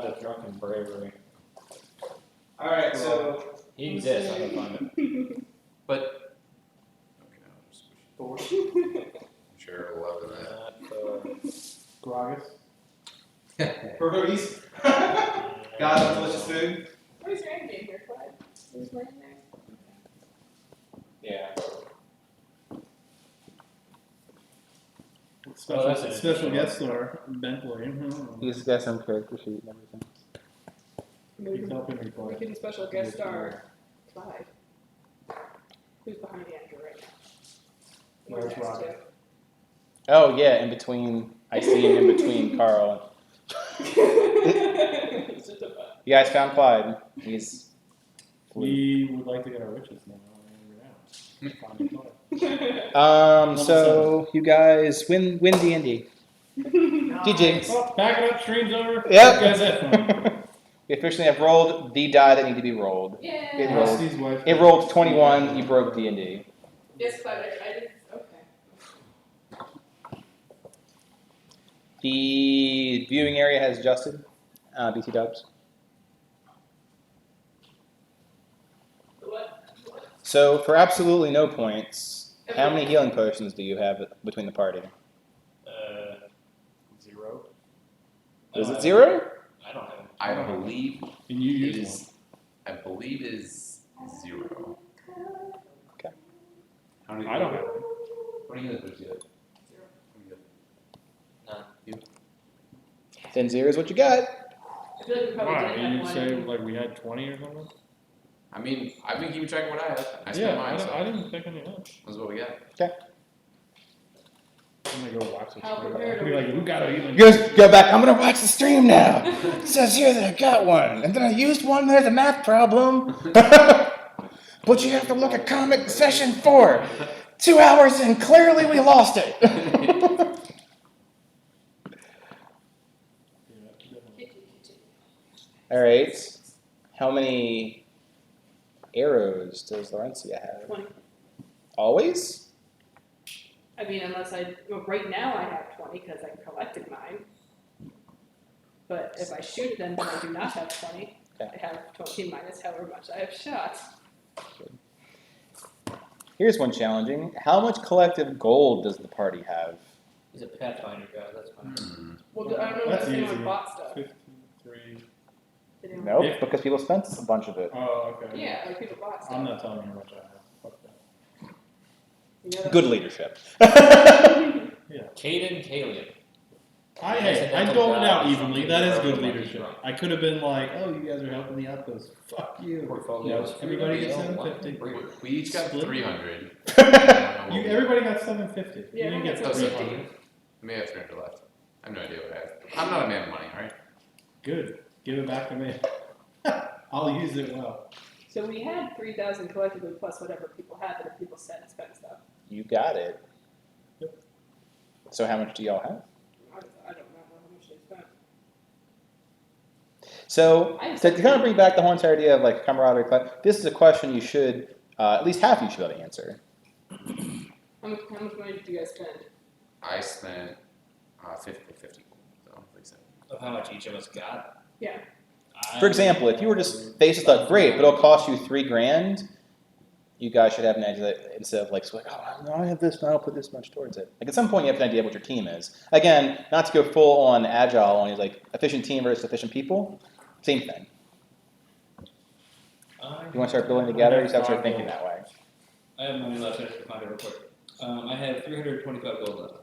God of drunken bravery. Alright, so. He exists, I can find it. But. Okay, I'll just push it. I'm sure it'll love that. Gragas. Burgers. God of delicious food. Where's your end game here, Clyde? Is mine in there? Yeah. Special, that's an special interesting guest star, Bentley. He's got some character sheet and everything. He's helping me We play. could do special guest star Clyde. Who's behind Andrew right now? Where's Next Robbie? to- Oh yeah, in between. I see him in between Carl. It's just a button. You guys found Clyde. He's. We would like to get our witches now. So you guys win D&D. GG. Well, pack it up, stream's over. Yep. You guys have fun. We officially have rolled the die that need to be rolled. Yeah. It rolled. Rusty's wife. It rolled 21. You broke D&D. Yes, Clyde, I did. Okay. The viewing area has adjusted. BT dubs. What? So for absolutely no points, how many healing potions do you have between the party? 0. Is it 0? I don't have it. I believe Can you it use is. I believe it is 0. Okay. How many? one? I don't have it. What do you guys do? 0. None. Then 0 is what you got. I feel like we probably Why? didn't have You'd one. say like we had 20 or something? I mean, I've been keeping track of what I have. I spent Yeah, mine, so I didn't think any of that. that's what we got. I'm gonna go watch the How stream. prepared are Be we? like, who got a healing? You guys go back. I'm gonna watch the stream now. It says here that I got one, and then I used one. There's a math problem. But you have to look at comic session 4. 2 hours in, clearly we lost it. All right. How many arrows does Laurencia have? 20. Always? I mean, well, right now I have 20 because I collected mine. But if I shoot them, then I do not have 20. Okay. I have 20 minus however much I have shot. Here's one challenging. How much collective gold does the party have? He's a Pathfinder guy, that's fine. Well, I don't know if That's anyone easy. bought stuff. 53. Did anyone- Nope, Yeah. because people spent a bunch of it. Oh, okay. Yeah, like people bought stuff. I'm not telling you how much I have. Fuck that. You know, Good leadership. Caden Kalian. I doled it out evenly. That is good leadership. I could have been like, oh, you guys are helping the outpost. Fuck you. Portfolios. No, everybody gets 750. We each got Split. 300. Everybody got 750. Yeah, You didn't get everyone got 300. We may have 300 left. I have no idea what I have. I'm not a man of money, right? Good. Give it back to me. I'll use it well. So we had 3,000 collectively plus whatever people had that if people spent stuff. You got it. Yep. So how much do y'all have? I don't know how much they spent. So to kind of bring back the whole entire idea of like camaraderie, this is a question you should, at least half of you should be able to answer. How much money did you guys spend? I spent 50 so like 7. Of how much each of us got. Yeah. For example, if you were just, they just thought, great, but it'll cost you $3,000, you guys should have an idea that instead of like, oh, I have this, and I'll put this much towards it. Like at some point you have an idea of what your team is. Again, not to go full on agile, only like efficient team versus efficient people, same thing. You want to start building together, you just have to start thinking that way. I have money left. I have to find it real quick. I have 325 gold left.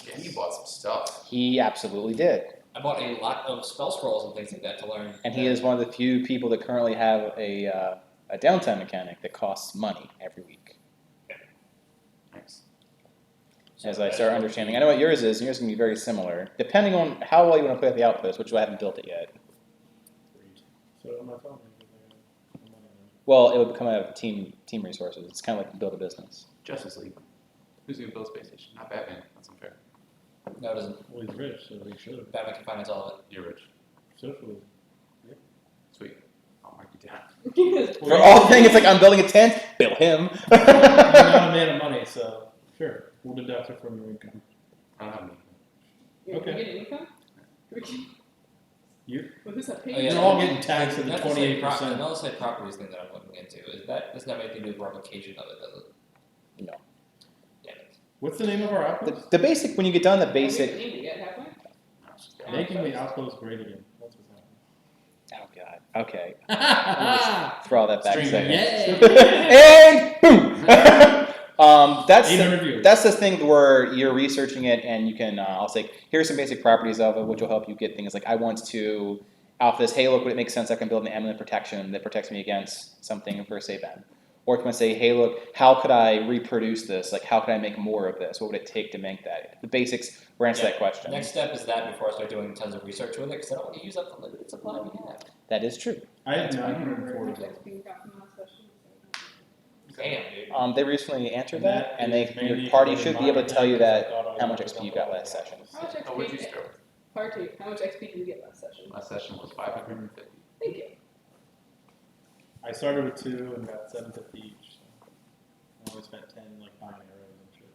Yeah, he bought some stuff. He absolutely did. I bought a lot of spell scrolls and things like that to learn. And he is one of the few people that currently have a downtime mechanic that costs money every week. Nice. As I start understanding, I know what yours is, and yours is going to be very similar, depending on how well you want to play at the outpost, which I haven't built it yet. So I'm not telling you. Well, it would come out of team resources. It's kind of like build a business. Justice League. Who's gonna build a space station? Not Batman. That's unfair. No, it doesn't. Well, he's rich, so he should. Batman can finance all of it. You're rich. Socialism. Sweet. I'll mark you down. For all things, it's like I'm building a tent, bill him. You're not a man of money, so sure, we'll deduct it from your income. I don't have any. You Okay. get income? What is that page? Oh, yeah. You're all getting taxed at the That's the same 28%. Another side properties thing that I'm looking into. Doesn't have anything to do with replication of it, does it? No. Damn it. What's the name of our outpost? The basic, when you get done the We basic, need to get halfway. Making the outpost great again. That's what's oh god, okay, happening. throw all that back a String second. Yay! And boom! That's 800 viewers. that's the thing where you're researching it and you can, I'll say, here's some basic properties of it, which will help you get things like, I want to, off this, hey, look, would it make sense I can build an amulet protection that protects me against something for, say, Ben? Or if you want to say, hey, look, how could I reproduce this? Like, how could I make more of this? What would it take to make that? The basics will answer that question. Next step is that before I start doing tons of research with it, because I don't want to use up the limited supply we have. That is true. I had How 940. much XP we got from last session? Damn, dude. They recently answered And that, and is mainly your party for should be able to tell you because I that thought I was how much gonna XP you jump got on last that. session. How much How would you XP? start? Party. How much XP did we get last session? Last session was 550. Thank you. I started with 2 and got 750 each. So I only spent 10 like buying arrows and shit.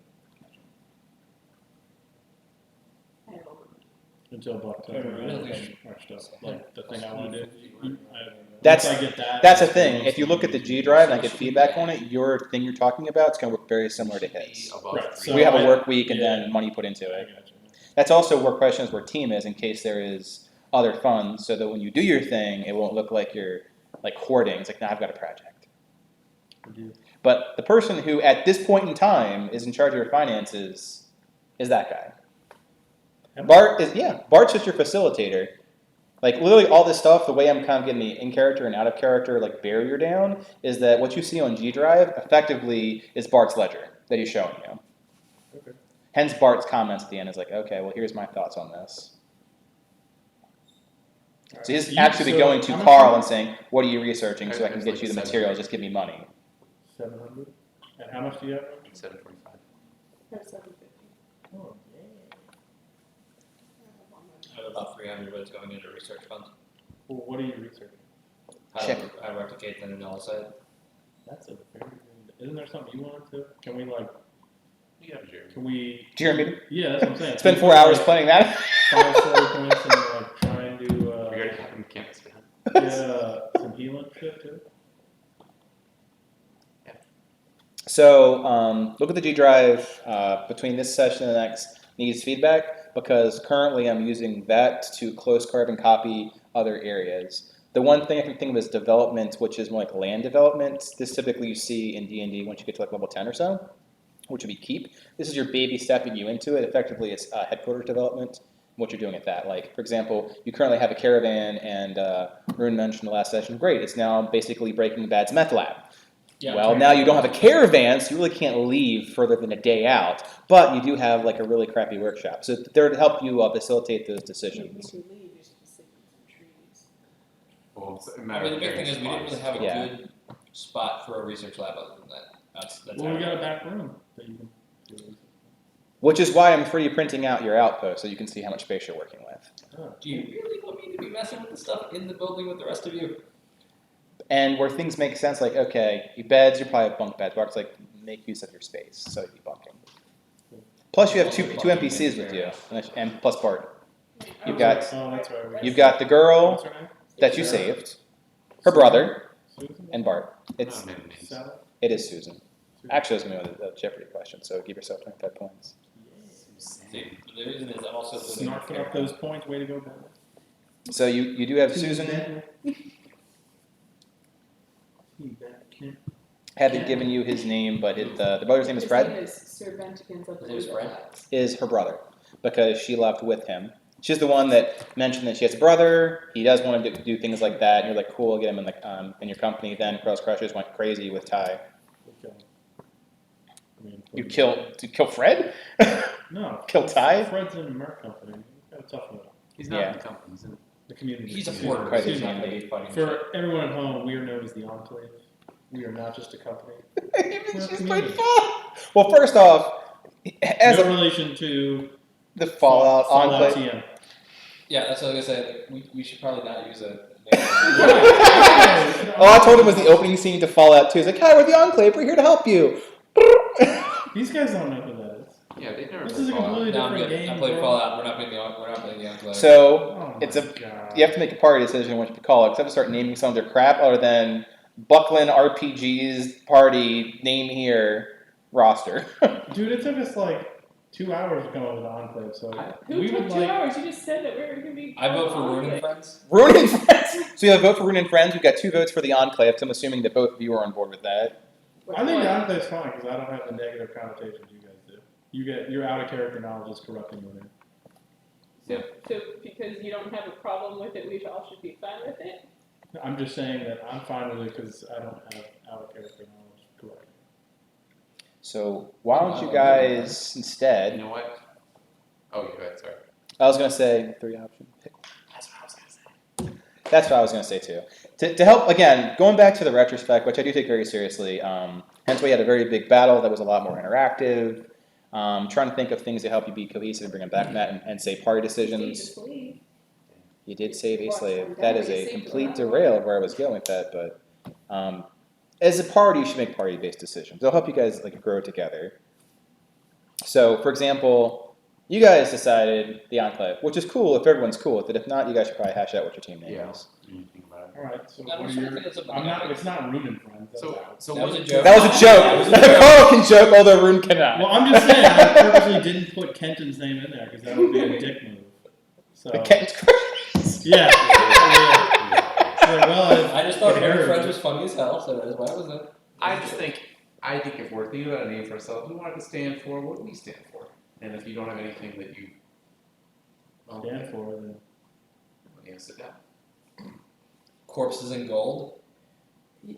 I have over. Until Buck took I me don't think marched up. Like the thing I want to do. That's- Once I get that, That's the it's thing. most If you look at the of G drive and I get feedback on it, your thing you're talking about is going to look very similar to his. Right, so We have a I- work week and yeah. then money put into I it. got you. That's also where questions where team is in case there is other funds, so that when you do your thing, it won't look like you're like hoarding. It's like, now I've got a project. But the person who at this point in time is in charge of your finances is that guy. Yep. Bart's just your facilitator. Like literally all this stuff, the way I'm kind of getting the in character and out of character like barrier down is that what you see on G Drive effectively is Bart's ledger that he's showing you. Okay. Hence Bart's comments at the end is like, okay, well here's my thoughts on this. So he's You- actually so going to how much Carl money? and saying, what are you researching so I can It's get like you the 700. material, just give me money. 700. And how much do you have? 725. I have 750. Oh, I have about 300, but it's going into research funds. well, what are you researching? Check. I replicate them and all side. That's a very good. Isn't there something you wanted to? Can we like? You have Jeremy. Can we? Jeremy, Yeah, that's what I'm saying. spend Can 4 we, hours like, playing that. 5 story points and like try and do We already have him campus behind. some healing shit too. So look at the G drive between this session and the next needs feedback, because currently I'm using that to close carbon copy other areas. The one thing I can think of is development, which is more like land development. This typically you see in D&D once you get to like level 10 or so, which would be keep. This is your baby stepping you into it. Effectively, it's headquarters development, what you're doing at that. Like, for example, you currently have a caravan, and Rune mentioned in the last session, great, it's now basically Breaking Bad's meth lab. Well, now you don't have a caravan, so you really can't leave further than a day out, but you do have like a really crappy workshop. So they're to help you facilitate those decisions. You can leave, you should just sit in some trees. Well, it's a I matter mean, the of big thing getting is we didn't really have a Yeah. good spot for a research lab other than that. That's Well, we how- got a back room that you can do research. Which is why I'm 3D printing out your outpost so you can see how much space you're working with. Oh. Do you really want me to be messing with the stuff in the building with the rest of you? And where things make sense, like, okay, your beds, you probably have bunk beds. Bart's like, make use of your space, so you'd be bunking. Plus you have two NPCs with you, and plus Bart. You've got Oh, that's right. you've got the girl What's her name? that you saved, her brother, Susan? and Bart. It's Not many names. Sally? it is Susan. Actually, it's gonna be a Jeopardy question, so give yourself 25 points. See, the reason is I'm also Snarfing up those points. Way to go, Ben. So you do have Susan. Haven't given you his name, but the brother's name is His Fred. name is Sir Bentikins of the His name is Legal Fred? Labs. Is her brother, because she left with him. She's the one that mentioned that she has a brother. He does want to do things like that, and you're like, cool, get him in your company. Then Cross Crushers went crazy with Ty. You kill Fred? No. kill Ty? Fred's in a Merc company. Got a tough one. He's not Yeah. in the company, he's in The community. He's a Excuse porter. me. Quite He's a not going to be funny. For everyone at home, we are known as the Enclave. We are not just a company. It's just community. well, first off, as no a, relation to the Fallout Enclave. TM. Yeah, that's what I was going to say. We should probably not use a All I told him was the opening scene to Fallout 2. He's like, hi, we're the Enclave. We're here to help you. These guys don't know who that is. Yeah, they never. This is a played Fallout. completely No, I'm different good. game. I played bro. Fallout. We're not playing the Enclave. So Oh it's my a God. you have to make a party decision what you call it. Because I have to start naming some of their crap other than Buckland RPG's party name here roster. Dude, it took us like 2 hours to come up with the Enclave, so Who we took would 2 like. hours? You just said that we were gonna be. I vote for on Ruin it. and Friends. Ruin and Friends. So you have a vote for Ruin and Friends. We've got 2 votes for the Enclave. So I'm assuming that both of you are on board with that. Wait, I think what? the Enclave's fine because I don't have the negative connotations you guys do. You get your out of character knowledge is corrupting women. So because you don't have a problem with it, we all should be fine with it. I'm just saying that I'm fine with it because I don't have out of character knowledge corrupting. So why don't you Oh, guys You instead? know what? Oh, you go ahead. Sorry. I was gonna say 3 options. That's what I was gonna say. That's what I was gonna say too. To help again, going back to the retrospect, which I do take very seriously. Hence, we had a very big battle that was a lot more interactive. Trying to think of things to help you be cohesive and bring them back from that, and say party decisions. You did save a slave. That is a complete derail of where I was going with that, but as a party, you should make party-based decisions. They'll help you guys like grow together. So, for example, you guys decided the Enclave, which is cool if everyone's cool with it. If not, you guys should probably hash out what your team name Yeah. is. You think about it. All right, so I'm what are trying to your? think of something I'm not. else. It's not ruining friends. That's out. So That what was a did- joke. That was a joke. Carl can joke, although Rune cannot. Well, I'm just saying. I purposely didn't put Kenton's name in there because that would be a dick move. So Kenton's yeah. So, well, I just thought it Ruin and hurt. Friends was funny as hell, so that is why I was in. I think if we're thinking about a name for ourselves, we want it to stand for what we stand for. And if you don't have anything that you stand for it. Then. yeah, sit down. Corpses in Gold. Yeah,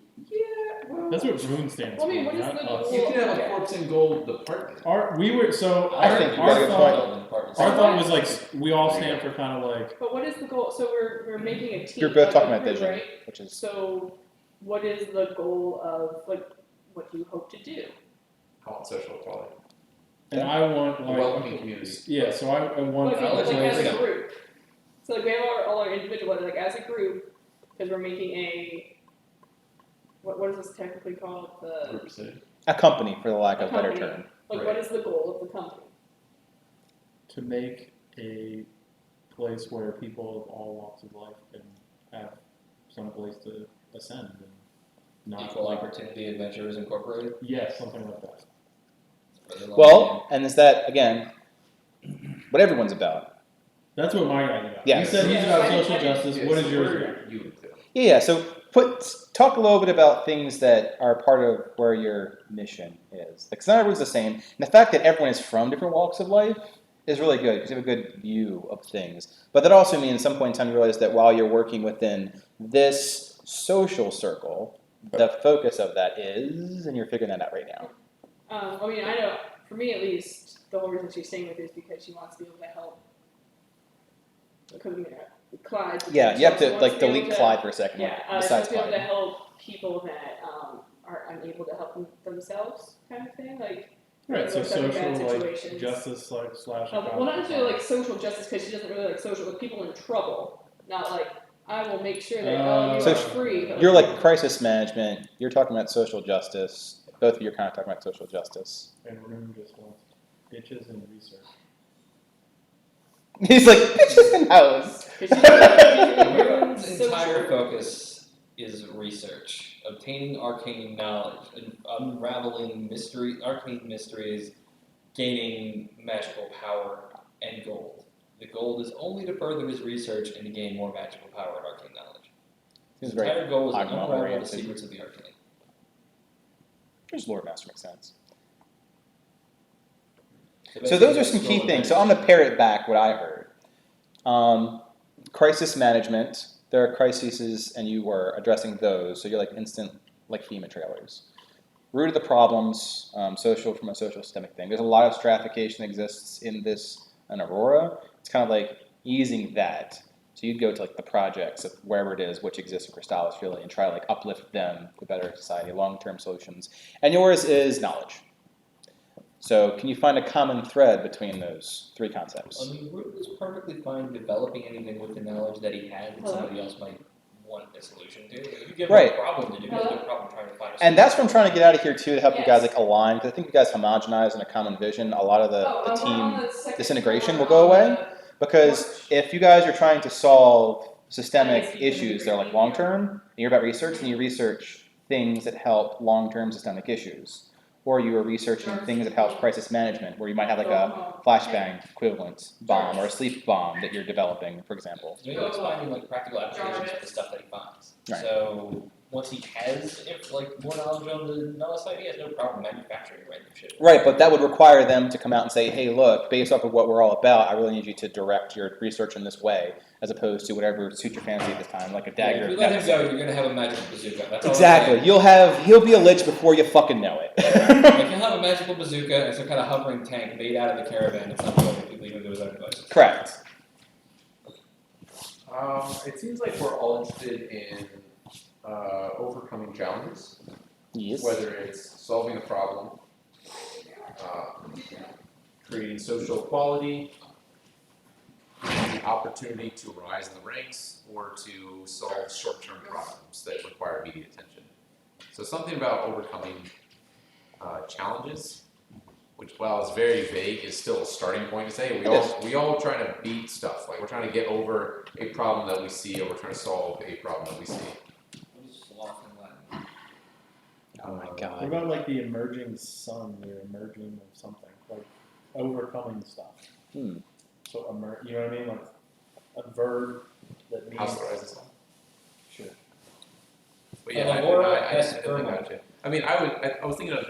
well, That's what Rune stands Well, I mean, for. what is not the- us. you can have a corpse and gold department. We were so. I think you got a our good thought. point. Our thought was like we all stand for kind of like. But what is the goal? So we're making a team. You're both like talking a about group, vision, right? which is So what is the goal of like what do you hope to do? Call it social equality. And I want A like welcoming community. yeah, so I want Like, like like as a freedom. group. So like we have all our individual, but like as a group, because we're making a what is this technically called? The Group decision. a company, for the lack of a better company. term. Like Right. what is the goal of the company? to make a place where people of all walks of life can have some place to ascend and not Equal like, Opportunity Adventures Incorporated. yes, something like that. Really long Well, and is that again what everyone's about? That's what my guy's about. Yeah. You said he's Yeah, about I think- social justice. What is yours Where about? you would do. Yeah. So talk a little bit about things that are part of where your mission is. Like, 'cause not everyone's the same, and the fact that everyone is from different walks of life is really good because you have a good view of things. But that also means at some point in time you realize that while you're working within this social circle, the focus of that is, and you're figuring that out right now. I mean, I know for me at least, the whole reason she's staying with it is because she wants to be able to help. Clyde. Yeah, you have She to wants like be able delete to- Clyde for a second. Yeah, she besides wants to be able to Clyde. help people that are unable to help themselves, kind of thing. Like, Right, so those type of social bad like situations. justice like slash. well, not necessarily like social justice because she doesn't really like social, like people in trouble. Not like I will make sure that you So are free. You're like crisis management. You're talking about social justice. Both of you are kind of talking about social justice. And Rune just wants bitches and research. He's like bitches in house. Rune's entire focus is research, obtaining arcane knowledge, and unraveling arcane mysteries, gaining magical power and gold. The gold is only to further his research and to gain more magical power and arcane knowledge. His His very entire goal is to Agma unravel the oriented. secrets of the arcane. There's Lord Master makes sense. So basically, those are it's some key scroll things. So I'm advantage. gonna parrot back what I heard. Crisis management. There are crises, and you were addressing those. So you're like instant, like FEMA trailers. Root of the problems, social from a social systemic thing. There's a lot of stratification that exists in this in Aurora. It's kind of like easing that. So you'd go to like the projects of wherever it is, which exists in Crystallis really, and try to like uplift them to better society, long-term solutions. And yours is knowledge. So can you find a common thread between those three concepts? I mean, Root was perfectly fine developing anything with the knowledge that he had that somebody else might want a solution to. If you give Right. them a problem to do, there's no problem trying to find a solution. And that's what I'm trying to get out of here too, to help you guys Yes. like align, because I think you guys homogenize in a common vision. A lot of the we're on team the second disintegration floor will go on away. the Because porch. if you guys are trying to solve systemic Nice, you can issues that are like agree long term, and you're about research, then you research things that help long term systemic issues. Or you are researching things that help crisis management, where you might have like a flashbang equivalent bomb or a sleep bomb that you're developing, for example. So he likes finding like practical applications for the stuff that he finds. Right. So once he has like more knowledge on the null side, he has no problem manufacturing random shit. Right, but that would require them to come out and say, hey, look, based off of what we're all about, I really need you to direct your research in this way, as opposed to whatever suits your fancy at this time, like a Yeah, dagger. if you let him go, you're gonna have a magical bazooka. That's all I'm Exactly. saying. He'll be a lich before you fucking know it. Like he'll have a magical bazooka and some kind of hovering tank made out of the caravan at some point if you leave him to his own devices. Correct. It seems like we're all interested in overcoming challenges, Yes. whether it's solving a problem, creating social equality, the opportunity to rise in the ranks, or to solve short-term problems that require immediate attention. So something about overcoming challenges, which while it's very vague, is still a starting point to say we all trying to beat stuff. Like we're trying to get over a problem that we see, or we're trying to solve a problem that we see. What is sloth in Latin? Oh my What god. about like the emerging sun, the emerging of something, like overcoming stuff? Hmm. So you know what I mean? Like a verb that means. House that rises sun. Sure. But yeah, I definitely got you. I mean, I was thinking of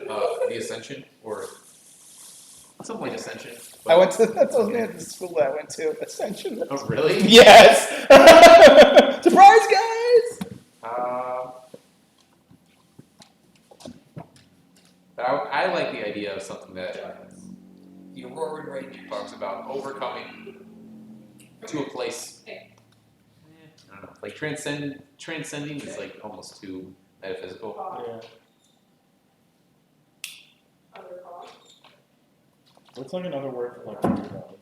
the Ascension, or something like Ascension. That's what I was at the school that I went to. Ascension. Oh, really? Yes! Surprise, guys! But I like the idea of something that The Auroran Ranger. talks about overcoming to a place. I don't know, like transcending is like almost too metaphysical. Yeah. Underdog. What's like another word for like underdog?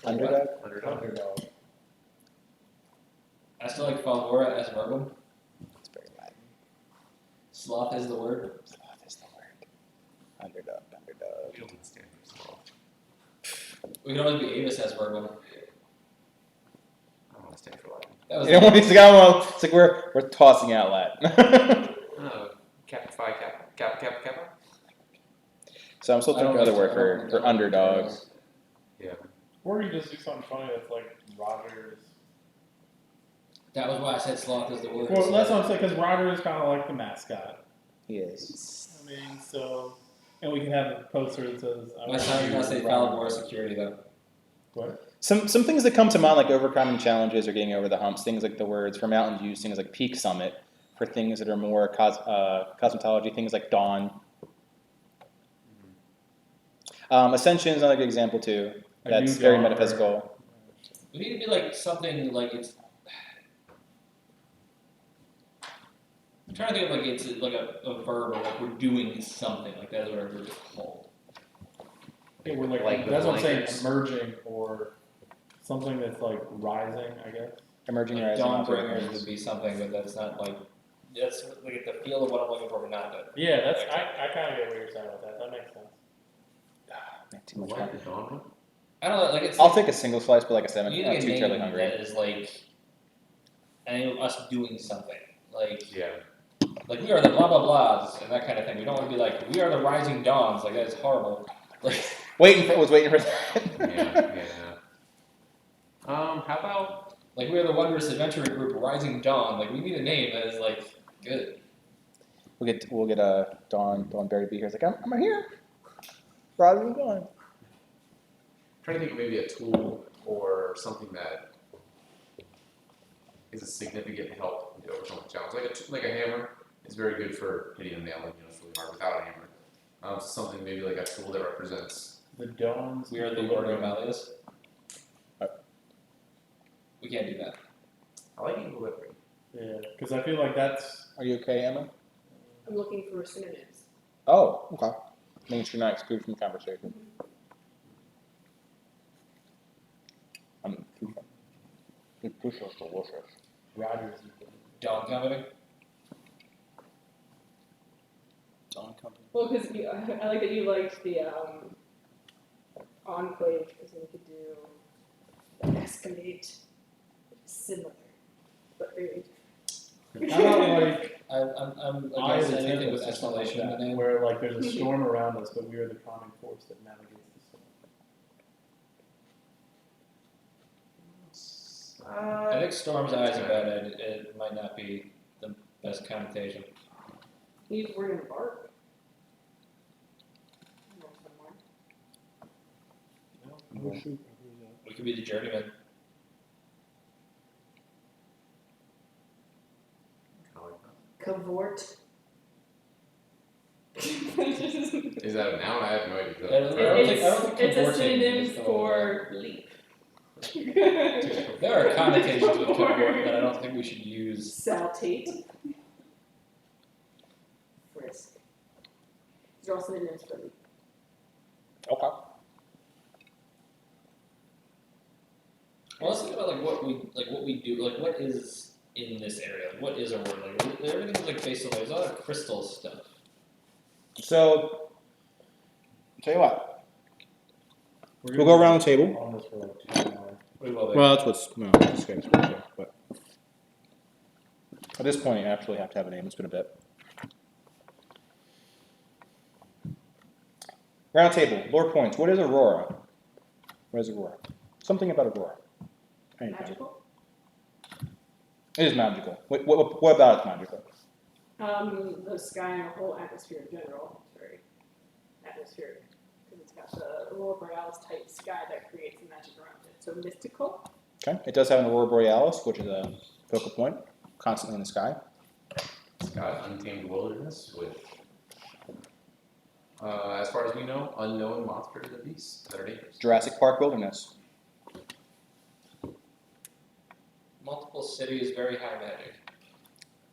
Underdog? Underdog. I still like Falvora as verbum. It's very Latin. Sloth is the word. Sloth is the word. Underdog. We don't stand for sloth. We can always be Avis as verbum. I don't want to stand for Latin. That was You know what it's like? It's like we're tossing out Latin. Kappa Phi Kappa. So I'm still thinking of another word for underdog. Yeah. Or you just do something funny that's like Rogers. That was why I said sloth is the word. Well, that's what I'm saying, because Roger is kind of like the mascot. He is. I mean, so. And we can have a poster that says. I My want son you, did not say Roger. Falvora security though. What? Some things that come to mind, like overcoming challenges or getting over the humps, things like the words for Mountain View, things like Peak Summit, for things that are more cosmetology, things like Dawn. Ascension is another good example too. A That's new very dawn, metaphysical. We need to be like something like it's. I'm trying to think of like it's like a verb or like we're doing something like that is what our verb is called. Yeah, we're like the that's what I'm saying, blankets. emerging or something that's like rising, I guess. Emerging Like rising. Dawnbringers would be something, but that's not like that's like the feel of what I'm looking for, but not the. Yeah, that's I kind of get what you're saying with that. That makes sense. Make too much What? fun. The dawn one? I don't know, like it's. I'll like, take a single slice, but like a 7. we need Not to too get a terribly name hungry. that is like, and us doing something like. Yeah. Like we are the blah blah blahs and that kind of thing. We don't want to be like we are the rising dawns. Like that is horrible. Like Was waiting for that. Yeah. How about like we are the wondrous adventuring group Rising Dawn. Like we need a name that is like good. We'll get a Dawn Berry B here. It's like I'm here. Rather than going. trying to think of maybe a tool or something that is a significant help to overcome a challenge. Like a hammer is very good for hitting a nail. It's really hard without a hammer. Something maybe like a tool that represents. The dawns. We are the Order of Malleus. What? We can't do that. I like equilibrium. Yeah, because I feel like that's. Are you okay, Emma? I'm looking for synonyms. Oh, okay. Means you're not excluded from the conversation. This is delicious. Rogers. Dawn Company. Dawn Company. Well, because I like that you liked the Enclave, because then we could do the Escalade, similar, but very How about like I'm Eye of against the anything with Tempest or something like escalation in the that, name. where like there's a storm around us, but we are the calming force that navigates the storm. I think Storm's Eye is a bad idea. It might not be the best connotation. Use word in bark. Or somewhere. No? We could be the journeyman. Cavort. Is that a noun? I have no idea. I don't think It's a cavorting synonym is the for leap. There are connotations with cavort that I don't think we should use. Saltate. Frisk. These are all synonyms for leap. Okay. Well, let's think about what we do, like what is in this area, like, what is a word, like everything's like based on there's a lot of crystal stuff. So, tell you what. We'll go around the table. On this for like 2 hours. We will be. Well, that's what's this guy's good, but at this point, you actually have to have a name. It's been a bit. Round table. Lore points. What is Aurora? What is Aurora? Something about Aurora. Anything. Magical. It is magical. What about it's magical? The sky and the whole atmosphere in general. It's very atmospheric. Because it's got the Aurora Borealis type sky that creates the magic around it. So mystical. Okay. It does have an Aurora Borealis, which is a focal point, constantly in the sky. It's got untamed wilderness with, as far as we know, unknown monsters and beasts that are dangerous. Jurassic Park wilderness. Multiple cities, very high magic.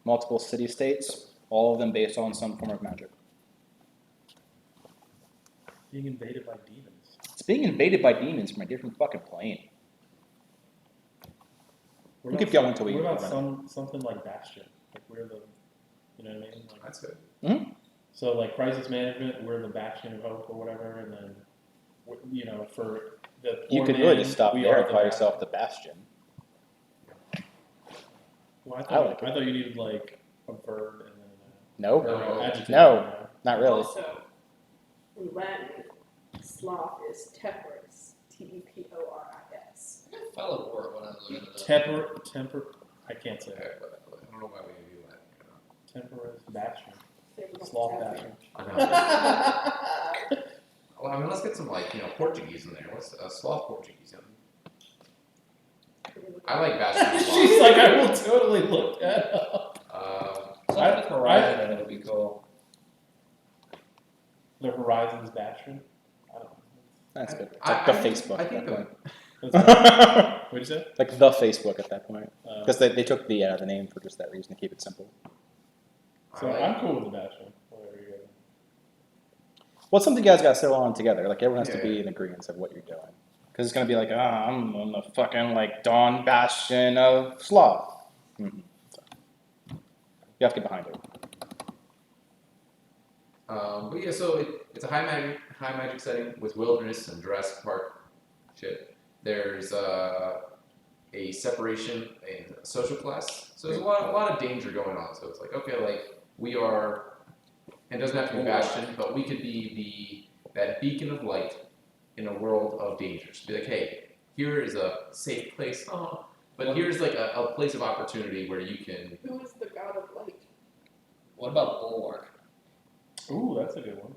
Multiple city-states, all of them based on some form of magic. Being invaded by demons. It's being invaded by demons from a different fucking plane. What We about keep going until we. What about something like Bastion? Like we're the, you know what I mean? Like, That's good. so like crisis management, we're the Bastion of hope or whatever, and then you know for the You poor could really man, just stop we there are and the call Bastion. yourself the Bastion. Well, I like it. I thought you needed like a verb and then No, or an adjective. No. not really. Also, in Latin, sloth is teporus. T-E-P-O-R-I-S. I followed word when I was looking at that. Temper. I can't say Okay, it. but I don't know why we do that. Temperance Bastion. They were Sloth like Bastion. I know. Well, I mean, let's get some Portuguese in there. What's sloth Portuguese? I like Bastion a lot. She's like, I will totally look that up. Something with Horizon and it would be cool. The Horizons Bastion. I don't know. That's good. It's I like the think- Facebook I at think that point. What's that? What'd you say? Like the Facebook at that point. Uh, Because they took the name for just that reason, to keep it simple. so I'm cool with the Bastion. Whatever you go. Well, it's something you guys got to settle on together. Like, everyone has to Yeah. be in agreement of what you're doing. Because it's going to be like, I'm on the fucking, like, Dawn Bastion of Sloth. Mm-hmm. So, you have to get behind it. But yeah, so it's a high magic setting with wilderness and Jurassic Park shit. There's a separation in social class, so there's a lot of danger going on. So it's like, okay, like we are, and it doesn't have to be Bastion, but we could be that beacon of light in a world of dangers. Be like, hey, here is a safe place, but here's like a place of opportunity where you can. Who is the god of light? What about Bulwark? Ooh, that's a good one.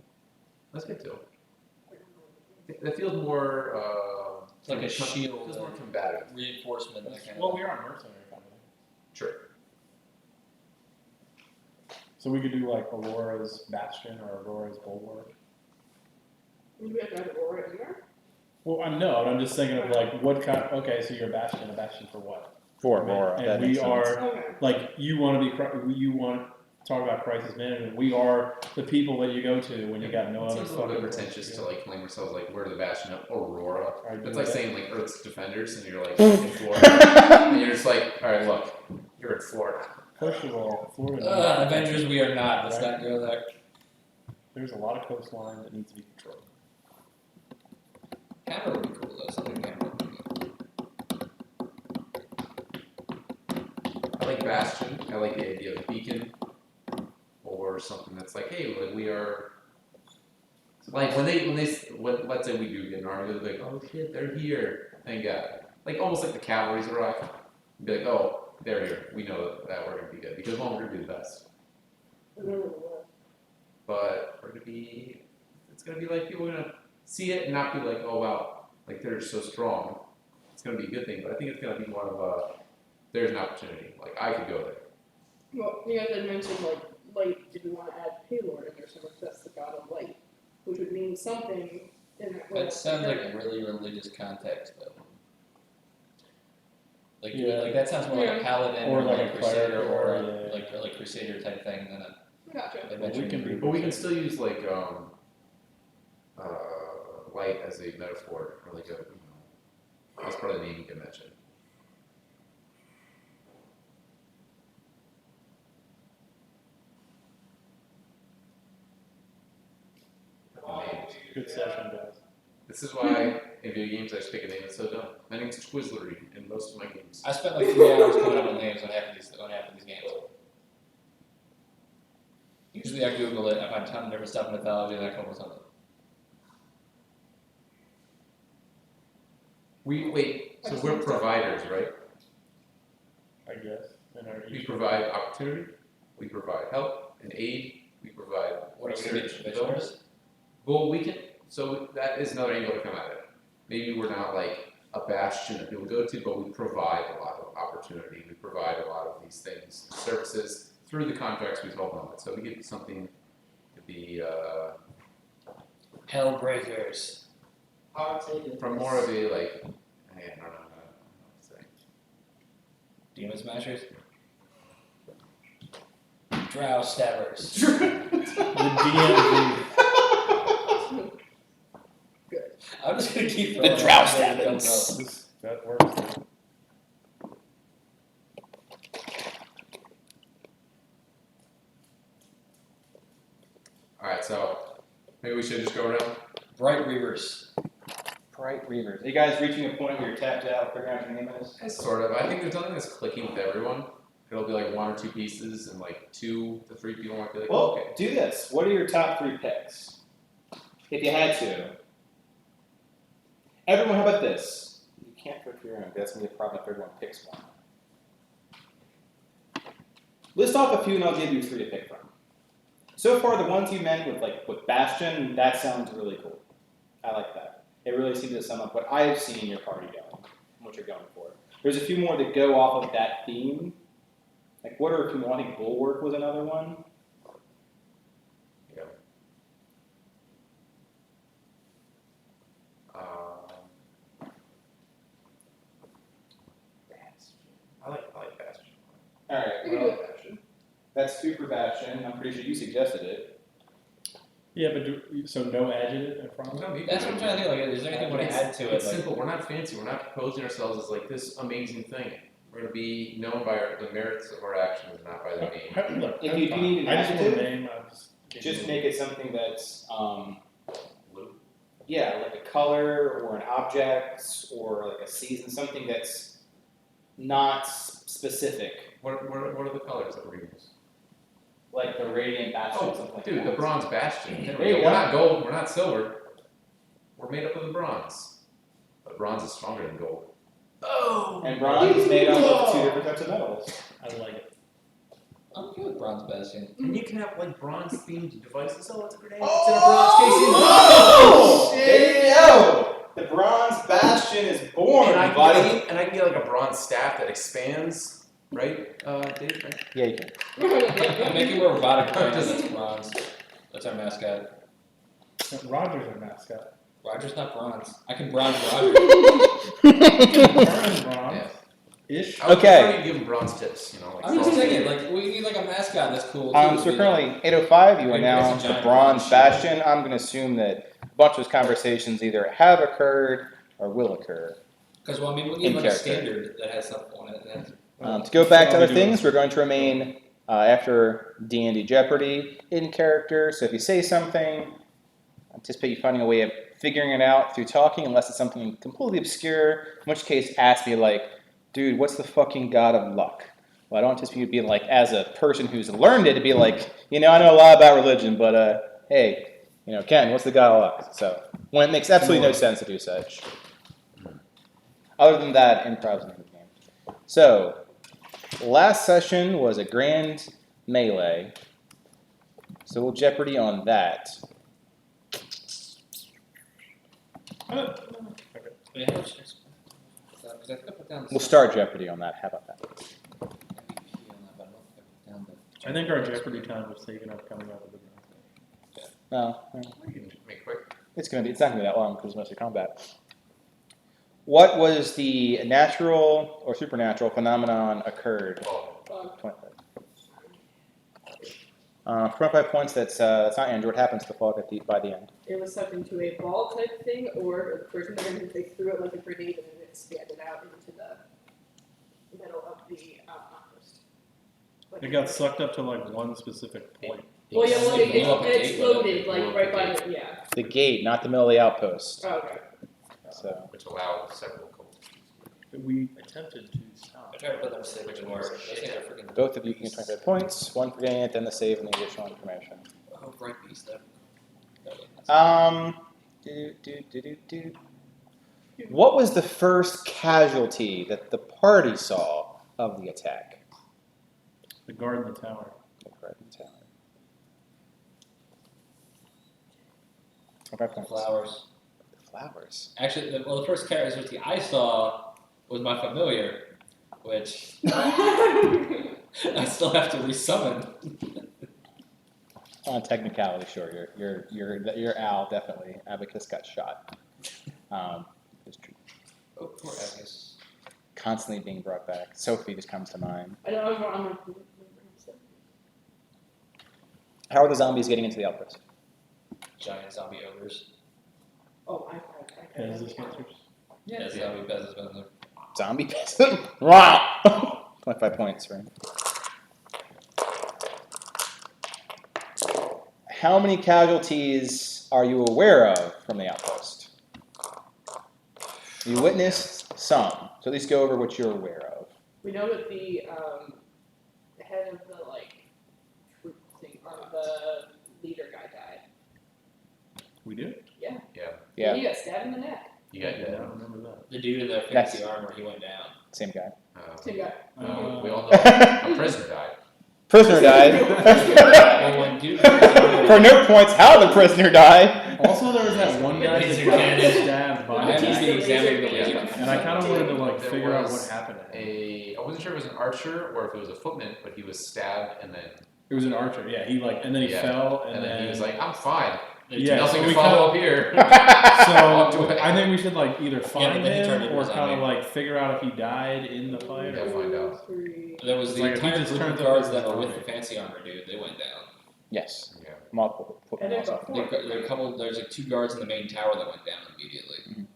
Let's get to it. That feels more. It's like a shield, Feels more combative. reinforcement, that kind Well, of we are a mercenary company. Sure. So we could do like Aurora's Bastion or Aurora's Bulwark. Do we have to have Aurora in there? Well, I know, but I'm just thinking of like what kind. Okay, so you're a Bastion for what? For Right. Aurora. And that we makes sense. are Okay. like you want to be. You want to talk about crisis management. We are the people that you go to when you got no It other. seems a little bit fucking- pretentious to like claim ourselves like we're the Bastion of Aurora. Alright, It's do like that. saying like Earth's defenders, and you're like in Florida, and you're just like, all right, look, you're in Florida. First of all, Florida. Avengers, we are not. Let's not go there. There's a lot of coastline that needs to be controlled. Canada would be cool though. Something Canada would be cool. I like Bastion. I like the idea of beacon, or something that's like, hey, like we are. Like when let's say we do get an army, they're like, oh shit, they're here. Thank God. Like almost like the cavalry's arrive. Be like, oh, they're here. We know that we're gonna be good because one, we're gonna be the best. But we're gonna be. It's gonna be like people are gonna see it and not be like, oh wow, like they're so strong. It's gonna be a good thing, but I think it's gonna be one of there's an opportunity. Like I could go there. Well, you guys had mentioned like light. Did we want to add Paylord in there? So that's the god of light, which would mean something in that. That sounds like a really religious context though. Like, Yeah. like that sounds more like a paladin Or or like like a a crusader cleric, or yeah. like crusader type thing than a Gotcha. adventure. we can be- But we can still use like light as a metaphor or like a that's part of the naming convention. Names. Good session, guys. This is why in video games I just pick a name that's so dumb. My name's Twizzlery in most of my games. I spent like 3 hours coming up with names on half of these games. Usually I Google it, I find a ton of different stuff in mythology, and I come up with something. So we're providers, right? I guess. In our We provide opportunity, we provide help and aid, we provide What are we research gonna and do? development. Well, we can. So that is another angle to come at it. Maybe we're not like a bastion that people go to, but we provide a lot of opportunity. We provide a lot of these things, services through the contracts we told them. So we give something to be Hellbreakers. I'll take it. from more of a like. I don't know what to say. Demon Smashers. Drow Stabbers. The DMV. Good. I'm just gonna keep The throwing Drow out whatever comes Stabbers. That works. Alright, so maybe we should just go around. up. Bright Reavers. Bright Reavers. Are you guys reaching a point where you're tapped out, figuring out what your name is? Sort of. I think there's nothing that's clicking with everyone. It'll be like 1 or 2 pieces, and like 2 to 3 people might be like, Well, oh, okay. do this. What are your top 3 picks? If you had to. Everyone, how about this? You can't go for your own. That's going to be a problem if everyone picks one. List off a few and I'll give you 3 to pick from. So far, the ones you meant with Bastion, that sounds really cool. I like that. It really seems to sum up what I've seen in your party going, and what you're going for. There's a few more that go off of that theme. Like, what are a few more? I think Bulwark was another one. Yeah. Bastion. I like Bastion. Alright, You can do it, Bastion. that's 2 for Bastion. I'm pretty sure you suggested it. Yeah, but so no adjective in front of it? No, you That's what can- I'm trying to think. Like, is there anything we want to add to it? It's Like, simple. We're not fancy. We're not proposing ourselves as like this amazing thing. We're going to be known by the merits of our actions, not by the name. Look, If I'm you fine. need an I just want a adjective, name. I'm Just make it something that's, Blue. yeah, like a color or an object or like a season, something that's not specific. What are the colors that we're going to use? Like the Radiant Bastion, something like Dude, that. the bronze bastion. There There we you go. go. We're not gold. We're not silver. We're made up of the bronze. But bronze is stronger than gold. Oh! And bronze is made up of 2 different types of metals. I like it. I'm okay with Bronze Bastion. And you can have like bronze themed devices. Oh, it's a grenade. Oh! There you go! The Bronze Bastion is born, and I buddy! can get like a bronze staff that expands. Right, Dave? Right? Yeah, you can. I'm making a robotic brand that's bronze. That's our mascot. Roger's our mascot. Roger's not bronze. I can bronze Roger. Bronze. Yeah. Ish. I was Okay. trying to give him bronze tips, you know. Like I'm just frosting. saying, like, we need like a mascot that's cool. So too. currently, 8:05, you are Maybe now it's a the giant Bronze bronze Bastion. I'm going to assume that a bunch of those conversations either have occurred or will occur. Because, well, I mean, we In need like a character. standard that has stuff on it. To go back to other things, we're going to remain after D&D Jeopardy in character. So if you say something, anticipate you finding a way of figuring it out through talking, unless it's something completely obscure. In which case, ask me like, "Dude, what's the fucking god of luck?" Well, I don't anticipate you being like, as a person who's learned it, to be like, I know a lot about religion, but hey, Ken, what's the god of luck? So when it makes absolutely no sense to do such. Other than that, improv's in the game. So last session was a grand melee. So we'll Jeopardy on that. Wait, how much is- 'cause I think I put down We'll start Jeopardy on that. How about that? MVP on that, but I don't think I put down the- I think our Jeopardy time was taken up coming up with the No, We can make quick. it's not gonna be that long because it's mostly combat. What was the natural or supernatural phenomenon occurred? 25. 25 points. That's not Andrew. What happens to the fog by the end? It was sucked into a ball type thing, or the person they threw it like a grenade and then it expanded out into the middle of the outpost. It got sucked up to like one specific point. Well, yeah, well, It blew up a it gate with it. exploded It blew like up right the by gate. the yeah. The gate, not the middle of the outpost. Oh, okay. So Which allowed several cults. We attempted to stop. I tried to put them so they can work. Those things are freaking. both of you can get 25 points. One for getting it, then the save and the additional information. Oh, right piece though. What was the first casualty that the party saw of the attack? The guard in the tower. Flowers. Flowers. Actually, the first casualty I saw was my familiar, which I still have to resummon. On technicality, sure. Your Al definitely. Abacus got shot. It's true. Oh, poor Agnes. Constantly being brought back. Sophie just comes to mind. I know I'm How are the zombies getting into the outpost? Giant zombie ogres. Oh, I As this answers. Yeah, zombie peasants been there. Zombie peasant? Wow! 25 points, right? How many casualties are you aware of from the outpost? You witnessed some, so at least go over what you're aware of. We know that the head of the troop thing, or the leader guy died. We do? Yeah. Yeah, He got stabbed in the neck. You got I that. don't remember that. The dude in the fancy armor, he went down. same guy. Same guy. We all know a prisoner died. Prisoner died. Well, one dude. For no points, how the prisoner died. Also, there was that one guy Laser that got cannon. stabbed by I a haven't been examining the Yeah. laser. and I kind of wanted to There figure out what was happened to him. I wasn't sure if it was an archer or if it was a footman, but he was stabbed and then It was an archer, yeah. And then he Yeah. fell, and then he was like, "I'm fine. Yeah, Nothing so to we follow up here." Walked So away. I think we should either find but he turned him into or a kind of zombie. figure out if he died in the fight. Yeah, Or find out. There was It's the like if he entire just group of turns up guards as that a were with zombie. the fancy armor dude. They went down. Yes, Yeah. multiple. And there's also. There are a couple. There's 2 guards in the main tower that went down immediately.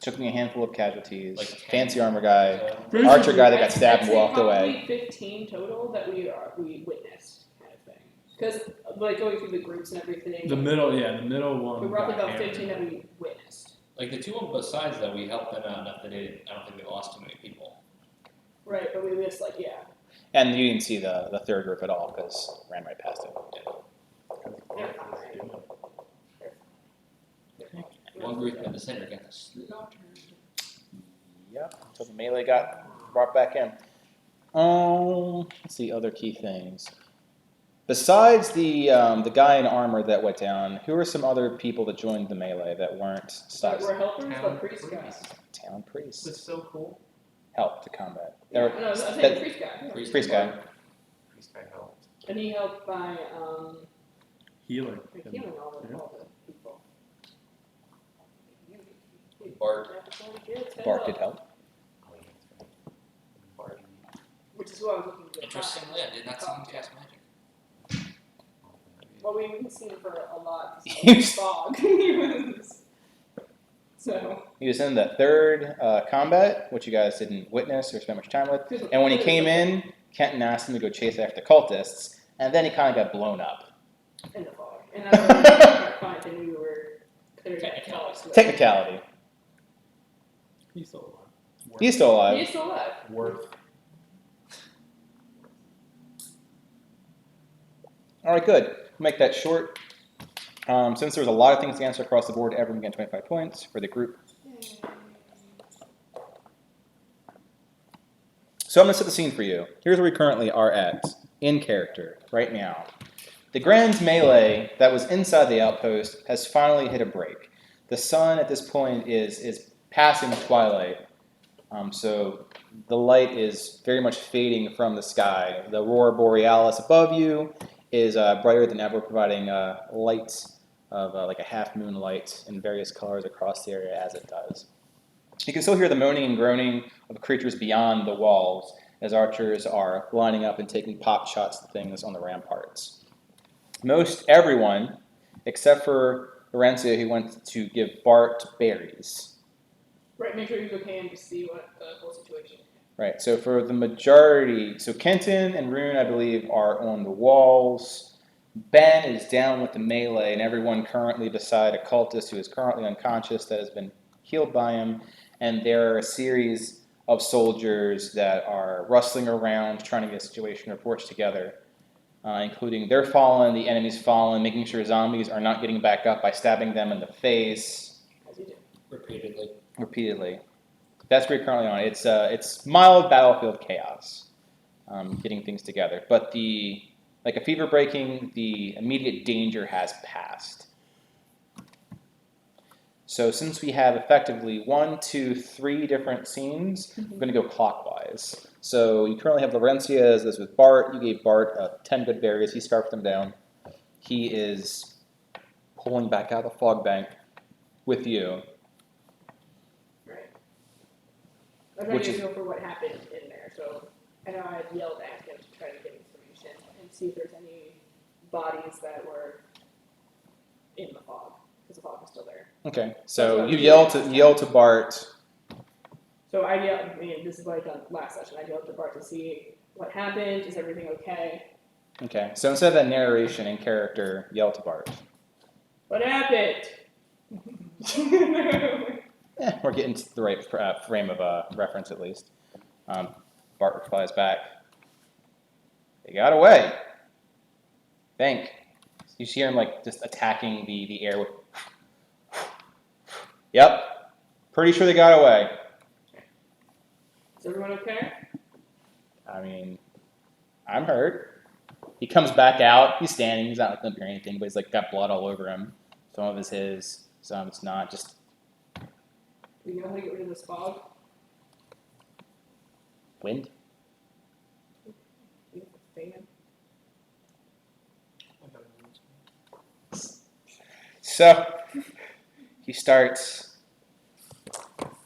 Took me a handful of casualties. Like 10. Fancy armor guy. Pretty Archer sure- guy that got stabbed and I'd say walked away. probably 15 total that we witnessed, kind of thing. Because going through the groups and everything, The middle one. we roughly got about hammered. 15 that we witnessed. Like the 2 on both sides, though, we helped them out enough that I don't think they lost too many people. Right, but we missed And you didn't see the third group at all because ran right past it. they're fine. One group in the center got slaughtered. Yep. Until the melee got brought back in. Let's see other key things. Besides the guy in armor that went down, who are some other people that joined the melee that weren't But stopped? we're helpers, Town but priest guy. priest. Town priests That's so cool. help to combat. Yeah, There- no, I'm saying that- priest guy. priest guy. Priest guy helped. And he helped by Healing. healing all the people. Bart. Bart did help. Oh, yeah, that's right. Bart. Which is what I was looking to Interestingly, I did not see him cast magic. Well, we haven't seen him for a lot. 'cause You- of fog. So He was in the third combat, which you guys didn't witness or spend much time with. And when he came in, Kenton asked him to go chase after the cultists, and then he kind of got blown up. In the fog. And that's when I find that we were cleared out. Technicality. He's still alive. He's still alive. He's still alive. Worth. All right, good. We'll make that short. Since there was a lot of things to answer across the board, everyone get 25 points for the group. So I'm going to set the scene for you. Here's where we currently are at, in character, right now. The grand melee that was inside the outpost has finally hit a break. The sun at this point is passing twilight, so the light is very much fading from the sky. The aurora borealis above you is brighter than ever, providing light of like a half moon light in various colors across the area as it does. You can still hear the moaning and groaning of creatures beyond the walls as archers are lining up and taking pop shots at things on the ramparts. Most everyone, except for Lorenzo, who went to give Bart berries. Right, make sure he's okay and just see what the whole situation is. Right, so for the majority, so Kenton and Rune, I believe, are on the walls. Ben is down with the melee, and everyone currently beside a cultist who is currently unconscious that has been healed by him. And there are a series of soldiers that are rustling around, trying to get a situation reports together, including they're fallen, the enemy's fallen, making sure zombies are not getting back up by stabbing them in the face. As you do. Repeatedly. That's where you're currently on. It's mild battlefield chaos, getting things together. But like a fever breaking, the immediate danger has passed. So since we have effectively 1, 2, 3 different scenes, we're going to go clockwise. So you currently have Laurencia as this with Bart. You gave Bart 10 good berries. He scarfed them down. He is pulling back out of the fog bank with you. Right. I'm trying to go for what happened in there, so I know I had yelled at him to try to get information and see if there's any bodies that were in the fog, because the fog was still there. Okay, so you yell to Bart. So I yelled, this is what I done last session, I yelled to Bart to see what happened, is everything okay? Okay, so instead of that narration in character, yell to Bart. What happened? We're getting to the right frame of reference at least. Bart replies back. They got away. Think. You see him like just attacking the air with. Yep. Pretty sure they got away. Is everyone okay? I mean, I'm hurt. He comes back out. He's standing. He's not like limping or anything, but he's like got blood all over him. Some of it's his. Some of it's not. Just. Do we know how to get rid of this fog? Wind. Do you have a fan? So he starts.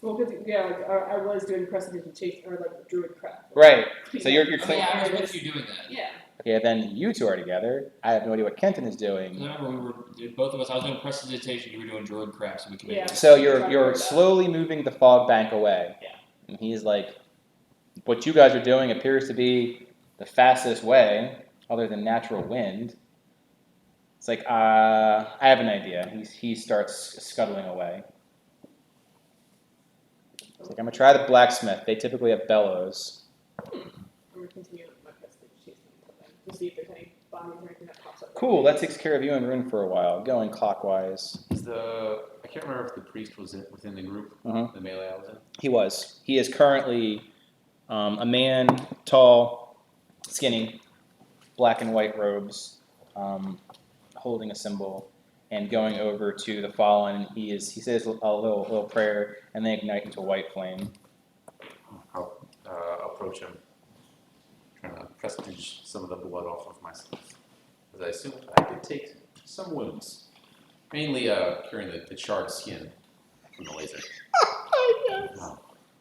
Well, because I was doing prestidigitation or like druid craft. Right. So you're clear. Yeah, I was with you doing that. Yeah. Okay, then you two are together. I have no idea what Kenton is doing. Remember, both of us. I was doing prestidigitation. You were doing druid craft, so we can. Yeah. So you're slowly moving the fog bank away. Yeah. And he's like, what you guys are doing appears to be the fastest way, other than natural wind. It's like, I have an idea. He starts scuttling away. It's like, I'm going to try the blacksmith. They typically have bellows. I'm going to continue my prestidigitation to see if there's any bodies or anything that pops up. Cool, that takes care of you and Rune for a while. Going clockwise. I can't remember if the priest was within the group, the melee I was in. He was. He is currently a man, tall, skinny, black and white robes, holding a symbol, and going over to the fallen. He says a little prayer, and they ignite into a white flame. I'll approach him, trying to prestige some of the blood off of myself, as I assume I did take some wounds, mainly curing the charred skin from the laser.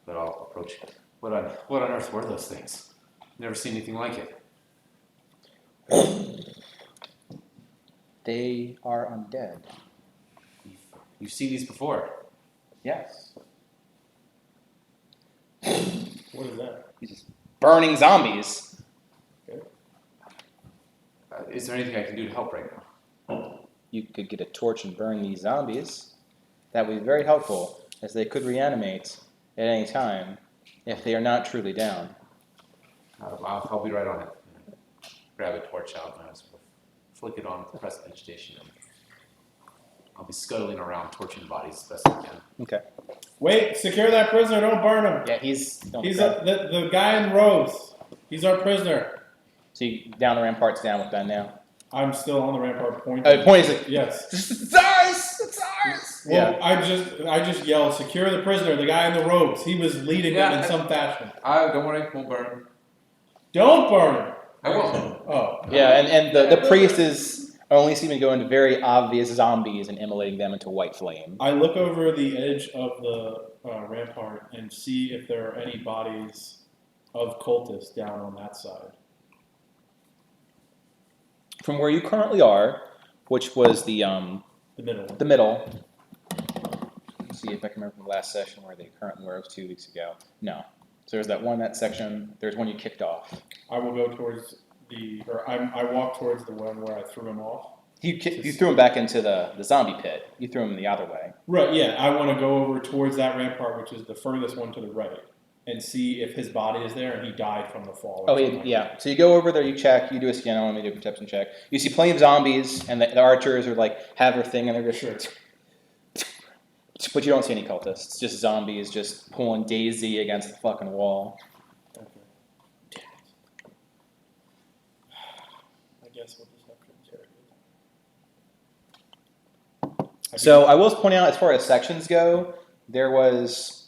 But I'll approach. What on earth were those things? Never seen anything like it. They are undead. You've seen these before. Yes. What is that? He's just burning zombies. Is there anything I can do to help right now? You could get a torch and burn these zombies. That would be very helpful, as they could reanimate at any time if they are not truly down. I'll be right on it. Grab a torch out and I'll sort of flick it on at the precedent station. And I'll be scuttling around, torching bodies as best I can. Okay. Wait, secure that prisoner, don't burn him. Yeah, he's. Don't He's grab- the guy in robes. He's our prisoner. So you down the ramparts down with Ben now. I'm still on the rampart pointing. The point is like, Yes. it's ours! It's ours! Well, Yeah. I just yelled, secure the prisoner, the guy in the robes. He was leading them in Yeah, some fashion. Don't worry, we'll burn him. Don't burn him. I won't. Oh. Yeah, and the priest is only seeming to go into very obvious zombies and immolating them into white flame. I look over the edge of the rampart and see if there are any bodies of cultists down on that side. From where you currently are, which was the middle. the middle. Let's see if I can remember from the last session where they currently were. It was 2 weeks ago. No. So there's that one, that section. There's one you kicked off. I will go towards I walk towards the one where I threw him off. You threw him back into the zombie pit. You threw him the other way. Right, yeah. I want to go over towards that rampart, which is the furthest one to the right, and see if his body is there and he died from the fall. or Oh, something like yeah. So you go over there, you check, you do a scan, I want me to do a perception check. You see plenty of zombies, and the archers are like, have their thing, and they're just. Sure. But you don't see any cultists. It's just zombies just pulling Daisy against the fucking wall. that. Okay. Damn it. I guess we'll just have to interrogate. So I will point out, as far as sections go, there was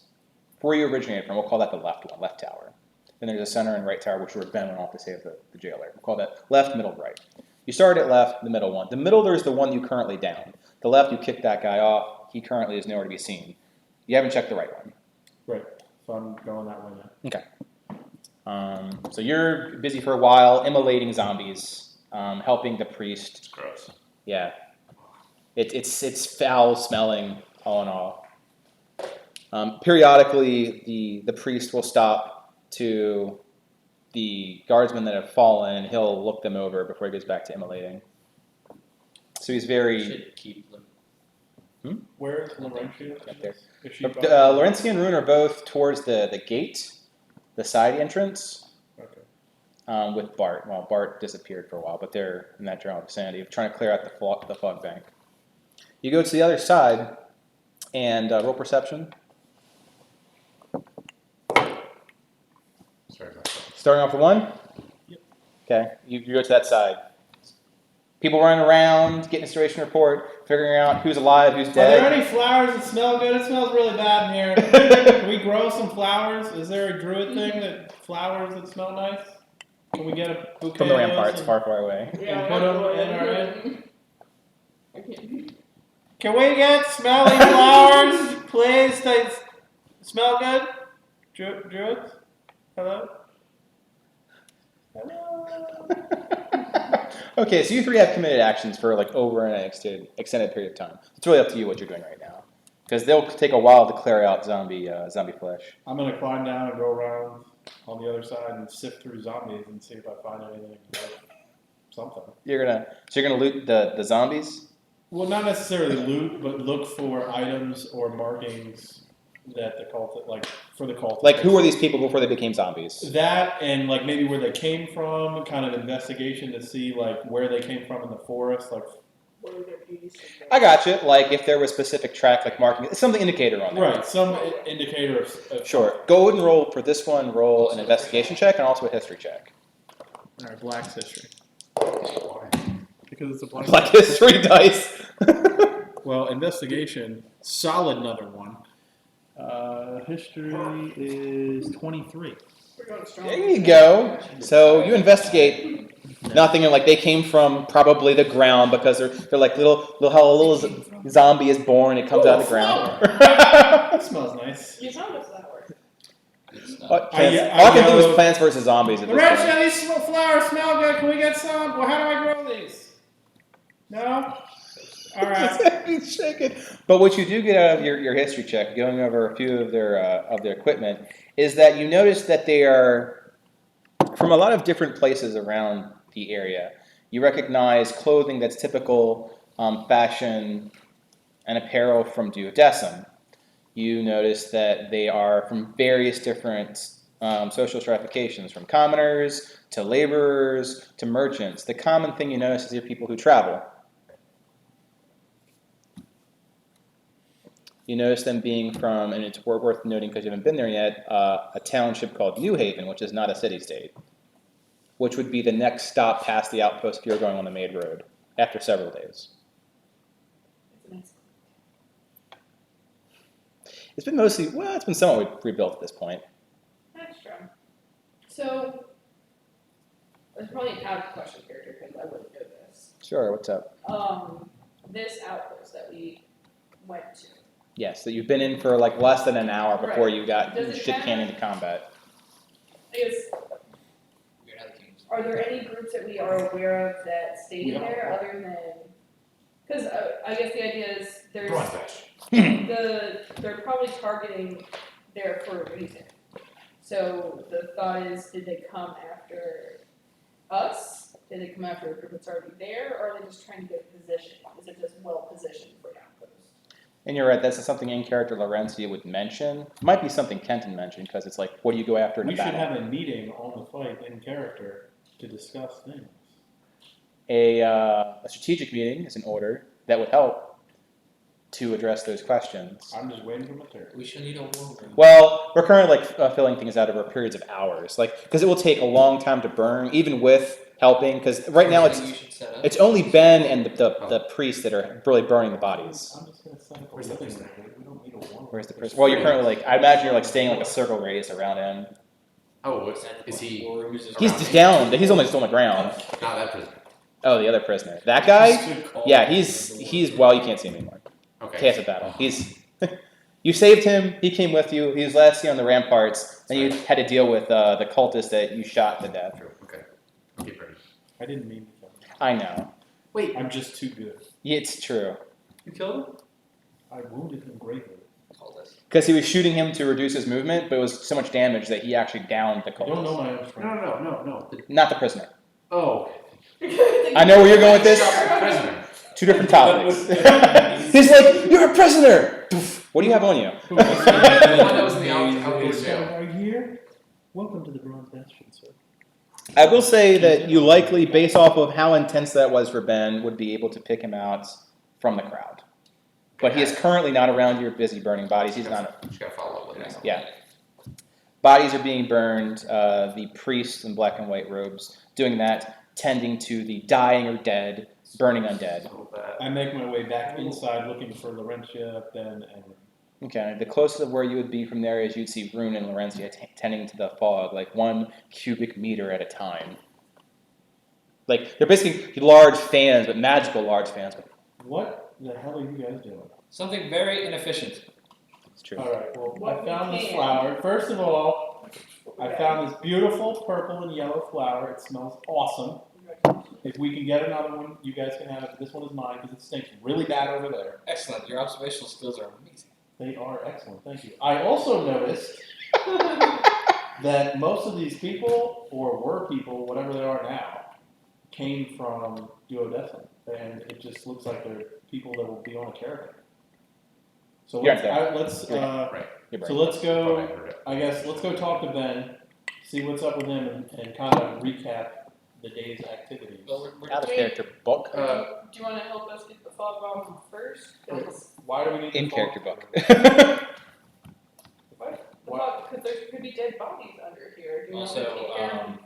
where you originated from. We'll call that the left one, left tower. Then there's a center and right tower, which were Ben went off to save the jailer. We'll call that left, middle, right. You started at left, the middle one. The middle, there's the one you currently down. The left, you kicked that guy off. He currently is nowhere to be seen. You haven't checked the right one. Right. So I'm going that way now. Okay. So you're busy for a while, immolating zombies, helping the priest. It's gross. Yeah. It's foul smelling, all in all. Periodically, the priest will stop to the guardsmen that have fallen, and he'll look them over before he goes back to immolating. So he's very. Should keep them. Where is Laurentia? Up there. Is she Laurentia and Rune are both towards the gate, the side entrance, Okay. with Bart. Well, Bart disappeared for a while, but they're in that general vicinity, trying to clear out the fog bank. You go to the other side, and roll perception. Sorry about that. Starting off with 1? Yep. Okay, you go to that side. People running around, getting a situation report, figuring out who's alive, who's Are there dead. any flowers that smell good? It smells really bad in here. Can we grow some flowers? Is there a druid thing that flowers that smell nice? Can we get a bouquet From the of those ramparts, and- far, far away. And put 'em in our I can't. Can we get smelly flowers, please? They smell good? Druids? Hello? Hello? Okay, so you three have committed actions for like over an extended period of time. It's really up to you what you're doing right now, because they'll take a while to clear out zombie flesh. I'm going to climb down and go around on the other side and sift through zombies and see if I find anything. Something. You're gonna loot the zombies. Well, not necessarily loot, but look for items or markings that the cult, like for the cult. Like, who are these people before they became zombies? That and like maybe where they came from, kind of investigation to see like where they came from in the forest, like. What are their beauty secrets? I got you. Like, if there was specific track, like marking, something indicator on there. Right, some indicator of Sure. Go ahead and roll for this one. Roll an investigation check and also a history check. Alright, Black's history. Because it's a Black history dice. Well, investigation, solid another one. History is 23. We're going strong. There you go. So you investigate nothing, and like they came from probably the ground because they're like little how a little zombie is born. It comes out of the ground. That smells nice. You found a flower. It's not. All I can think is plants versus zombies at this point. Lorenzo, these flowers smell good. Can we get some? Well, how do I grow these? No? All right. He's shaking. But what you do get out of your history check, going over a few of their equipment, is that you notice that they are from a lot of different places around the area. You recognize clothing that's typical fashion and apparel from Duodecim. You notice that they are from various different social stratifications, from commoners to laborers to merchants. The common thing you notice is your people who travel. You notice them being from, and it's worth noting because you haven't been there yet, a township called New Haven, which is not a city-state, which would be the next stop past the outpost if you're going on the main road after several days. It's been mostly, well, it's been somewhat rebuilt at this point. That's true. So, there's probably an out of question character because I wouldn't know this. Sure, what's up? This outpost that we went to. Yes, that you've been in for like less than an hour before Right. you got Does it shit have- canned into combat. I guess, Weird how the game's. are there any groups that we are aware of that stayed We are. there other than? Because I guess the idea is there's Bronze Badge. they're probably targeting there for a reason. So the thought is, did they come after us? Did they come after a group that's already there, or are they just trying to get a position? Is it just well positioned for an outpost? And you're right, that's something in character Laurencia would mention. Might be something Kenton mentioned, because it's like, what do you go after in We a should battle? have a meeting on the fight in character to discuss things. A strategic meeting is in order that would help to address those questions. I'm just waiting for my turn. We should need a war room. Well, we're currently filling things out over periods of hours, because it will take a long time to burn, even with helping. Because right now You should set up. it's only Ben and the priests that are really burning the bodies. I'm just gonna set up a Where's the living prisoner? room. We don't need a war. Where's the priest? Well, you're currently I imagine you're staying like a circle radius around him. Oh, is he? War room is just He's Around just me? down. He's almost on the ground. Not that prisoner. Oh, the other prisoner. That guy? Yeah, he's well, you can't see him anymore. Okay. Chaos of battle. You saved him. He came with you. He was last seen on the ramparts. Then you had to deal with the cultist that you shot to death. True. Okay. I'll keep ready. I didn't mean to kill him. I know. Wait. I'm just too good. Yeah, it's true. You killed him? I wounded him greatly. Because he was shooting him to reduce his movement, but it was so much damage that he actually downed the I don't know cultist. my own strength. No. Not the prisoner. Oh. I know where you're going with this. Shot the prisoner. Two different topics. He's like, you're a prisoner! What do you have on you? The one that was in the outdoor jail. Are you here? Welcome to the Bronze Bastion, sir. I will say that you likely, based off of how intense that was for Ben, would be able to pick him out from the crowd. But he is currently not around. You're busy burning bodies. He's not. Just gotta follow up with him. Yeah. Bodies are being burned. The priests in black and white robes doing that, tending to the dying or dead, burning undead. So bad. I make my way back inside looking for Laurentia, Ben, and Okay, the closest of where you would be from there is you'd see Rune and Laurencia tending to the fog, like 1 cubic meter at a time. Like, they're basically large fans, but magical large fans. But what the hell are you guys doing? Something very inefficient. it's true. Alright, well, What I found we this can. flower. First of all, I found this beautiful purple and yellow flower. It smells awesome. If we can get another one, you guys can have it. This one is mine because it stinks really bad over there. Excellent. Your observational skills are amazing. They are excellent, thank you. I also noticed that most of these people, or were people, whatever they are now, came from Duodecim. And it just looks like they're people that will be on a caravan. So You're let's, right Right. You're so right. let's go, I guess, let's go talk to Ben, see what's up with him, and kind of recap the day's activities. Well, we're Out of character book. Do you want to help us get the fog off first? 'Cause Why do we need In to character book. because there could be dead bodies under here. Do you want to take care of them?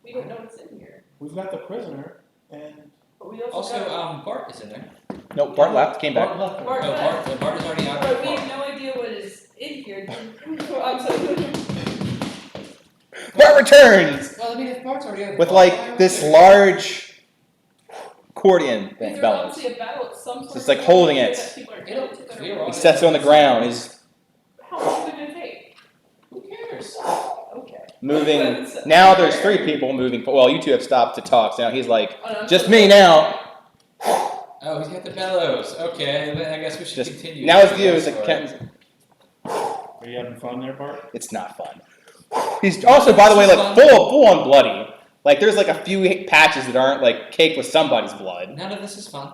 We don't know what's in here. We've got the prisoner, and But we also, also, got, Bart is in there. No, Bart left, came back. Bart left. Bart No, left. Bart is already out. But we have no idea what is in here. I'm sorry. Bart returns! Well, I mean, if Bart's already out. With like this large accordion thing, There's bellows. obviously a battle of some sort. It's like holding it. that people are You know, dead to that we're are- all- He sets it on the ground. He's How long is it gonna take? Who cares? Okay. moving. Now there's 3 people moving. Well, you 2 have stopped to talk. So now he's like, Oh, no, I'm just so me sorry. now. Oh, he's got the bellows. Okay, then I guess we should Just continue. now it's you. Yes, It's like or- Ken's. Are you having fun there, Bart? It's not fun. He's also, by the way, like full on bloody. Like there's like a few patches that aren't like caked with somebody's blood. None of this is fun.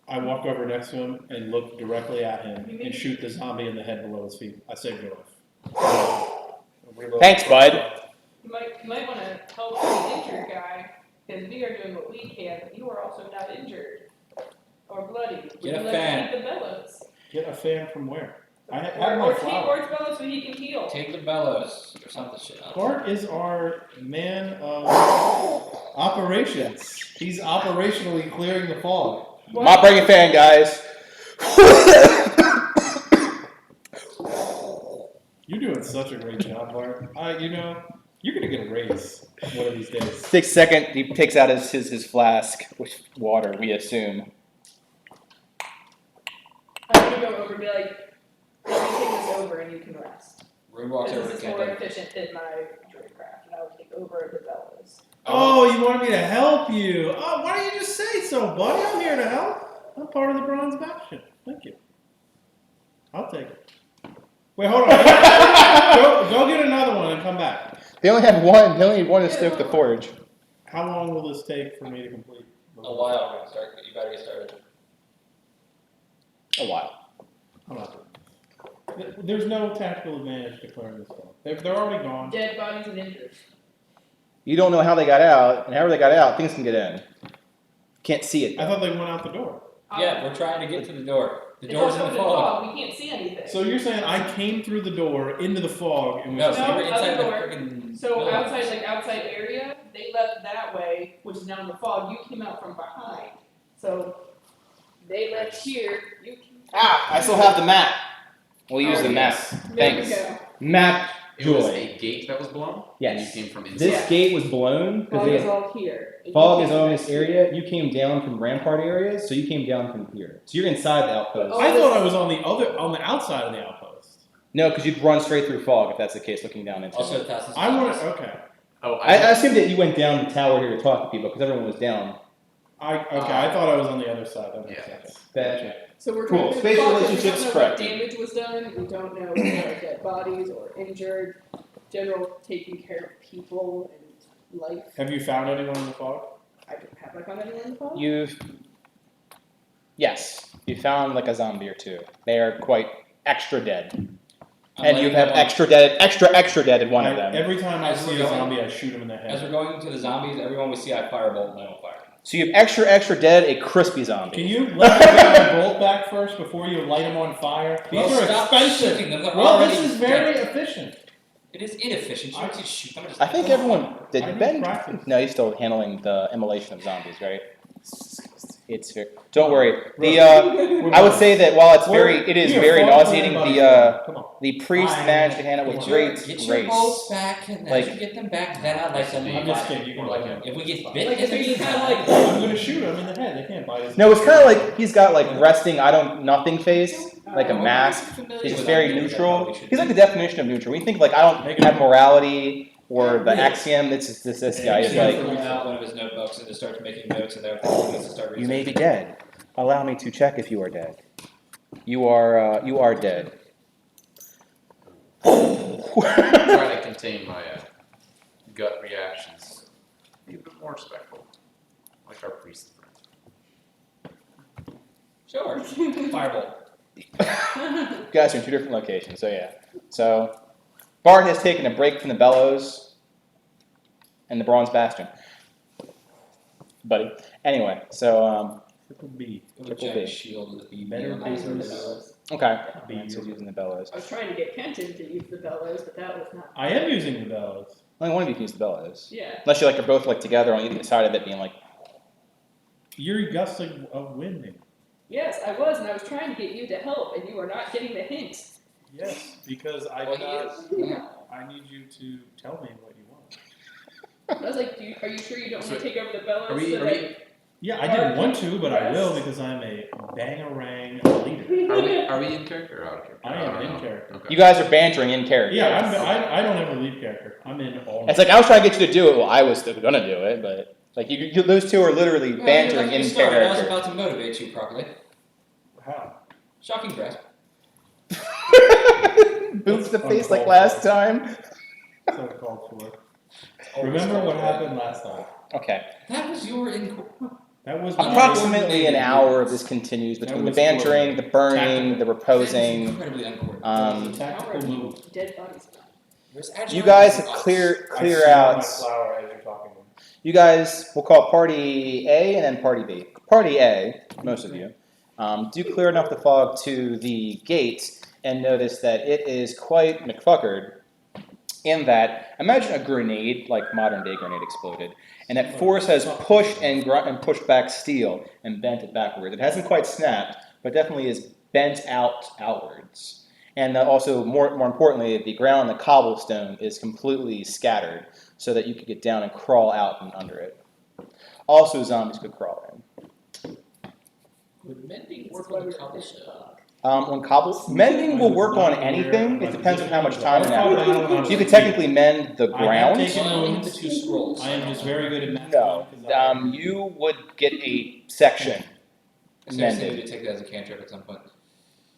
I walk over next to him and look directly at him and shoot the zombie in the head below his feet. I saved your life. Thanks, bud. You might want to help the injured guy, because we are doing what we can, but you are also not injured or bloody. Would Get a you like fan. to keep the bellows? Get a fan from where? I have Or my take flower. Bart's bellows so he can heal. Take the bellows or something shit. Bart is our man of operations. He's operationally clearing the fog. Not bringing fan, guys. You're doing such a great job, Bart. You're gonna get a raise one of these days. 6 second, he takes out his flask with water, we assume. I'm going to go over and be like, let me take this over and you can rest. Rude walks over This to is more Kenta. efficient than my druidcraft, and I will take over the bellows. Oh, you wanted me to help you. Oh, why don't you just say so, buddy? I'm here to help. I'm part of the Bronze Bastion. Thank you. I'll take it. Wait, hold on. go get another one and come back. They only had one. They only need one to stoke the forge. How long will this take for me to complete? A while. We're gonna start. You better get started. A while. I'm not doing this. There's no tactical advantage to clearing this one. They're already gone. Dead bodies and injured. You don't know how they got out, and however they got out, things can get in. Can't see it. I thought they went out the door. Yeah, we're trying to get to the door. The It's door's in also the fog. We can't see anything. So you're saying I came through the door into the fog and No, was so No, we're inside other the door. freaking. So building. outside area, they left that way, which is now in the fog. You came out from behind. So they left here. You came. Ah, I still have the map. We'll use Oh, the map. yes. There we Thanks. go. Map It was joy. a gate that was blown? Yes. And you came from inside? This gate was blown Fog is because all here. And you fog came is on back this here. area. You came down from rampart areas, so you came down from here. So you're inside the outpost. Oh. I thought I was on the outside of the outpost. No, because you'd run straight through fog if that's the case, looking down into Also, it. thousands. I want to. Okay. Oh, I assumed that you went down the tower here to talk to people because everyone was down. I thought I was on the other side. That makes Yeah. sense. Gotcha. So we're Cool. trying to Spatial focus. relationships We don't know corrected. what damage was done. We don't know if there are dead bodies or injured. General taking care of people and life. Have you found anyone in the fog? Have I found anyone in the fog? Yes, you found like a zombie or two. They are quite extra dead. I'm And you letting have them on. extra dead in one of them. Every time I As see we're a going- zombie, I shoot him in the As head. we're going to the zombies, everyone we see, I firebolt and I don't fire. So you have extra dead, a crispy zombie. Can you let me get my bolt back first before you light him on fire? These Well, are stop expensive. shooting them. They're Well, already this is very dead. efficient. It is inefficient. You don't need to shoot them. Just I think everyone I did need Ben. practice. No, he's still handling the immolation of zombies, right? It's very. Don't worry. I would say that while it is very nauseating. Come on. The priest Fine. managed to handle it with great Get your grace. bolts back, and Like- as you get them back, then I'd like them. I'm just kidding. You can Or like like him. If we get Fine. bit Like, in the so he's kinda meantime, like- I'm gonna shoot him in the head. They can't bite his. No, it's kind of like he's got like resting, nothing face, like a mask. He's just very neutral. He's like the definition of neutral. We think like I don't have morality or the axiom. It's just this guy. He's He's like, pulls out one of his notebooks and just starts making notes, and then he needs to start you may be researching. dead. Allow me to check if you are dead. You are dead. I'm trying to contain my gut reactions. Be a bit more respectful. Like our priest friends. Sure. Firebolt. You guys are in two different locations, so yeah. So Bart has taken a break from the bellows and the Bronze Bastion. Buddy. Anyway, so Triple B. With a Triple giant B. shield with a BB Better on it. business. okay. B. So he's using the bellows. I was trying to get Kenton to use the bellows, but that was not. I am using the bellows. Only one of you can use the bellows. Yeah. Unless you like are both like together on either side of it being like You're gusting of wind. Yes, I was, and I was trying to get you to help, and you are not getting the hint. Yes, because I Well, he is. Yeah. I need you to tell me what you want. I was like, are you sure you don't want to take over the bellows? Are we- so are that- we- Yeah, I didn't want to, but I will because I'm a bangarang leader. Are we in character or out of character? I am don't in know. character. Okay. you guys are bantering in character. Yeah, I don't ever leave character. I'm in all. It's like I was trying to get you to do it. Well, I was gonna do it, but Like those two are literally bantering in I was character. about to motivate you properly. How? Shocking grasp. Boots the face like last time. So called for. Remember what happened last time? Okay. That was your That was my Approximately an hour of this continues between the bantering, the burning, the reposing. Incredibly uncoordinated. That was a How tactical are move. dead bodies? There's You agile guys as an ox. clear I smell out. my flower as you're talking. You guys, we'll call party A and then party B. Party A, most of you, do clear enough the fog to the gate and notice that it is quite McFuckered in that, imagine a grenade, like modern day grenade exploded, and that force has pushed and pushed back steel and bent it backward. It hasn't quite snapped, but definitely is bent outwards. And also, more importantly, the ground, the cobblestone, is completely scattered so that you could get down and crawl out and under it. Also, zombies could crawl in. Would mending work on the cobblestone? Mending will work on anything. It depends on how much time and effort. You could technically mend the ground. The two scrolls. I am just very good at math. No, you would get a section I need mended. to take that as a cantrip at some point.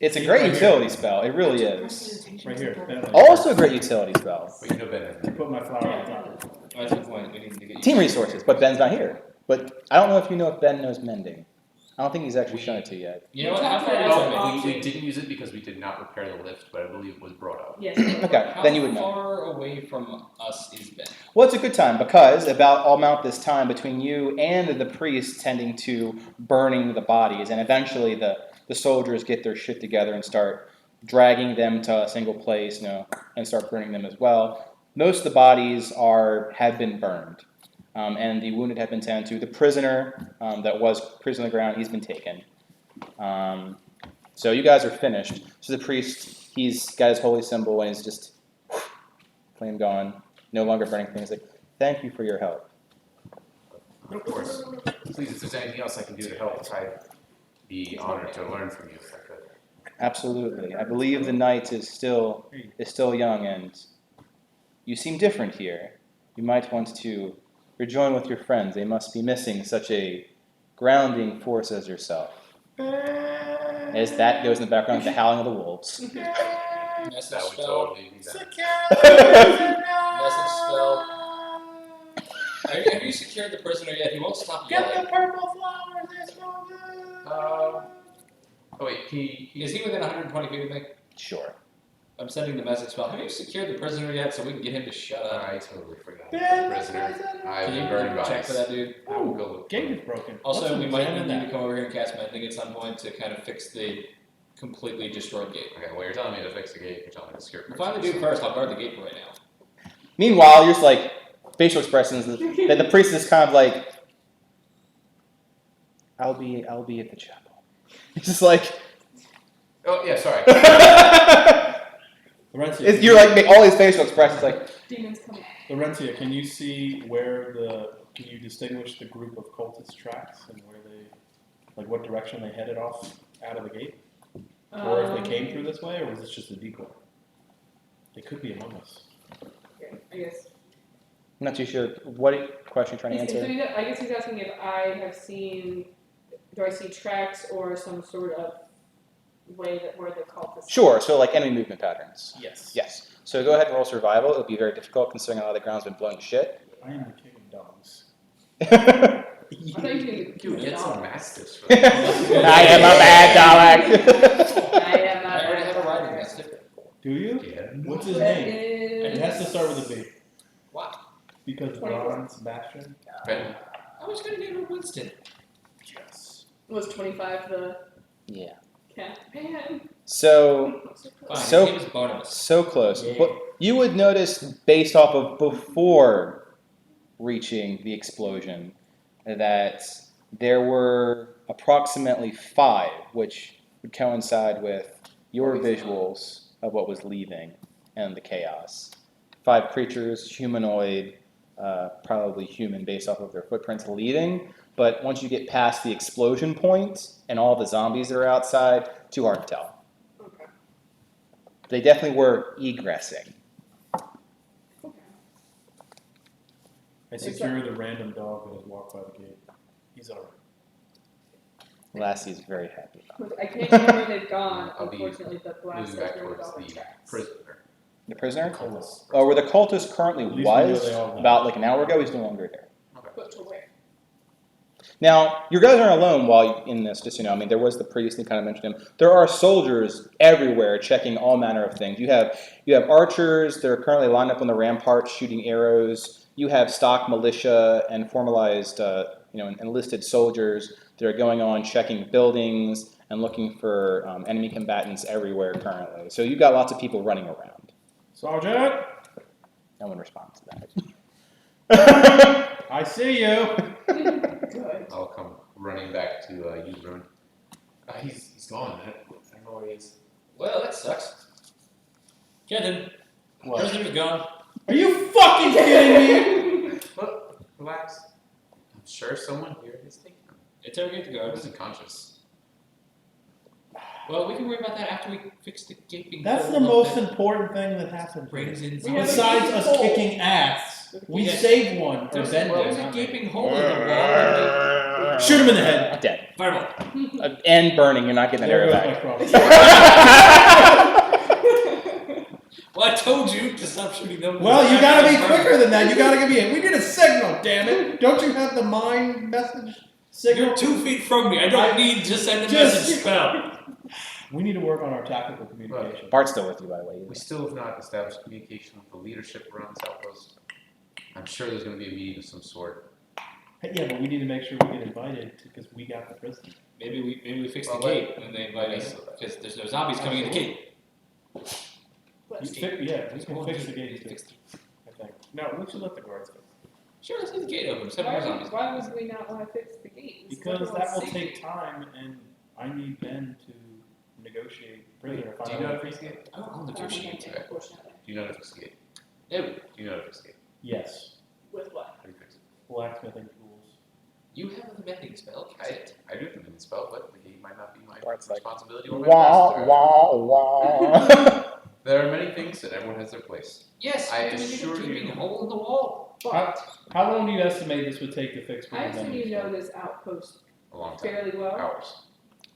It's a great utility spell. It really is. Right here. Also a great utility spell. But you know Ben. I put my flower on top. Oh, that's the point. We need to get you. Team resources, but Ben's not here. But I don't know if you know if Ben knows mending. I don't think he's actually shown it to you yet. You know what? How far No, we didn't use it because we did not repair the lift, but I believe it was brought up. Yes. Okay, then you would know. How far away from us is Ben? Well, it's a good time because about this time between you and the priest tending to burning the bodies, and eventually the soldiers get their shit together and start dragging them to a single place, and start burning them as well. Most of the bodies have been burned, and the wounded have been tended to. The prisoner that was prison on the ground, he's been taken. So you guys are finished. So the priest, he's got his holy symbol and he's just flame gone, no longer burning things. Like, thank you for your help. Of course. Please, if there's anything else I can do to help, I'd be honored to learn from you if I could. Absolutely. I believe the night is still young, and you seem different here. You might want to rejoin with your friends. They must be missing such a grounding force as yourself. As that goes in the background, the howling of the wolves. Message That would spell. totally be better. Message spell. Have you secured the prisoner yet? He won't stop yelling. purple flowers, it's so good. Oh wait, Is he within 120 feet of me? Sure. I'm sending the message spell. Have you secured the prisoner yet so we can get him to shut up? I totally forgot about the prisoner. I've Can been you burning check bodies. for that dude? I will go look. Gate is broken. Also, Let's we might examine need you that. to come over here and cast mending at some point to kind of fix the completely destroyed gate. Okay, well you're telling me to fix the gate, you're telling me to secure. We'll find the dude first. I'll guard the gate for right now. Meanwhile, you're just like, facial expressions, that the priest is kind of like, I'll be at the chapel. It's just like, Oh yeah, sorry. Lorencia, you're like, all these facial expressions, like, Demons coming. Lorencia, can you see can you distinguish the group of cultist tracks and where what direction they headed off out of the gate? Or if they came through this way, or was this just a decoy? They could be among us. Okay, I guess. I'm not too sure. What question are you trying to So answer? I guess he's asking if I have seen, do I see tracks or some sort of way that where the cultists. Sure, so like enemy movement patterns. Yes. Yes. So go ahead and roll survival. It'll be very difficult considering a lot of the ground's been blown to shit. I am the king of dogs. I thought you were gonna Dude, get some masters for I that. am a bad dog. I am I already have a riding master. Do you? Yeah. What's his That name? is- It has to start with a B. Wow. Because 24. Ron, Bastion. Ben, I was going to name her Winston. Yes. Was 25 the Yeah. cat? Man. So Fine, So- his name is Barnabas. so close. Yeah. But you would notice based off of before reaching the explosion that there were approximately 5, which would coincide with your visuals of what was leaving and the chaos. 5 creatures, humanoid, probably human based off of their footprints leaving. But once you get past the explosion point and all the zombies that are outside, too hard to tell. Okay. They definitely were egressing. Okay. I secure the random dog that has walked by the gate. He's alright. Lassie's very happy. I can't tell where they've gone. I'll be Unfortunately, the blast Moving has back ruined towards all the the tracks. prisoner. The prisoner? Cultist. Oh, where the cultist currently At least we know was, they all left. about like an hour ago, he's no longer there. But to where? Now, you guys aren't alone while you in this, just so you know. I mean, there was the priest that kind of mentioned him. There are soldiers everywhere checking all manner of things. You have archers that are currently lined up on the ramparts shooting arrows. You have stock militia and formalized, enlisted soldiers that are going on checking buildings and looking for enemy combatants everywhere currently. So you've got lots of people running around. Sergeant, No one responds to that. I see you. Good. I'll come running back to you, Ruin. He's gone. I don't know where he is. Well, that sucks. Captain, What? prisoner's gone. Are you fucking kidding me? Look, relax. I'm sure someone here is taking him. Interrogate the He guard. wasn't conscious. Well, we can worry about that after we fix the gaping That's hole the most that important thing that happened. brings in. We have a Besides gaping us hole. kicking ass, we Yes. saved one. Or There's Ben a did. gaping hole in the wall. And Shoot him in the head. Dead. Fireball. And burning. You're not getting that There arrow goes my back. cross. Well, I told you to stop shooting them. Well, you gotta be quicker than that. You gotta give me. We need a signal, damn it! Don't you have the mind message signal? You're 2 feet from me. I don't need to send a Just- message spell. We need to work on our tactical communication. Bart's still with you, by the way. We still have not established communication with the leadership around this outpost. I'm sure there's going to be a meeting of some sort. Hey, yeah, but we need to make sure we get invited because we got the prison. Maybe we fix the Well, gate and they invite us because there's no zombies coming in the gate. We Let's we can Well, fix the gate fix too, I think. No, we should let the guards fix it. Sure, let's leave the gate open. Just have more zombies. Why would we not want to fix the gate? It's Because everyone's that will safety. take time, and I need Ben to negotiate prisoner. Do you know how to fix the gate? I'll I negotiate. can't, unfortunately. Do you know how to fix the gate? No, Do you know how to fix the gate? Yes, With what? How do you fix it? blacksmithing tools. you have the mending spell. Use it. I do have the spell, but the gate might not be my Bart's like, responsibility or my Wah, place. wah, wah. There are many things that everyone has their place. Yes, I do we need assure a gaping you- hole in the wall? But How long do you estimate this would take to fix? I prison assume you bending know stuff? this outpost A long time. fairly well. Hours.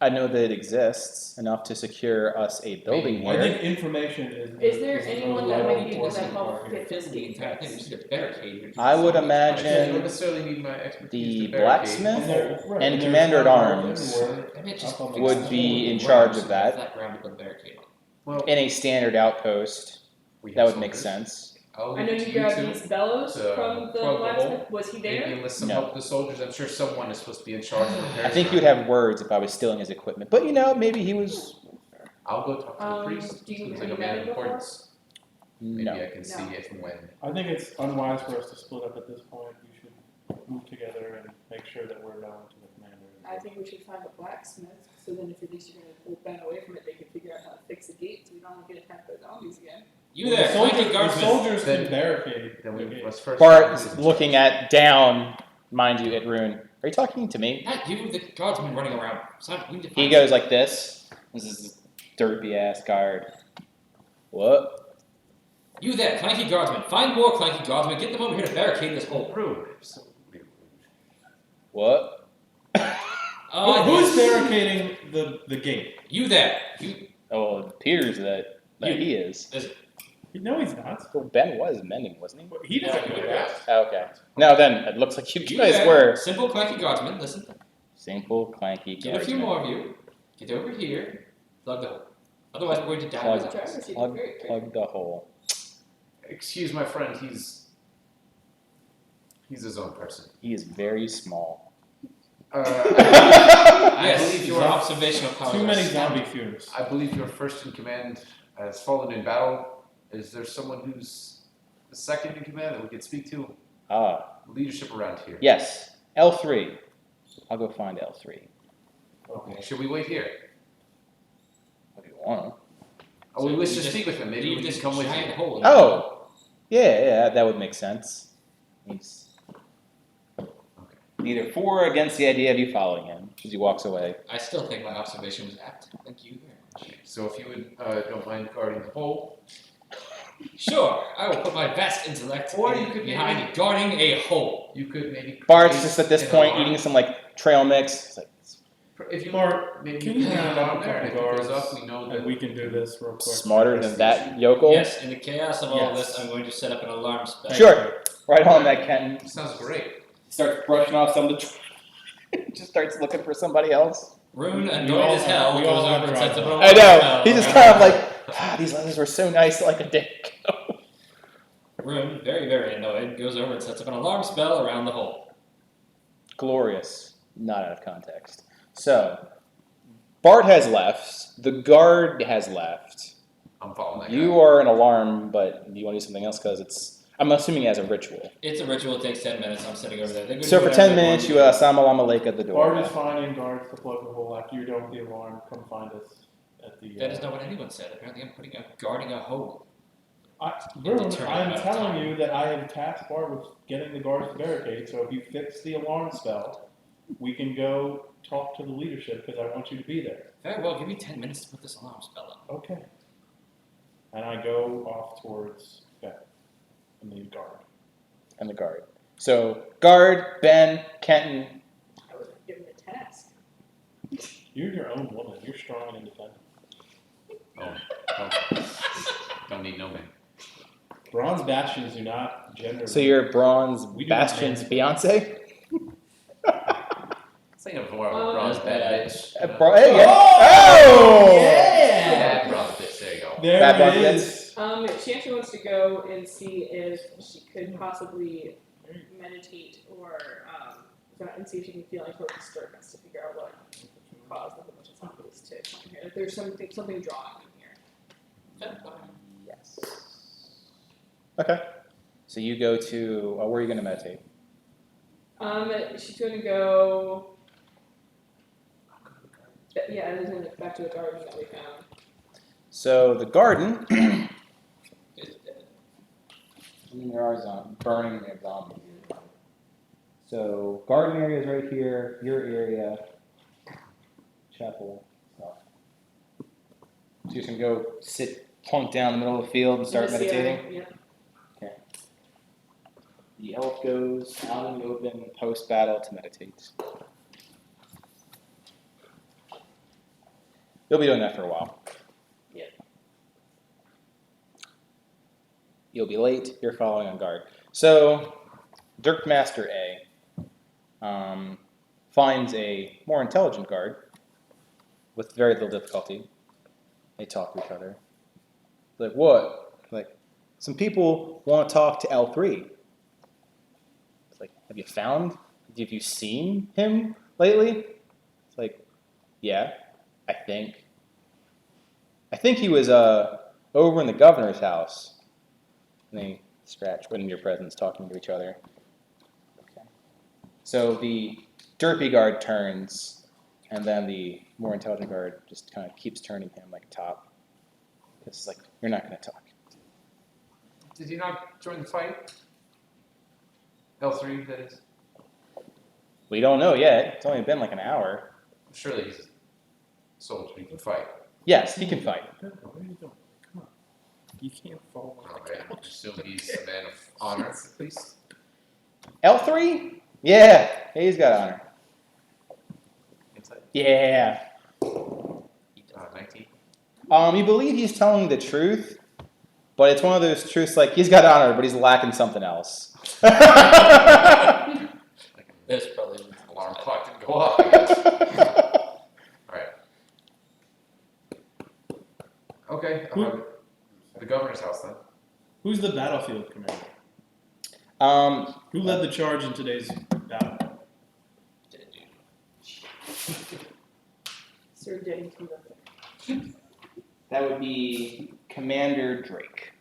I know that it exists enough to secure us a building I here. think information is. Is there the anyone most that vital might be able to important help part here. get this The gate entire thing. We fixed? just get a barricade here. I would I don't imagine necessarily need my expertise. the to barricade. blacksmith Right, and there's commander at guards arms everywhere. I mean, just Up on fix the would the be hole in the charge ground of so that. Flat ground to put a barricade on. Well, in a standard outpost. we That have would make soldiers. sense. I'll I know leave it to you grabbed two these bellows to from the plug the hole. blacksmith. Was he Maybe there? enlist some No. help with the soldiers. I'm sure someone is supposed to be in charge of repairs. I think you'd have words if I was stealing his equipment, but you know, maybe he was. I'll go talk to the priest. Do you Seems have like a you man met of him before? importance. Maybe No. I can see if and when. I think it's unwise for us to split up at this point. We should move together and make sure that we're known to the commander. I think we should find a blacksmith, so then if at least you're going to pull Ben away from it, they can figure out how to fix the gate so we don't get attacked by zombies again. You The there, flanking soldiers, the guardsmen. soldiers Then- can barricade. Then the we gate. must first. Bart's looking at down, mind you, at Rune. Are you talking to me? Not you, the guardsman running around. So we need to He find goes like this. This is derpy ass guard. What? You there, clanky guardsman. Find more clanky guardsmen. Get them over here to barricade this hole. Rude. Absolutely rude. What? Who's barricading the gate? You there. You. Oh, it appears that You- he is. No, he's not. Well, Ben was mending, wasn't he? He doesn't do that. Okay. Now then, it looks like you You guys there. were Simple clanky guardsmen. Listen. simple, clanky Get a few guardsmen. more of you. Get over here. Plug the hole. Otherwise, we're going to die. Plug- by zombies. Travis, you did Plug, very great. plug the hole. Excuse my friend. He's his own person. He is very small. I Yes, believe your your observational powers. Too are many astounding. zombie fumes. I believe your first in command has fallen in battle. Is there someone who's the second in command that we could speak to? Ah, Leadership around here. yes. L3. I'll go find L3. Okay. Should we wait here? If you want. Oh, we So wish we to just speak with him. Maybe Leave we this can come with giant you. hole. in the Oh! Yeah, that would make sense. He's neither for or against the idea of you following him as he walks away. I still think my observation was apt. Thank you very much. So if you would don't mind guarding the hole, Sure, I will put my vast intellect Or you could behind guarding a hole. You could maybe. Bart's create just at this an point alarm. eating some like trail mix. It's like, If you Mark, maybe can you you put have it on a there, and if couple it goes guards up, we know that and we can do this real quick? smarter than that yokel. Yes, in the chaos of all Yes. this, I'm going to set up an alarm spell. Sure. Right on that, Kenton. Sounds great. Starts brushing off some of the. Just starts looking for somebody else. Rune, We annoyed all as have- hell, we goes all have over and sets up an drive-by. alarm I know. spell. He's just kind of like, these letters were so nice like a day ago. Rune, very, very annoyed, goes over and sets up an alarm spell around the hole. Glorious. Not out of context. So, Bart has left. The guard has left. I'm following that. You are an alarm, but do you want to do something else? Because it's, I'm assuming as a ritual. It's a ritual, it takes 10 minutes, I'm sitting over there. They go So do for whatever 10 they minutes, want you to do. Salama Lake at the door. Bart is finding guards to plug the hole. After you're done with the alarm, come find us at the. That is not what anyone said. Apparently, I'm guarding a hole. Rune, determined I'm amount of telling time. you that I have tasked Bart with getting the guards to barricade. So if you fix the alarm spell, we can go talk to the leadership because I want you to be there. Very well, give me 10 minutes to put this alarm spell up. Okay. And I go off towards Ben and the guard. And the guard. So, guard, Ben, Kenton. I was given a task. You're your own woman. You're strong and independent. Don't need no man. Bronze bastions do not gender. So you're Bronze We do not Bastion's manage. fiance? Say no more of a Oh, bronze that's bad bad. bitch. Hey, yeah. Oh! Bad bronze bitch. There you go. There Bad it bronze is. She actually wants to go and see if she could possibly meditate or and see if she can feel any sort of disturbance to figure out what caused the bunch of zombies to come here. If there's something drawing in here. Yes. Okay. So you go to, where are you going to meditate? She's going to go. Yeah, and then back to the garden that we found. So the garden. I mean, there are burning zombies. So garden area is right here. Your area, chapel stuff. So you're just gonna go sit, plunk down in the middle of the field and start In the meditating. ceiling, yeah. The elf goes out in the open post battle to meditate. You'll be doing that for a while. Yeah. You'll be late. You're following on guard. So, Dirkmaster A finds a more intelligent guard with very little difficulty. They talk to each other. Like, what? Like, some people want to talk to L3. It's like, have you seen him lately? It's like, yeah, I think he was over in the governor's house. And they scratch when in your presence, talking to each other. Okay. So the derpy guard turns, and then the more intelligent guard just kind of keeps turning him like a top. It's like, you're not going to talk. Did you not join the fight? L3, that is. We don't know yet. It's only been like an hour. Surely he's a soldier. He can fight. Yes, he can fight. Where are you going? Come on. You can't fall on Oh, I assume he's a man of honor, at least. L3? Yeah, he's got honor. Insight. Yeah. 19. You believe he's telling the truth, but it's one of those truths like he's got honor, but he's lacking something else. There's probably Alarm clock didn't go off, I guess. Alright. Okay. The governor's house then. Who's the battlefield commander? Um, Who led the charge in today's battle? Sir Dennington. that would be Commander Drake.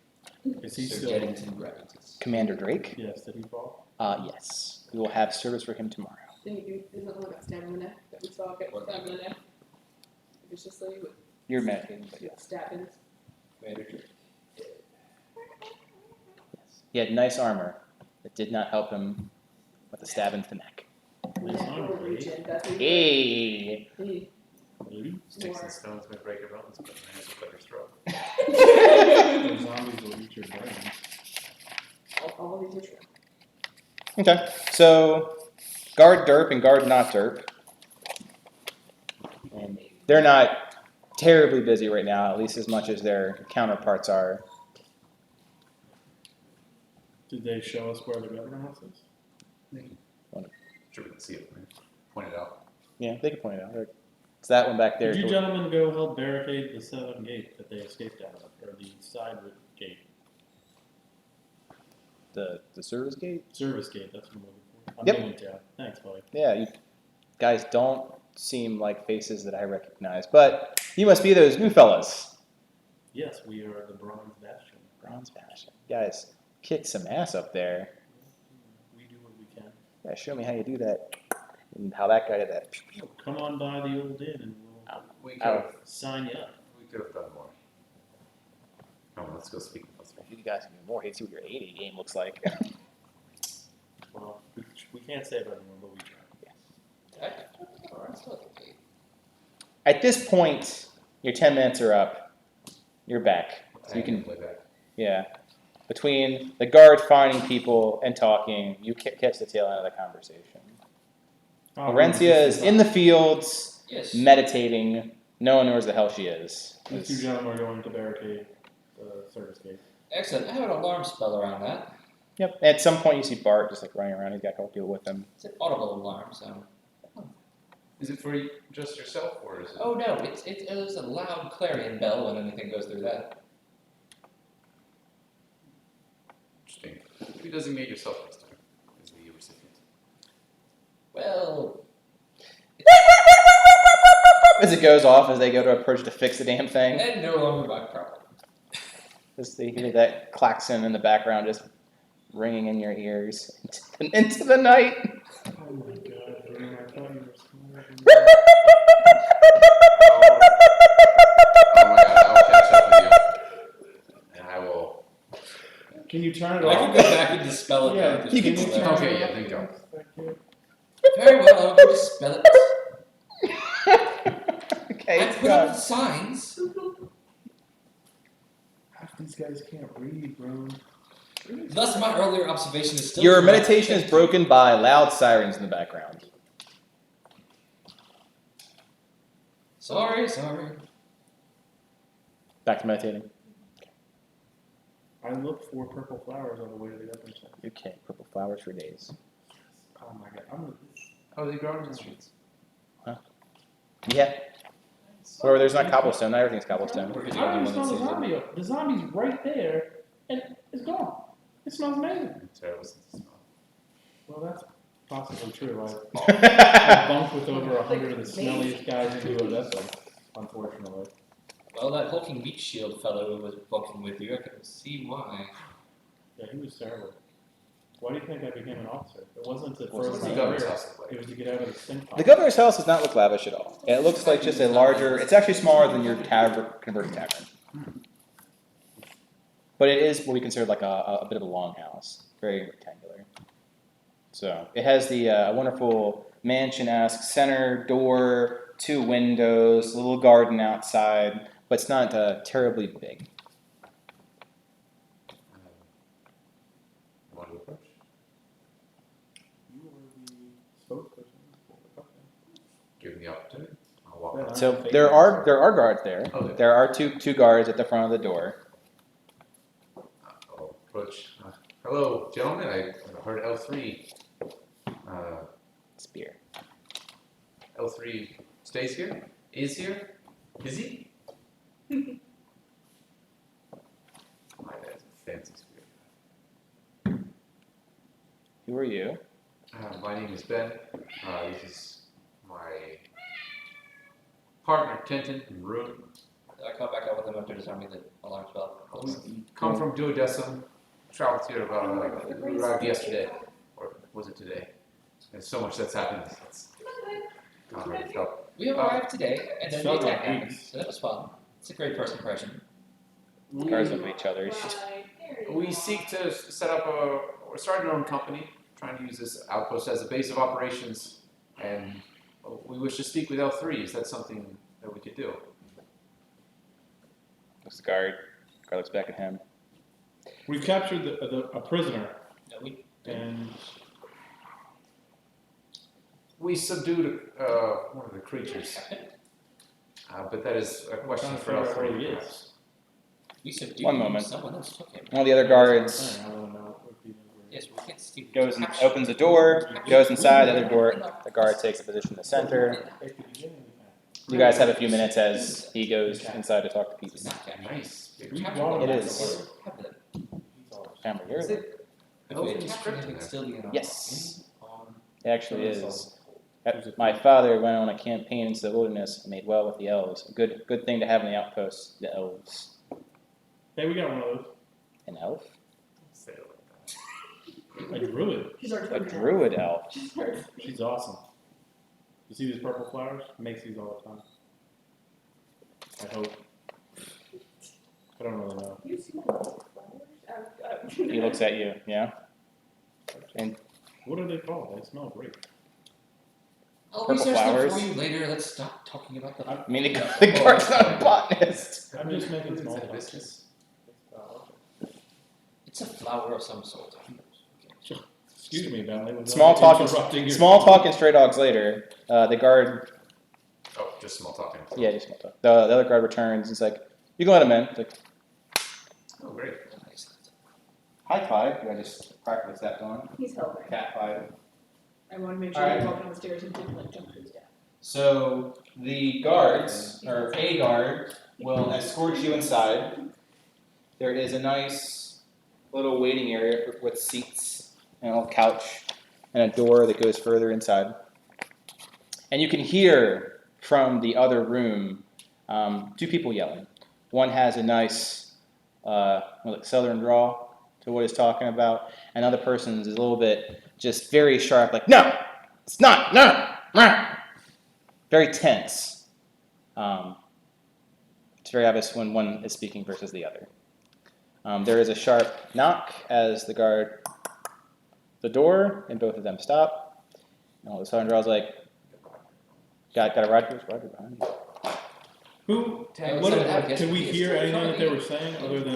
Is he Sir still? Geddington Gravitas. Commander Drake? Yes, did he fall? Yes. We will have service for him tomorrow. Didn't you? Isn't that the one that stabbed him in the neck that we saw get What? stabbed in the neck? Viciously with You're meditating, but yes. stabbings. Commander Drake. He had nice armor that did not help him with the stab into the neck. Nice Neck armor, or buddy. region. That's what Hey! he Maybe. Sticks more. and stones may break your bones, but my hands will cut your throat. The zombies will eat your brains. All of these are true. Okay, so guard derp and guard not derp. And they're not terribly busy right now, at least as much as their counterparts are. Did they show us where the governor house is? Sure, we can see it. Point it out. Yeah, they can point it out. It's that one back there. Did you gentlemen go help barricade the southern gate that they escaped out of, or the side gate? The service gate? Service gate, that's what I'm looking for. I'm Yep. doing it, yeah. Thanks, buddy. Yeah, you guys don't seem like faces that I recognize, but you must be those new fellas. Yes, we are the Bronze Bastion. Bronze Bastion. You guys kick some ass up there. We do what we can. Yeah, show me how you do that. And how that guy did that. Come on by the old inn and we'll We could Ow. have, sign you up. we could have done more. Come on, let's go speak with us. You guys can do more. Hey, see what your 80 game looks like. Well, we can't save everyone, but we try. Alright, still okay. At this point, your 10 minutes are up. You're back. So you can, play back. yeah. Between the guard finding people and talking, you catch the tail end of the conversation. Laurencia is in the fields, Yes. meditating. No one knows the hell she is. These two gentlemen are going to barricade the service gate. Excellent. I have an alarm spell around that. Yep. At some point, you see Bart just like running around. He's got a couple people with him. It's an audible alarm, so. Is it for just yourself, or is it? Oh no, it's a loud clarion bell when anything goes through that. Interesting. You designate yourself next time as the recipient. Well, As it goes off, as they go to approach to fix the damn thing, and no longer my problem. just you hear that klaxon in the background just ringing in your ears into the night. Oh my god, Bruno, I thought you were smarter than Oh my god, I will catch up with you. And I will. Can you turn it I off? can go back and dispel it. Yeah, now that you there's can people just there. Okay, yeah, there you go. Thank you. Very well, I'll go dispel it. Okay, I it's put up gone. the signs. Half these guys can't read, bro. Thus, my earlier observation is still. Your correct. meditation is broken by loud sirens in the background. Sorry. Back to meditating. I looked for purple flowers on the way to the other side. You can't. Purple flowers for days. Oh my god, I'm gonna. Oh, they grow in the streets. Yeah. Where there's not cobblestone, not everything's cobblestone. We're I the don't only even one smell that the sees it. zombie. The zombie's right there, and it's gone. It smells amazing. Terrible sense of smell. Well, that's possibly true. I bunked with over 100 of the smelliest guys in Odessa, unfortunately. Well, that hulking meat shield fellow who was bunking with you, I can see why. Yeah, he was terrible. Why do you think I became an officer? It wasn't to What's further What's my the governor's career. house look It like? was to get out of the stink The pile. governor's house does not look lavish at all. It looks like just a larger, it's actually smaller than your tavern, converted tavern. But it is what we consider like a bit of a longhouse, very rectangular. So it has the wonderful mansion-esque center door, 2 windows, a little garden outside, but it's not terribly big. Want to approach? You were the spokesperson for the company. Give me the opportunity. I'll walk Yeah. up. So there are guards there. Oh, there. There are two guards at the front of the door. I'll approach. Hello, gentlemen. I heard L3. Spear. L3 stays here? Is here? Is he? My dad's a fancy spear. Who are you? My name is Ben. This is my partner, Kenton, and Rune. I come back up with him after disarming the alarm spell. We come from Duodecim. Traveled here about, we arrived yesterday. Or was it today? There's so much that's happened. It's not hard to tell. We have arrived today, and then the Felt like attack happened, weeks. so that was fun. It's a great first impression. Guards look at each other. We seek to set up we're starting our own company, trying to use this outpost as a base of operations, and we wish to speak with L3. Is that something that we could do? Looks the guard. Guy looks back at him. We've captured a prisoner, No, we and We subdued one of the creatures. But that is a question for trying to us. figure out where he is. we subdued One him, moment. someone else took him. One of the other guards I don't know if he knows where he is. Yes, we can't steal. goes and Capture. opens the door, goes inside the other door. The guard takes a position in the center. At the beginning of that. You guys have a few minutes as he goes inside to talk to It's people. not captured. Nice. We Capture brought him It back is. to work. Have them. He's ours. Family, Is you're it? If Oh, we it's capture him, scripted it's still in our Yes. on It actually is. My father went on a campaign into the wilderness and made well with the elves. A good thing to have in the outposts, the elves. Hey, we got one of those. An elf? Say it like that. A druid. She's our A token. druid elf. She's our She's awesome. You see these purple flowers? Makes these all the time. I hope. I don't really know. You see my flowers? He looks at you, yeah? And What are they called? They smell great. I'll Purple research them flowers. for you later. Let's stop talking about the. I mean, the guard's not a botanist. I'm just making Is small it talk. hibiscus? It's a flower of some sort. Excuse me, Bentley. was Small I talk, interrupting your- small talk and stray dogs later. The guard, Oh, just small talking. yeah, just small talk. The other guard returns. He's like, "You can let him in." It's like, Oh, great. Excellent. "High five." I just practice that one. He's helping. Cat five. I want to make sure Alright. he walked down the stairs and didn't like jump to his death. So the guards, or a guard, will escort you inside. There is a nice little waiting area with seats and a little couch and a door that goes further inside. And you can hear from the other room two people yelling. One has a nice southern drawl to what he's talking about. Another person's is a little bit just very sharp, like, "No, it's not, no, no." Very tense. It's very obvious when one is speaking versus the other. There is a sharp knock as the guard the door, and both of them stop. And all of a sudden, Draw's like, got a Roger behind you. Who? Tag What? someone out, guess Can we who hear is. anything that they were saying other than?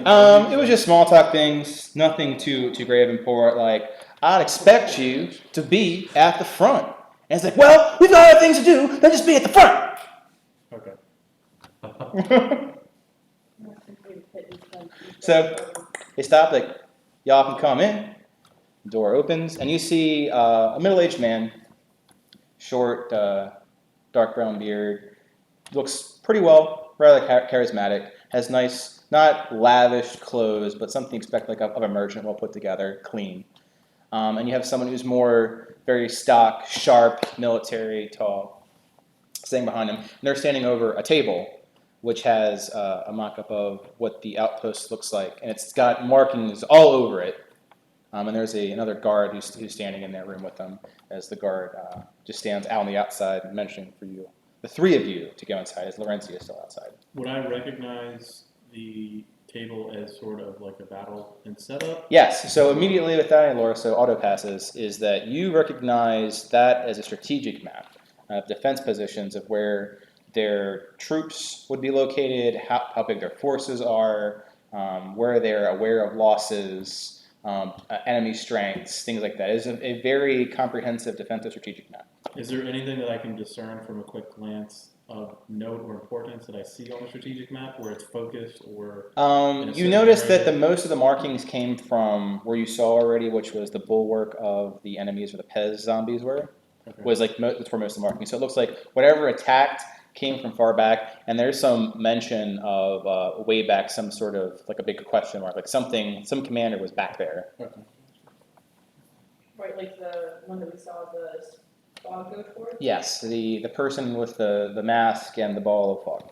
It was just small talk things, nothing too grave and poor. Like, "I'd expect you to be at the front." And it's like, "Well, we've got other things to do than just be at the front." Okay. So they stop, like, "Y'all can come in." The door opens, and you see a middle-aged man, short, dark brown beard, looks pretty well, rather charismatic, has nice, not lavish clothes, but something you expect like of a merchant, well put together, clean. And you have someone who's more very stock, sharp, military, tall, sitting behind him. And they're standing over a table, which has a mock-up of what the outpost looks like, and it's got markings all over it. And there's another guard who's standing in that room with them, as the guard just stands out on the outside, mentioning for you, the three of you, to go inside, as Laurencia is still outside. Would I recognize the table as sort of like a battle and setup? Yes, so immediately with that, Laura, so auto passes, is that you recognize that as a strategic map of defense positions of where their troops would be located, how big their forces are, where they're aware of losses, enemy strengths, things like that. It's a very comprehensive defensive strategic map. Is there anything that I can discern from a quick glance of note or importance that I see on the strategic map where it's focused or? You notice that most of the markings came from where you saw already, which was the bulwark of the enemies, or the Pez zombies were. Okay. Was like that's where most of the markings. So it looks like whatever attacked came from far back, and there's some mention of way back, some sort of like a big question mark, like some commander was back there. Okay. Right, like the one that we saw the fog go towards? Yes, the person with the mask and the ball of fog.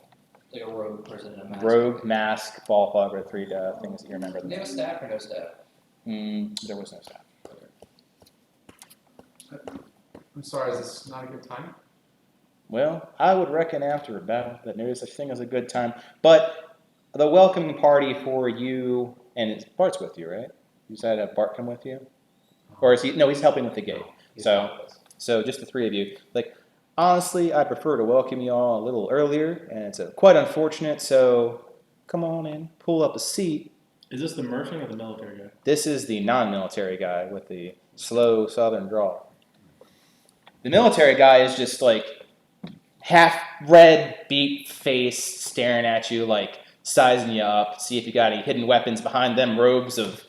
Like a rogue person in a mask. Rogue, mask, ball of fog are the three things that you remember. They have a staff or no staff? There was no staff. I'm sorry, is this not a good time? Well, I would reckon after a battle that there is such thing as a good time. But the welcoming party for you, and Bart's with you, right? You said Bart come with you? Or is he? No, he's helping with the gate. So just the three of you. Like, honestly, I prefer to welcome you all a little earlier, and it's quite unfortunate. So come on in, pull up a seat. Is this the merchant or the military guy? This is the non-military guy with the slow southern drawl. The military guy is just like half red, beat face, staring at you, like sizing you up, see if you got any hidden weapons behind them robes of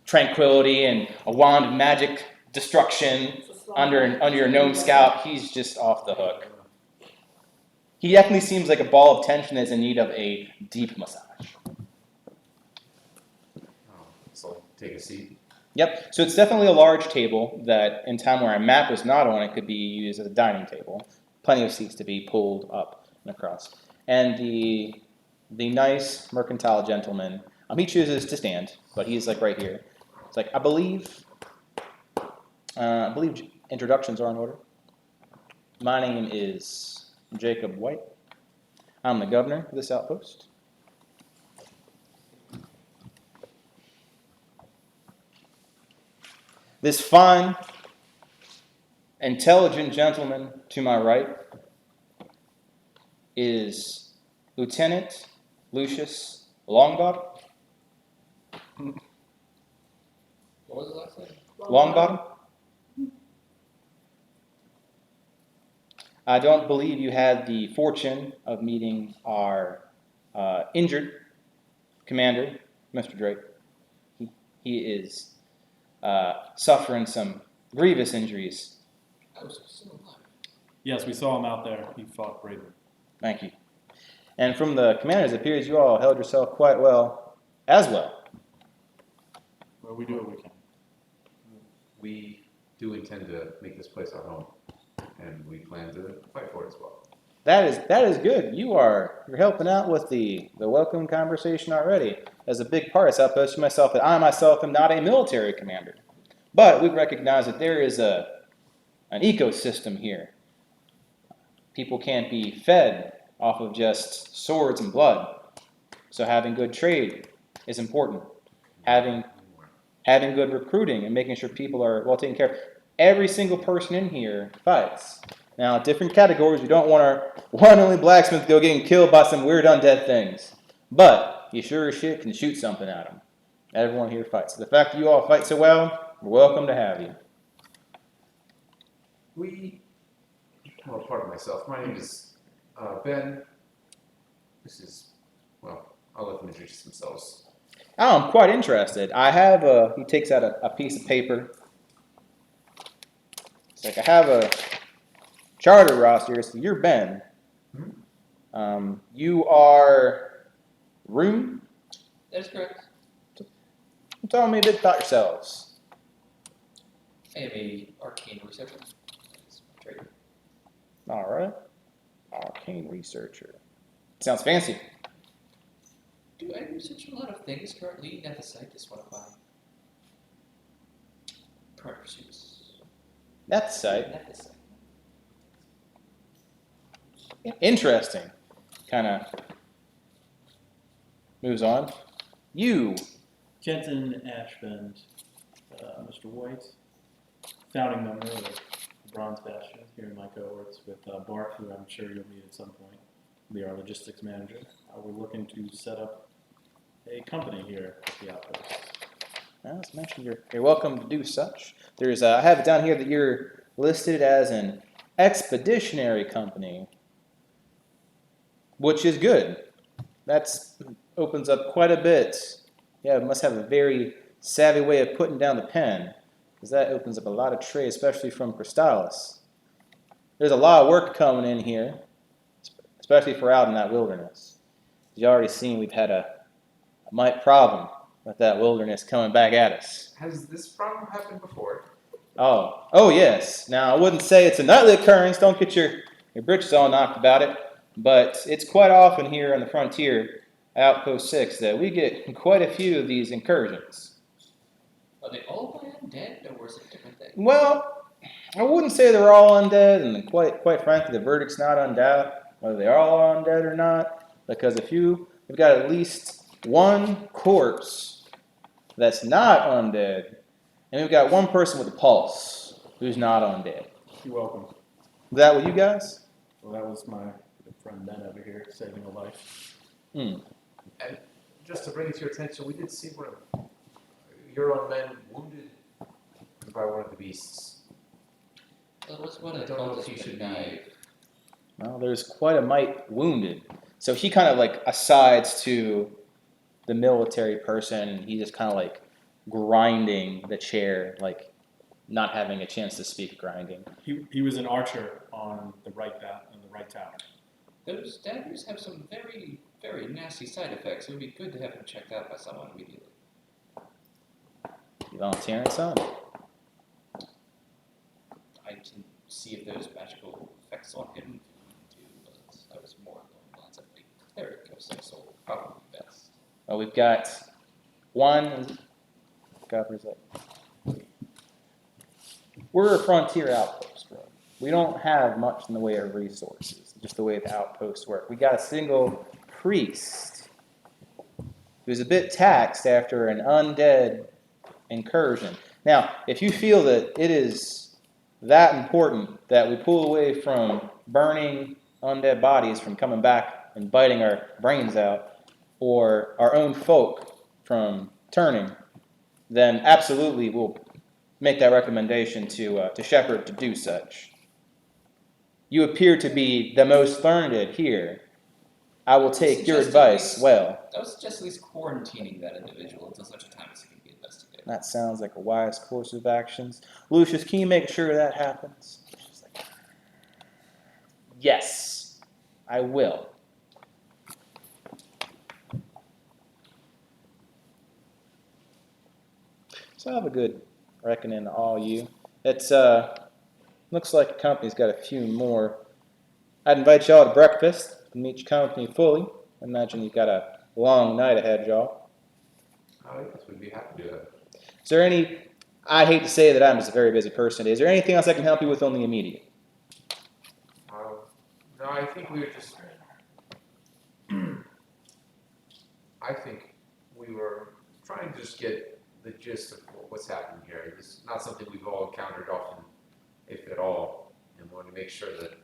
tranquility and a wand of magic destruction under your gnome scalp. He's just off the hook. He definitely seems like a ball of tension that's in need of a deep massage. So take a seat. Yep, so it's definitely a large table that in time where a map was not on it could be used as a dining table. Plenty of seats to be pulled up and across. And the nice mercantile gentleman, he chooses to stand, but he's like right here. It's like, I believe introductions are in order. My name is Jacob White. I'm the governor of this outpost. This fine, intelligent gentleman to my right is Lieutenant Lucius Longbottom. What was the last name? Longbottom? I don't believe you had the fortune of meeting our injured commander, Mr. Drake. He is suffering some grievous injuries. I was still alive. Yes, we saw him out there. He fought bravely. Thank you. And from the commanders, it appears you all held yourself quite well, as well. Well, we do what we can. We do intend to make this place our home, and we plan to fight for it as well. That is good. You're helping out with the welcome conversation already. As a big part, it's outpost to myself that I myself am not a military commander, but we recognize that there is an ecosystem here. People can't be fed off of just swords and blood, so having good trade is important. Having good recruiting and making sure people are well taken care of. Every single person in here fights. Now, different categories. We don't want our one and only blacksmith go getting killed by some weird undead things. But you sure as shit can shoot something at them. Everyone here fights. So the fact that you all fight so well, we're welcome to have you. Well, pardon myself. My name is Ben. This is, well, I'll let them introduce themselves. Oh, I'm quite interested. I have he takes out a piece of paper. It's like, I have a charter roster. So you're Ben. You are Rune. That is correct. Tell me a bit about yourselves. I am a arcane researcher. That's my trade. All right. Arcane researcher. Sounds fancy. Do I research a lot of things currently? At the site is one of my current pursuits. That's the site. At the site. Interesting. Kind of moves on. You. Kenton Ashbend, Mr. White, founding member of the Bronze Bastion here in my cohorts with Bart, who I'm sure you'll meet at some point. Be our logistics manager. We're looking to set up a company here at the outpost. As mentioned, you're welcome to do such. There's I have it down here that you're listed as an expeditionary company, which is good. That's opens up quite a bit. Yeah, it must have a very savvy way of putting down the pen, because that opens up a lot of trade, especially from Crystallis. There's a lot of work coming in here, especially for out in that wilderness. As you already seen, we've had a mite problem with that wilderness coming back at us. Has this problem happened before? Oh yes. Now, I wouldn't say it's a nightly occurrence. Don't get your britches all knocked about it. But it's quite often here on the frontier, Outpost 6, that we get quite a few of these incursions. Are they all by undead, or is it a different thing? Well, I wouldn't say they're all undead, and quite frankly, the verdict's not on doubt whether they are all undead or not. Because we've got at least one corpse that's not undead, and we've got one person with a pulse who's not undead. You're welcome. Is that what you guys? Well, that was my good friend Ben over here, saving a life. And just to bring it to your attention, we did see one of your own men wounded by one of the beasts. Well, what's one I of don't know the if you should knife? Well, there's quite a mite wounded. So he kind of like asides to the military person, and he just kind of like grinding the chair, like not having a chance to speak, grinding. He was an archer on the right tower. Those daggers have some very, very nasty side effects. It would be good to have them checked out by someone immediately. You volunteering, son? I can see if there's magical effects on him too, but I was more along the lines of a cleric of some sort, probably best. Well, we've got one. God, where's that? We're a frontier outpost, bro. We don't have much in the way of resources, just the way the outposts work. We got a single priest who's a bit taxed after an undead incursion. Now, if you feel that it is that important that we pull away from burning undead bodies from coming back and biting our brains out, or our own folk from turning, then absolutely we'll make that recommendation to Shepard to do such. You appear to be the most learned here. I will take your advice well. I would suggest at least quarantining that individual until such a time as he can be investigated. That sounds like a wise course of actions. Lucius, can you make sure that happens? Yes, I will. So I have a good reckoning to all you. It's looks like the company's got a few more. I'd invite y'all to breakfast and meet your company fully. I imagine you've got a long night ahead, y'all. Oh, yes, we'd be happy to do that. Is there any? I hate to say that I'm just a very busy person today. Is there anything else I can help you with on the immediate? No, I think we were just. I think we were trying to just get the gist of what's happening here. It's not something we've all encountered often, if at all, and wanted to make sure that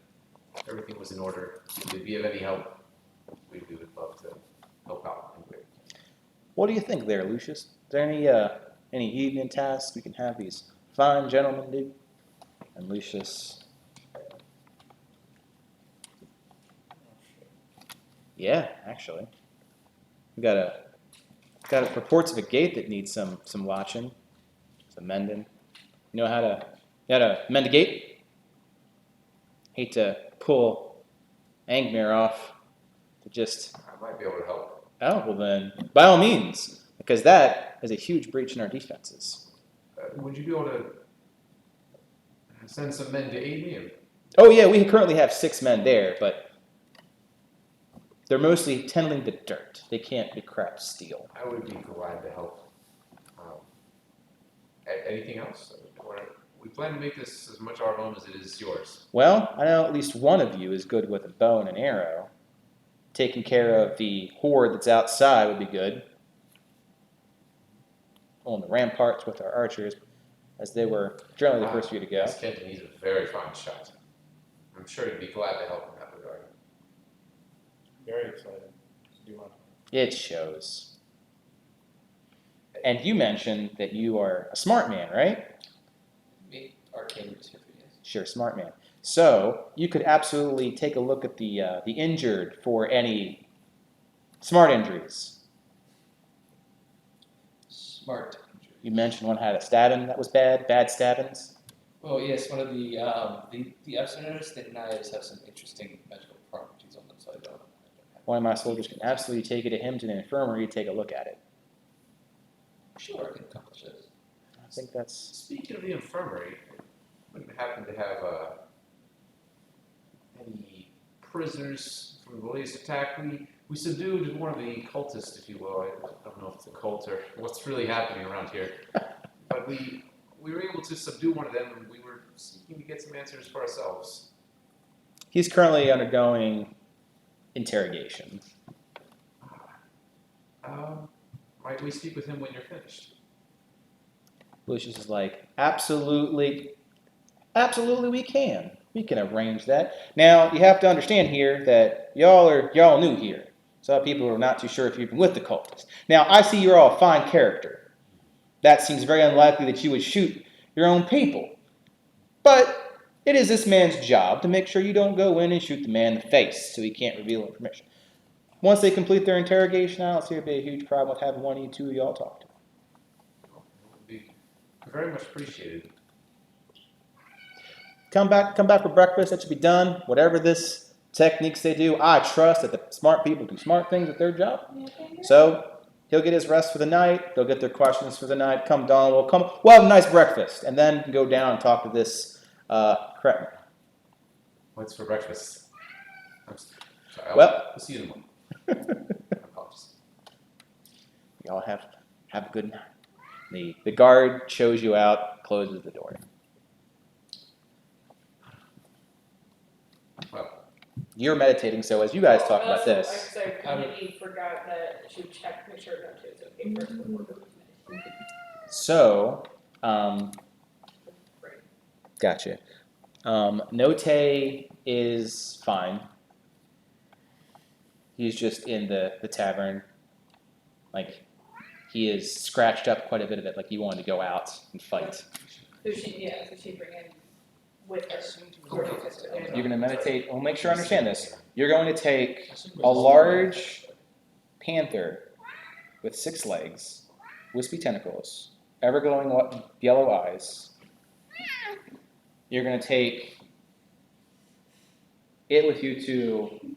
everything was in order. If you have any help, we would love to help out. What do you think there, Lucius? Is there any evening tasks we can have these fine gentlemen do? And Lucius, yeah, actually, we got reports of a gate that needs some watching, some mending. You know how to mend a gate? Hate to pull Angmir off to just. I might be able to help. Oh, well then, by all means, because that is a huge breach in our defenses. Would you be able to send some men to aid me? Oh yeah, we currently have 6 men there, but they're mostly tending the dirt. They can't be crap steel. I would be glad to help. Anything else? We plan to make this as much our home as it is yours. Well, I know at least one of you is good with a bow and an arrow. Taking care of the horde that's outside would be good. On the ramparts with our archers, as they were generally the first few to go. Yes, Kenton, he's a very fine shot. I'm sure he'd be glad to help in that regard. Very excited to do one. It shows. And you mentioned that you are a smart man, right? Me, arcane recipients. Sure, smart man. So you could absolutely take a look at the injured for any smart injuries. Smart injury. You mentioned one had a stabbing that was bad stabbings. Oh yes, one of the I've noticed that knives have some interesting magical properties on them, so I don't have. One of my soldiers can absolutely take it to him to the infirmary to take a look at it. Sure, I can accomplish this. I think that's. Speaking of the infirmary, wouldn't happen to have any prisoners from the latest attack? We subdued one of the cultists, if you will. I don't know if it's a cult or what's really happening around here. But we were able to subdue one of them, and we were seeking to get some answers for ourselves. He's currently undergoing interrogation. Might we speak with him when you're finished? Lucius is like, absolutely we can. We can arrange that. Now, you have to understand here that y'all new here. Saw people who are not too sure if you've been with the cultists. Now, I see you're all a fine character. That seems very unlikely that you would shoot your own people. But it is this man's job to make sure you don't go in and shoot the man in the face so he can't reveal information. Once they complete their interrogation, I don't see it be a huge problem with having one of you two of y'all talk to. It would be very much appreciated. Come back for breakfast. That should be done. Whatever this techniques they do, I trust that the smart people do smart things at their job. So he'll get his rest for the night. They'll get their questions for the night. Come dawn, we'll have a nice breakfast, and then go down and talk to this cretin. What's for breakfast? I'm sorry, Well- we'll see you in the morning. I apologize. Y'all have a good night. The guard shows you out, closes the door. Well, You're meditating, so as you guys talk about this, I completely forgot that she would check, make sure that it's okay first before the meditation. so, Right. gotcha. Note is fine. He's just in the tavern. Like, he is scratched up quite a bit of it, like he wanted to go out and fight. So she bring in with her. You're going to meditate. We'll make sure I understand this. You're going to take a large panther with 6 legs, wispy tentacles, ever-glowing yellow eyes. You're going to take it with you to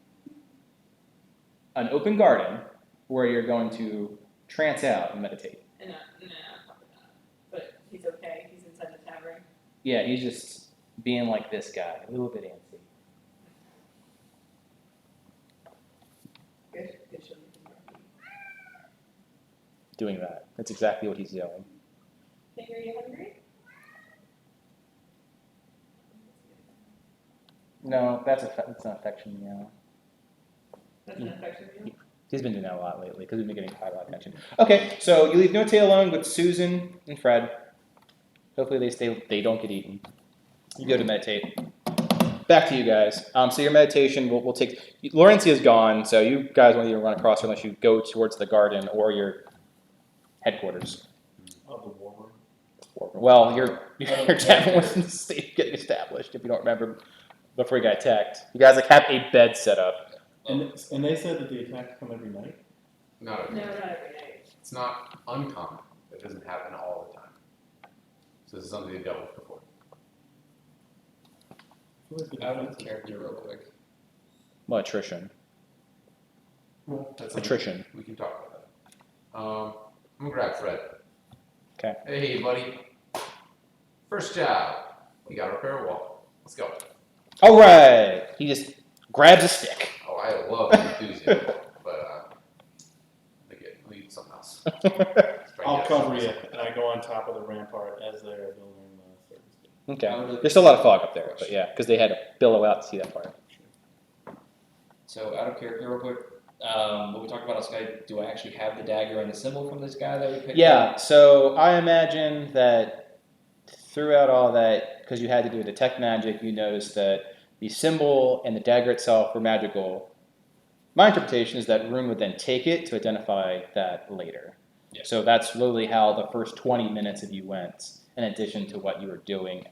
an open garden where you're going to trance out and meditate. No, probably not. But he's okay. He's inside the tavern. Yeah, he's just being like this guy, a little bit antsy. Good show. Doing that. That's exactly what he's doing. Think, are you hungry? No, that's an affection, yeah. That's an affection meal? He's been doing that a lot lately because we've been getting quite a lot of attention. Okay, so you leave Note alone with Susan and Fred. Hopefully they don't get eaten. You go to meditate. Back to you guys. So your meditation will take... Laurencia's gone, so you guys won't even run across her unless you go towards the garden or your headquarters. Oh, the war room. Well, your tavern was in the state of getting established, if you don't remember, before you got attacked. You guys have a bed set up. And they said that the attacks come every night? not No, every not every night. It's not uncommon. It doesn't happen all the time. So this is something they've dealt with before. Out of character, real quick. Well, attrition. That's something Attrition. We can talk about that. I'm gonna grab Fred. Okay. Hey, buddy. First job. We gotta repair a wall. Let's go. All right. He just grabs a stick. Oh, I love enthusiasm, but let me get something else. I'll cover you, and I go on top of the rampart as they're building the service. Okay. There's still a lot of fog up there, but yeah, because they had to billow out to see that part. So out of character, real quick. What we talked about on Skype, do I actually have the dagger and the symbol from this guy that we picked Yeah, up? so I imagine that throughout all that, because you had to do detect magic, you noticed that the symbol and the dagger itself were magical. My interpretation is that Rune would then take it to identify that later. Yeah. So that's literally how the first 20 minutes of you went, in addition to what you were doing,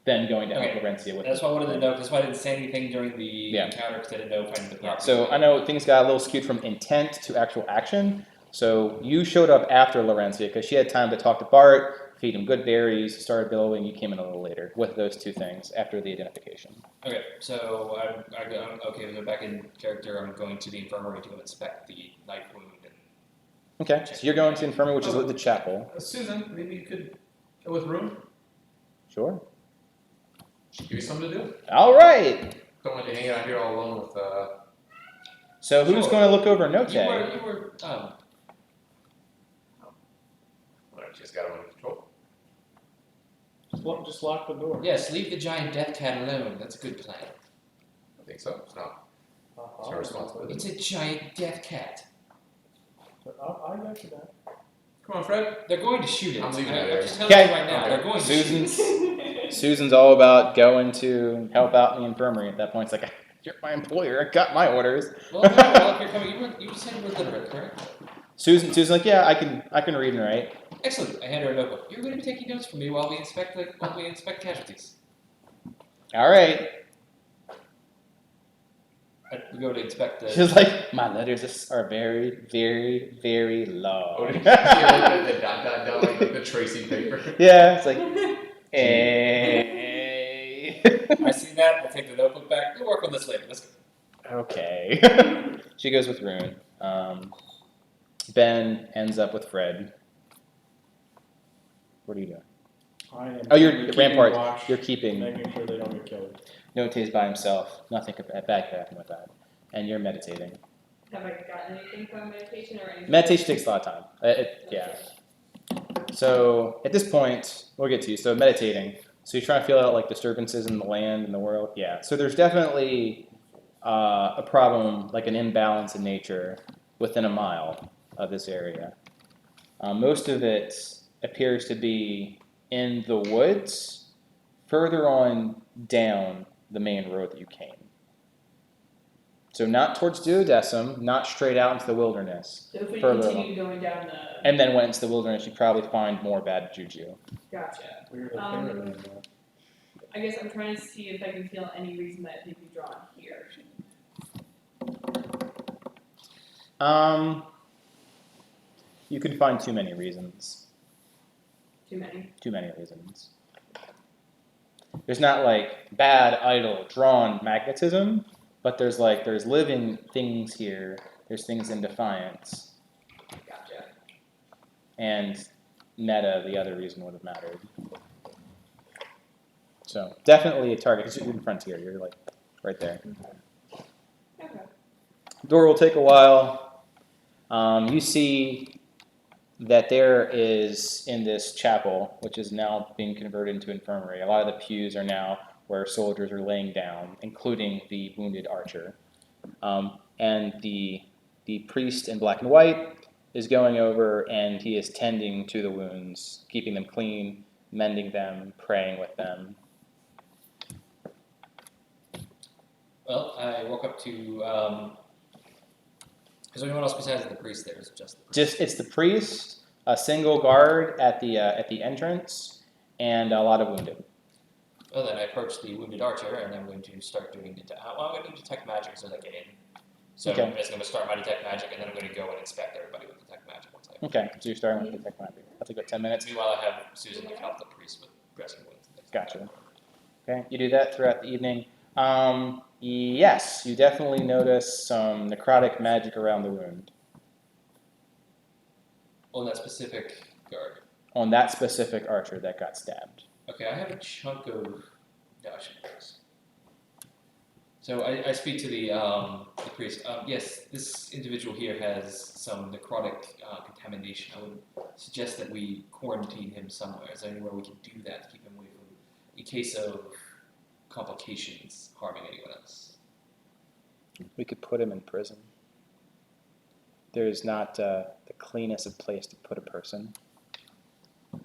then going to help Okay. Laurencia with That's why I wanted to know, that's why I didn't say anything during the Yeah. encounter, because I didn't know if I needed the proper. So I know things got a little skewed from intent to actual action. So you showed up after Laurencia because she had time to talk to Bart, feed him good berries, started billowing. You came in a little later with those two things after the identification. Okay, so we're back in character. I'm going to the infirmary to go inspect the knife wound. And Okay, so you're going to infirmary, which is the chapel. Susan, maybe you could go with Rune? Sure. Give you something to do? All right. Don't want you hanging out here all alone with, So who's Sure. going to look over Note? you were whatever, she's got it under control. Just lock the door. yes, leave the giant death cat alone. That's a good plan. I think so. It's not. Uh-huh. It's her responsibility. It's a giant death cat. I got you that. Come on, Fred. They're going to shoot it. I'm leaving I'm it there. just telling Okay. you right now. They're going to shoot Susan's Susan's all about going to help out in the infirmary. At that point, it's like, You're my employer. I got my orders. Well, no, well, if you're coming, you said you were literate, correct? Susan's like, yeah, I can read and write. Excellent. I hand her a notebook. You're going to be taking notes for me while we inspect casualties. All right. We go to inspect the. She's like, my letters are very, very, very long. Oh, did you see like the dot dot dot like the tracing paper? Yeah, it's like, hey. I see that. I take the notebook back. We'll work on this later. Let's go. Okay. She goes with Rune. Ben ends up with Fred. What are you doing? I am Oh, you're keeping Rampart. watch, You're keeping. making sure they don't get killed. Note's by himself. Nothing bad could happen with that. And you're meditating. Have I gotten anything from meditation or anything? Meditation takes a lot of time. Yeah. So at this point, we'll get to you. So meditating. So you're trying to feel out like disturbances in the land and the world. Yeah. So there's definitely a problem, like an imbalance in nature, within a mile of this area. Most of it appears to be in the woods, further on down the main road that you came. So not towards Duodecim, not straight out into the wilderness. So if we further continue going down the. And then went into the wilderness, you'd probably find more bad juju. Gotcha. Weird as Um, favorite anymore. I guess I'm trying to see if I can feel any reason that they'd be drawn here. You can find too many reasons. Too many. Too many reasons. There's not like bad, idle, drawn magnetism, but there's living things here. There's things in Defiance. Gotcha. And Meta, the other reason would have mattered. So definitely a target. Because you're in Frontier, you're like right there. Okay. Door will take a while. You see that there is, in this chapel, which is now being converted into infirmary, a lot of the pews are now where soldiers are laying down, including the wounded archer. And the priest in black and white is going over, and he is tending to the wounds, keeping them clean, mending them, praying with them. Well, I woke up to. Is there anyone else besides the priest there? Is it just the priest? It's the priest, a single guard at the entrance, and a lot of wounded. Well, then I approach the wounded archer, and I'm going to start doing I'm going to do detect magic as I get in. So Okay. I'm just going to start my detect magic, and then I'm going to go and inspect everybody with detect magic once I. Okay, so you're starting with detect magic. That'll take about 10 minutes. Meanwhile, I have Susan help the priest with dressing wounds. Gotcha. Okay, you do that throughout the evening. Yes, you definitely notice some necrotic magic around the wound. On that specific guard. On that specific archer that got stabbed. Okay, I have a chunk of dashboards. So I speak to the priest. Yes, this individual here has some necrotic contamination. I would suggest that we quarantine him somewhere. Is there anywhere we can do that to keep him away from, in case of complications, harming anyone else? We could put him in prison. There is not the cleanest of place to put a person. I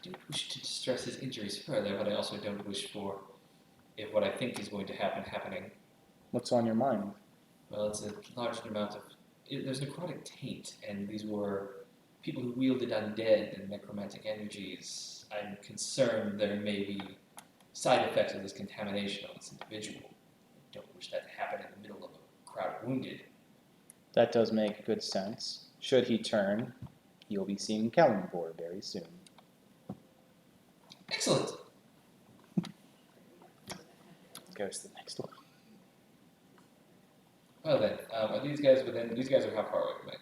don't wish to distress his injuries further, but I also don't wish for if what I think is going to happen happening. What's on your mind? Well, it's a large amount of. There's necrotic taint, and these were people who wielded undead and necromantic energies. I'm concerned there may be side effects of this contamination on this individual. I don't wish that to happen in the middle of a crowd of wounded. That does make good sense. Should he turn, you'll be seeing Kellenborg very soon. Excellent. Goes to the next one. Well then, are these guys within? These guys are how far away from me?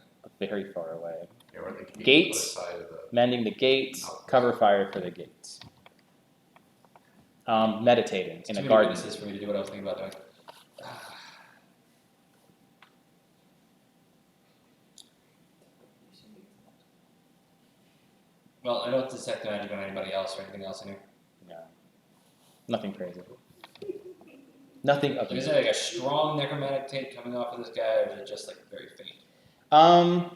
Very far away. Yeah, we're thinking Gates. the other side of the. Mending the gates, cover fire for the gates. Meditating It's in too a many garden. witnesses for me to do what I was thinking about doing. Well, I don't detect magic on anybody else or anything else in here. No. Nothing crazy. Nothing other Is than there like a strong necromantic taint coming off of this guy, or is it just like very faint? I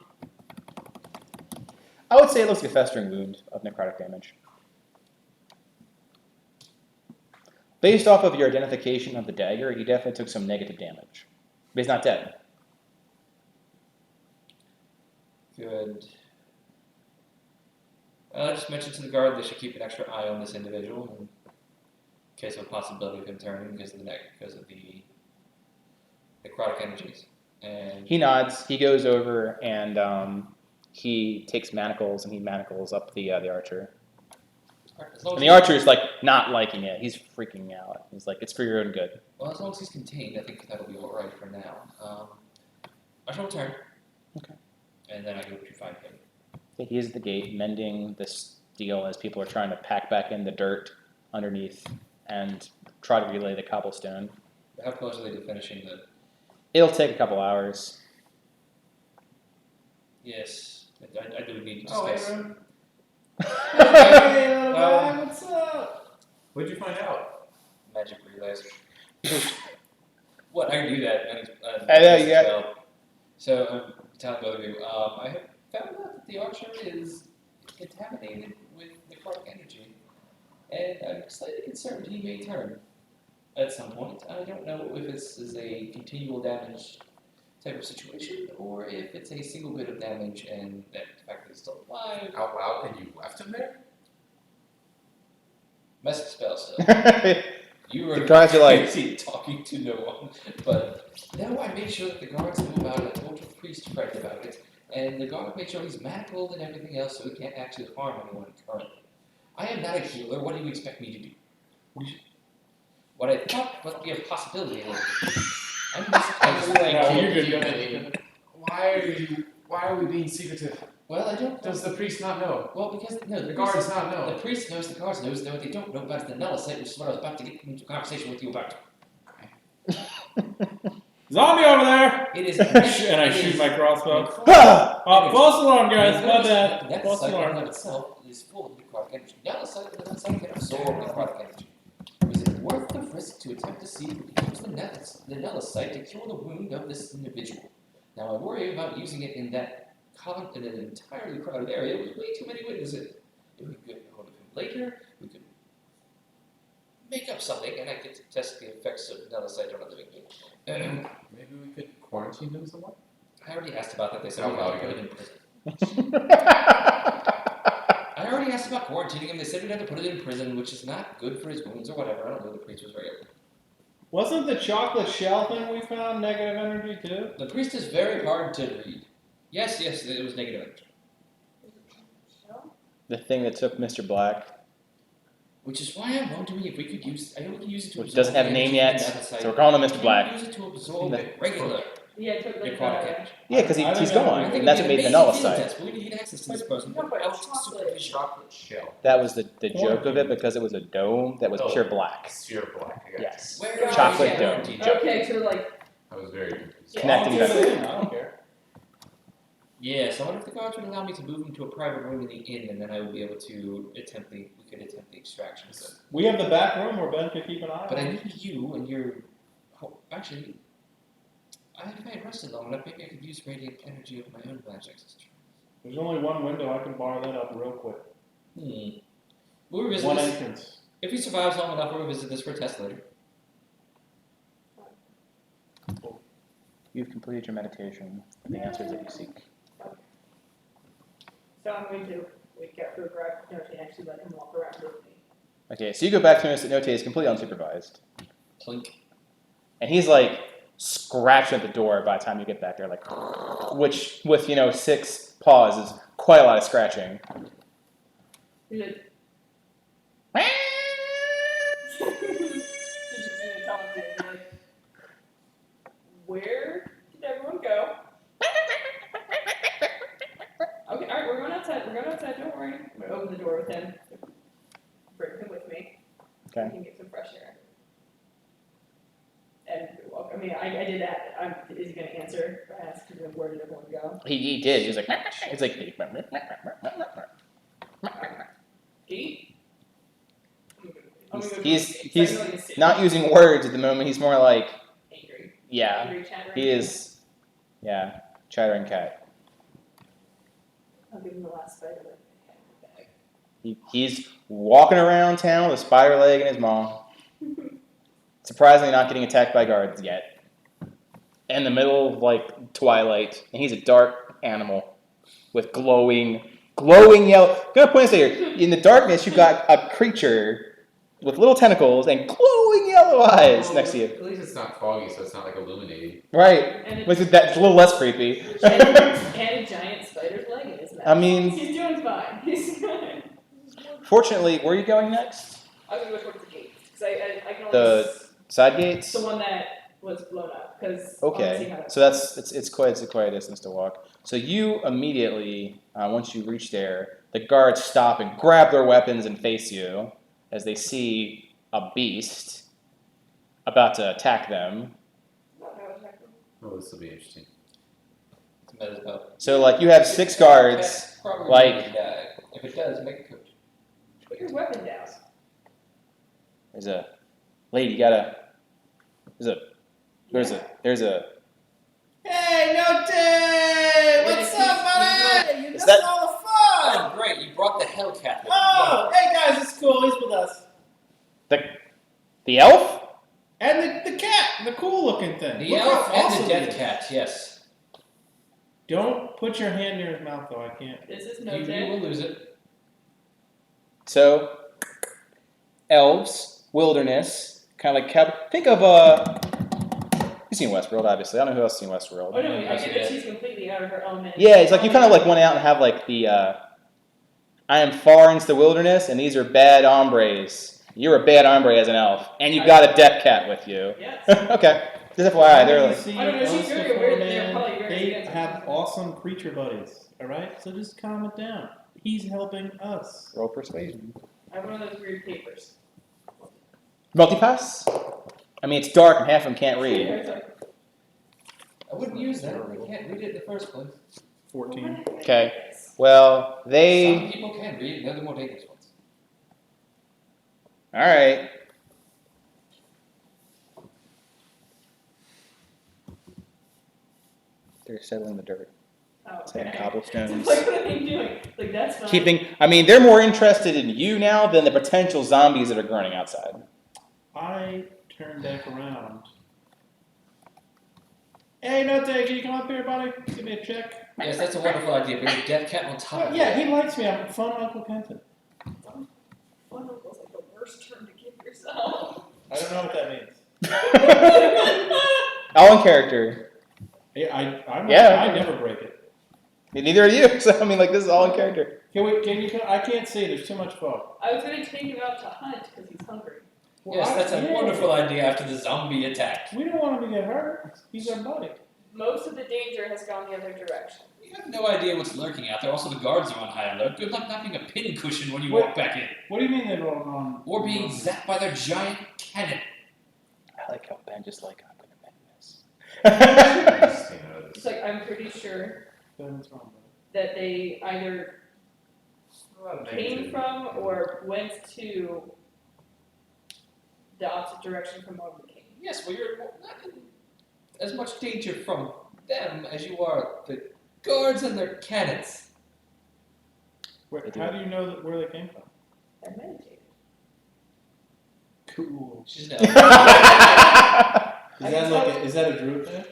would say it looks like a festering wound of necrotic damage. Based off of your identification of the dagger, he definitely took some negative damage. But he's not dead. Good. I just mentioned to the guard they should keep an extra eye on this individual in case of a possibility of him turning because of the necrotic energies. And He nods. He goes over and he takes manacles and he manacles up the archer. as long And as the archer's like not liking it. He's freaking out. He's like, "It's for your own good." Well, as long as he's contained, I think that'll be all right for now. I shall return. Okay. And then I go to find him. He is at the gate, mending the steel as people are trying to pack back in the dirt underneath and try to relay the cobblestone. How close are they to finishing the? It'll take a couple hours. Yes, I do need to Oh, hey, discuss. Ron. Hey, little guy, Um, what's up? What'd you find out? Magic relays. What I do that. I know, you as got- well. So I'm telling both of you. I have found out that the archer is contaminated with necrotic energy, and I'm slightly concerned he may turn at some point. I don't know if this is a continual damage type of situation, or if it's a single bit of damage and that the fact that he's still alive. Out loud, and you left him there? Message spell still. The You were guards are like, talking to no one, but now I made sure that the guards knew about it. I told your priest friend about it, and the guard made sure he's manacled and everything else, so he can't actually harm anyone currently. I am not a healer. What do you expect me to do? What I thought must be a possibility. I'm just No, you're good. Why are we being secretive? Well, I don't. Does the priest not know? Well, because no, The guards not The know. priest knows. The guards knows. What they don't know about is the Nellicite, which is what I was about to get into a conversation with you about. Zombie over there! It is. And I shoot my crossbow. "Ah!" Oh, false alarm, guys. My That bad. False cycle in alarm. of itself is full of necrotic energy. Nellicite does not can absorb necrotic energy. Is it worth the risk to attempt to see if we can use the Nellicite to cure the wound of this individual? Now, I worry about using it in in an entirely crowded area with way too many witnesses. If we could get hold of him later, we could make up something, and I get to test the effects of Nellicite on a living being. Maybe we could quarantine him somewhere? I already asked about that. They said Out we had to loud put him in prison. I already asked about quarantining him. They said we'd have to put him in prison, which is not good for his wounds or whatever. I don't know. The priest was very open. Wasn't the chocolate shell thing we found negative energy too? The priest is very hard to read. Yes, it was negative energy. The thing that took Mr. Black, Which is why I'm wondering if we could use. I know we can use it to which absorb doesn't have a the name energy yet, from the so we're calling him Mr. Can Black. we use it to absorb regular Yeah, it took like necrotic energy? Yeah, because I he's think gone, I think and that's what it'd made be the an amazing Nellicite. field test, but we need access to this person. No, but without chocolate. supervision. Chocolate shell. That was the joke of it because it was a dome that was Oh. pure black. Sphere black. I got Yes. Where are Chocolate you dome. going, teacher? Okay, so like, it. I was very confused. Connecting I'll them. do it in, I don't care. Yeah, so I wonder if the guards would allow me to move him to a private room in the inn, and then I would be able to attempt the extraction. So. We have the back room where Ben could keep an eye But I on. need you and your. Actually, if I had rested long enough, maybe I could use radiant energy of my own magic system. There's only one window. I can bar that up real quick. We'll revisit One this. entrance. If he survives long enough, we'll revisit this for a test later. You've completed your meditation and the answers that you seek. so I'm going to wake up for a grab and actually let him walk around with me. Okay, so you go back to notice that Note is completely unsupervised. Clink. And he's like scratching at the door by the time you get back there, like, which with, 6 paws is quite a lot of scratching. He's like, Did you tell him to? He's like, where did everyone go? Okay, alright, we're going outside. Don't worry. I'm gonna open the door with him. Bring him with me. Okay. We can get some fresh air. And walk. I mean, I did that. Is he gonna answer? I asked him where did everyone go. He did. He was like, it's like, Gate? he's not using words at the moment. He's more like, angry. yeah, Angry chattering. he is, yeah, chattering cat. I'll give him the last spider leg. He's walking around town with a spider leg in his maw. surprisingly not getting attacked by guards yet. In the middle of like twilight, and he's a dark animal with glowing yellow. I'm gonna point this out here. In the darkness, you've got a creature with little tentacles and glowing yellow eyes Well, next to you. At least it's not foggy, so it's not like illuminating. Right. And Which is that's a little less creepy. and a giant spider's leg in his mouth. I mean, He's doing fine. He's good. fortunately, where are you going next? I'm gonna go towards the gate. Because I can only The side gates? the one that was blown up. Because Okay, so that's it's quite a distance to walk. So you immediately, once you reach there, the guards stop and grab their weapons and face you as they see a beast about to attack them. Oh, this will be interesting. So like you have 6 guards. Probably like- gonna die. If it does, make a coach. Put your weapon down. There's a lady. There's a. Hey, no day! What's up, buddy? You Is that- all the fun! Oh, great! You brought the Hellcat. With Oh, hey guys, it's cool. He's with us. The elf? And the cat, the cool looking thing. The Look elf how and awesome the he death is. cat. Yes. Don't put your hand near his mouth though. I can't. This is You no will lose it. So, elves, wilderness, kind of like think of you've seen Westworld, obviously. I don't know who else has seen Westworld. Oh no, I Yes, get yeah. that she's completely out of her element. Yeah, it's like you kind of like went out and have like the I am far into the wilderness, and these are bad hombres. You're a bad hombre as an elf, and you got a death cat with you. Yes. Okay, just FYI, they're like, See, I don't know, she's elves very before, aware that they're man, probably very they against have it. awesome creature buddies. All right, so just calm it down. He's helping us. roll persuasion. I have one of those weird papers. Multipass? I mean, it's dark and half of them can't read. It's like, I wouldn't use that. I can't read it in the first place. 14. Okay. Well, Some they. people can read it. They're the more dangerous ones. All right. They're settling the dirt, Oh, saying okay. cobblestones. Like, what are they doing? Like, that's fine. Keeping. I mean, they're more interested in you now than the potential zombies that are grunting outside. I turn back around. Hey, Note, can you come up here, buddy? Give me a check. Yes, that's a wonderful idea. Bring a death cat on top Oh, of yeah, it. he likes me. I'm fun Uncle Kenton. Fun uncle's like the worst term to give yourself. I don't know what that means. All in character. Yeah, I Yeah. never break it. Neither are you. So I mean, like this is all in character. Can you come? I can't see. There's too much fog. I was gonna take him out to hunt because he's hungry. Yes, that's a yeah. wonderful idea after the zombie attack. We don't want him to get hurt. He's our buddy. Most of the danger has gone the other direction. You have no idea what's lurking out there. Also, the guards are on high alert. Good luck not being a pincushion when you What? walk back in. What do you mean they're all on? Or being zapped by their giant cannon. I like how Ben just like I'm gonna mend this. Stay out of It's this. like I'm pretty sure Then what's wrong with that they either A lot of came negativity. from or went to the opposite direction from where we came. Yes, well, you're not in as much danger from them as you are the guards and their cannons. it? How do you know where they came from? I meditated. Cool. She's an Is elf. Is that a druid thing?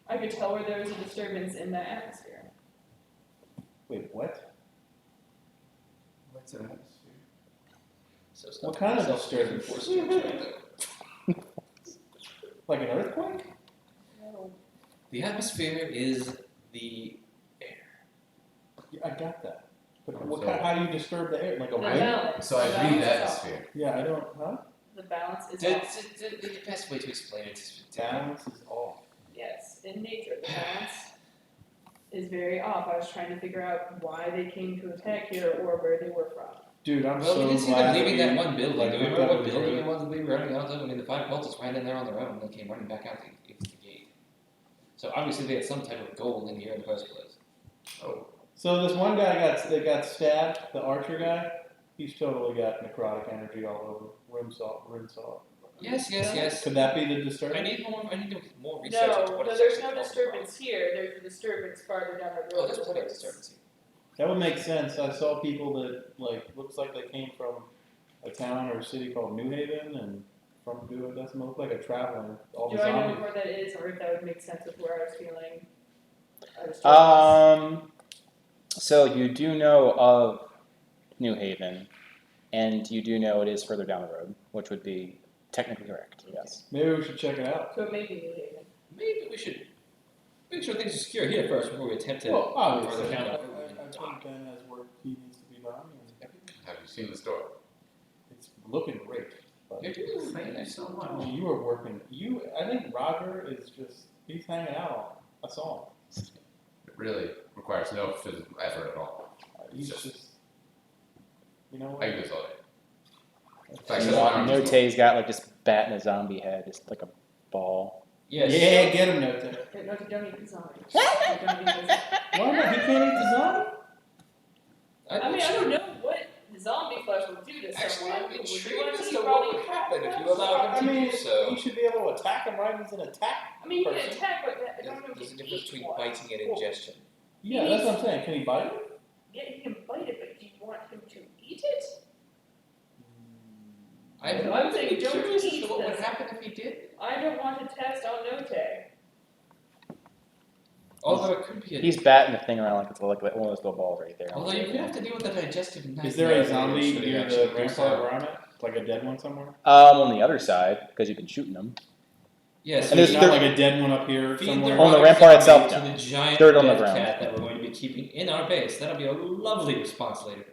I could tell where there was a disturbance in the atmosphere. Wait, what? What's an atmosphere? So What kind of self-driven disturbance? force fields right there. Like an earthquake? The atmosphere is the Yeah, I got that. But what So- kind, how do you disturb the air? Like a The wind? balance. So I The read balance that is off. atmosphere. Yeah, I don't. Huh? The balance is That's off. the best way to explain it is to Balance is off. Yes, in nature, the balance is very off. I was trying to figure out why they came to attack here or where they were from. Dude, I'm Well, so we didn't see glad them leaving that you- one building. like, Do you looked remember up what the building road. it was that we were running out of? I mean, the 5 cultists ran in there on their own and they came running back out the gate. So obviously they had some type of goal in here in the first place. Oh, So this one guy got stabbed, the archer guy. He's totally got necrotic energy all over. Rim saw. Yes. Could that be the I disturbance? need more research into No, what no, it's there's actually no called. disturbance here. There's a disturbance farther down the road. Oh, there's in the plenty of woods. disturbance here. That would make sense. I saw people that looks like they came from a town or a city called New Haven and from Duodecima. Looked like a traveler. All the Do I know zombies. where that is, or if that would make sense with where I was feeling? I was curious. So you do know of New Haven, and you do know it is further down the road, which would be technically correct. Yes. Maybe we should check it out. So it may be New Haven. Maybe we should make sure things are secure here first before we attempt to Well, obviously, further I down. think Ben has work he needs to be done. And Have you seen the store? it's looking great. But Thank you so much. you are working. I think Roger is he's hanging out. I saw him. It really requires no physical effort at all. He's Just- just, you know I what? can do this all day. Note's got like this bat in a zombie head, just like a ball. Yes. Yeah, get him, Note. No, don't eat the zombies. Don't eat the zombies. Why not? He can't eat the zombie? I mean, I don't know what zombie flesh will do to Actually, someone. I'm Would you intrigued want as to to eat what probably would happen if you flesh? allow him I to mean, do so. you should be able to attack him right as an attack. I mean, you can person. attack, but I don't know if There's a you difference eat between one. biting and ingestion. Yeah, that's what I'm saying. Can he bite it? Yeah, he can bite it, but do you want him to eat it? I'm saying don't curious as eat to what would this. happen if he did. I don't want to test on Note. Although it could be a. He's batting the thing around like it's like one of those little balls right there. Although you could have to deal with the digestive nightmare. Is there a zombie Should he near actually the do rampart so? where I'm at? Like a dead one somewhere? On the other side, because you've been shooting them. Yes. And There's there's- not like a dead one up here Feed somewhere? On the rotten rampart zombie itself, to no. the giant Dirt on the dead ground. cat that we're going to be keeping in our base. That'll be a lovely response later.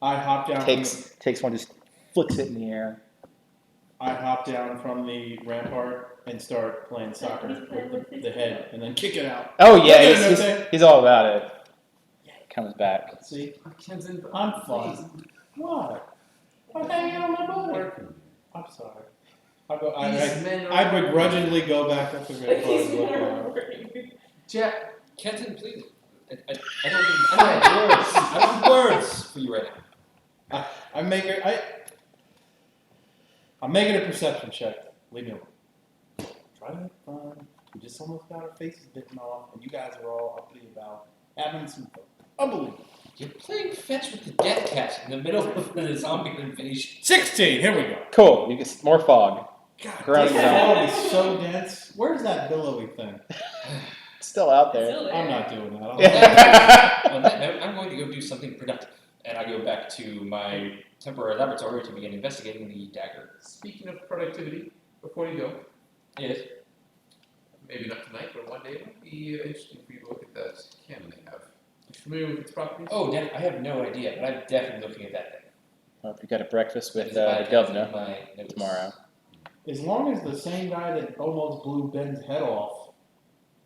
I hop down. Takes one, just flicks it in the air. I hop down from the rampart and start playing soccer with the head, and then kick it out. Oh yeah, Okay, he's, okay. he's all about it. Comes back. See, Kenton, I'm fun. What? I'm hanging out with my buddy. I'm sorry. I begrudgingly go back up the Like he's rampart. and look more around. worried. Jeff, Kenton, please. I don't have words. I don't have words for you right now. I'm making a perception check. Leave me alone. Try to have fun. We just almost got our faces bitten off, and you guys are all uppity about having some fun. Unbelievable. You're playing fetch with the death cat in the middle of the zombie invasion. 16. Here we go. Cool. You get more fog. God, Ground this down. fog is so dense. Where's that billowy thing? Still out It's there. still there. I'm not doing that. On that note, I'm going to go do something productive. And I go back to my temporary laboratory to begin investigating the dagger. speaking of productivity, before you go, Yes. maybe not tonight, but one day it might be interesting for you to look at that cannon they have. Are you familiar with its properties? Oh, I have no idea, but I'm definitely looking at that thing. Well, if you got a breakfast That with is the my- governor my notes. tomorrow. As long as the same guy that almost blew Ben's head off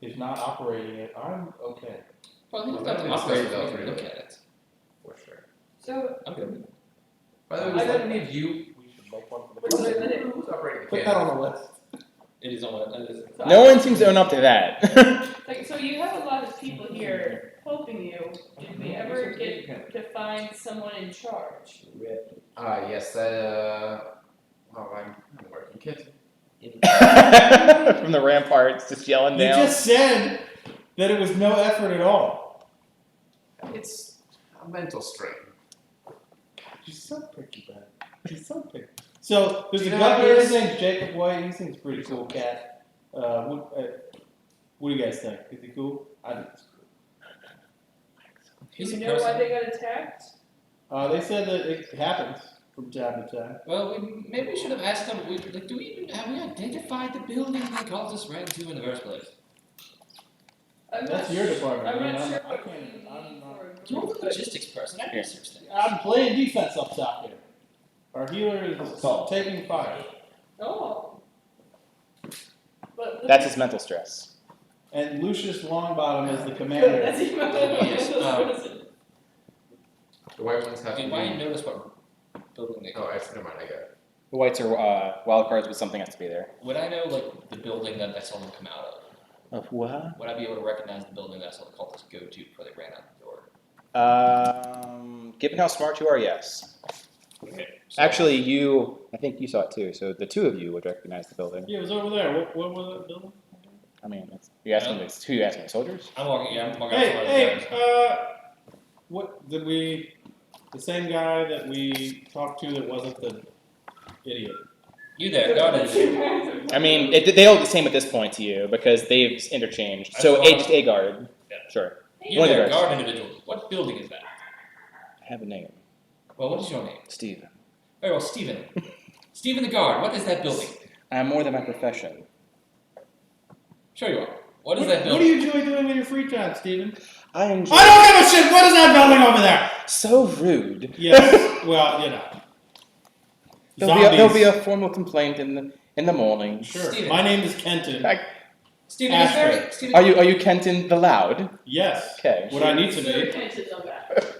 is not operating it, I'm okay. Well, he's Well, not that to makes operate sense if we about can three. look at it. For sure. So, I'm good. By the way, was I that don't- any of you? We should make one for the What's president. it? Who's operating the Put that cannon? on the list. It is on my list. so No I- one seems to own up to that. Like, so you have a lot of people here helping you. Did we ever get to find someone in charge? Yes, I'm working kid. From the ramparts, just yelling You down. just said that it was no effort at all. It's a mental strain. You're so picky, Ben. You're so picky. So there's a You know how governor. it His is? name's Jacob White. He seems pretty cool cat. What do you guys think? Is he cool? I think he's cool. Do He's you a know why person. they got attacked? They said that it happens from time to time. Well, maybe we should have asked them. Do we even have we identified the building they called us ran to in the first place? I'm That's not your su- department, I'm man. not sure I what can't- we need I'm not- for a You're group, the but- logistics person. I research things. I'm playing defense up top here. Our healer is taking fire. Oh. But That's his mental stress. And Lucius Longbottom is the Good, commander. that's even Yes, The white ones have Do to you be. notice what building they call Oh, it? never mind. I got it. The whites are wild cards, but something has to be there. Would I know like the building that I saw them come out of? Of what? Would I be able to recognize the building that I saw the cultists go to before they ran out the door? Given how smart you are, yes. Okay. So, Actually, I think you saw it too. So the two of you would recognize the building. Yeah, it was over there. What was that building? I mean, you asking me? Who you asking? The soldiers? I'm walking. Yeah, I'm walking. Hey, outside the hey, what did we? The same guy that we talked to that wasn't the idiot. You there, guard individual. I mean, they all look the same at this point to you because they've interchanged. So just a guard. Yeah. Sure. You One of the there, guards. guard individual. What building is that? I have a name. Well, what is your name? Steve. Very well, Stephen. Stephen the guard. What is that building? I am more than my profession. Sure you are. What is that What do building? you enjoy doing in your free time, Steven? I enjoy. I don't give a shit! What is that building over there? So rude. Yes, well, you know. There'll be a formal complaint in the morning. Sure. Steven. My name is Kenton. Stephen is Ashford. very. Stephen, Are you Kenton the Loud? Yes. Okay. What I need to Sir be. Kenton of that.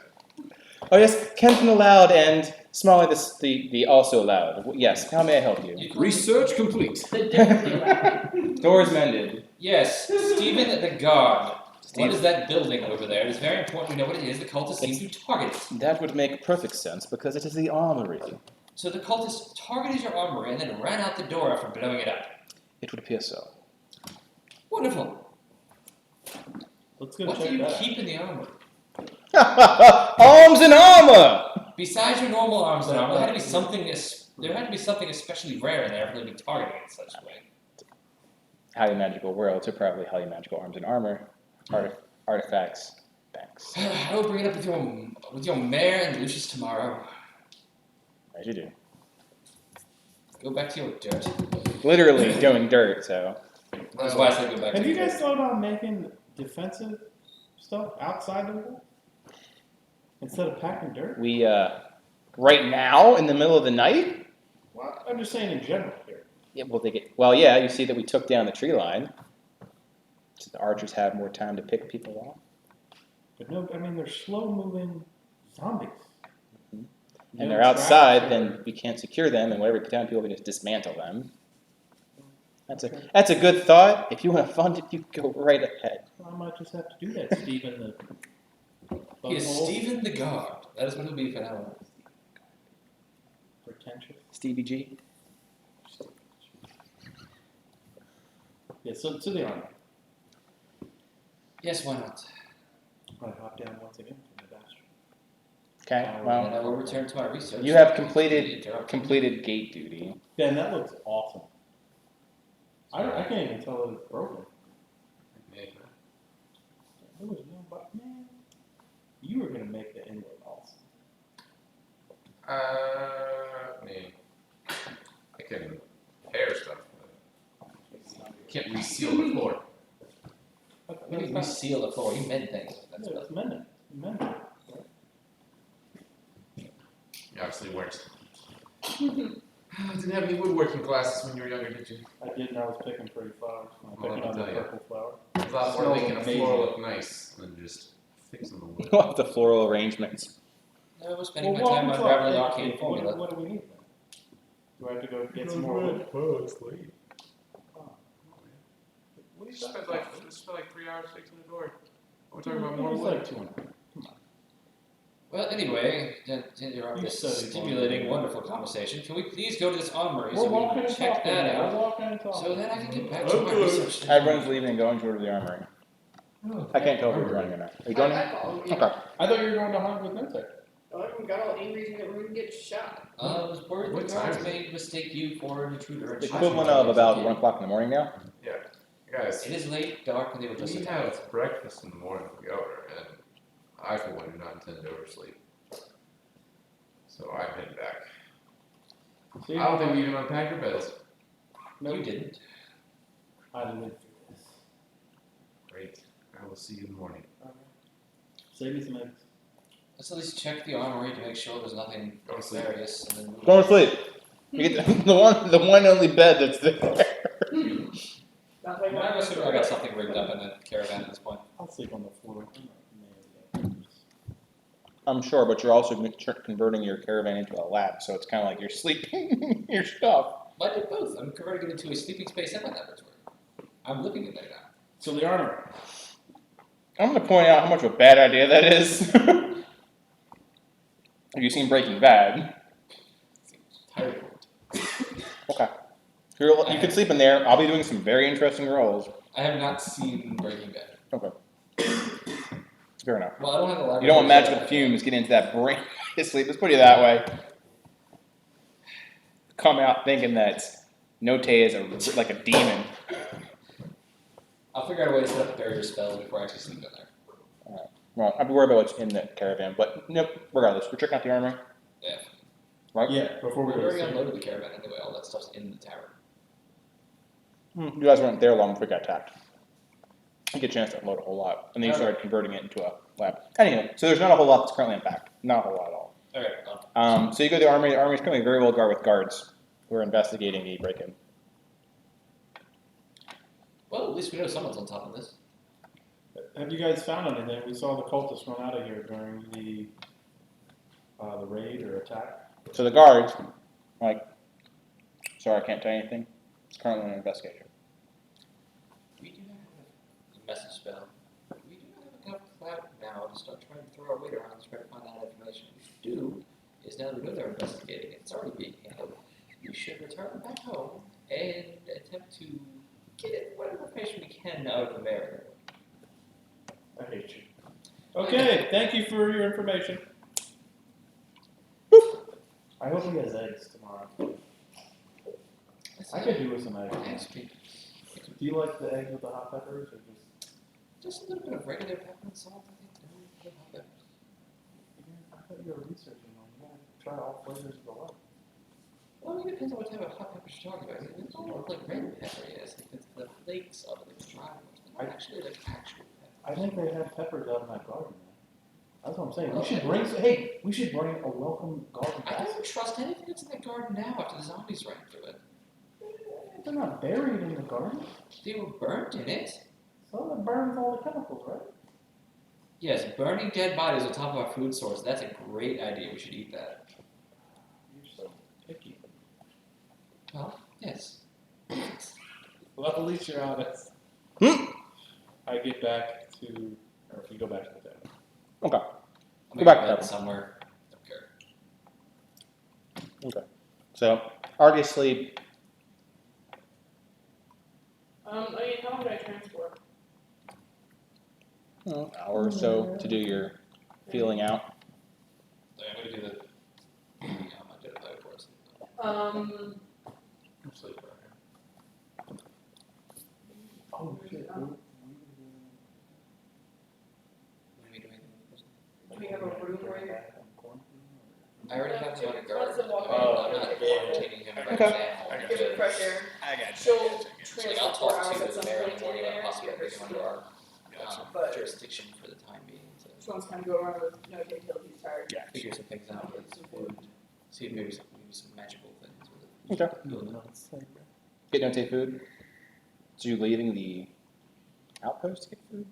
Oh yes, Kenton the Loud and Smalley the also loud. Yes. How may I help you? Research complete. The differently loud. Doors mended. Yes, Stephen the guard. Steve. What is that building over there? It is very important we know what it is. The cultists seem to target it. That would make perfect sense because it is the armory. So the cultists targeted your armory and then ran out the door after blowing it up. It would appear so. Wonderful. Let's go What do check you that out. keep in the armory? Arms and armor. Besides your normal arms and armor, there had to be something. There had to be something especially rare in there for them to be targeting it in such a way. Highly magical worlds are probably highly magical arms and armor, artifacts. Thanks. I will bring it up with your mayor and Lucius tomorrow. As you do. Go back to your dirt. Literally doing dirt. So. That's why I said go back Have to you your guys dirt. thought about making defensive stuff outside the wall? Instead of packing dirt? We right now in the middle of the night. Well, I'm just saying in general here. Yeah, well, yeah. You see that we took down the tree line, so the archers have more time to pick people off. But no, I mean, they're slow moving zombies. And You they're know, outside, traps then we can't secure them, and whenever we down people, we just dismantle them. That's a good thought. If you want to fund it, you go right ahead. I might just have to do that, Stephen. He is Butthole. Stephen the guard. That is what he'll be for now on. Pretentious. Stevie G. Yeah, so to the army. Yes, why not? I hop down once again from the Bastion. Okay. And Well, I will return to my research. you have completed gate duty. Ben, that looks awesome. I can't even tell that it's broken. There was no but man. You were gonna make the inlet awesome. Man, I can repair stuff. Can't reseal the floor. What do you mean reseal the floor? You mend things. That's That's mending. Mending. You obviously weren't. Didn't have any woodworking classes when you were younger, did you? I did, and I was picking pretty flowers. I Well, picked let on me the tell ya. purple flower. A lot more Smells making a amazing. floor look nice than just fixing the wood. All the floral arrangements. I was spending Well, my time walk unraveling the arcane talk. formula. What do we need then? Do I have to go get some more wood? sleep. Oh. What is Just that? spent like 3 hours fixing the door. We're talking about It more was wood. like 200. Well, anyway, to interrupt You this studied stimulating, long. wonderful conversation, can we please go to this armory We're so we walking can and check talking. that We're out? walking and talking. So then I can get back to my research. Everyone's leaving and going toward the armory. I can't tell if you're joining or not. Are you joining? I followed you. Okay. I thought you were going to hunt with Mintek. Everyone got all angry and we would get shot. I was worried What the time guards is it? may mistake you for an intruder. The equivalent of about 1 o'clock in the morning now. Guys, It is late, dark, and they were just we attacked. have breakfast in the morning for Governor, and I, for one, do not intend to oversleep. So I'm heading back. See, I don't think we even unpacked your beds. no, You didn't. I lived through this. Great. I will see you in the morning. Save me some eggs. Let's at least check the armory to make sure there's nothing Go to sleep. nefarious, and then Go to sleep. You get the one only bed that's there. That's why I'm assuming I got something rigged up in the caravan at this point. I'll sleep on the floor. I'm sure, but you're also converting your caravan into a lab, so it's kind of like you're sleeping your stuff. But I did both. I'm converting it into a sleeping space and my laboratory. I'm living in there now. So the armory. I'm going to point out how much of a bad idea that is. Have you seen Breaking Bad? Tired. Okay. You can sleep in there. I'll be doing some very interesting roles. I have not seen Breaking Bad. Okay. Fair enough. Well, I don't have a library. You don't want magical fumes getting into that brain sleep. Let's put it that way. come out thinking that Note is like a demon. I'll figure out a way to set up barrier spells before I actually sleep in there. Well, I'd be worried about what's in the caravan, but nope. Regardless, we're checking out the armor. Yeah. Right? Yeah, before we We go to already sleep. unloaded the caravan anyway. All that stuff's in the tavern. You guys weren't there long before we got attacked. You get a chance to unload a whole lot, and then you started converting it into a lab. Anyway, so there's not a whole lot that's currently unpacked. Not a whole lot at all. Okay. So you go to the armory. The armory is currently very well guarded with guards who are investigating the break-in. Well, at least we know someone's on top of this. Have you guys found anything? We saw the cultists run out of here during the raid or attack. So the guards, like, sorry, I can't tell you anything. It's currently under investigation. We do not have a message spell. We do not have enough clout now to start trying to throw our weight around to try to find out information. What we should do is now that we know they're investigating it, it's already being handled. We should return back home and attempt to get whatever information we can out of the mayor. I hate you. Okay, thank you for your information. I hope he has eggs tomorrow. I could do with some eggs. Actually, Do you like the eggs with the hot peppers or just a little bit of regular pepper and salt, I think. No hot peppers. I thought you were researching on. You gotta try all flavors of the life. Well, it depends on what type of hot peppers you're talking about. It's all like red pepper, yes. Like the flakes of it, like the dry ones. They're not actually like actual pepper. I think they have peppers out in that garden. Man. That's what I'm saying. We should bring. Hey, we should bring a welcome garden I basket. don't trust anything that's in that garden now after the zombies ran through it. They're not buried in the garden. They were burnt in it. So that burns all the chemicals, right? Yes, burning dead bodies on top of our food source. That's a great idea. We should eat that. You're so picky. Well, yes. Well, at least you're honest. I get back to, or if you go back to the tavern. Okay. I'm Go gonna back go to bed that. somewhere. Don't care. Okay. So, already asleep. I mean, how long do I transport? An hour or so to do your feeling out. So I'm gonna do the. I'm gonna do the for us. Um, Sleep right Oh, shit. now. What are we doing? do we have a room where you I already have him on a Lots guard. of walking. I'm not quarantining him right Okay. now. give it fresh air? I got She'll Like, I'll transport 4 talk hours to at the some mayor in point the morning in about there, possibly get her bringing him under our But jurisdiction for the time being. To she wants to kind of go around with no until he's tired. figure some things out with some food. See if maybe some magical things with it. Okay. Get no take food. So you leaving the outpost to get food?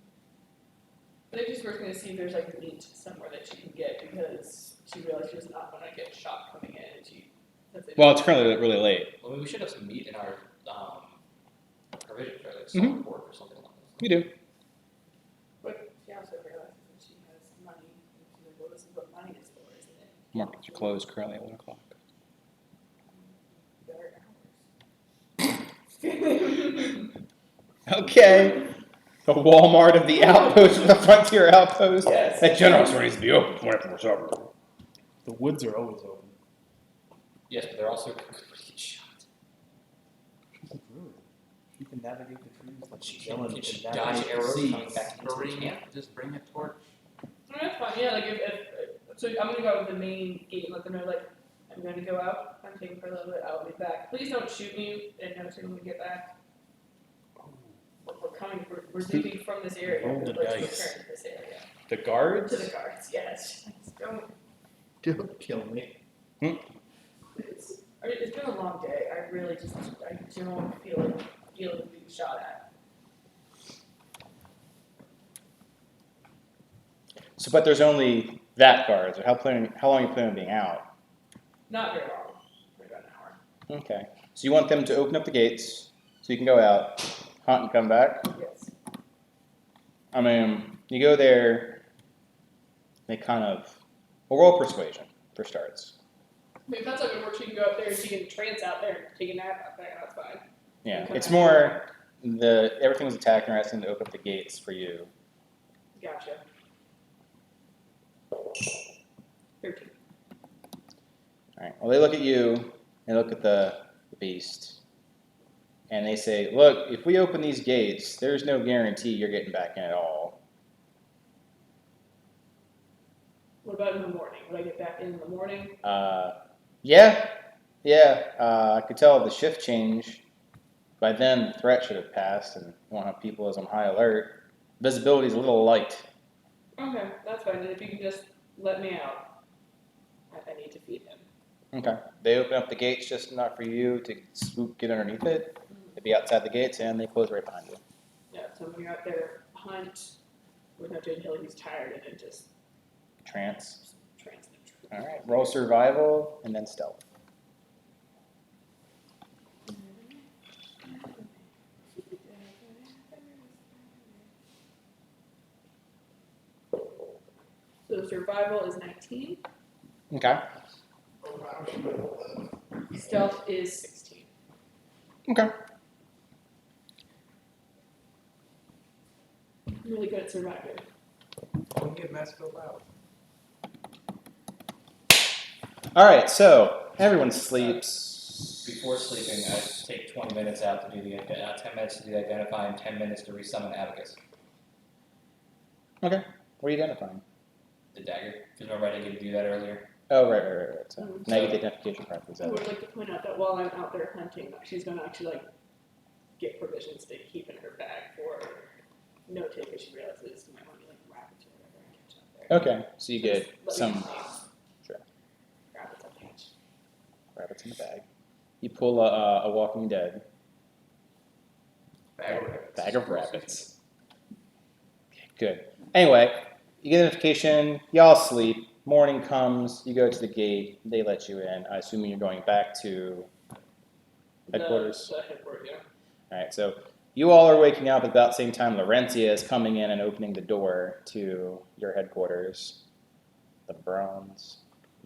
I think she's first going to see if there's like meat somewhere that she can get because she realized she does not want to get shot coming in. And she. Well, it's currently really late. Well, we should have some meat in our provision for like salt pork or something along those You lines. do. But she also realizes that she has money. And she's like, well, this is what money is for, isn't it? Markets are closed currently at 1 o'clock. Better hours. Okay. The Walmart of the outpost, the frontier outpost. Yes. That general store needs to be open 24/7. The woods are always open. Yes, but they're also good to get shot. She's a druid. She can navigate the trees like She a can, villain she can dodge navigate arrows the coming seas. back into the Bring camp. just bring a torch. Oh, that's fine. Yeah, like if so, I'm gonna go out with the main gate and let them know like I'm gonna go out. I'm taking for a little bit. I'll be back. Please don't shoot me and notice when we get back. We're coming. We're leaving from this area. Roll the Let's dice. return to this area. The guards? To the guards. Yes. Don't. Don't kill me. It's, I mean, it's been a long day. I really just I don't feel like being shot at. So, but there's only that guards. How long are you planning on being out? Not very long. For about an hour. Okay. So you want them to open up the gates so you can go out, hunt, and come back? Yes. I mean, you go there, they kind of, well, roll persuasion for starts. I mean, if that's not gonna work, she can go up there and she can trance out there and take a nap out there. That's fine. Yeah, Okay. it's more everything was attacking, asking to open up the gates for you. Gotcha. 13. All right. Well, they look at you. They look at the beast, and they say, "Look, if we open these gates, there's no guarantee you're getting back in at all." What about in the morning? Would I get back in the morning? Yeah. I could tell the shift change. By then, the threat should have passed, and we won't have people as on high alert. Visibility is a little light. Okay, that's fine. Then if you can just let me out, I need to feed him. Okay. They open up the gates just enough for you to swoop, get underneath it. They'd be outside the gates, and they close right behind you. Yeah, so when you're out there, hunt without until he's tired and then just Trance. trance them. All right. Roll survival and then stealth. So survival is 19. Okay. Stealth is 16. Okay. I'm really good at surviving. Don't get messed up. All right. So everyone sleeps. Before sleeping, I take 20 minutes out to do the 10 minutes to do the identifying, 10 minutes to resummon Abacus, Okay. What are you identifying? the dagger. Because remember I didn't get to do that earlier. Oh, right. So Mhm. now you get the identification card. Is I that would like to point out that while I'm out there hunting, she's going to actually like get provisions to keep in her bag for no take if she realizes you might want to like rabbits or whatever and catch up there. Okay. So you get Just let me some know. Sure. Rabbits I'll catch. rabbits in the bag. You pull a Walking Dead bag of rabbits. Good. Anyway, you get identification. Y'all sleep. Morning comes. You go to the gate. They let you in. I assume you're going back to headquarters. The headquarters, yeah. All right. So you all are waking up at about the same time Laurentia is coming in and opening the door to your headquarters, the Bronze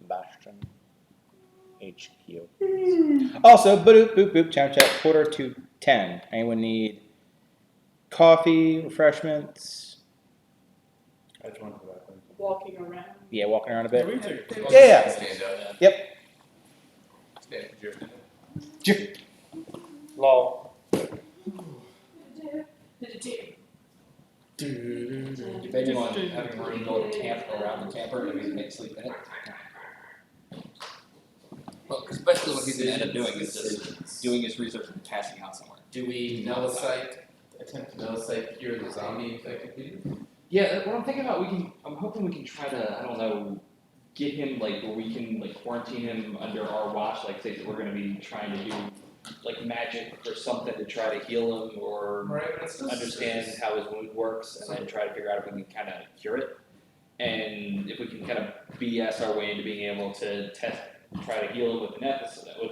Bastion HQ. Also, boop, chat, 9:45. Anyone need coffee, refreshments? I just wanted to that. Walking around. Yeah, walking around a bit. Yeah. Yeah. Stand up. Yep. Stand up. Lol. Depending on having Marie build a camp around the camper and we can sleep in it. Well, especially what he's gonna end up doing is just doing his research and passing out somewhere. Do we attempt to nullsite cure the zombie infected people? Yeah, what I'm thinking about, I'm hoping we can try to, I don't know, get him like where we can like quarantine him under our watch, like say that we're gonna be trying to do like magic or something to try to heal him or Right, that's understand how his wound works and then try to figure out if we can kind of cure it. And if we can kind of BS our way into being able to try to heal him with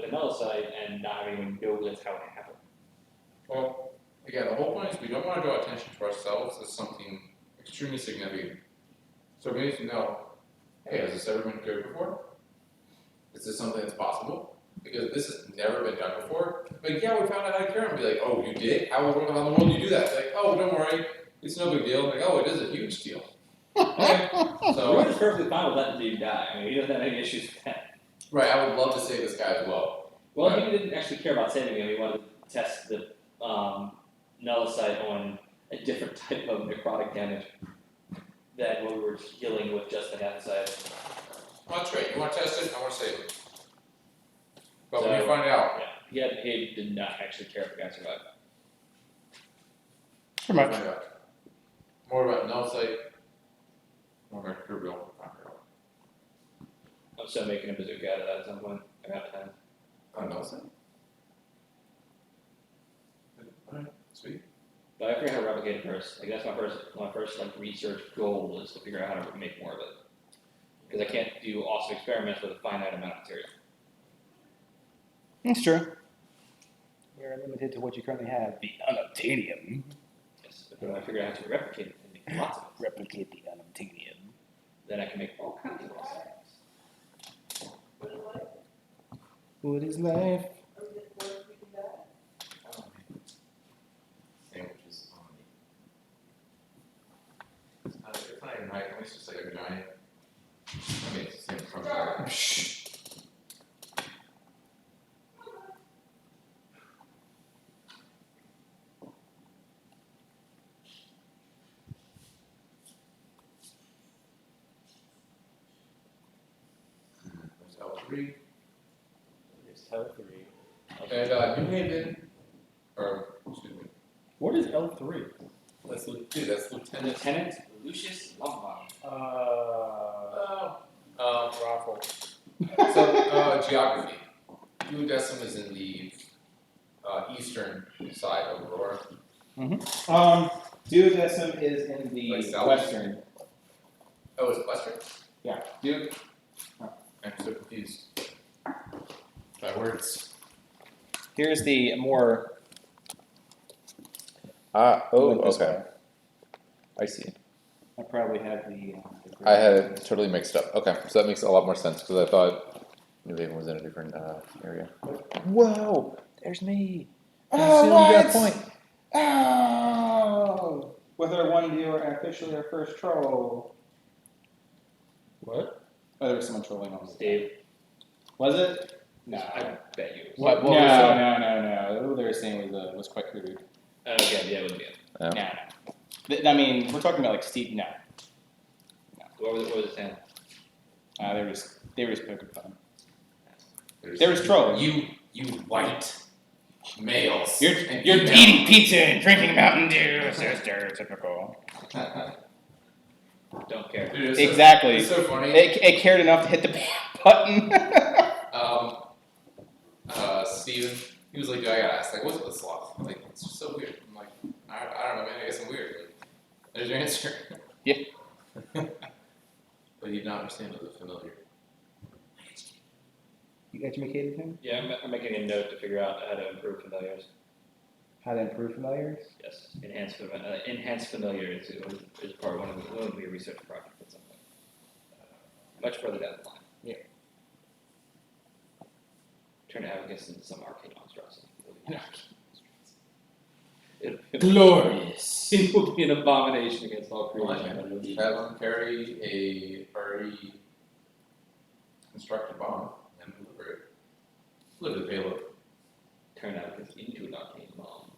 the null site and not having anyone know that's how it happened. Well, again, the whole point is we don't want to draw attention to ourselves as something extremely significant. So we need to know, hey, has this ever been cured before? Is this something that's possible? Because this has never been done before. Like, yeah, we found out how to cure him. Be like, oh, you did? How in the world do you do that? Like, oh, don't worry, it's no big deal. Like, oh, it is a huge deal. Okay. We're So, just perfectly fine with letting the dude die. I mean, he doesn't have any issues with that. right, I would love to save this guy as well. Well, Right. he didn't actually care about saving him. He wanted to test the nullicite on a different type of necrotic damage than what we were healing with just the nullicite. Well, that's right. You want to test it? I want to save it. But when you So- find out, Yeah, he did not actually care if the guy survived. Pretty much. find out. More about null site. More about Kerbill. I'm still making a bazooka out of that at some point. I got time. Oh, null site? Alright, sweet. But I figured out how to replicate it first. Like that's my first like research goal is to figure out how to make more of it. Because I can't do awesome experiments with a finite amount of material. That's true. You're limited to what you currently have. The unobtainium. Yes, but when I figure out how to replicate it and make lots of it, Replicate the unobtainium. then I can make all kinds of things. What is life? Sandwiches on me. It's not even right. It's just like a giant. I mean, it's the same from there. L3. It's L3. And New Haven, or excuse me, What is L3? that's Lieutenant. Lieutenant Lucius Lombard. Raffle. So geography. Duodecim is in the eastern side of Aurora. Duodecim is in the Like south? western. Oh, it's western. Yeah. I'm so confused by words. Here's the more. Oh, This okay. way. I see. I probably have the. I had it totally mixed up. Okay, so that makes a lot more sense because I thought New Haven was in a different area. Whoa, there's me. Oh, you got a point. Oh, with our one viewer and officially our first troll. What? Oh, there was someone trolling on Dave. Was it? No. I bet you. What No, was that? no. What they were saying was quite crude. Okay, yeah, it would be it. Yeah. No. I mean, we're talking about like Steve. No. What was it saying? They were just poking fun. There's There was trolling. You white males. You're females. eating pizza and drinking Mountain Dew, sister. Typical. Don't care. Dude, it's Exactly. So, it's so funny. It cared enough to hit the button. Steven, he was like, dude, I gotta ask, like, what's with the sloth? Like, it's just so weird. I'm like, I don't know, man, I guess I'm weird. Like, there's your answer. Yeah. But he did not understand it was familiar. You educated him? Yeah, I'm making a note to figure out how to improve familiars. How to improve familiars? Yes, enhance familiars is part of one of the research project at some point. Much further down the line. Yeah. Turn to have against some arcane monstrosity. Glorious. It will be an abomination against all creation. Have him carry a already constructed bomb and deliver it. Deliver the payload. Turn out against into an arcane bomb.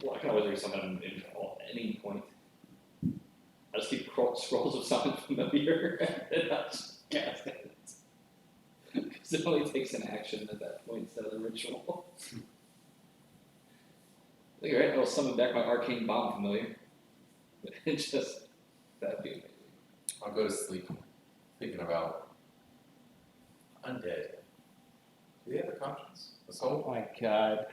Well, I can always resummon him at any point. I just keep scrolls of something familiar and not just cast it. Because it only takes an action at that point instead of the ritual. Like, alright, I'll summon back my arcane bomb familiar. It's just, that'd be amazing. I'll go to sleep thinking about undead. Do they have a conscience? A Oh soul? my god.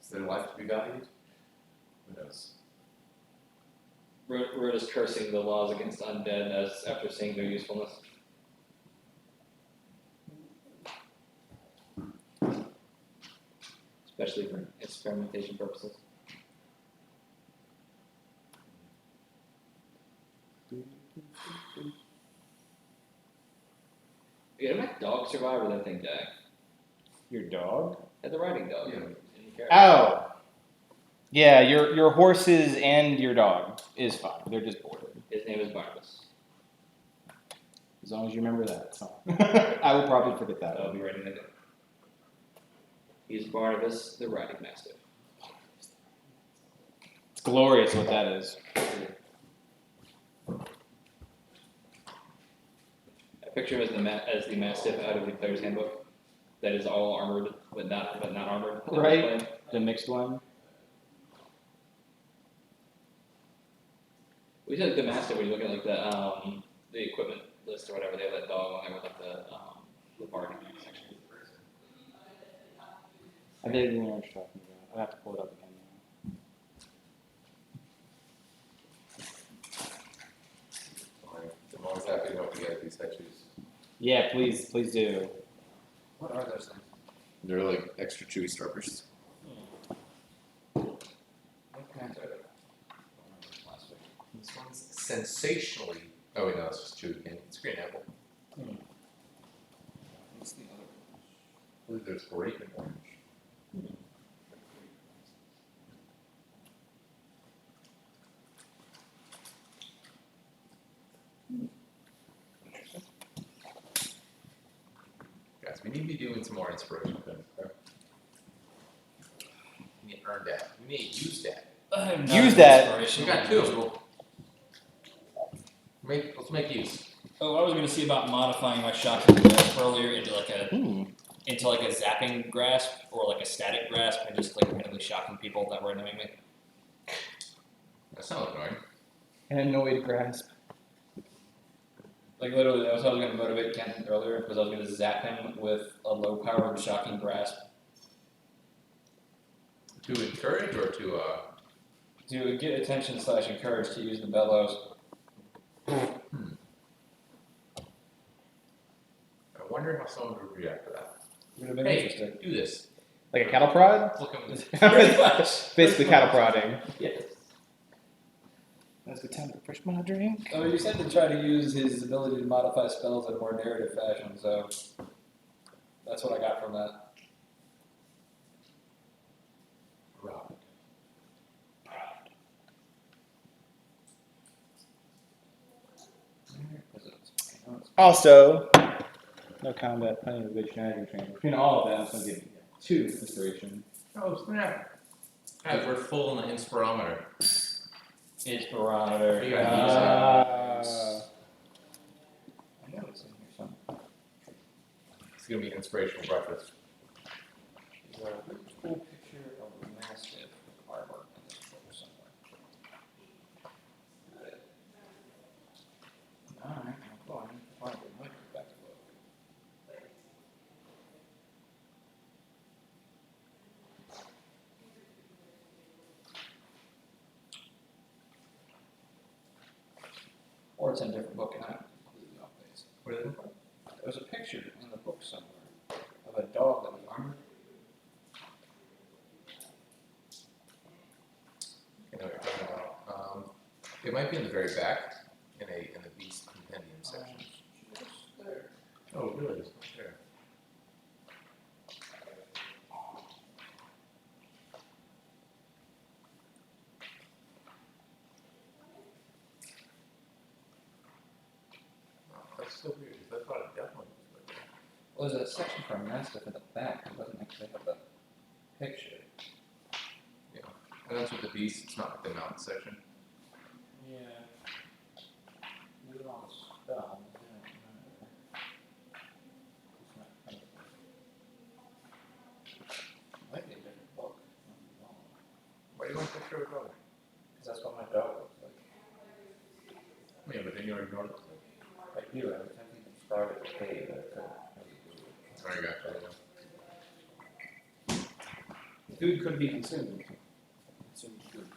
Is their life to be valued? Who knows? Rhoda's cursing the laws against undead as after seeing their usefulness. Especially for experimentation purposes. Yeah, did my dog survive or that thing die? Your dog? Had the riding dog. Yeah. In the carriage. Oh. Yeah, your horses and your dog is fine. They're just bored. His name is Barnabas. As long as you remember that, it's fine. I will probably forget that. I'll be writing that down. He's Barnabas, the riding mastiff. It's glorious what that is. I picture him as the mastiff out of the player's handbook. That is all armored, but not armored. Right. The mixed one. We said the mastiff when you look at like the equipment list or whatever. They have that dog on there with like the bargaining section. I didn't know what you're talking about. I have to pull it up again I'm always happy to help you get these statues. Yeah, please do. What are those things? They're like extra chewy starbursts. What kinds are they? This one's sensationally. Oh wait, no, it's just chewy candy. It's green apple. What's the other one? I believe there's grape and orange. Guys, we need to be doing some more inspiration things. Okay? We need to earn that. We need to use that. Use that. We got two. We let's make use. Oh, I was gonna see about modifying my shocking grasp earlier into like a zapping grasp or like a static grasp and just like randomly shocking people that were annoying me. That sounds annoying. An annoyed grasp. Like literally, that was how I was gonna motivate Ken earlier because I was gonna zap him with a low-powered shocking grasp To encourage or to to get attention / encourage to use the bellows. I wonder how someone would react to that. Would have been Hey, interesting. do this. Like a cattle prod? Look at this. Pretty much. Basically cattle prodding. Yes. That's the time to refresh my drink. Oh, you said to try to use his ability to modify spells in a more narrative fashion, so that's what I got from that. Rob. Also, no combat, plenty of good shenanigans training. Between all of them, it's going to give you 2 inspiration. Oh snap! Guys, we're full on the inspirometer. Inspirometer. We got I know it's in here somewhere. It's gonna be an inspirational breakfast. There's a really cool picture of a mastiff with armor in this book somewhere. Alright, well, I need to find it. I might go back to look. Or it's in a different book and I'm completely off base. What are they looking for? There was a picture in the book somewhere of a dog that was armored. I know what you're talking about. It might be in the very back, in the beast compendium section. There. Oh, really? It's not there. Oh, that's so weird. 'Cause I thought it definitely was there. Well, there's a section for a mastiff in the back. It doesn't actually have the picture. Yeah, and that's with the beast. It's not like the mountain section. Yeah. Maybe on the spell. Might be a different book. Why do you want a picture of a dog? Because that's what my dog looks like. Yeah, but then you already ignored it. I do. Every time he started the page, I couldn't really do it. Sorry, I got that. The food could be consumed. Consumed food.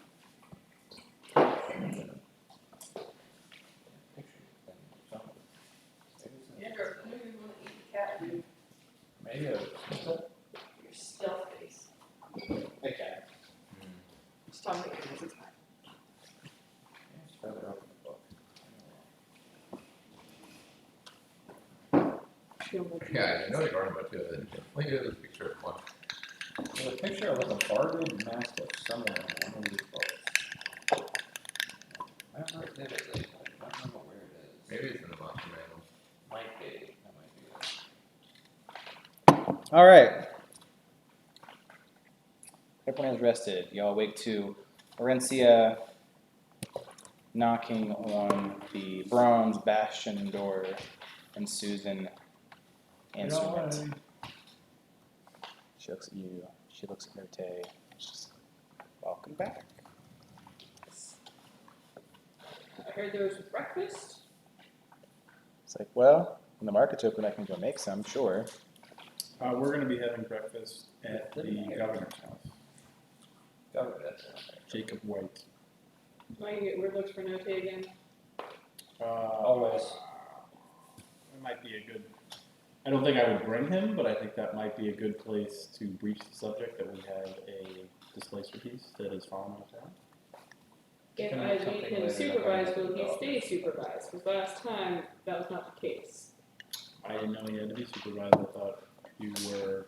Andrew, maybe you want to eat the cat food. Maybe a Your stealth face. Okay. Just talking about it as a time. It's further up in the book. Yeah, I know you're talking about two of it. Let me get a picture of one. There's a picture of like a barred mastiff somewhere in one of these books. I don't know vividly, but I don't remember where it is. Maybe it's in the monster manual. Might be. That might be it. Alright. Everyone has rested. Y'all awake to Orencia knocking on the bronze bastion door and Susan answering it. She looks at you. She looks at Merte. She's like, welcome back. I heard there was breakfast. It's like, well, when the market's open, I can go make some, sure. We're going to be having breakfast at the governor's house. Governor, that's Jacob White. Am I gonna get weird looks for Note again? Always. It might be a good. I don't think I would bring him, but I think that might be a good place to breach the subject that we have a displacer piece that is following us around. If Can I I make something him later supervised, about will he the stay supervised? Because last time, that was not the case. I didn't know he had to be supervised. I thought you were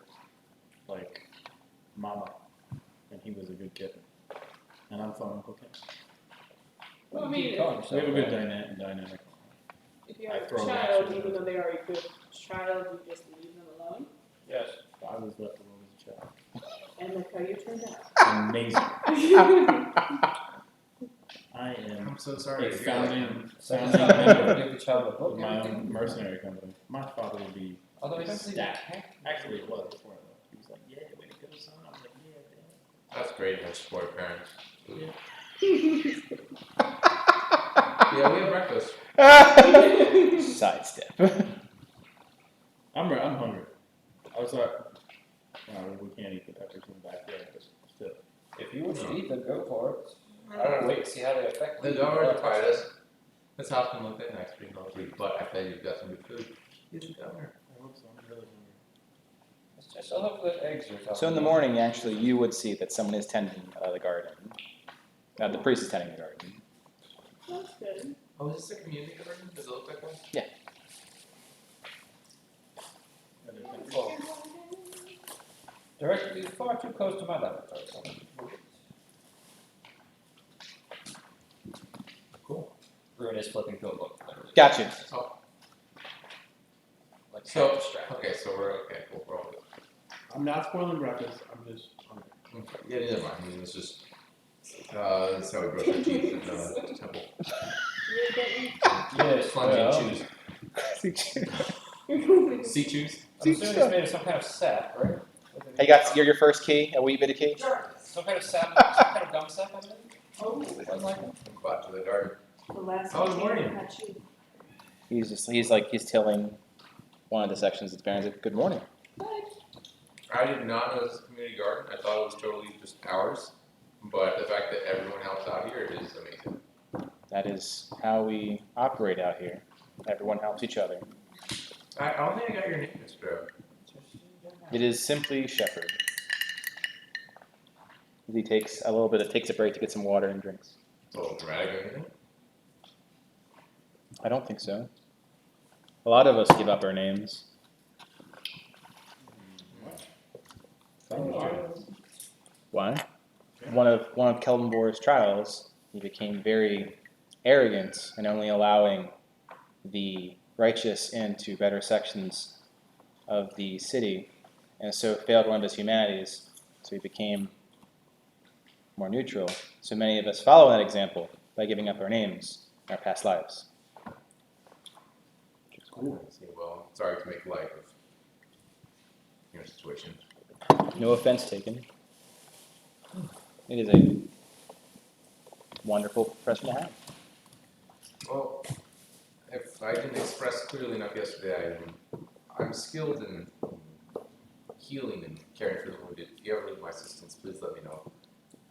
like mama, and he was a good kid. And I'm fine with him. Well, I mean, We have a good dynamic. if you I have a throw child, matches. even though they are a good child, you just leave them alone. Yes. I was left alone as a child. And look how you turned out. Amazing. I am I'm so sorry. a to hear that, man. founding Second time member give the child a book. of my everything. own mercenary company. My father would be Although he doesn't even ecstatic. hack. Actually, it was before I left. He was like, "Yeah, way to go, son." I was like, "Yeah, Dad." That's great to have supportive parents. Yeah. Yeah, we had breakfast. Sidestep. I'm hungry. I was like, no, we can't eat the peppers in the backyard, but still. If you wish to eat them, go for it. I don't know, wait and see how they affect The you. dog already tried us. Let's have them look at next week. But I bet you've got some good food. He's a governor. I hope so. I'm really hungry. It's just, I'll hope the eggs are something. So in the morning, actually, you would see that someone is tending the garden. The priest is tending the garden. That's good. Oh, is this a community garden? Does it look like one? Well, directly far too close to my laboratory. Cool. Ruin is flipping to a book. Literally. Gotcha. Like So, half distracted. okay, so we're okay. Cool. We're all good. I'm not spoiling breakfast. I'm just hungry. Yeah, never mind. I mean, it's just. This is how we brush our teeth in the temple. You're getting. Yes, Clungy well, chews. See chews? I'm assuming it's made of some kind of sap, right? Hey, you're your first key, a wee bit of key. Some kind of sap, some kind of gum sap, I believe? Oh, Something like that. Go out to the garden. the last Oh, good one morning. had you. He's tilling one of the sections that's barren. He's like, "Good morning." I did not know this was a community garden. I thought it was totally just ours. But the fact that everyone helps out here is amazing. That is how we operate out here. Everyone helps each other. I don't think I got your name, Mr. It is simply Shepherd. He takes a break to get some water and drinks. It's a little dramatic or anything. I don't think so. A lot of us give up our names. Why? One of Keldenbor's trials, he became very arrogant and only allowing the righteous into better sections of the city, and so failed one of his humanities. So he became more neutral. So many of us follow that example by giving up our names in our past lives. Cool. Well, sorry to make light of your situation. No offense taken. It is a wonderful profession to have. Well, if I didn't express clearly enough yesterday, I'm skilled in healing and caring for the wounded. If you ever need my assistance, please let me know.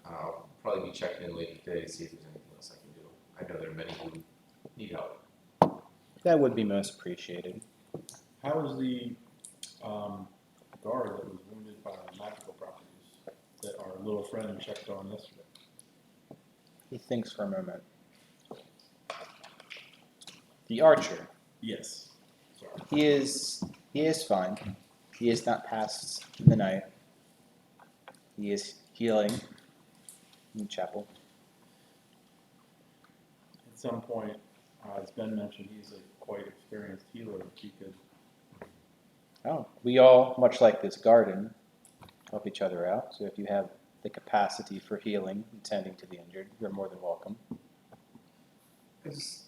I'll probably be checking in later today to see if there's anything else I can do. I know there are many who need help. That would be most appreciated. How was the guard that was wounded by magical properties that our little friend checked on yesterday? He thinks for a moment. The archer. Yes. Sorry. He is fine. He is not passed the night. He is healing in the chapel. At some point, as Ben mentioned, he's a quite experienced healer. If he could. Oh, we all, much like this garden, help each other out. So if you have the capacity for healing and tending to the injured, you're more than welcome. As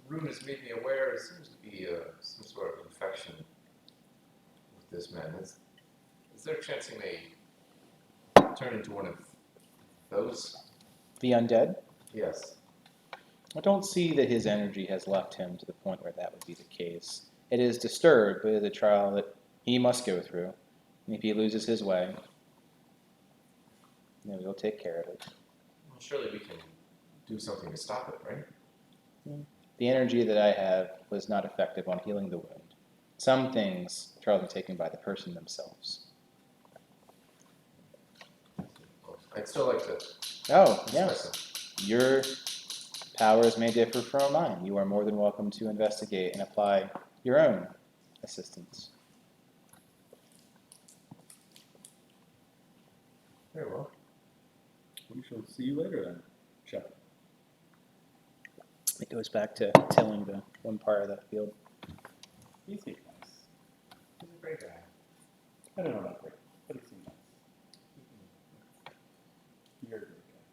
Rune has made me aware, there seems to be some sort of infection with this man. Is there a chance he may turn into one of those? The undead? Yes. I don't see that his energy has left him to the point where that would be the case. It is disturbed, but it is a trial that he must go through. And if he loses his way, we'll take care of it. Well, surely we can do something to stop it, right? The energy that I have was not effective on healing the wound. Some things are rather taken by the person themselves. I'd still like to Oh, express yes. it. Your powers may differ from mine. You are more than welcome to investigate and apply your own assistance. Very well. We shall see you later then, Shepard. It goes back to tilling the one part of that field. He seems nice. He's a great guy. I don't know about great, but he seems nice. You're a great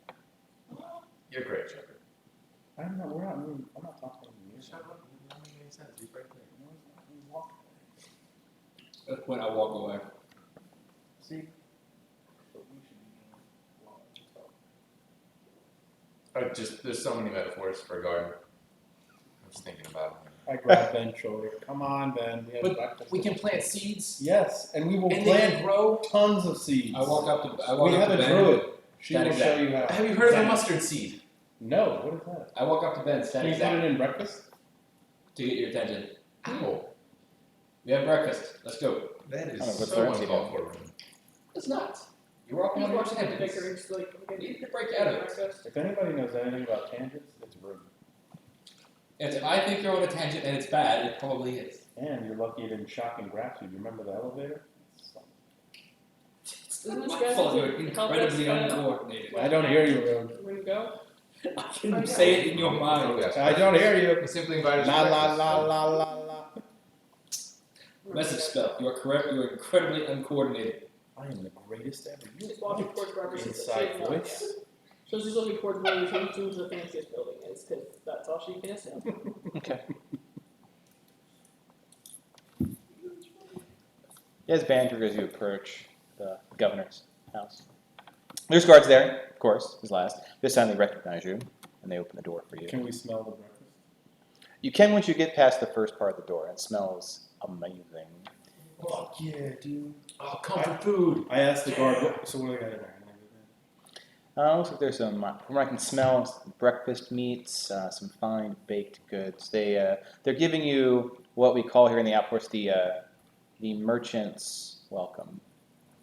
guy. shut up. It doesn't make any sense. He's right there. At that point, I walk away. See? There's so many metaphors for a garden. I'm just thinking about it. I grab Ben's shoulder. Come on, Ben. We have But breakfast. we can plant seeds, Yes, and we will and they plant can grow. tons of seeds. I walk up to We have a Ben. druid. She That will exact- show you how. Have you heard of a mustard seed? No, what is that? I walk up to Ben, Can stand you put exact it in breakfast? to get your attention. Ow. We have breakfast. Let's go. That is I don't know, what's so the uncalled for. It's not. You were up He's on your watching the tangents. vicar and just like, okay, You need to break out of it. breakfast. If anybody knows anything about tangents, it's rude. If I think you're on a tangent and it's bad, it probably is. And you're lucky it didn't shock and grasp you. You remember the elevator? Isn't this My guy fault, you're help us, incredibly uncoordinated. I don't hear you, Rogue. When you go? I can say it in your mind. I don't hear you. We simply invited La you to la breakfast. la la la la. Message spell. You are correct. You are incredibly uncoordinated. I am the greatest ever. You She's walking towards Barbara. inside voice. So she's looking towards where you think the fanciest building is, because that's all she can assume. Okay. As banter as you approach the governor's house. There's guards there, of course, as last. This time they recognize you, and they open the door for you. Can we smell the breakfast? You can once you get past the first part of the door. It smells amazing. Fuck yeah, dude. Oh, comfort food. I asked the guard, so what do they got in there? Looks like there's some, from what I can smell, some breakfast meats, some fine baked goods. They're giving you what we call here in the outpost the merchant's welcome.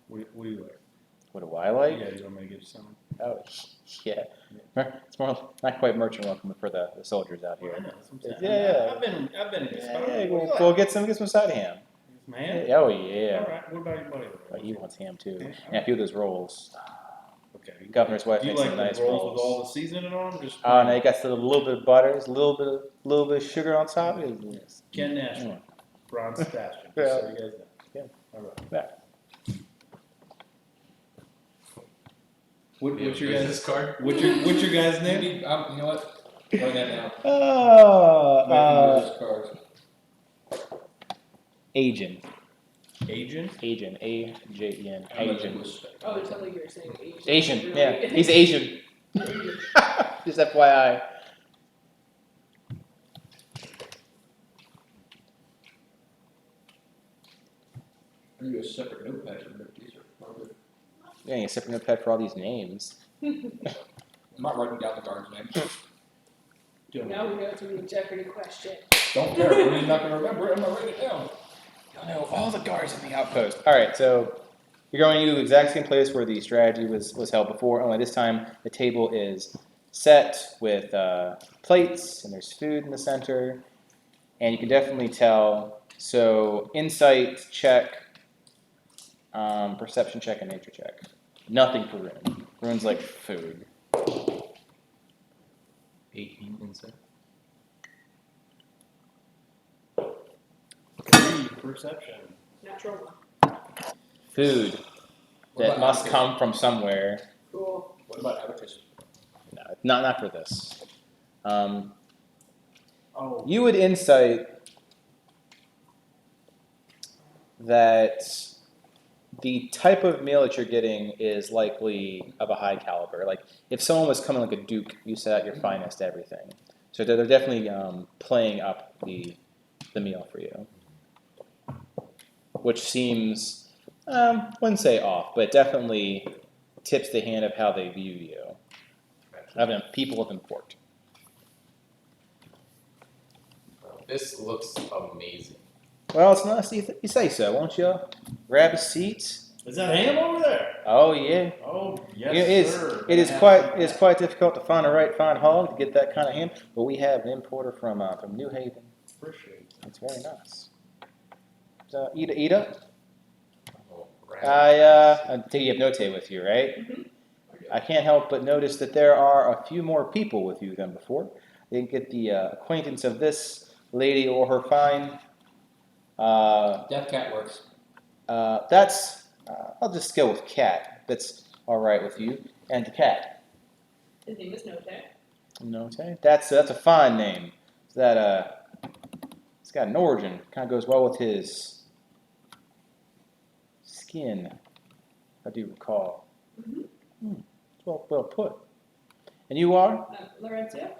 What do you like? What do I like? Yeah, you want me to get you some? Oh, yeah. It's more not quite merchant welcome, but for the soldiers out I here. know, that's what I'm saying. Yeah. I've been in this spot. Yeah, What do you we'll like? get some side ham. Man? Oh yeah. All right, what about your buddy? Oh, he wants ham too. Yeah. And a few of those rolls. Okay. Governor's wife Do you makes like some the nice rolls rolls. with all the seasoning on them? Just Oh, no, you got a little bit of butter, a little bit of sugar on top. Ken Nash, Mm. Bronze Bastion. Yeah. So you guys know. Yeah. All right. Yeah. What's your business guys? card? What's your guys' name? Maybe, you know what? Write that down. Oh, Business cards. Agent. Agent. Agent. A-J-E-N. I'm a Agent. linguist. Oh, it's not like you're saying Asian. Asian, Really? yeah. He's Asian. Just FYI. I need a separate notepad to make these. Yeah, you separate notepad for all these names. I'm not writing down the guard's name. Now we go to the Jeopardy question. Don't care. When he's not going to remember it, I'm going to write it down. You'll know all the guards in the outpost. All right, so you're going to the exact same place where the strategy was held before, only this time the table is set with plates, and there's food in the center, and you can definitely tell. So insight check, perception check, and nature check. Nothing for Rune. Rune's like food. 18 insight. 3 perception. Natural one. Food What that about must appetite? come from somewhere. Cool. What about advertising? No, not for this. Oh. You would insight that the type of meal that you're getting is likely of a high caliber. Like if someone was coming like a duke, you set out your finest everything. So they're definitely playing up the meal for you, which seems wouldn't say off, but definitely tips the hand of how they view you. Having people of import. This looks amazing. Well, it's not. You say so, won't you? Grab a seat. Is that ham over there? Oh yeah. Oh yes, It is. sir. It is quite difficult to find a right fine hog to get that kind of ham, but we have an importer from New Haven. Appreciate it. It's very nice. So Ida, Oh, I think you have Note with you, right? Mm-hmm. I can't help but notice that there are a few more people with you than before. I didn't get the acquaintance of this lady or her fine. Death Cat works. That's. I'll just go with Cat. That's all right with you. And the cat. His name is Note. Note. That's a fine name. It's got an origin. Kind of goes well with his skin. I do recall. Well put. And you are? Laurentia?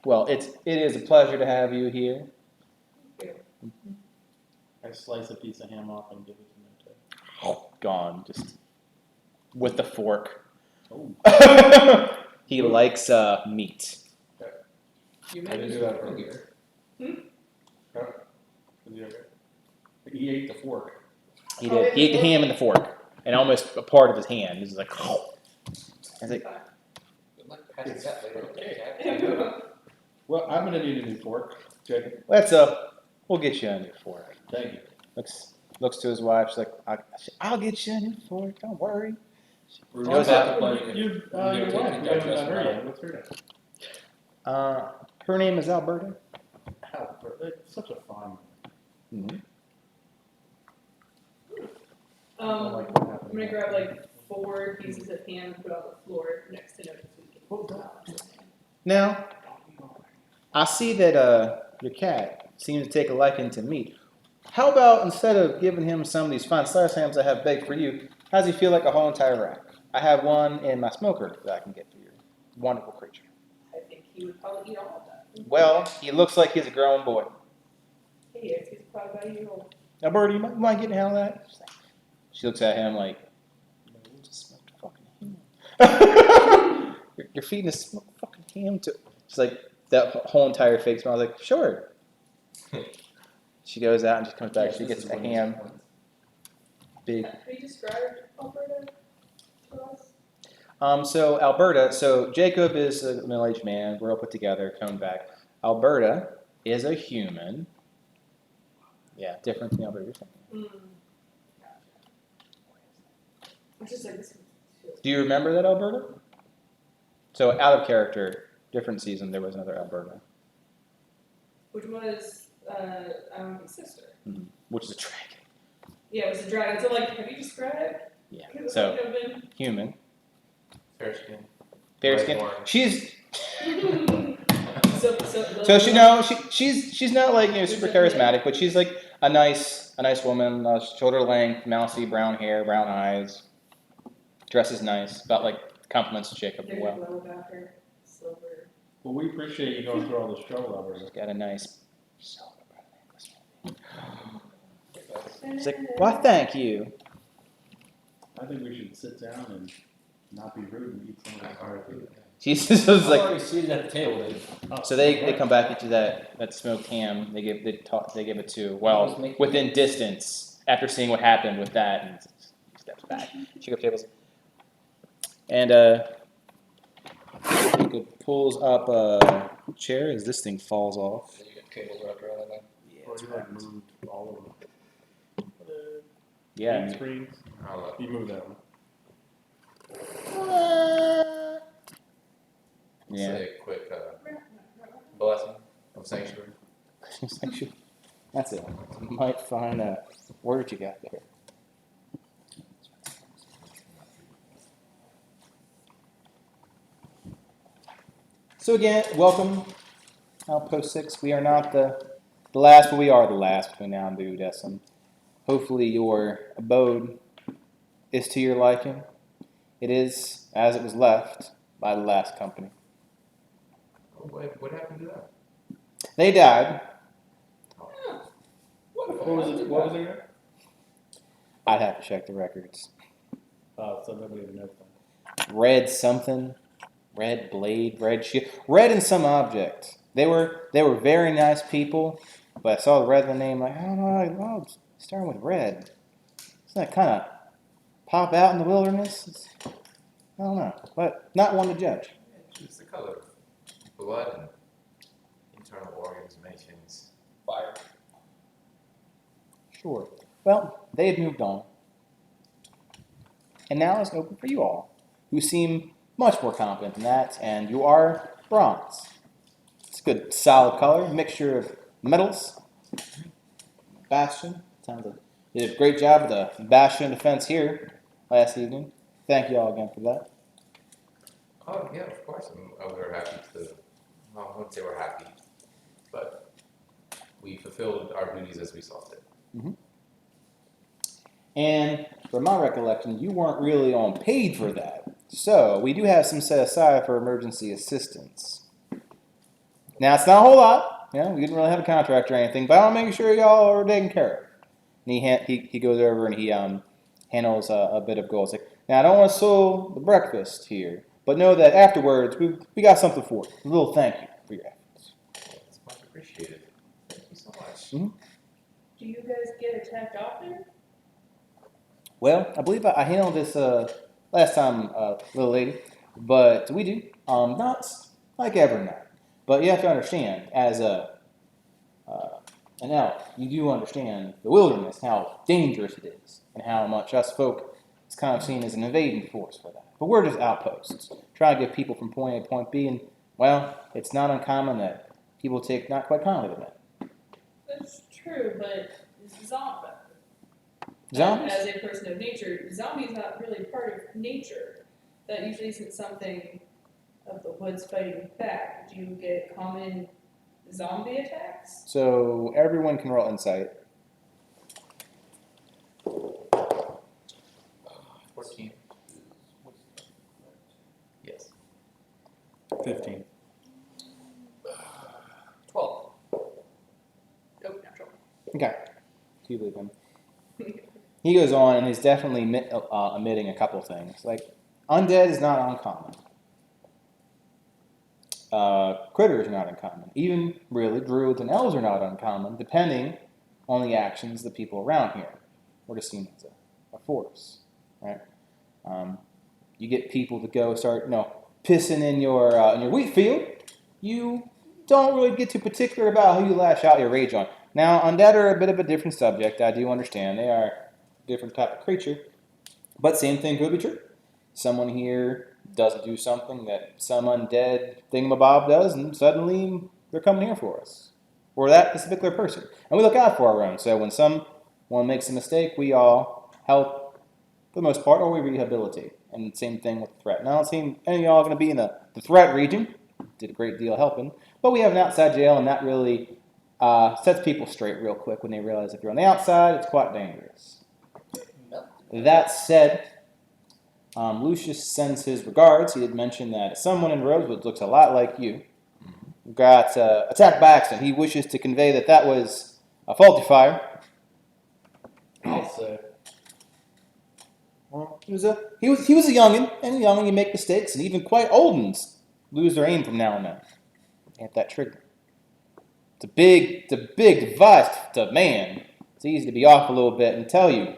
Well, it is a pleasure to have you here. I slice a piece of ham off and give it to Minto. Oh, gone. Just with the fork. Oh. He likes meat. You I didn't do that earlier. Is he okay? He ate the fork. He did. He ate the ham and the fork, and almost a part of his hand. He's like, oh. I was like, Pass that later. Okay. Well, I'm gonna need a new fork, Jacob. we'll get you a new fork. Thank you. Looks to his wife. She's like, I'll get you a new fork. Don't worry. We're Goes back up. to playing it. Your wife, we haven't done her yet. What's her name? Her name is Alberta. Albert. It's such a fun. Mm-hmm. I don't like what happened. I'm gonna grab like 4 pieces of ham and put on the floor next to notice we can. Now, I see that your cat seems to take a liking to meat. How about instead of giving him some of these fine slice hams I have baked for you, how does he feel like a whole entire rack? I have one in my smoker that I can get for your wonderful creature. I think he would probably eat all of that. Well, he looks like he's a grown boy. He is. He's probably about a year old. Now, Birdie, you mind getting out of that? She looks at him like, you just smoked a fucking ham. You're feeding a smoked fucking ham to. She's like, that whole entire fake smile. I was like, sure. She goes out and just comes back. She gets a ham. Big. Can you describe Alberta to us? So Alberta, Jacob is a middle-aged man. We're all put together, coming back. Alberta is a human. Yeah, different than Alberta. I'm just like this. Do you remember that Alberta? So out of character, different season, there was another Alberta, Which was his sister. which is a dragon. Yeah, it was a dragon. So like, have you described? Yeah. Could So it have been? human, Fair skin. fair Red skin. horn. She's So she's not like super charismatic, but she's like a nice woman, shoulder length, mousy brown hair, brown eyes, dresses nice, about like compliments Jacob There's well. a glow about her. Silver. Well, we appreciate you going through all this trouble, Albert. She's got a nice. She's like, why, thank you. I think we should sit down and not be rude and eat some of this hard food. She's just like. already seated at the table, Dave. So they come back into that smoked ham. They give it to within distance after seeing what happened with that, and steps back. She goes tables, and Jacob pulls up a chair as this thing falls off. You get cables wrapped around that. Or you like moved all of them. Yeah. Green screens. You moved that one. Yeah. Say a quick blessing of sanctuary. That's it. You might find a word you got there. So again, welcome, Outpost 6. We are not the last, but we are the last between now and Budesum. Hopefully your abode is to your liking. It is as it was left by the last company. What happened to that? They died. What was it? I'd have to check the records. So nobody even knows that. Red something, red blade, red shield, red in some object. They were very nice people, but I saw the red in the name, like, I don't know, starting with red. Doesn't that kind of pop out in the wilderness? I don't know, but not one to judge. It's the color of blood and internal organs, many things. Fire. Sure. Well, they had moved on. And now it's open for you all, who seem much more competent than that, and you are bronze. It's a good, solid color, mixture of metals. Bastion. Sounds like you did a great job with the Bastion defense here last evening. Thank you all again for that. Oh, yeah, of course. We were happy to. Well, I wouldn't say we're happy. but we fulfilled our duties as we saw fit. And from my recollection, you weren't really on paid for that. So we do have some set aside for emergency assistance. Now it's not a whole lot. We didn't really have a contract or anything, but I'm making sure y'all are taken care of. And he goes over and he handles a bit of gold. It's like, now I don't want to sow the breakfast here, but know that afterwards we got something for you. A little thank you for your efforts. It's much appreciated. Thank you so much. Do you guys get attacked often? Well, I believe I handled this last time, little lady, but we do. Not like every night. But you have to understand, as an elf, you do understand the wilderness, how dangerous it is, and how much us folk is kind of seen as an invading force for that. But we're just outposts, trying to get people from point A to point B, and, well, it's not uncommon that people take not quite kindly to that. That's true, but zombies. Zombies? As a person of nature, zombies not really part of nature. That usually isn't something of the woods fighting back. Do you get common zombie attacks? So everyone can roll insight. 14. Yes. 15. 12. Nope, natural. Okay. Do you believe him? He goes on, and he's definitely omitting a couple things. Like, undead is not uncommon. Critters are not uncommon. Even, really, druids and elves are not uncommon, depending on the actions of the people around here. We're just seen as a force, right? You get people to go start, pissing in your wheat field. You don't really get too particular about who you lash out your rage on. Now, undead are a bit of a different subject. I do understand. They are a different type of creature. But same thing could be true. Someone here doesn't do something that some undead thingamabob does, and suddenly they're coming here for us. Or that particular person. And we look out for our own. So when someone makes a mistake, we all help for the most part, or we rehabilitate. And same thing with the threat. Now, it seems any of y'all are going to be in the threat region. Did a great deal helping. But we have an outside jail, and that really sets people straight real quick when they realize if you're on the outside, it's quite dangerous. That said, Lucius sends his regards. He did mention that someone in Rosewood looks a lot like you. Got attacked by accident. He wishes to convey that was a faulty fire. I'll say. Well, he was a youngin', and a youngin' you make mistakes, and even quite old uns lose their aim from now and then. Hit that trigger. It's a big device to man. It's easy to be off a little bit and tell you.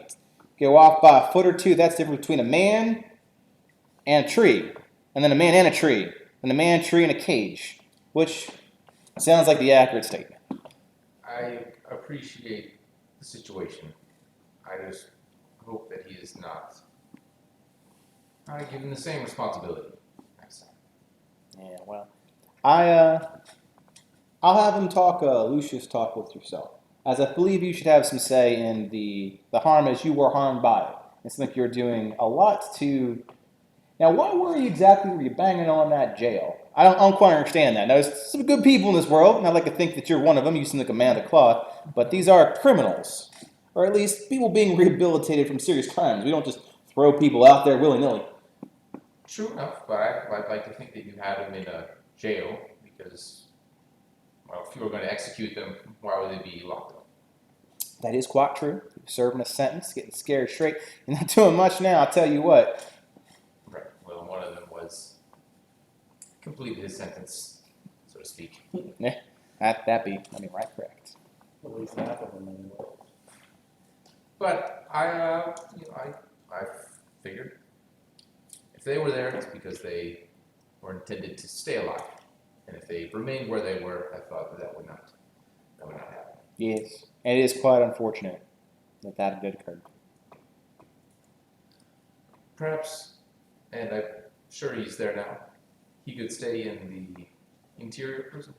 Go off by a foot or two, that's the difference between a man and a tree. And then a man and a tree. And a man, tree, and a cage. Which sounds like the accurate statement. I appreciate the situation. I just hope that he is not given the same responsibility next time. Yeah, well, I'll have him Lucius talk with yourself. As I believe you should have some say in the harm as you were harmed by it. It's like you're doing a lot to... Now, why were you banging on that jail? I don't quite understand that. Now, there's some good people in this world, and I'd like to think that you're one of them. You seem like a man of the cloth. But these are criminals. Or at least people being rehabilitated from serious crimes. We don't just throw people out there willy-nilly. True enough, but I'd like to think that you had him in a jail because, well, if you were going to execute them, why would they be locked up? That is quite true. Serving a sentence, getting scared straight. You're not doing much now, I'll tell you what. Right. Well, one of them completed his sentence, so to speak. Yeah, right correct. At least half of them anyway. But I figured if they were there, it's because they were intended to stay alive, and if they remained where they were, I thought that would not happen. Yes, and it is quite unfortunate that did occur. Perhaps, and I'm sure he's there now, he could stay in the interior prison?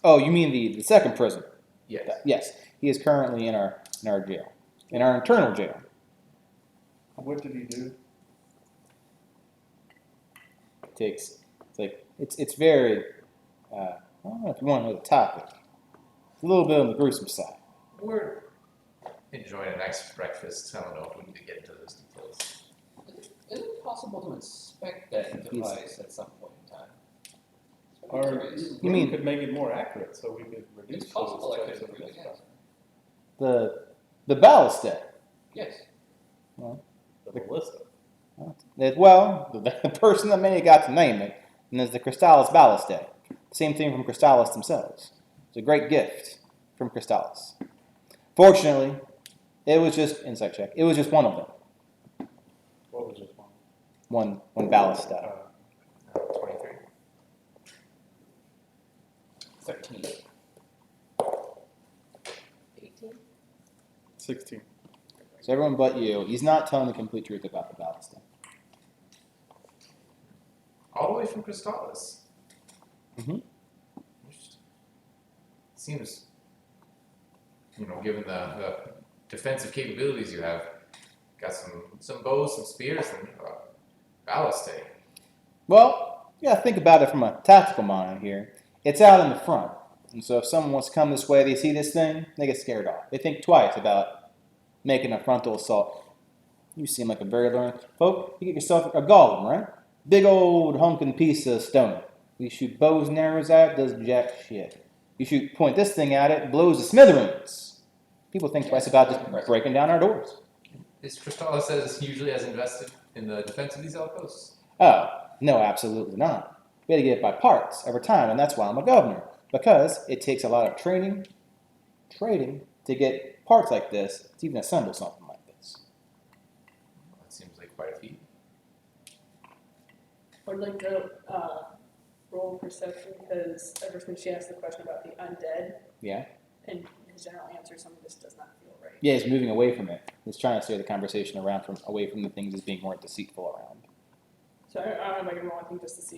Oh, you mean the second prison? Yes. Yes, he is currently in our jail, in our internal jail. What did he do? It's very. I don't know if you want to know the topic. It's a little bit on the gruesome side. We're enjoying a nice breakfast. I don't know if we need to get into those details. Is it possible to inspect that device at some point in time? Or Curious. You mean- we could make it more accurate so we could reduce It's possible those I types could of improve it, missteps. yes. The ballast deck. Yes. The ballista. Well, the person that made it got to name it, and there's the Crystallis ballast deck. Same thing from Crystallis themselves. It's a great gift from Crystallis. Fortunately, it was just insight check. It was just one of them. What was this one? One ballast deck. 23. 13. 18? 16. So everyone but you, he's not telling the complete truth about the ballast deck. All the way from Crystallis. Mhm. Interesting. Seems, given the defensive capabilities you have, got some bows, some spears, and ballisting. Well, yeah, think about it from a tactical mind here. It's out in the front. And so if someone wants to come this way, they see this thing, they get scared off. They think twice about making a frontal assault. You seem like a very learned folk. You get yourself a golem, right? Big old hunkin' piece of stone. You shoot bows and arrows at it, does jack shit. You point this thing at it, blows to smithereens. People think twice about just breaking down our doors. Is Crystallis usually as invested in the defense of these outposts? Oh, no, absolutely not. We had to get it by parts every time, and that's why I'm a governor. Because it takes a lot of training to get parts like this to even assemble something like this. That seems like quite a feat. I'd like to roll perception because ever since she asked the question about the undead, Yeah? and his general answer, some of this does not feel right. Yeah, he's moving away from it. He's trying to steer the conversation away from the things as being more deceitful around. So I don't know if I can roll anything just to see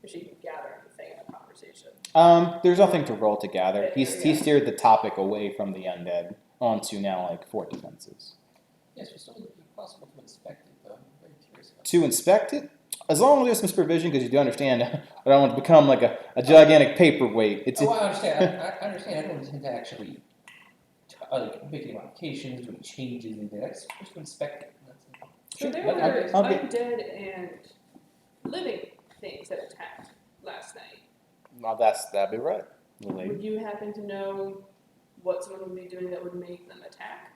if she can gather anything in the conversation. There's nothing to roll to gather. He steered the topic away from the undead onto now like fort defenses. Yes, it's still possible to inspect it, though. I'm very curious about To inspect it, as long as there's some supervision, because you do understand, I don't want to become like a gigantic paperweight. Oh, I understand. I understand. I don't intend to actually make any modifications, do any changes, anything. I just to inspect it. So there Sure, were I'll get- undead and living things that attacked last night. Well, that'd be right. Would you happen to know what someone would be doing that would make them attack?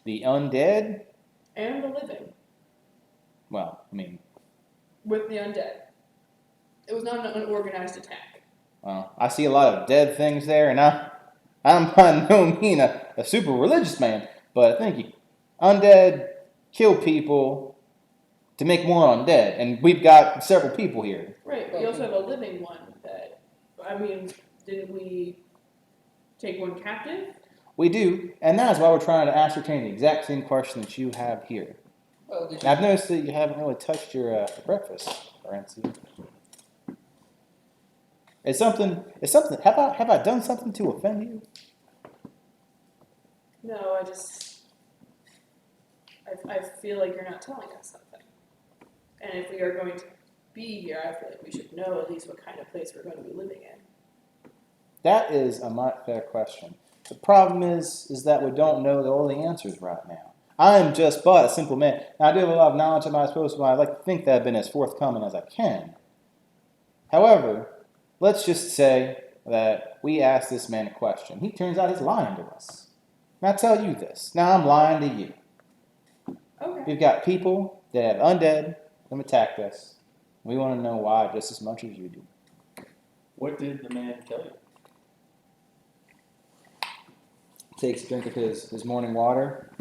The undead? And the living, Well, I mean, with the undead. It was not an unorganized attack. well, I see a lot of dead things there, and I'm by no means a super religious man, but thank you. Undead kill people to make more undead, and we've got several people here. Right, but you also have a living one that, didn't we take one captive? We do, and that is why we're trying to ascertain the exact same question that you have here. Well, did And you, I've noticed that you haven't really touched your breakfast, Rancy. It's something. Have I done something to offend you? No, I feel like you're not telling us something. And if we are going to be here, I feel like we should know at least what kind of place we're going to be living in. That is a mighty fair question. The problem is that we don't know all the answers right now. I am just but a simple man. Now, I do have a lot of knowledge at my disposal, and I like to think that I've been as forthcoming as I can. However, let's just say that we asked this man a question. He turns out he's lying to us. And I tell you this. Now I'm lying to you. Okay. We've got people that have undead that attacked us. We want to know why just as much as you do. What did the man tell you? Takes a drink of his morning water.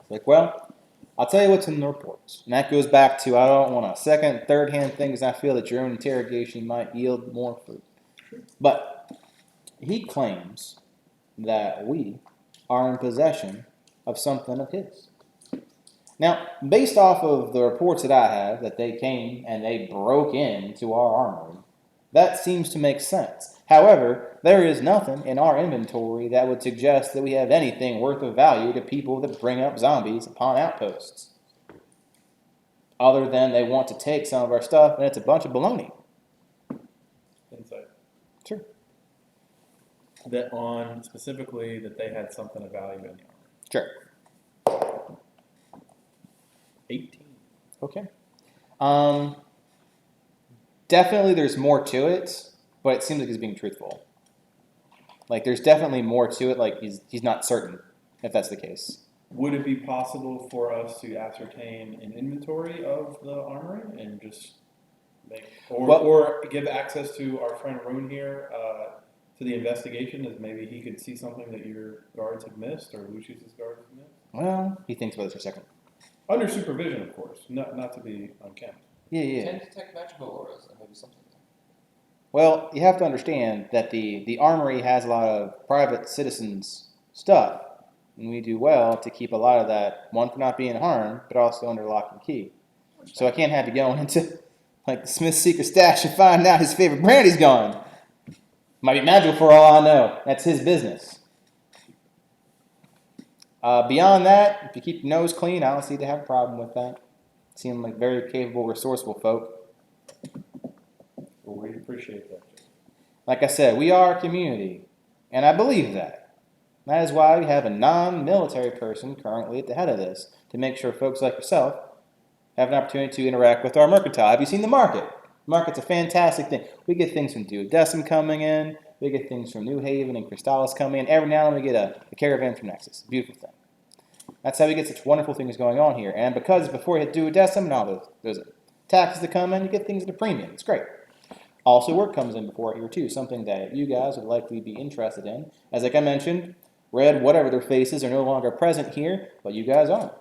Like, well, I'll tell you what's in the reports. And that goes back to, I don't want to second, third hand things. I feel that your own interrogation might yield more fruit. But he claims that we are in possession of something of his. Now, based off of the reports that I have, that they came and they broke into our armory, that seems to make sense. However, there is nothing in our inventory that would suggest that we have anything worth of value to people that bring up zombies upon outposts. Other than they want to take some of our stuff, and it's a bunch of baloney. Insight. that on specifically that they had something of value in the armor. Sure. 18. Okay. Definitely there's more to it, but it seems like he's being truthful. Like there's definitely more to it, like he's not certain if that's the case. Would it be possible for us to ascertain an inventory of the armory and just make, or give access to our friend Rune here to the investigation, as maybe he could see something that your guards have missed or Lucius's guards have missed? Well, he thinks about this for a second. Under supervision, of course, not to be unkempt. Yeah. Can detect magical auras, and maybe something. Well, you have to understand that the armory has a lot of private citizens' stuff, and we do well to keep a lot of that, one, for not being harmed, but also under lock and key. So I can't have you going into like the Smith's secret stash and find out his favorite brandy's gone. Might be magical for all I know. That's his business. Beyond that, if you keep your nose clean, I don't see they have a problem with that. Seem like very capable, resourceful folk. Well, we appreciate that. Like I said, we are a community, and I believe that. That is why we have a non-military person currently at the head of this, to make sure folks like yourself have an opportunity to interact with our mercantile. Have you seen the market? The market's a fantastic thing. We get things from Duodecim coming in. We get things from New Haven and Crystallis coming in. Every now and then we get a caravan from Nexus. Beautiful thing. That's how we get such wonderful things going on here. And because before you hit Duodecim and all those taxes that come in, you get things at a premium. It's great. Also, work comes in before here too, something that you guys would likely be interested in. As like I mentioned, Red, whatever their faces, are no longer present here, but you guys are.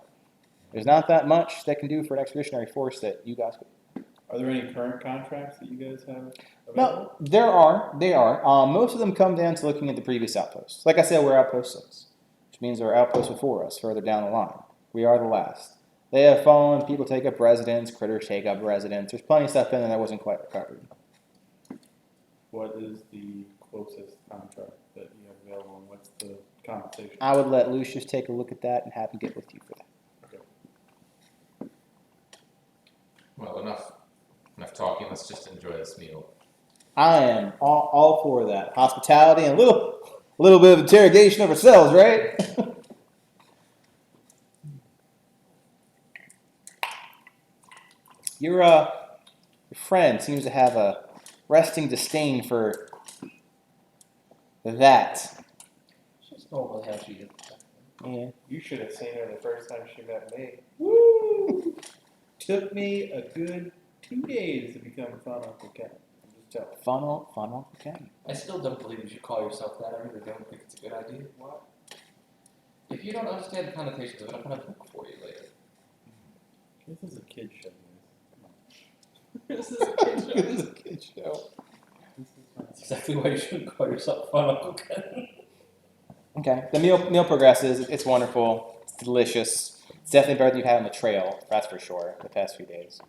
There's not that much they can do for an expeditionary force that you guys could. Are there any current contracts that you guys have available? No, there are. Most of them come down to looking at the previous outposts. Like I said, we're outpost 6, which means there are outposts before us, further down the line. We are the last. They have fallen, people take up residence, critters take up residence. There's plenty of stuff in there that wasn't quite recovered. What is the closest contract that you have available, and what's the compensation? I would let Lucius take a look at that and have him get with you for that. Okay. Well, enough talking. Let's just enjoy this meal. I am all for that. Hospitality and a little bit of interrogation of ourselves, right? Your friend seems to have a resting disdain for that. She's normal how she is. Yeah. You should have seen her the first time she met me. Woo! Took me a good 2 days to become a fun Uncle Ken. I'm just telling you. Fun Uncle Ken. I still don't believe you should call yourself that. I really don't think it's a good idea. What? If you don't understand the connotations of it, I'm gonna book for you later. This is a kid show. This is a kid show. This is a kid show. That's exactly why you shouldn't call yourself Fun Uncle Ken. Okay. The meal progresses. It's wonderful. It's delicious. It's definitely better than you've had on the trail. That's for sure. The past few days.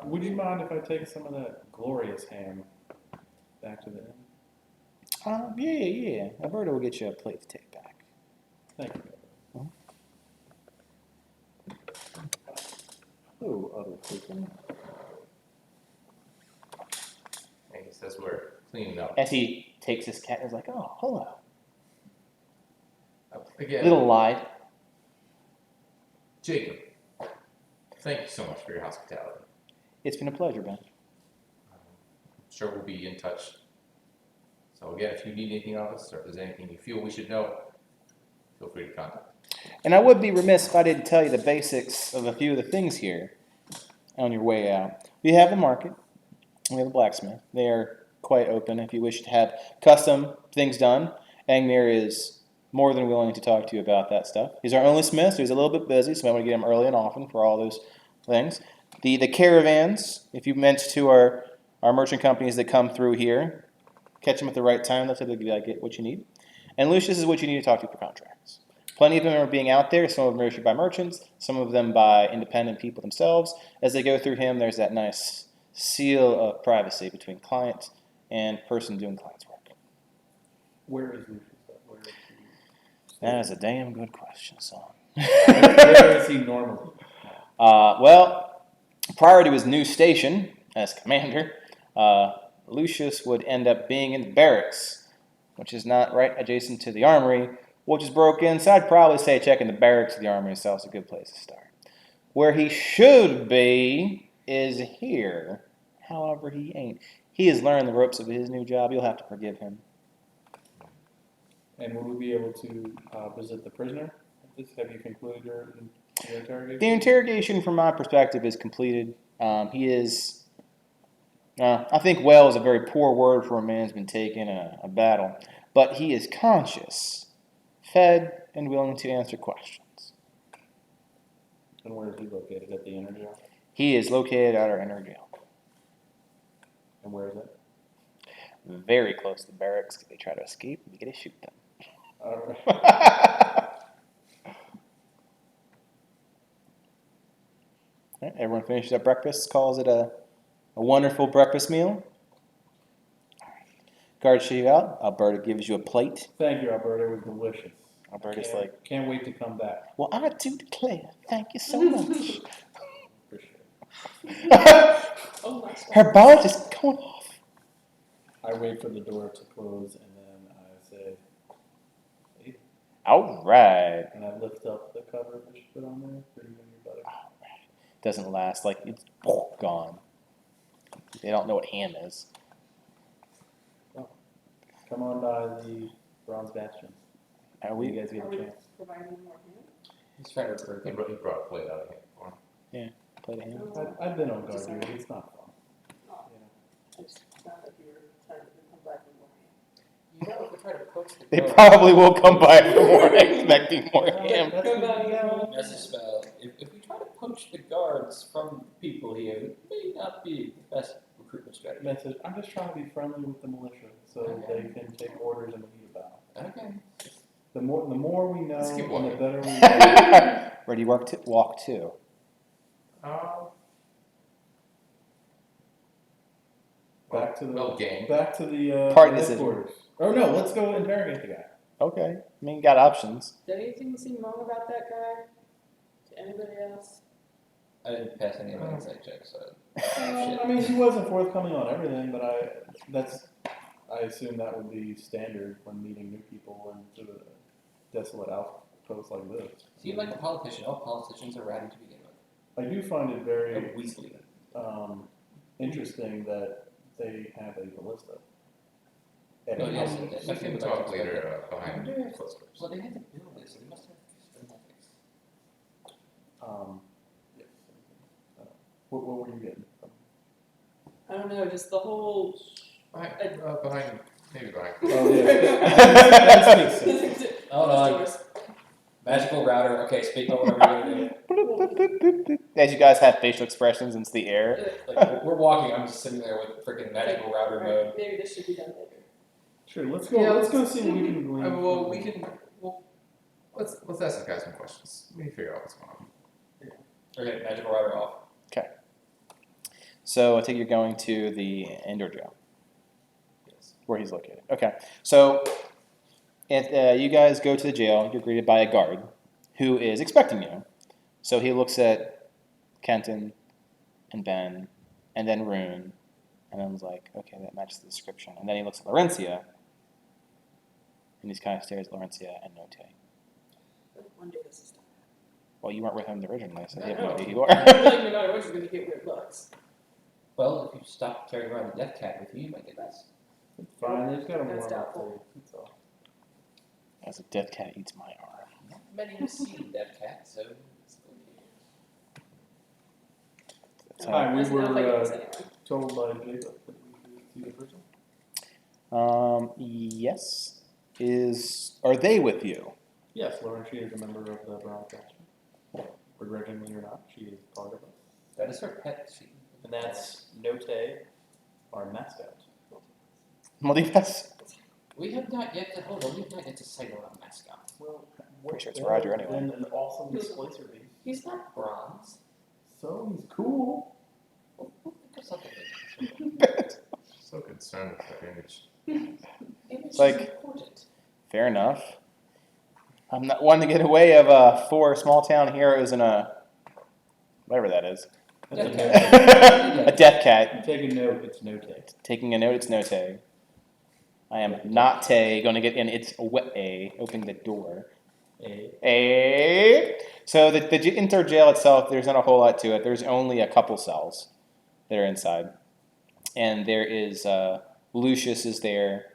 Would you mind if I take some of that glorious ham back to the inn? Yeah. Alberto will get you a plate to take back. Thank you. Oh, other people. I guess as we're cleaning up. As he takes his cat, he's like, "Oh, hello." Again, Little lied. Jacob, thank you so much for your hospitality. It's been a pleasure, Ben. I'm sure we'll be in touch. So again, if you need anything of us, or if there's anything you feel we should know, feel free to contact. And I would be remiss if I didn't tell you the basics of a few of the things here on your way out. We have the market. We have a blacksmith. They are quite open if you wish to have custom things done. Angmir is more than willing to talk to you about that stuff. He's our only smith, so he's a little bit busy, so I want to get him early and often for all those things. The caravans, if you mention to our merchant companies that come through here, catch them at the right time, they'll typically get what you need. And Lucius is what you need to talk to for contracts. Plenty of them are being out there. Some of them are issued by merchants, some of them by independent people themselves. As they go through him, there's that nice seal of privacy between client and person doing client's work. Where is Lucius? Where is he? That is a damn good question, son. Where is he normally? Well, prior to his new station as commander, Lucius would end up being in the barracks which is not right adjacent to the armory, which is broken. So I'd probably say checking the barracks of the armory itself is a good place to start. Where he should be is here. However, he ain't. He is learning the ropes of his new job. You'll have to forgive him. And will we be able to visit the prisoner? Have you concluded your interrogation? The interrogation, from my perspective, is completed. He is. I think well is a very poor word for a man who's been taken in a battle, but he is conscious, fed, and willing to answer questions. And where is he located? At the inner jail? He is located at our inner jail. And where is it? Very close to the barracks. If they try to escape, we get to shoot them. All right. Alright, everyone finishes up breakfast, calls it a wonderful breakfast meal. Guard show you out. Alberta gives you a plate. Thank you, Alberta. It was delicious. Alberta's Can't- like, can't wait to come back. well, I do declare, thank you so much. For sure. Oh my God. Her bar just going off. I wait for the door to close and then I say, hey, All right. and I lift up the cover that she put on there for you and your buddy. Doesn't last. Like, it's gone. They don't know what ham is. Come on by the Bronze Bastion. Are You we? guys get Are a we chance. providing more hand? He's trying to recruit He him. brought a plate out of here for him. Play the ham? I've been on guard duty. It's not fun. Oh, You know. it just sounded like you were trying to come back with more hand. You know, if we try to poach the They guard- probably will come by for more, expecting more ham. That's Go what back, you got. Message spell. If we try to poach the guards from people here, it may not be the best recruitment strategy. Message. I'm just trying to be friendly with the militia so they can take orders and lead about. Okay. The more we know, Let's keep and the walking. better we know. Where do you walk to? Back to the game. back to the Party decision. headquarters. Oh no, let's go interrogate the guy. Okay. I mean, you got options. Did anything seem wrong about that guy? To anybody else? I didn't pass any of my insight checks, so. I mean, he wasn't forthcoming on everything, but I assume that would be standard when meeting new people and to a desolate outpost like this. Seemed like a politician. All politicians are ratty to begin with. I do find it A very Weasley. interesting that they have a ballista. At Oh, a yes, house. yes. We can talk later behind closed doors. Well, they had to build it, so they must have ethics. Yes. What were you getting from? I don't know, just the whole. Behind, maybe behind. Oh yeah, that makes sense. Hold on. Magical router. Okay, speak about whatever you're gonna do. As you guys have facial expressions into the air. Like, we're walking, I'm just sitting there with freaking magical router mode. Maybe this should be done later. Sure, let's go. Yeah, let's go see what we can glean. Well, we can. Well, let's ask the guys some questions. We can figure out what's going on. Okay, magical router off. So I think you're going to the indoor jail, Yes. where he's located. Okay. So if you guys go to the jail, you're greeted by a guard who is expecting you. So he looks at Kenton and Ben and then Rune, and then was like, okay, that matches the description. And then he looks at Laurentia, and he kind of stares at Laurentia and Note. One day this is done. Well, you weren't with him originally, so I you have no know. idea who you I are. feel like no matter what, you're gonna get weird looks. Well, if you stop carrying around the death cat with you, you might get this. It's fine. There's got to That's warm up doubtful. too. That's all. As a death cat eats my arm. Not many have seen death cat, so it's okay. That's how- Hi, we That's not like it were was anyway. told by Jacob that we could see the person. Yes. Are they with you? Yes, Laurentia is a member of the Brown Bastion. Begrudgingly or not, she is part of us. That is her pet. And that's Note, our mascot. Well, that's We have not yet to hold on. We have not yet to sight on a mascot. Well, Pretty sure it's Roger anyway. Then an awesome displacer beast. He's not bronze. So he's cool. We'll think of something So concerned with that image. Image Like- is important. fair enough. I'm not one to get away of four small town heroes and a whatever that is. That's Death a cat. note. A death cat. Take a note, it's Note. Taking a note, it's Note. I am not going to get in. It's opening the door. So the inter jail itself, there's not a whole lot to it. There's only a couple cells that are inside, and there is Lucius is there,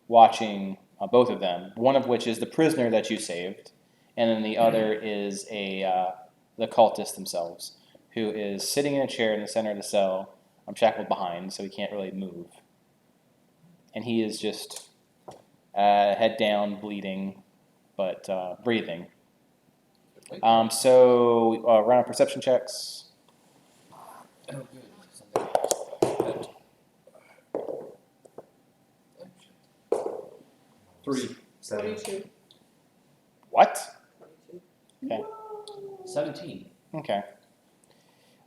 watching both of them. One of which is the prisoner that you saved, and then the other is the cultists themselves, who is sitting in a chair in the center of the cell, shackled behind, so he can't really move. And he is just head down, bleeding, but breathing. So round of perception checks. Oh, good. 3. 22. What? 22. 17. Okay.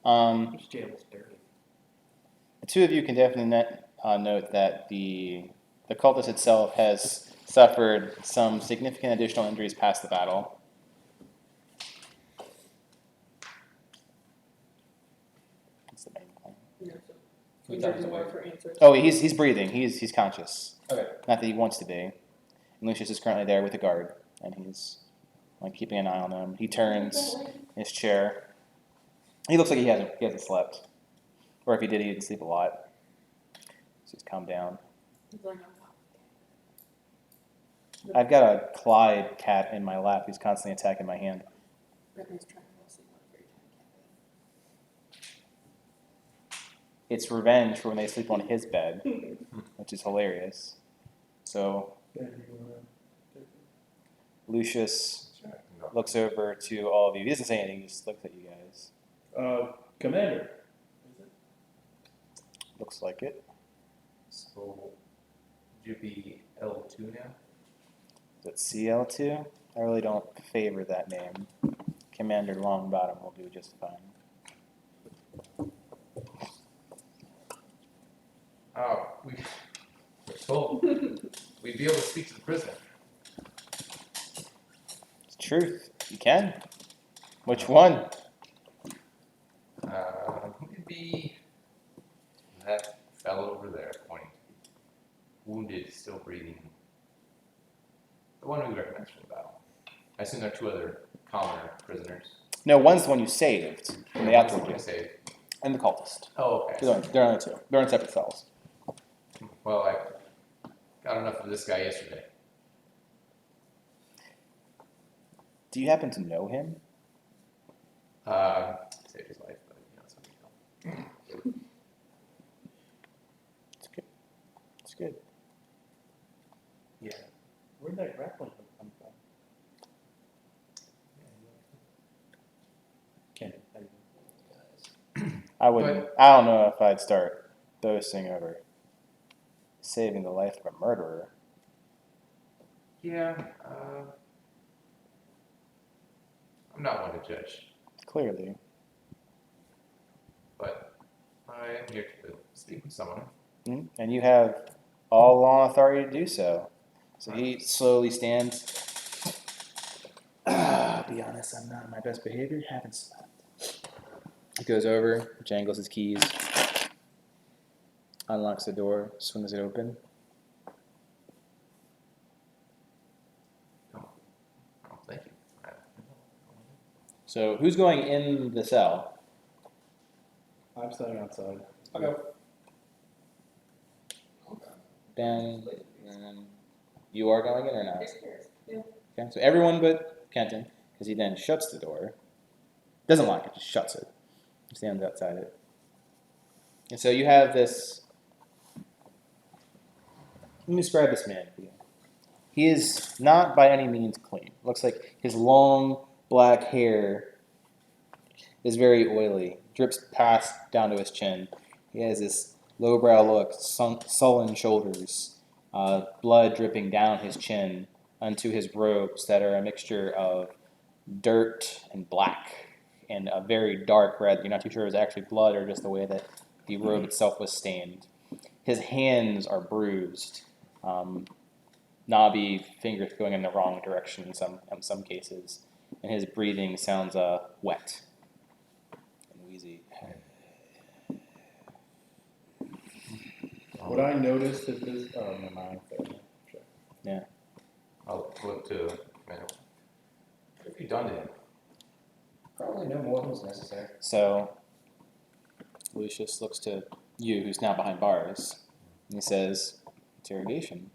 This jail is dirty. The two of you can definitely note that the cultist itself has suffered some significant additional injuries past the battle. That's the main point. Yeah, so We we thought have it was more away. for answers. Oh, he's breathing. He's conscious. Okay. Not that he wants to be. And Lucius is currently there with the guard, and he's keeping an eye on them. He turns in his chair. He looks like he hasn't slept, or if he did, he didn't sleep a lot. So he's calmed down. He's like, "I'm not." I've got a Clyde cat in my lap who's constantly attacking my hand. Brittany's trying to fall asleep on a very It's revenge for when they sleep on his bed, which is hilarious. So Lucius looks over to all of you. He doesn't say anything, he just looks at you guys. Commander. Looks like it. So, would you be L2 now? Is it CL2? I really don't favor that name. Commander Longbottom will do just fine. Oh, we're told we'd be able to speak to the prisoner. It's the truth. You can. Which one? Who could be that fellow over there, pointing to wounded, still breathing? The one we recognized from the battle. I assume there are two other commoner prisoners. No, one's the one you saved from the One's outdoor one I group. saved. And the cultist. Oh, okay. They're on the two. They're in separate cells. Well, I got enough of this guy yesterday. Do you happen to know him? Saved his life, but something else. It's good. It's good. Yeah. Where'd that grappling hook come from? Ken, how you doing? I wouldn't. I don't know if I'd start boasting over saving the life of a murderer. Yeah. I'm not one to judge, Clearly. but I am here to speak with someone. Mhm. And you have all law authority to do so. So he slowly stands. Be honest, I'm not on my best behavior. Haven't slept. He goes over, jangles his keys, unlocks the door, swings it open. Oh, thank you. So who's going in the cell? I'm staying outside. Okay. Ben, and you are going in or not? Yeah. Okay, so everyone but Kenton, because he then shuts the door. Doesn't lock it, just shuts it. Stands outside it. And so you have this. Let me describe this man for you. He is not by any means clean. Looks like his long black hair is very oily, drips past down to his chin. He has this lowbrow look, sullen shoulders, blood dripping down his chin onto his robes that are a mixture of dirt and black and a very dark red. You're not too sure if it's actually blood or just the way that the robe itself was stained. His hands are bruised, knobby fingers going in the wrong direction in some cases, and his breathing sounds wet and wheezy. What I noticed is this. Oh, never mind. Sure. I'll look to, man, what have you done to him? Probably no more than was necessary. So Lucius looks to you, who's now behind bars, and he says, "Interrogation.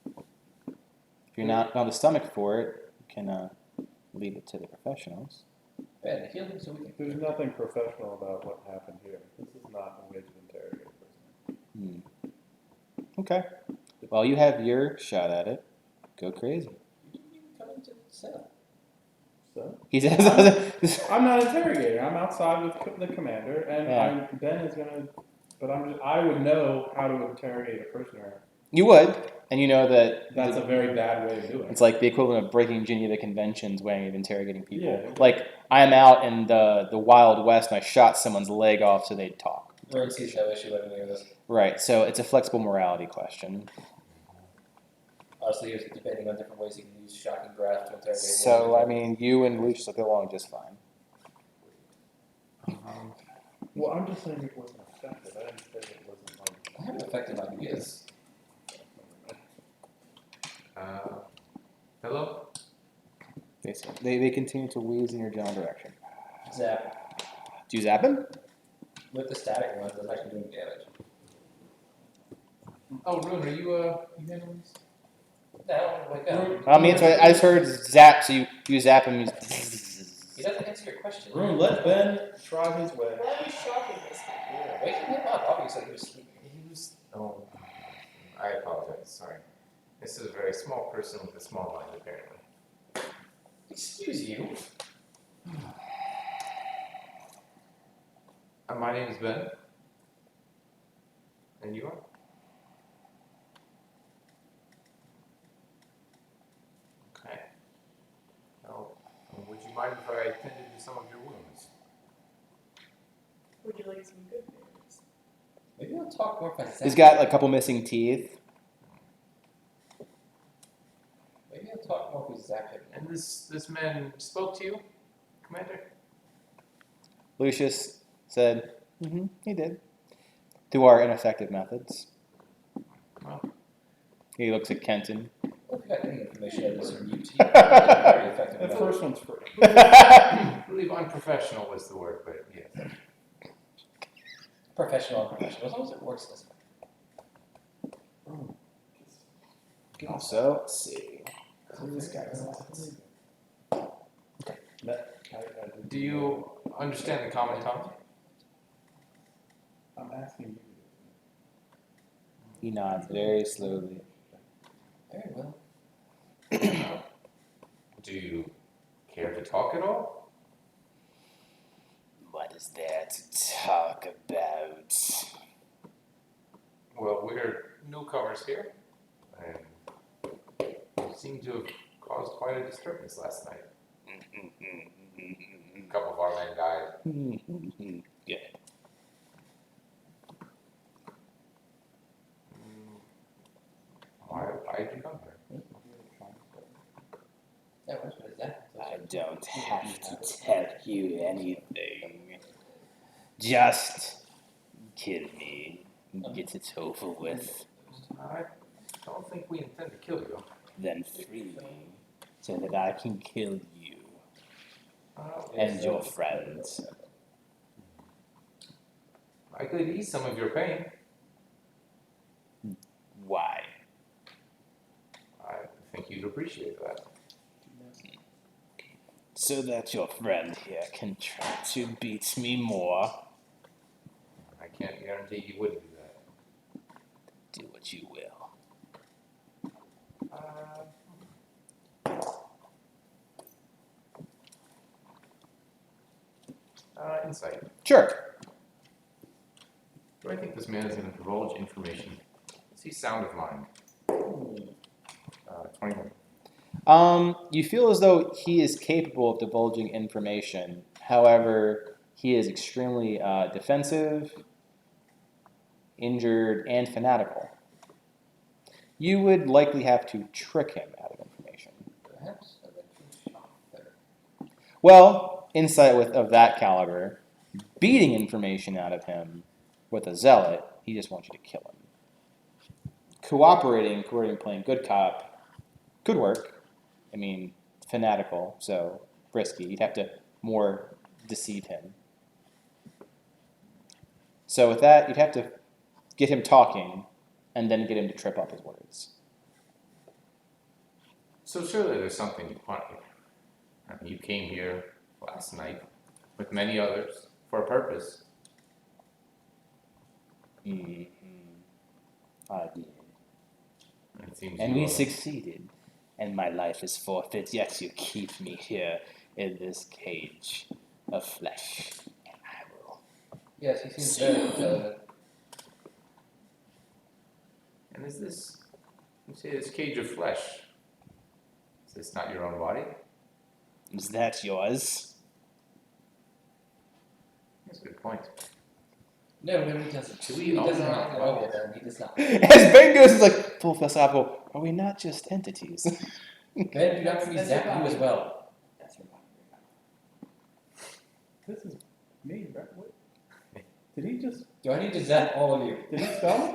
If you're not on the stomach for it, you can leave it to the professionals." Ben, heal him so we can. There's nothing professional about what happened here. This is not a way to interrogate a person. Okay. Well, you have your shot at it. Go crazy. You didn't even come into the cell. So He says, I'm not interrogating. I'm outside with the commander, and Yeah. Ben is gonna. But I would know how to interrogate a prisoner. "You would," and you know that That's a very bad way of doing it. it's like the equivalent of breaking Geneva Convention's way of interrogating people. Yeah. Like, I'm out in the Wild West and I shot someone's leg off so they'd talk. Road sees no issue with any of this. Right, so it's a flexible morality question. Honestly, he was debating on different ways he can use shocking breath to interrogate. So, I mean, you and Lucius will get along just fine. Well, I'm just saying it wasn't effective. I didn't say it wasn't like. I have effective ideas. Hello? They continue to wheeze in your general direction. Zap. Do you zap him? With the static ones, that's actually doing damage. Oh, Rune, are you handling this? Now, wake up. I mean, I just heard zap, so you zap him. He doesn't answer your question. Room, let Ben try his way. Why are we shocking this guy? Waking him up, obviously he was sleeping. He was. Oh, I apologize. Sorry. This is a very small person with a small mind, apparently. Excuse you. My name is Ben. And you are? Okay. Now, would you mind if I attended to some of your wounds? Would you like some good news? Maybe I'll talk more if I He's got a couple missing teeth. Maybe I'll talk more if we zap him. And this man spoke to you, Commander? Lucius said, he did. Through our ineffective methods. Well, He looks at Kenton. Well, if you got any information on this from you, too, very effective. The method. first one's free. I believe unprofessional was the word, but yes. Professional, unprofessional, as long as it works this way. So, let's see. This guy's Do you understand the common tongue? I'm asking you. He nods very slowly. Very well. Do you care to talk at all? What is there to talk about? Well, we're newcomers here, and we seem to have caused quite a disturbance last night. A couple of our men died. Good. Why did you come here? Yeah, what is that? I don't have to tell you anything. Just kill me. Get it over with. I don't think we intend to kill you. Then free me so that I can kill you Uh, and your friends. I could ease some of your pain. Why? I think you'd appreciate that. So that your friend here can try to beat me more. I can't guarantee he wouldn't do that. Do what you will. Insight. Sure. Do I think this man is going to divulge information? Is he sound of mind? 21. You feel as though he is capable of divulging information. However, he is extremely defensive, injured, and fanatical. You would likely have to trick him out of information. Perhaps I'd like to shop there. Well, insight of that caliber, beating information out of him with a zealot, he just wants you to kill him. cooperating, playing good cop, could work. I mean, fanatical, so risky. You'd have to more deceive him. So with that, you'd have to get him talking, and then get him to trip up his words. So surely there's something you want here. I mean, you came here last night with many others for a purpose. Mm-hmm. I did. And it seems And you we are- succeeded. And my life is forfeit, yet you keep me here in this cage of flesh. And I will. Yes, he seems very intelligent. And is this, you say this cage of flesh, is this not your own body? Is that yours? That's a good point. No, he doesn't. Do we He own does our not. own No, bodies? he does not. As Ben goes, is like, Professor Apple, are we not just entities? Ben, do not please zap you as well. That's your body. This is me, right? What? Did he just? Do I need to zap all of you? Did he spell me?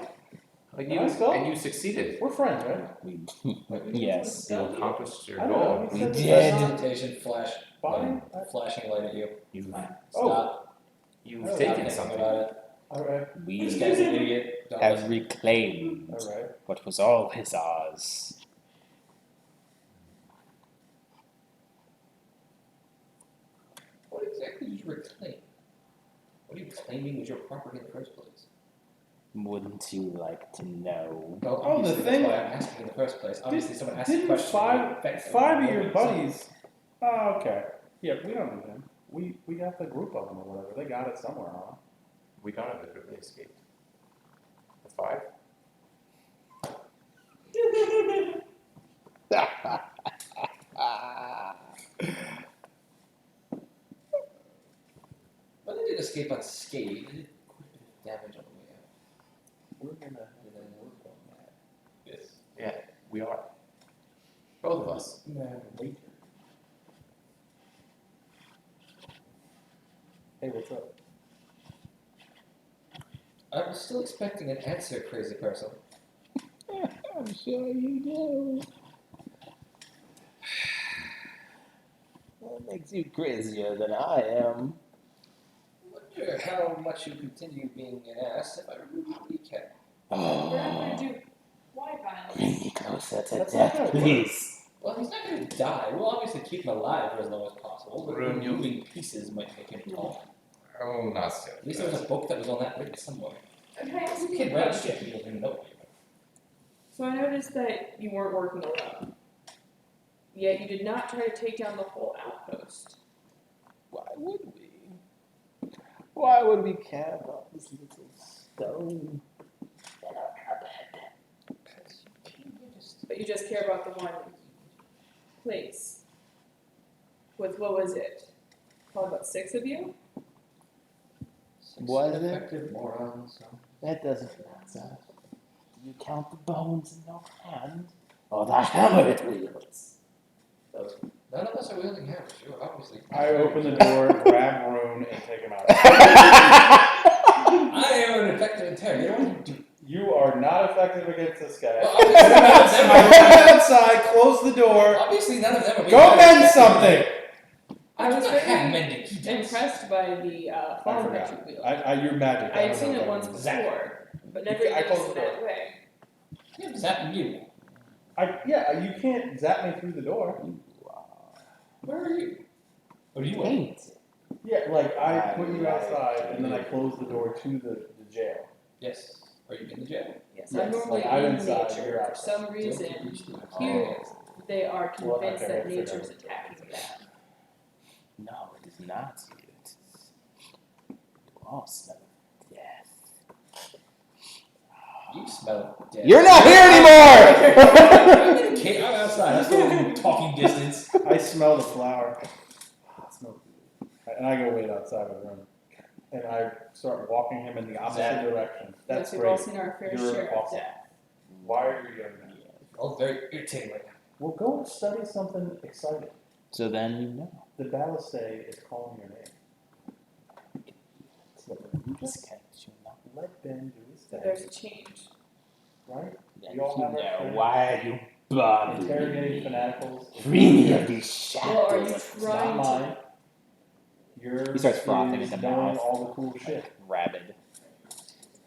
Like Did I spell? and you succeeded. We're friends, right? Yes. You accomplished your I don't know. goal. He We said did. Presentation flash. Body? Flashing light at you. You've, Stop. you've Oh, Stop taken thinking something. about it. All right. This We guy's an idiot. Don't have listen. reclaimed All right. what was all his ours. What exactly did you reclaim? What are you claiming was your property in the first place? Wouldn't you like to know? Well, Oh, the obviously, thing- that's why I'm asking in the first place. Obviously, someone asked a Didn't question. five of your buddies? Oh, okay. Yeah, we don't need them. We got the group of them or whatever. They got it somewhere, huh? We don't have the group that escaped. The 5? But they did escape unscathed. They did quite a bit of damage on the way out. We're gonna. And then work on that. Yes. Yeah, we are. Both of us. No, later. Hey, what's up? I'm still expecting an answer, crazy person. I'm sure you do. That makes you crazier than I am. I wonder how much you continue being an ass if I remove your kneecap. We're not Oh, gonna do why violence. bring me closer to That's death, not gonna please. Well, he's not going to die. We'll obviously keep him alive for as long as possible, but Ruin you. removing pieces might make him talk. Oh, not so. At least there was a book that was on that list somewhere. Okay, I ask You you kid a ran question. shit, people didn't know what you were. So I noticed that you weren't working alone. Yet you did not try to take down the whole outpost. Why would we? Why would we care about this little stone in our cupboard? But you just care about the one place. With what was it? Probably about 6 of you? Was it? Effective morons. So. That doesn't matter. Do you count the bones in your hand? Or the hammer it wields? None of us are wielding hammers. You're obviously. I open the door, grab Rune, and take him out. I am an effective interrogator. What do you do? You are not effective against this guy. Well, obviously, none of them I are- run outside, close the door. Obviously, none of them are. Go mend something. I I was do not have very mending. He does. impressed by the I farm that you forgot. wheeled. You're magic. I had don't seen know it what once that is. before, but never I used closed it the that way. Yeah, zapping you. Yeah, you can't zap me through the door. Where are you? What do you want? Paint. Yeah, like I put you Right. outside and then I close the door to the jail. Yes. Are you in the jail? Yes, Yes, I'm normally like I'm in inside, nature. you're For outside. some reason, Oh. here they are Well, convinced okay, that we'll figure nature's out. attacking them. No, it is not you. It's you all smell death. You smell dead. You're not here anymore! I'm in a cave. I'm outside. I'm still in talking distance. I smell the flower. It smells good. And I go wait outside of the room. And I start walking him in the opposite Zap. direction. That's Yes, we've all great. seen our fair You're share of awesome. death. Why are you doing that? All very irritating right now. Well, go study something exciting. So then you know. The Balisay is calling your name. You just can't, you know. Let Ben do his But thing, there's a change. right? We all have our training. why you bother Interrogating fanaticals. Free me of these Well, are you shackles. It's trying not to? mine. Yours He starts frothing is at the knowing mouth. all the cool shit. Rabid.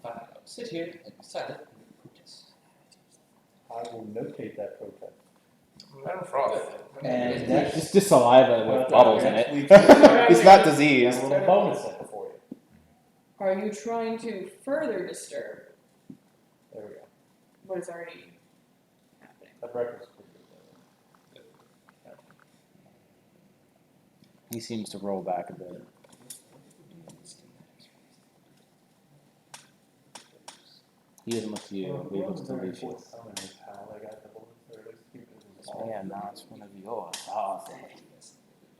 Fine, I'll sit here and be silent and protest. I will notate that protest. Let him froth. And next, It's just saliva Well, with bubbles in next it. week's- It's not there's diseased. a little bonus set for you. Are you trying to further disturb There we go. what is already happening? That breakfast was good. He seems to roll back a bit. He doesn't look to you. He looks to Lucius. Yeah, now it's one of yours. Oh,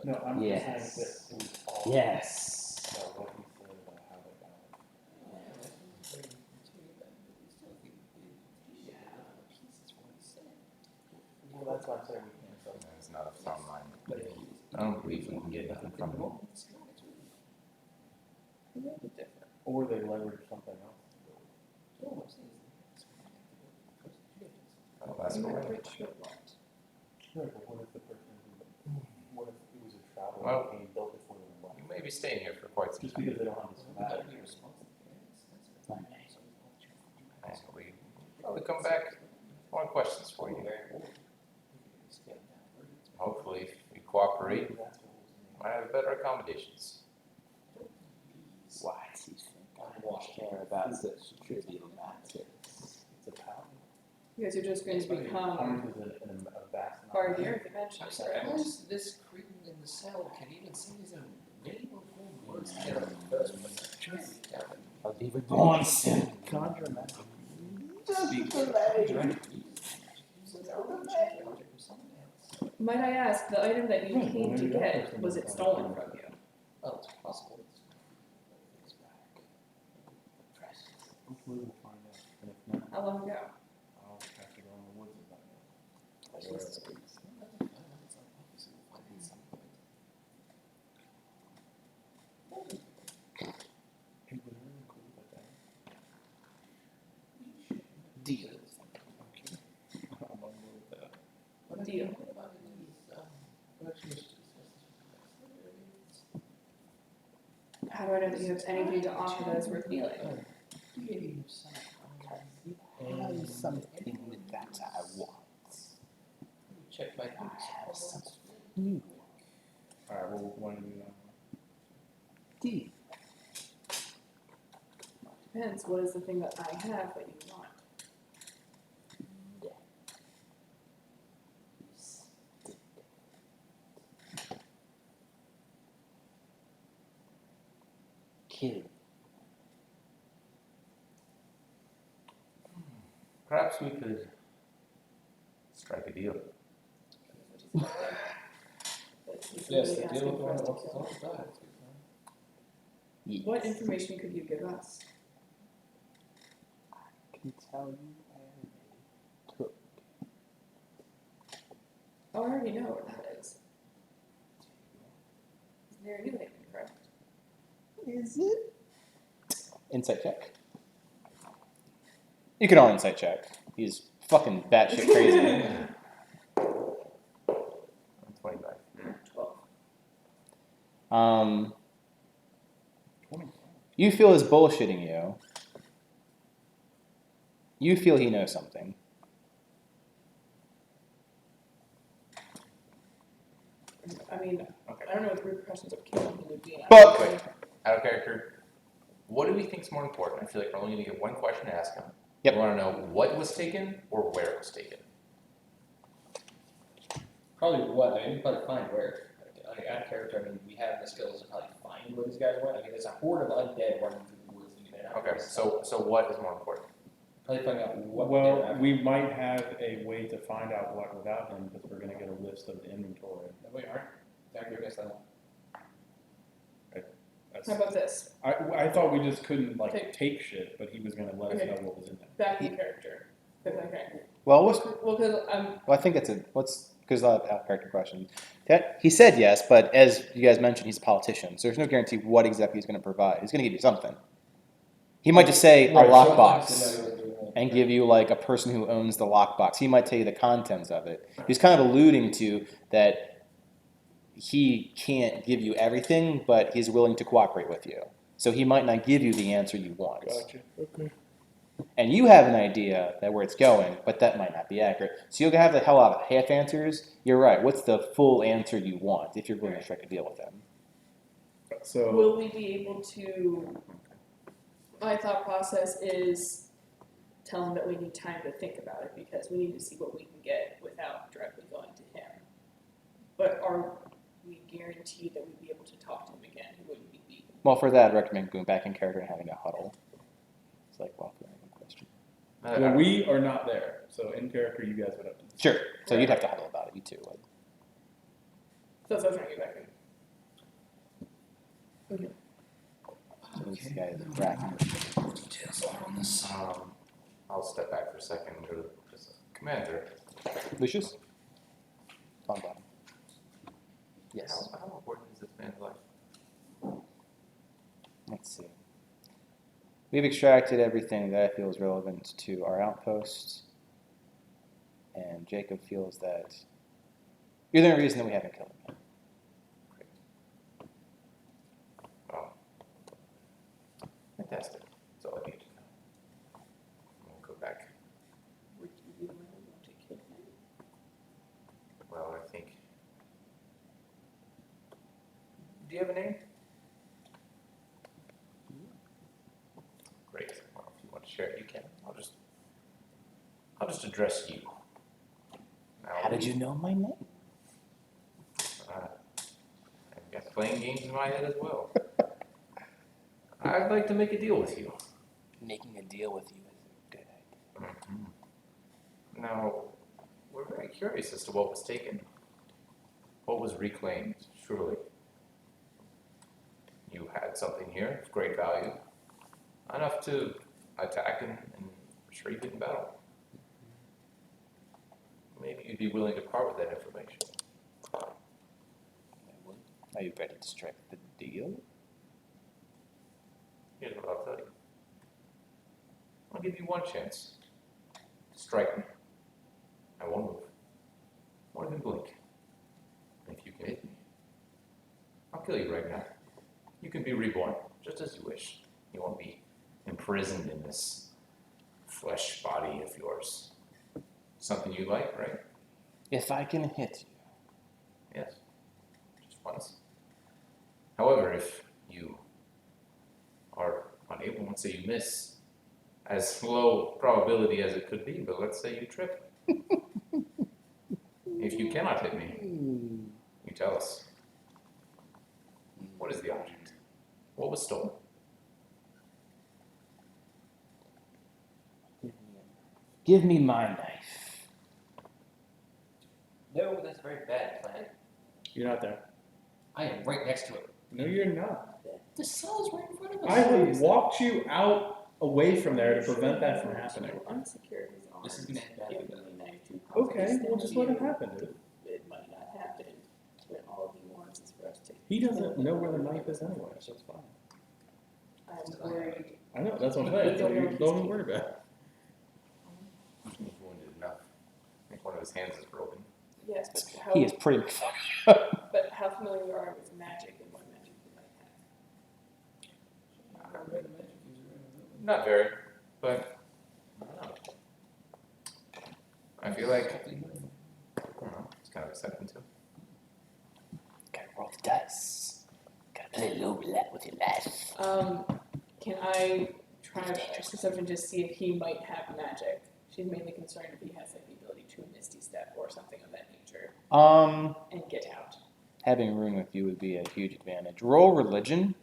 No, I'm Yes. just saying that it was all. yes. So what he said about how they got it. Well, that's why I'm saying we can't sell that. It's not a strong line. I don't believe we can get nothing from him. Or they leverage something else. Oh, that's You cool. might reach your limit. Sure, but what if the person who, what if it was a traveler Well, and he built it for them? You may be staying here for quite some Just time. because they don't have the schematic. We probably come back with more questions for you. Hopefully, if you cooperate, might have better accommodations. Why does he think I care about such trivial matters? It's a power. You guys are just going to become Hundreds is a vast amount. part of the earth eventually, I'm sorry, how correct? is this cretin in the cell can even say his own name or form words together in the first place? I'll be reborn soon. Might I ask, the item that you came to get, was it stolen from you? Oh, it's possible. Hopefully we'll find out. And if not, How long ago? I'll have to go in the woods and find out. It was really cool that Deal. I'm on board with that. Deal. How do I know that you have anything to offer that is worth dealing? Have something that I want. Check my I boots. have something new. Alright, well, when do we, Deal. Depends, what is the thing that I have that you want? Kill. Perhaps we could strike a deal. Yes, the deal with the one that wants his own side. Yes. What information could you give us? I can tell you where they took. Oh, I already know where that is. It's near New Haven, correct? Is it? Insight check. You can all insight check. He's fucking batshit crazy. 25. 12. You feel he's bullshitting you. You feel he knows something. I mean, I don't know what the repercussions of killing him would be. But- Wait, out of character, what do we think is more important? I feel like we're only going to get one question to ask him. Yep. We want to know what was taken or where it was taken. Probably what? I mean, we probably find where. Like, out of character, I mean, we have the skills to probably find where these guys went. I mean, there's a horde of undead running through the woods. And you Okay, so what is more important? probably finding out what they well, were after. we might have a way to find out what without him, because we're gonna get a list of the inventory. No, we aren't. Zach, you're against that. That's, How about this? I thought we just couldn't like Okay. take shit, but he was gonna let us Okay. know what was in there. Back in character. Okay. Well, what's, Well, because I'm well, I think it's a what's because out of character question. That he said yes, but as you guys mentioned, he's a politician, so there's no guarantee what exactly he's going to provide. He's going to give you something. He might just say a Right, lockbox. sometimes they might even do and give you like a person who owns the lockbox. He might tell you the contents of it. He's kind of alluding to that he can't give you everything, but he's willing to cooperate with you. So he might not give you the answer you want. Gotcha. Okay. And you have an idea that where it's going, but that might not be accurate. So you'll have the hell out of half answers. You're right. What's the full answer you want if you're going to strike a deal with them? So Will we be able to? My thought process is tell him that we need time to think about it because we need to see what we can get without directly going to him. But are we guaranteed that we'd be able to talk to him again? He wouldn't be beaten. Well, for that, I'd recommend going back in character and having a huddle. It's like, well, question. well, we are not there. So in character, you guys would have to. Sure. So you'd have to huddle about it. You too. Like. So that's what I'm trying to get back in. So this guy is a bracken. Details are on this. I'll step back for a second and go to Commander. Lucius? On bottom. Yes. How important is this man's life? Let's see. We've extracted everything that I feel is relevant to our outposts. And Jacob feels that you're the only reason that we haven't killed him yet. Well, fantastic. That's all I need to know. We'll go back. Would you be willing to kill him? Well, I think. Do you have a name? Great. Well, if you want to share it, you can. I'll just address you. Now, How did you know my name? I've got playing games in my head as well. I'd like to make a deal with you. Making a deal with you is a good idea. Mm-hmm. Now, we're very curious as to what was taken. What was reclaimed, surely. You had something here of great value. Enough to attack and retreat in battle. Maybe you'd be willing to part with that information. Are you ready to strike the deal? Here's what I'll tell you. I'll give you one chance. Strike me. I won't move. Won't even blink. And if you can hit me, I'll kill you right now. You can be reborn, just as you wish. You won't be imprisoned in this flesh body of yours. Something you like, right? If I can hit you. Yes. Just once. However, if you are unable, let's say you miss, as low probability as it could be, but let's say you trip. If you cannot hit me, you tell us. What is the object? What was stolen? Give me my knife. No, that's a very bad plan. You're not there. I am right next to it. No, you're not. The cell is right in front of us. I would walked you out away from there to prevent that from happening. Unsecure his arms. This is gonna end badly, Give though. him a knife to Okay, stand well just with let it you. happen, dude. It might not happen when all he wants is for us to. He doesn't know where the knife is anyway, so it's fine. I'm worried. I know, that's what I'm saying. So you don't even worry about it. He's wounded enough. I think one of his hands is broken. Yes, but how? He is pretty fucked up. But how familiar you are with magic and what magic you might have? Not very, but I don't know. I feel like I don't know, it's kind of exciting too. Gotta roll the dice. Gotta play low roulette with your life. Can I try to perception just see if he might have magic? She's mainly concerned if he has like the ability to Misty Step or something of that nature and get out. Having room with you would be a huge advantage. Roll religion.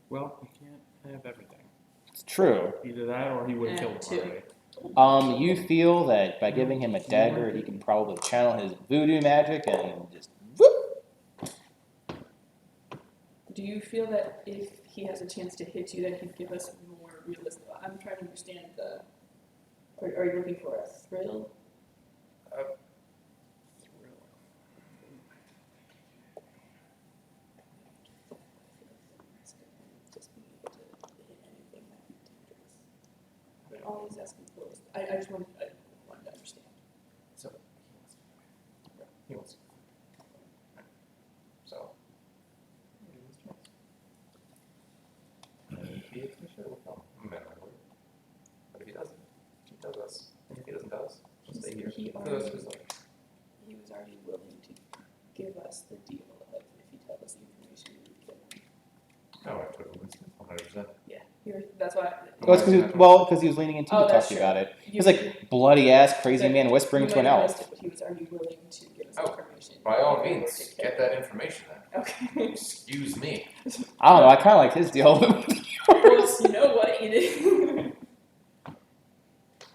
Well, you can't have everything. It's true. Either that or he would have killed him Two. already. You feel that by giving him a dagger, he can probably channel his voodoo magic and just whoop. Do you feel that if he has a chance to hit you, that he'd give us more realistic? I'm trying to understand the. Are you looking for a thrill? Just being able to hit anything that he all he's asking for is, I just wanted to understand. So he wants. So. Maybe it's Michelle will come. But if he doesn't, he does us. And if he doesn't tell us, we'll stay here. He For the rest of his life. was already willing to give us the deal of if he tells us the information, we would kill him. Oh, I totally understand. 100%. Yeah, that's why. Well, because he was leaning into Oh, to talk that's to you true. about it. He was like bloody ass crazy man whispering to an elf. But he was already willing to give us Oh, information. By all if we were means, to kill get him. that information then. Okay. Excuse me. I don't know. I kind of like his deal. Well, you know what you did.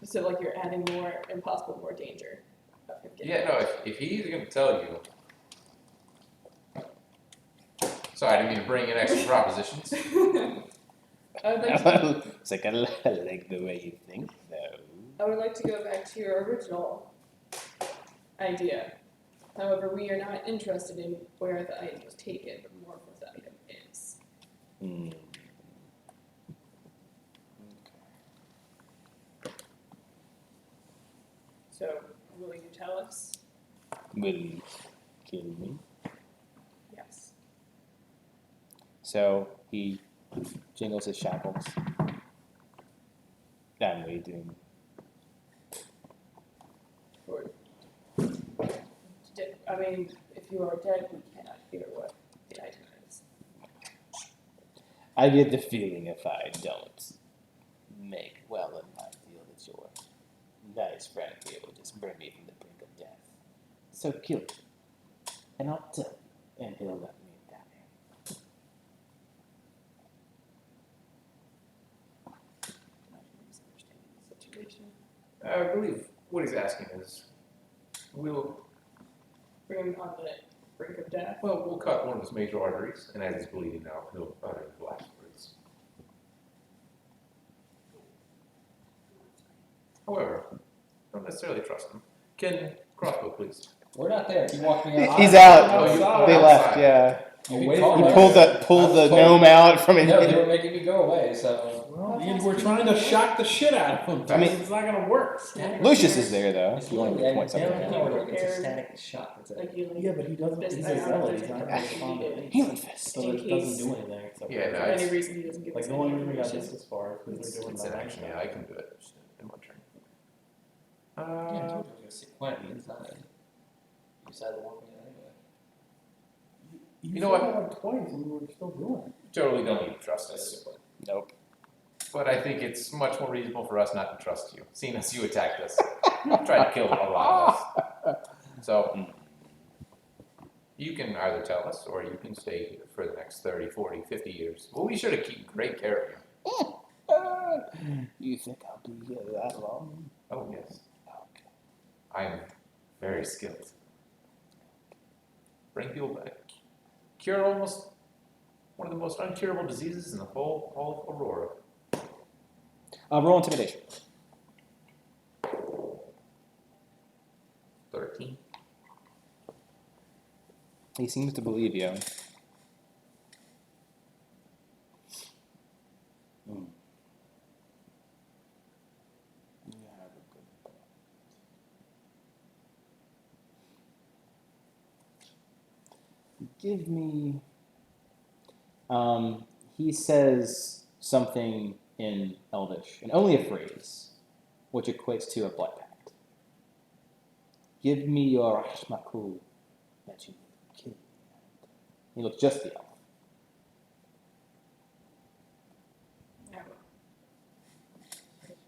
So like you're adding more danger. Of him getting Yeah, no, if he's going to tell you. Sorry, I didn't mean to bring in extra propositions. I would like to, It's like I like the way you think, though. I would like to go back to your original idea. However, we are not interested in where the item was taken, but more what the item is. Hmm. So, will you tell us? Will you kill me? Yes. So he jingles his shackles. I'm waiting. I mean, if you are dead, we cannot hear what the item is. I get the feeling if I don't make well enough deal that your nice friend here will just bring me from the brink of death. So kill him, and I'll tell you, and he'll let me die. Situation. I believe what he's asking is, we'll Bring him on the brink of death. we'll cut one of his major arteries, and as he's bleeding out, he'll utter the last words. However, don't necessarily trust him. Can crossbow, please? We're not there. Keep walking me out. He's out. Oh, you- They outside. left. Yeah. You Away can call from He me. pulled I the was gnome out from his. No, they were making me go away. So Well, Ian, we're trying to shock the shit out of him. I mean- it's not gonna work. Lucius is there though. it's If you want to literally point something down out. power. It's a static shot. That's it. Like you, Yeah, but he doesn't. This He's is a not zealot. really He's not the gonna person respond to he did. it. Healing fist. So In it doesn't case- do anything except. Yeah, no, for any it's- reason he doesn't give Like us the only any reason we got information. this far is because It's we're doing an that. action. Yeah, I can do it in one turn. Yeah, I told you I was gonna sit quietly inside. You decided to walk me out anyway. You know what? said that like twice, and we were still doing it. Totally don't need to trust us. Nope. But I think it's much more reasonable for us not to trust you, seeing as you attacked us. Tried to kill a lot of us. So, you can either tell us, or you can stay here for the next 30, 40, 50 years. We'll be sure to keep great care of you. You think I'll be here that long? Oh, yes. Okay. I'm very skilled. Bring people back. Cure almost one of the most uncurable diseases in the whole all of Aurora. Roll intimidation. 13. He seems to believe you. Hmm. You have a good point. Give me. He says something in Elvish, and only a phrase, which equates to a blood pact. Give me your Ashmaku that you kill me. He looks just the elf.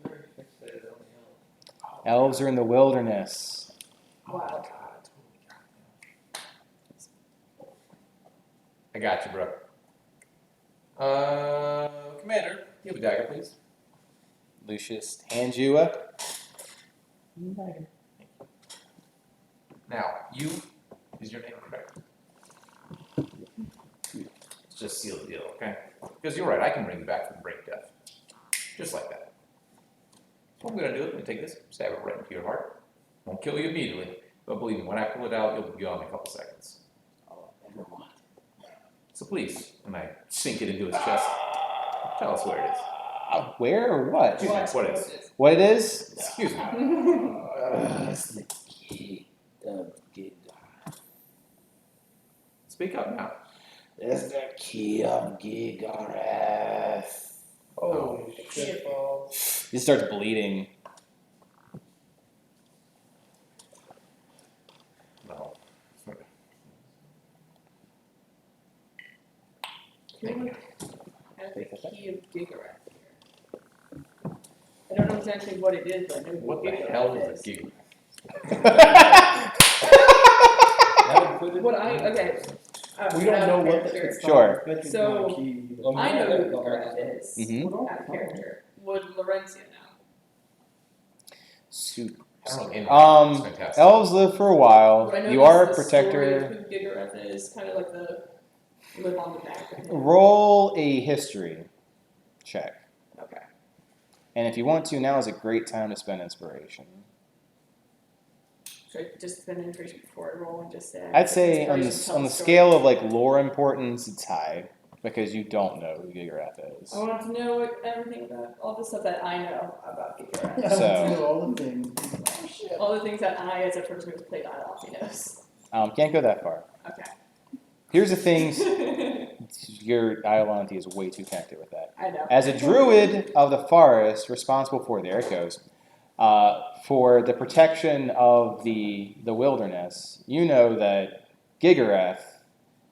Very fixated on the elf. Elves are in the wilderness. Wow. I got you, bro. Commander, you have a dagger, please. Lucius hands you a. Now, you is your name correct? Let's just seal the deal, okay? Because you're right, I can bring you back from the brink of death. Just like that. So what I'm gonna do is I'm gonna take this, stab it right into your heart. Won't kill you immediately, but believe me, when I pull it out, you'll be gone in a couple seconds. So please, and I sink it into his chest. Tell us where it is. Where or what? What is? What it is? Excuse me. It's the key of Gigaroth. Speak up now. It's the key of Gigaroth. Oh, shit. He starts bleeding. No. Who has the key of Gigaroth here? I don't know exactly what it is, but I know What the Gigaroth hell is a gig? That included. What okay. We don't know what the character. it's Sure. not a So, key. I know who Gigaroth is. Mhm. Out of character. Would Lorencia know? Super. I don't know. It's fantastic. Elves live for a while. Would I know You are a the story of protector. who Gigaroth is, kind of like the live on the back of him. Roll a history check. Okay. And if you want to, now is a great time to spend inspiration. Should I just spend inspiration before I roll and just say? I'd say on inspiration the tells scale story? of like lore importance, it's high because you don't know who Gigaroth is. I want to know everything about all the stuff that I know about Gigaroth. So- all the things. All the things that I, as a person who's played Idolophy, knows. Can't go that far. Okay. Here's the things. Your Iolanthe is way too connected with that. I know. As a druid of the forest, responsible for there it goes, for the protection of the wilderness, you know that Gigaroth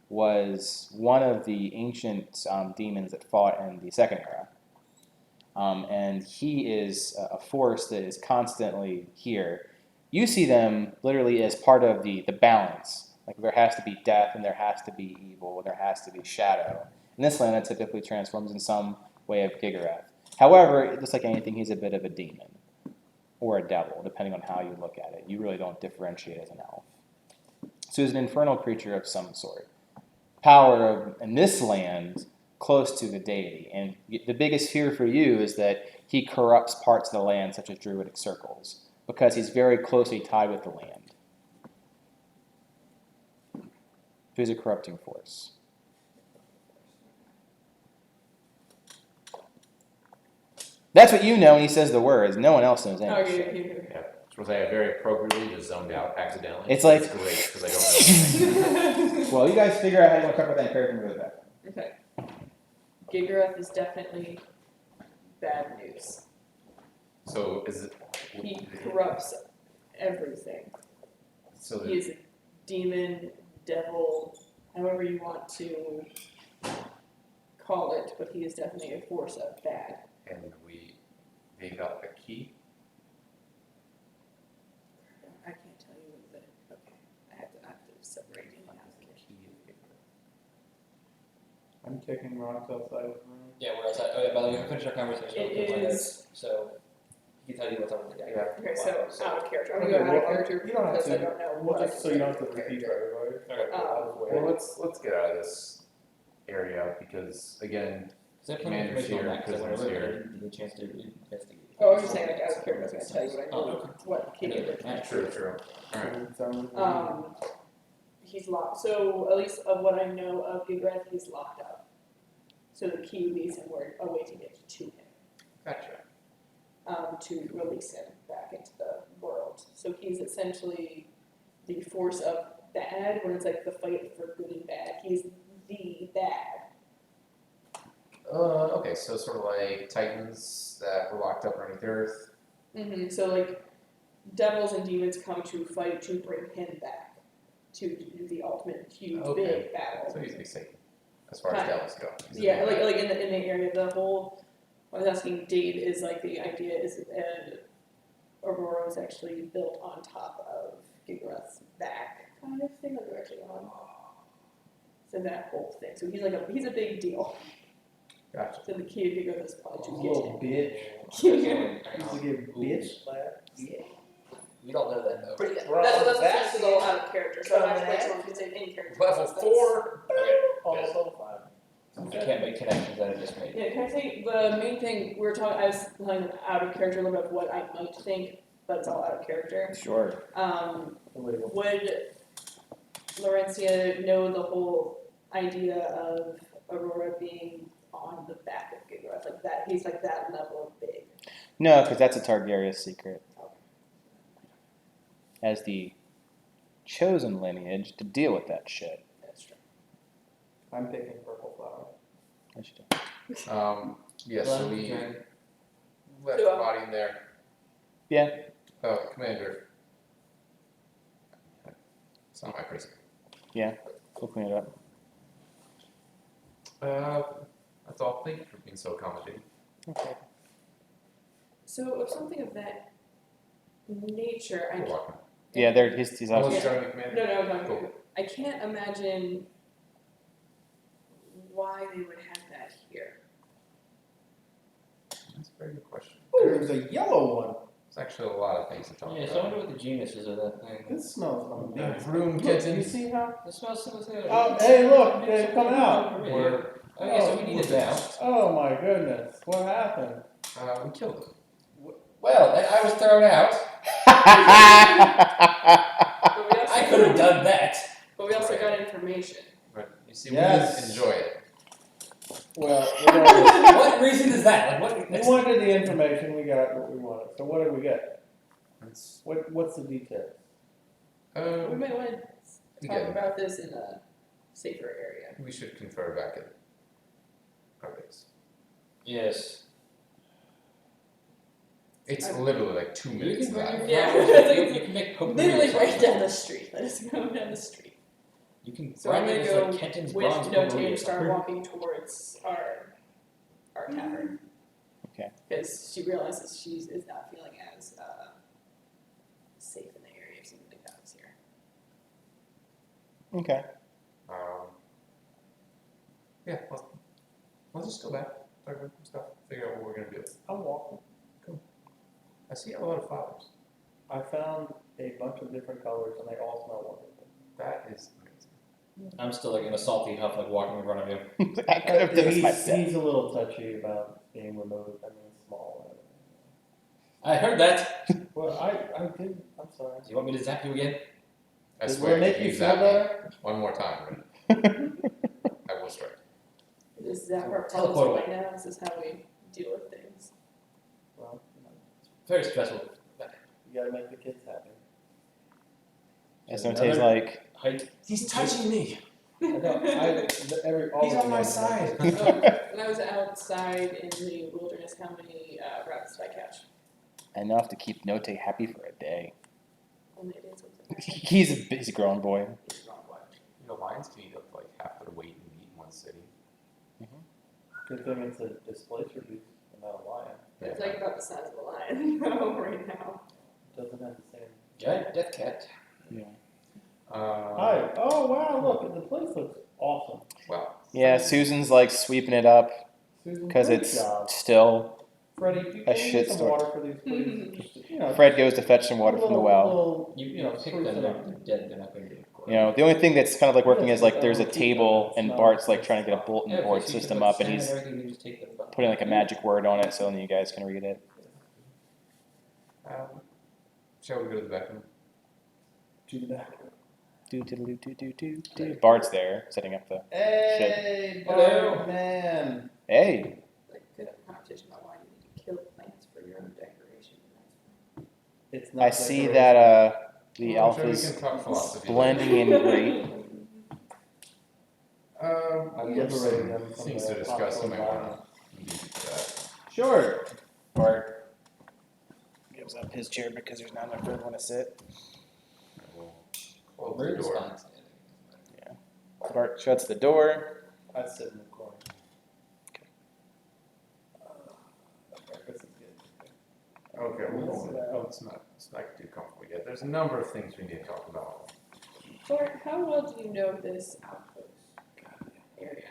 was one of the ancient demons that fought in the Second Era, and he is a force that is constantly here. You see them literally as part of the balance. Like there has to be death and there has to be evil and there has to be shadow. In this land, it typically transforms in some way of Gigaroth. However, just like anything, he's a bit of a demon or a devil, depending on how you look at it. You really don't differentiate as an elf. So he's an infernal creature of some sort. Power of, in this land, close to the deity. And the biggest fear for you is that he corrupts parts of the land, such as druidic circles, because he's very closely tied with the land. He's a corrupting force. That's what you know when he says the words. No one else knows any of this shit. Okay. Yeah. Which was I very appropriately just zoned out accidentally. It's like- great because I don't know. Well, you guys figure out how you want to talk about that character and go back. Okay. Gigaroth is definitely bad news. So is it? He corrupts everything. So He is a demon, devil, however you want to call it, but he is definitely a force of bad. and we dig up a key. I can't tell you what the okay. I have to separate it out. I'm kicking rocks outside of the room. Yeah, we're outside. Oh yeah, by the way, we finished our conversation. It with my is- notes, so he can tell you what's on the deck. Yeah. Okay, so out of character. I'm Okay, gonna go out of well, character you don't have because I to. don't know We'll what. just so you don't have to repeat right away. Well, let's get out of this area because again, Is there plenty of Commander's information on here, that? Because I prisoners whenever here. I didn't get a chance to investigate. Oh, I was just saying like out of character. I was gonna tell you what I Oh, knew. okay. What key it true. Alright. He's locked. So at least of what I know of Gigaroth, he's locked up. So the key leads him where a way to get to him. Gotcha. To release him back into the world. So he's essentially the force of bad, when it's like the fight for good and bad. He's the bad. Okay, so sort of like Titans that were locked up underneath Earth. Mm-hmm. So like devils and demons come to fight to bring him back to do the ultimate huge Okay. big battle. So he's a Satan, as far as Kind of. devils go. He's a Yeah, big like in the area, the whole. I was asking Dave is like the idea is Aurora was actually built on top of Gigaroth's back kind of thing, like they're actually on. So that whole thing. So he's a big deal. Gotcha. So the key of Gigaroth is probably to Little get bitch. him. Used to get bitch slapped. We don't know that though. But yeah, that's what I'm saying, all out of character. So I'm actually someone who can say in character. Level 4. Also 5. I can't make connections that I just made. Yeah, can I say the main thing we were talking? I was telling out of character a little bit of what I might think, but it's all out of character. Sure. Would Lorencia know the whole idea of Aurora being on the back of Gigaroth? that's like that. He's like that level of big. No, because that's a Targaryen secret. As the chosen lineage to deal with that shit. That's true. I'm picking purple flower. Yes, you do. Yeah, so Left we dragon. left the Yeah. body in there. Yeah. Oh, Commander. It's not my prison. We'll clean it up. That's all. Thank you for being so accommodating. Okay. So if something of that nature, You're welcome. Yeah, he's Oh, out. is joining me, Commander? No, no, Cool. I can't imagine why they would have that here. That's a very good question. There's a yellow one. There's actually a lot of things to talk Yeah, so I about. wonder what the genius is of that thing. This smells amazing. Room Look, kitten. you see how? It smells similar to Oh, hey, look, they've come out. We're, Oh yeah, so we needed that. Oh my goodness, what happened? we killed him. Well, I was thrown out. But we also, I could have done that. But we also got information. But you see, Yes. we didn't enjoy it. Well, regardless, What reason is that? Like, what? we wanted the information, we got what we wanted. So what did we get? It's, What's the detail? We might want to talk again, about this in a safer area. we should confer back at our base. Yes. It's literally like 2 You minutes can of that. bring Yeah. you can make potpourri. Literally or something. right down the street. Let us go down the street. You can So I'm grind gonna it as go like Kenton's with bronze Note potpourri or and start something. walking towards our tavern. Okay. Because she realizes she is not feeling as safe in the area if something like that was here. Okay. Yeah, let's just go back, talk about some stuff, figure out what we're gonna do. I'm walking. I see a lot of flowers. I found a bunch of different colors and they all smell wonderful. That is amazing. I'm still like in a salty huff, like walking in front of you. I could have done this myself. He's a little touchy about being removed. I mean, small. I heard that. Well, I did. I'm sorry. Do you want me to zap you again? I Does swear, it make if you you feel zap me better? one more time, I will strike. Is that our Teleport policy away. right now? Is this how we deal with things? Well, Very stressful. you gotta make the kids happy. Esnote's like, Height. He's touching me. I know. He's on my side. When I was outside in the wilderness, how many rabbits did I catch? enough to keep Note happy for a day. Only a day's worth of He's a grown boy. You know, lions can eat up to like half their weight in meat in one sitting. Good thing it's a displacer beast and not a lion. But it's like about the size of a lion right now. Doesn't have the same. Giant death cat. Yeah. Hi. Oh wow! Look, the place looks awesome. Wow. Yeah, Susan's like sweeping it up Susan, because great it's job. still. Freddie, can you a get shit some store. water for these, please? Just, you know, Fred goes to fetch some water from the well. You know, pick spruce them it up. up. They're dead. They're not going to get You know, the only thing that's kind of like working is like there's a table and Bart's like trying to get a bulletin board system up and he's putting like a magic word on it so then you guys can read it. Shall we go to the back room? to the back. Do. Bart's there setting up the. Hey, Hello. Bart, man. Hey, Like, could have a conversation about why you need to kill plants for your own decoration. It's not I see decoration. that the Well, I'm elf sure we is can talk philosophy blending in great. I we have liberated some them from things the to discuss. You hostile might want to leave for that. Sure. Bart gives up his chair because there's not enough for everyone to sit. I will close the door. Bart shuts the door. I sit in the corner. This is good. Okay, it's not too comfortable yet. There's a number of things we need to talk about. Bart, how well do you know this outpost area?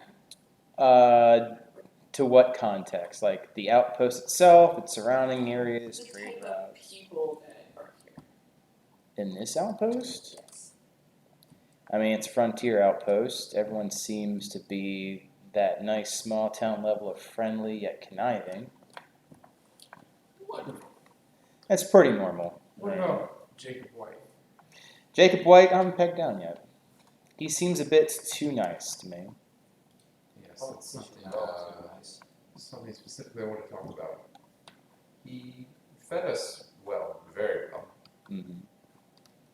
To what context? Like the outpost itself, its surrounding areas, The trade type of routes. people that are here. In this outpost? Yes. I mean, it's a frontier outpost. Everyone seems to be that nice small town level of friendly yet conniving. Wonderful. That's pretty normal. What about Jacob White? Jacob White, I haven't pegged down yet. He seems a bit too nice to me. Yes, Oh, that's something. something specifically I want to talk about. He fed us well, very well, Mhm.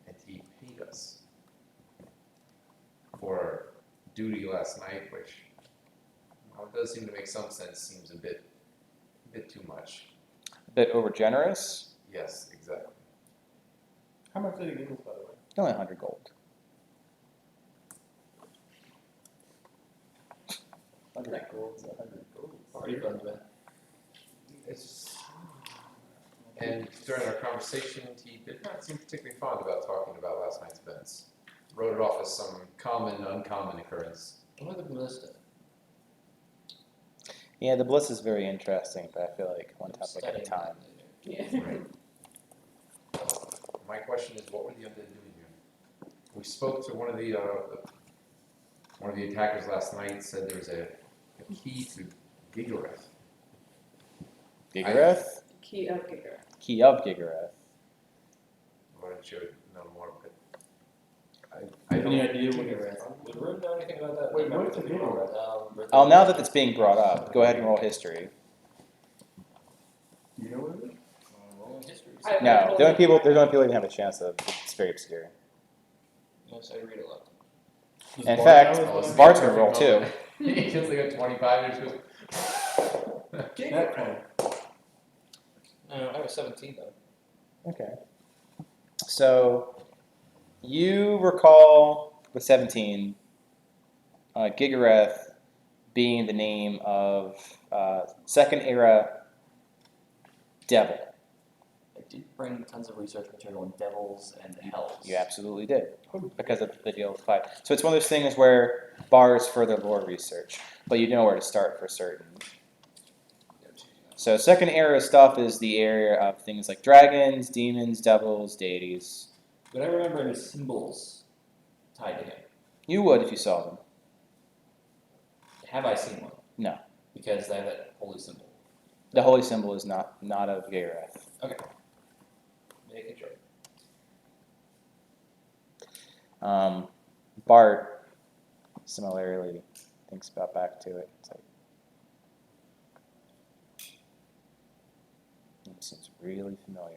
and he paid us for duty last night, which well, it does seem to make some sense. Seems a bit too much. A bit over generous. Yes, exactly. How much did he give us, by the way? Only 100 gold. 100 gold, 100 gold. Party fund, man. It's and during our conversation, he did not seem particularly fond about talking about last night's events. Wrote it off as some common, uncommon occurrence. What about the ballista? Yeah, the bliss is very interesting, but I feel like one topic at a Studying time. that Yeah. Right. My question is, what were the undead doing here? We spoke to one of the attackers last night. Said there was a key to Gigareth. Gigareth? Key of Giga. Key of Gigareth. Why don't you know more? But I Any don't. idea what later. it's Would Rune know anything about that? Wait, Remember what's the the people Gigareth? around, Oh, now that it's being brought up, go ahead and roll history. Do you know what it is? Rolling history. No, the only people who even have a chance of it's very obscure. Yes, I read a lot. Does In Bart fact, know what it is? Bart's gonna roll too. He just like got 25 and just goes. That one. No, I was 17 though. Okay. So, you recall with 17, Gigareth being the name of second era devil. I did bring tons of research material on devils and hells. You absolutely did, because of the deal with fight. So it's one of those things where bars further lore research, but you know where to start for certain. So second era stuff is the area of things like dragons, demons, devils, deities. Would I remember any symbols tied to him? You would if you saw them. Have I seen one? No. Because they have that holy symbol. The holy symbol is not of Gigareth. Making sure. Bart similarly thinks about back to it. It's like, it seems really familiar.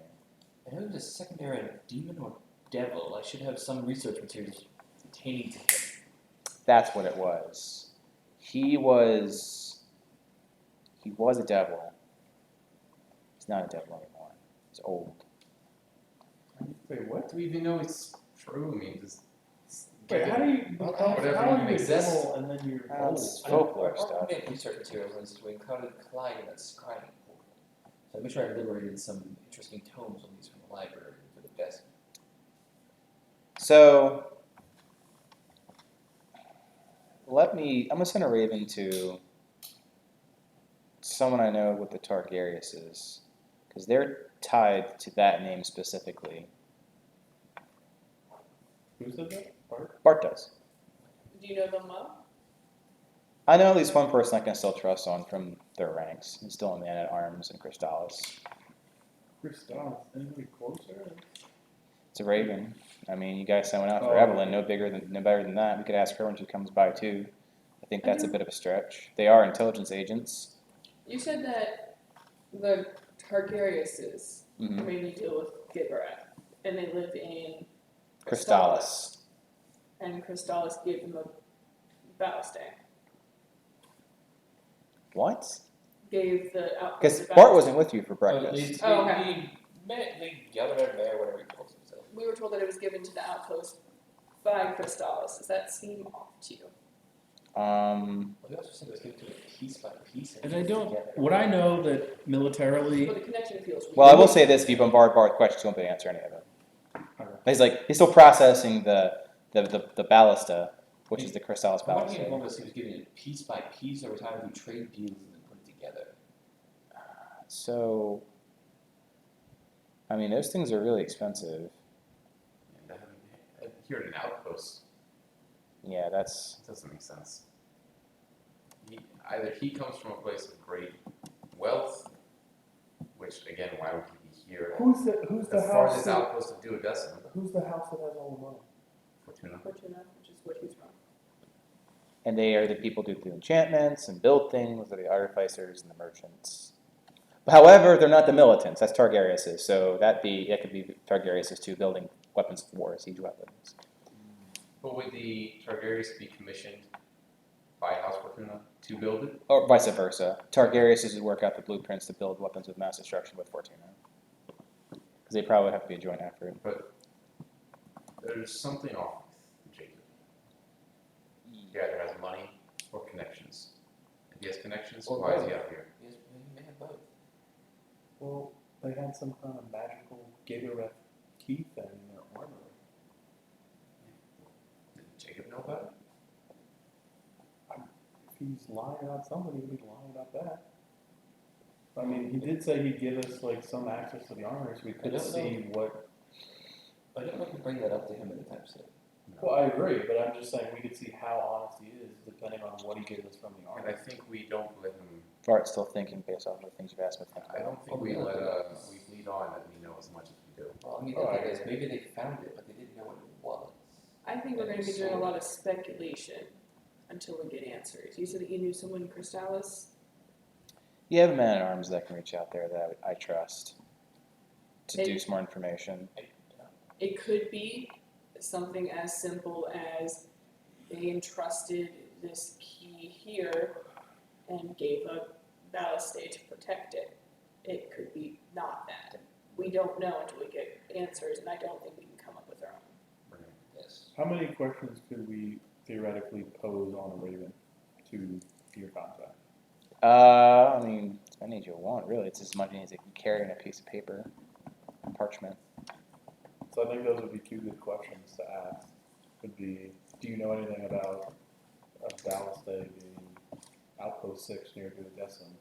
I know there's a secondary demon or devil. I should have some research materials pertaining to him. That's what it was. He was a devil. He's not a devil anymore. He's old. Wait, what? Do we even know it's true? I mean, just Wait, how do you Whatever how are you a makes devil and then you're old? That's folklore I stuff. made research materials on this. We encountered Clyde in that scribing portal. So I made sure I liberated some interesting tomes on these from the library for the desk. So I'm gonna send a raven to someone I know what the Targaryen is, because they're tied to that name specifically. Who said that? Bart? Bart does. Do you know them well? I know at least one person I can still trust on from their ranks. He's still a man at arms in Crystallis. Christos. Anybody closer? It's a raven. I mean, you guys sent one out for Oh. Evelyn. No better than that. We could ask her when she comes by too. I think that's a bit of a stretch. They are intelligence agents. You said that the Targaryeses Mhm. mainly deal with Gigarat, and they live in Crystallis. and Crystallis gave them a Bastion. What? Gave the outpost Because a Bart Bastion. wasn't with you for breakfast. Oh, okay. The other mayor, whatever he calls himself. We were told that it was given to the outpost by Crystallis. Does that seem off to you? Well, he also said it was given to it piece by piece. And I don't. Would I know that militarily? Well, the connection feels weird. Well, I will say this: if you bombard Bart with questions, he won't be able to answer any of it. He's still processing the ballista, which is the Crystallis What he ballista. informed us he was giving it piece by piece over time through trade deals and then put it together. So, I mean, those things are really expensive. And here at an outpost, Yeah, that's. it doesn't make sense. Either he comes from a place of great wealth, which again, why would he be here? Who's the As far as this outpost of Duodecim, Who's the house that has all the money? Fortuna. Fortuna, which is what he's from. And they are the people who do enchantments and build things, they're the artificers and the merchants. However, they're not the militants, that's Targaryen's, so that could be Targaryen's too, building weapons of war, siege weapons. But would the Targaryens be commissioned by House Fortuna to build it? Or vice versa. Targaryens would work out the blueprints to build weapons of mass destruction with Fortuna. Because they probably would have to be a joint effort. But there's something off with Jacob. He either has money or connections. If he has connections, Or why is both. he out here? Yes, you may have both. Well, they had some kind of magical Gigareth key thing in their armor. Did Jacob know about it? If he's lying about something, he'd be lying about that. I mean, he did say he'd give us like some access to the armor, so we could don't see what. I don't know if you bring that up to him anytime soon. Well, I agree, but I'm just saying we could see how honest he is, depending on what he gives us from the And I armor. think we don't let him. Bart's still thinking based off of the things you've asked me to think I about. don't think we lead on that we know as much as we do. Well, I mean, Oh, the I thing is, agree. maybe they found it, but they didn't know what it was. I think we're going to be doing a lot of speculation until we get answers. You said that you knew someone in Crystallis. You have a man at arms that can reach out there that I trust to Hey. deduce more information. It could be something as simple as they entrusted this key here and gave a ballistade to protect it. It could be not that. We don't know until we get answers, and I don't think we can come up with our own. Yes. How many questions could we theoretically pose on a Raven to your contact? I mean, as many as you want, really. It's as much as you can carry in a piece of paper, parchment. So I think those would be two good questions to ask. Would be, do you know anything about a ballistade being Outpost 6 near Duodecim?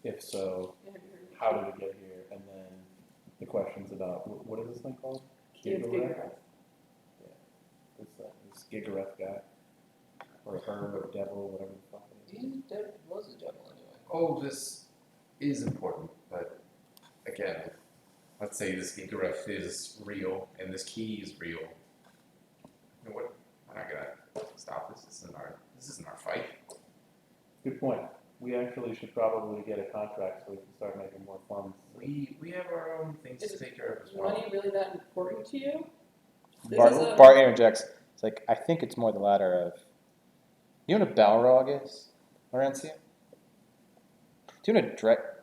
If so, Have you heard of how did it get here? And then the questions about, what is this thing called? It's Gigareth. This Gigareth guy. Or her, or devil, whatever the fuck it is. That was a devil anyway. All this is important, but again, let's say this Gigareth is real and this key is real. You know what? We're not gonna stop this. This isn't our fight. Good point. We actually should probably get a contract so we can start making more funds. We have our own things to take care of as well. money really that important to you? This Bart, is a- Bart interjects. It's like, I think it's more the latter of. You know what a Balrog is, Laurentia? Do you know what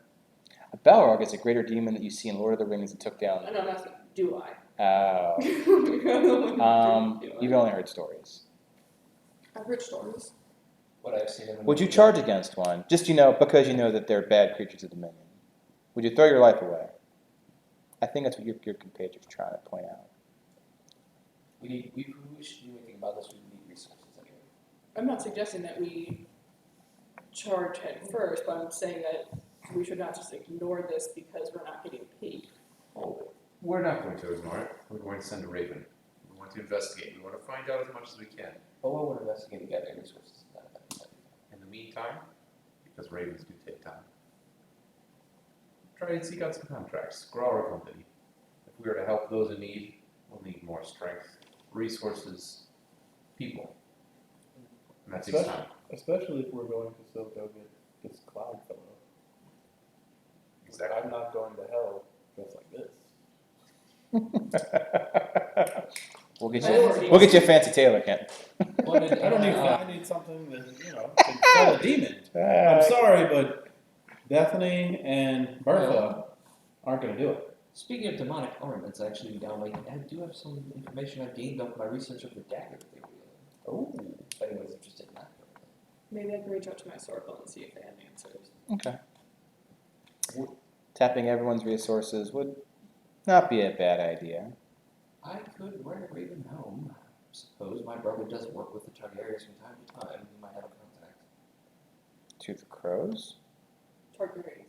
a Balrog is a greater demon that you see in Lord of the Rings that took down. I know, that's do I? Oh. You've only heard stories. I've heard stories. What I've seen in the Would you movie. charge against one? Just, because you know that they're bad creatures of dominion. Would you throw your life away? I think that's what your compatriots are trying to point out. We should do anything about this. We need resources anyway. I'm not suggesting that we charge head first, but I'm saying that we should not just ignore this because we're not getting paid. Oh, we're not going to ignore it. We're going to send a Raven. We want to investigate. We want to find out as much as we can. But while we're investigating, gathering resources. In the meantime, because Ravens do take time, try and seek out some contracts. Grow our company. If we are to help those in need, we'll need more strength, resources, people. And that takes time. Especially if we're going to still go get this Cloud fellow. Exactly. I'm not going to hell just like this. We'll get you a fancy tailor, Kent. I don't need I need something that, can kill a demon. I'm sorry, but Bethany and Bertha aren't going to do it. Speaking of demonic armaments, actually, downright, I do have some information I've gained off my research of the dagger that they were wielding. Oh. If anyone's interested in that. Maybe I can reach out to my Sorkel and see if they have answers. Okay. Tapping everyone's resources would not be a bad idea. I could bring Raven home. I suppose my brother does work with the Targaryens from time to time. He might have a contact. To the crows? Targaryens.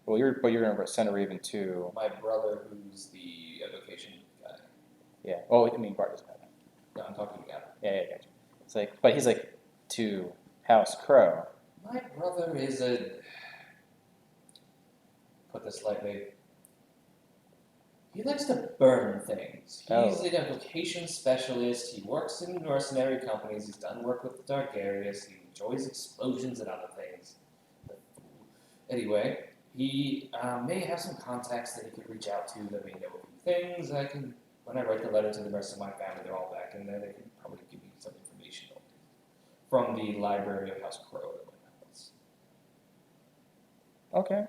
Well, you're going to send a Raven to. My brother, who's the evocation guy. Yeah. Oh, I mean, Bart doesn't have that. No, I'm talking to Gavin. Yeah, gotcha. It's like, but he's like to House Crow. My brother is a, put this lightly, He likes to burn things. He's Oh. an application specialist. He works in mercenary companies. He's done work with the Targaryens. He enjoys explosions and other things. Anyway, he may have some contacts that he could reach out to that may know a few things. When I write the letter to the rest of my family, they're all back in there. They can probably give me some information from the library of House Crow. Okay.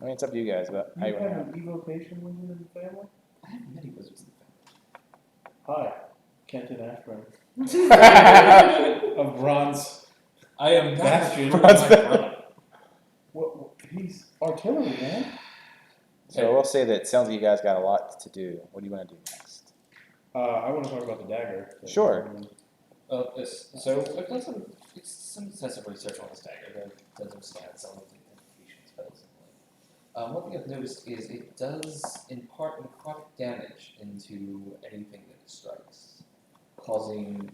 I mean, it's up to you guys, but how you You want have to. an evocation wizard in the family? I have many wizards in the family. Hi, Kenton Ashburn. Of Bronze. I am Bastion. not my brother. What, he's artillery, man. So we'll say that it sounds like you guys got a lot to do. What do you want to do next? I want to talk about the dagger. Sure. So I've done some extensive research on this dagger. I've done some scans on the identification spells. One thing I've noticed is it does impart necrotic damage into anything that it strikes, causing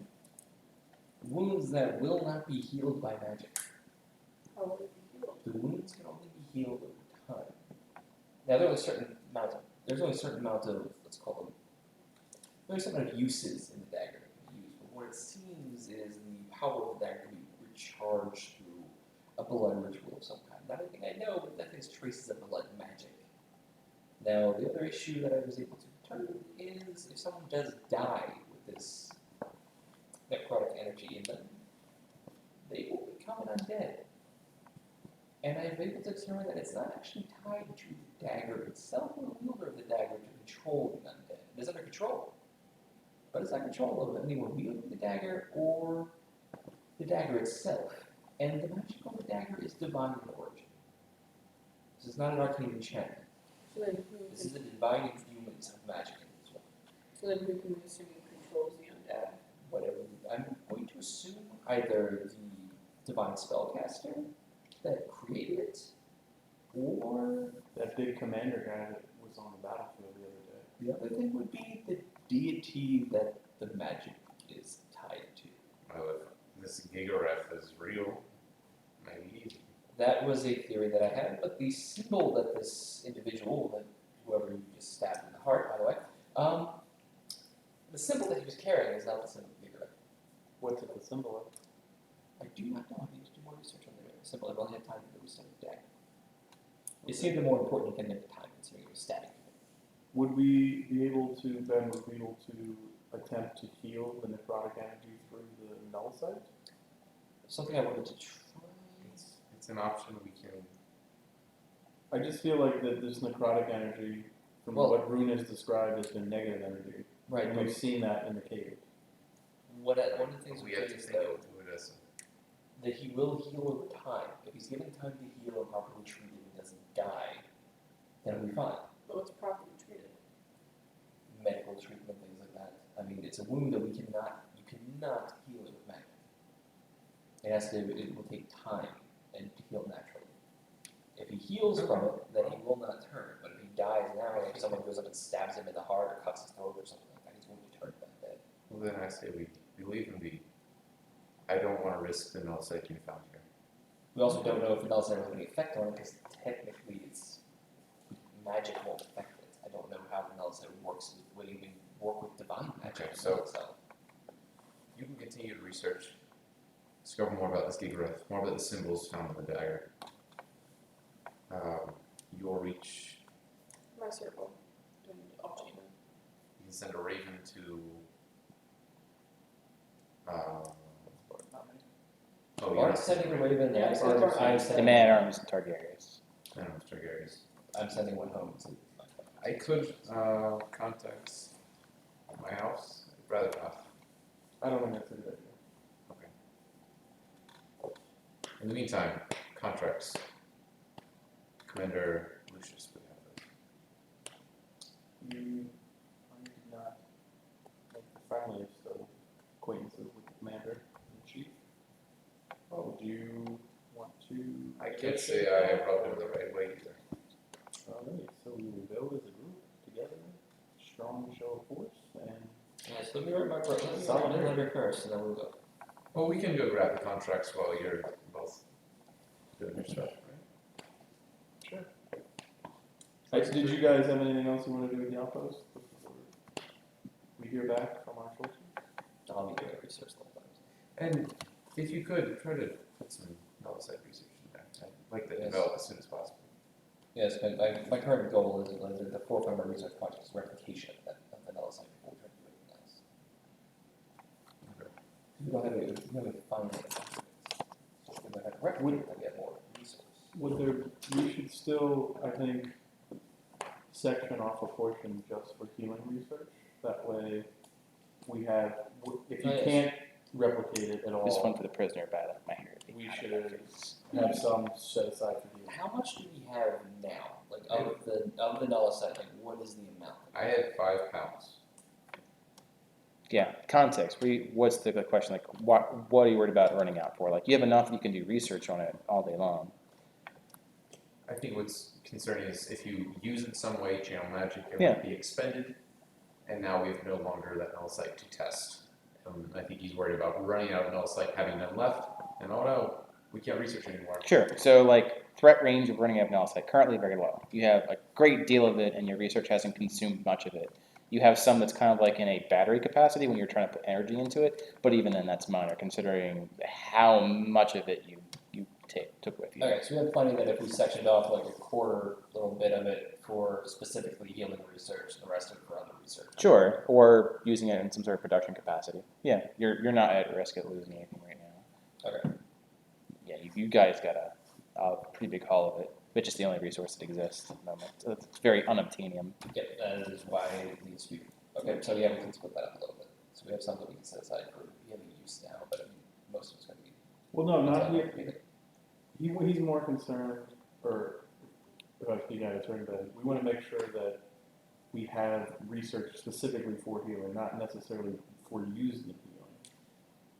wounds that will not be healed by magic. How will it be healed? The wounds can only be healed over time. Now there's only a certain amount of let's call them. There's a certain amount of uses in the dagger that can be used, but what it seems is the power of the dagger can be recharged through a blood ritual of some kind. Not anything I know, but that has traces of blood magic. Now the other issue that I was able to determine is if someone does die with this necrotic energy in them, they will become an undead. And I've been able to determine that it's not actually tied to the dagger itself or the wielder of the dagger to control the undead. It is under control. But it's not control of anyone wielding the dagger or the dagger itself. And the magic on the dagger is divine in origin. This is not an arcane enchantment. So then This is a divine influence of magic in it as well. so then who can we assume controls the undead? Whatever. I'm going to assume either the divine spellcaster that created it, or That big commander guy that was on the battlefield the other day. the other thing would be the deity that the magic is tied to. Well, if this Gigaref is real, maybe. That was a theory that I had, but the symbol that this individual, that whoever you just stabbed in the heart, by the way, the symbol that he was carrying is not the symbol of Gigaref. What's it the symbol of? I do not know. I need to do more research on the symbol. I've only had time to do research today. It seemed more important than at the time, considering it was stabbing people. Would we be able to, Ben, would we be able to attempt to heal the necrotic energy through the null site? Something I wanted to try. It's an option we can. I just feel like that this necrotic energy, from Well- what Rune has described, has been negative energy. Right, And but we've seen that in the cave. one of the things We we have did to is think though of it as that he will heal over time. If he's given time to heal and properly treated and doesn't die, then it'll be fine. But what's properly treated? Medical treatment, things like that. I mean, it's a wound that you cannot heal it with magic. It will take time and to heal naturally. If he heals from it, then he will not turn. But if he dies now, if someone goes up and stabs him in the heart or cuts his throat or something like that, he's going to turn back dead. well, then I say we leave him be. I don't want to risk the null site being found here. We also don't know if the null site has any effect on it because technically it's magic won't affect it. I don't know how the null site works. Would it even work with divine magic? Okay, so- You can continue to research, discover more about this Gigareth, more about the symbols found on the dagger. You'll reach. My circle. And I'll change them. You can send a raven to. Oh, Mark sending a raven. Yeah, I'm so sending- Mark- I'm The sending- man at arms and Targaryens. I don't know, Targaryens. I'm sending one home. To I could contact my house. I'd rather not. I don't think that's a good idea. In the meantime, contracts. Commander Lucius would have those. I did not make the friendliest of acquaintances with the commander in chief. Would you want to? I can't say I rubbed him the right way either. Alright, so we will go as a group together, strong show of force, and Yes, let me write my letter first, and then we'll go. Well, we can go grab the contracts while you're both doing your stuff, right? sure. Did you guys have anything else you want to do with the outpost before we hear back from our sources? I'll be doing research the whole time. And if you could, try to put some null site research in there. I'd like to Yes. develop as soon as possible. Yes, my current goal is like the forefront of my research project is replication of the null site before we try to do anything else. We don't have to find it. We don't have to replicate it, then we have more resource. We should still, I think, section off a portion just for healing research. That way, we have, if you Oh, yes. can't replicate it at It's fun all, for the prisoner battle. My hair. we should have some set aside for healing. How much do we have now? Like of the null site, like what is the amount? I had 5 pounds. Yeah, context. What's the question? Like, what are you worried about running out for? Like, you have enough that you can do research on it all day long. I think what's concerning is if you use in some way channel magic, it Yeah. will be expended, and now we have no longer that null site to test. I think he's worried about running out of null site, having none left, and oh no, we can't research anymore. Sure. So, like, threat range of running out of null site currently very low. You have a great deal of it, and your research hasn't consumed much of it. You have some that's kind of like in a battery capacity when you're trying to put energy into it, but even then, that's minor considering how much of it you took with you. Okay, so we have plenty that if we sectioned off like a quarter little bit of it for specifically healing research, and the rest of it for other research. Sure, or using it in some sort of production capacity. Yeah, you're not at risk of losing anything right now. Okay. Yeah, you guys got a pretty big haul of it, which is the only resource that exists at the moment. So it's very unobtainium. Yeah, that is why it needs to be. Okay, so yeah, we can split that up a little bit. So we have some that we can set aside for healing use now, but I mean, most of it's going to be. Well, no, not here. He's more concerned, or if I speak out of turn, but we want to make sure that we have research specifically for healing, not necessarily for using healing.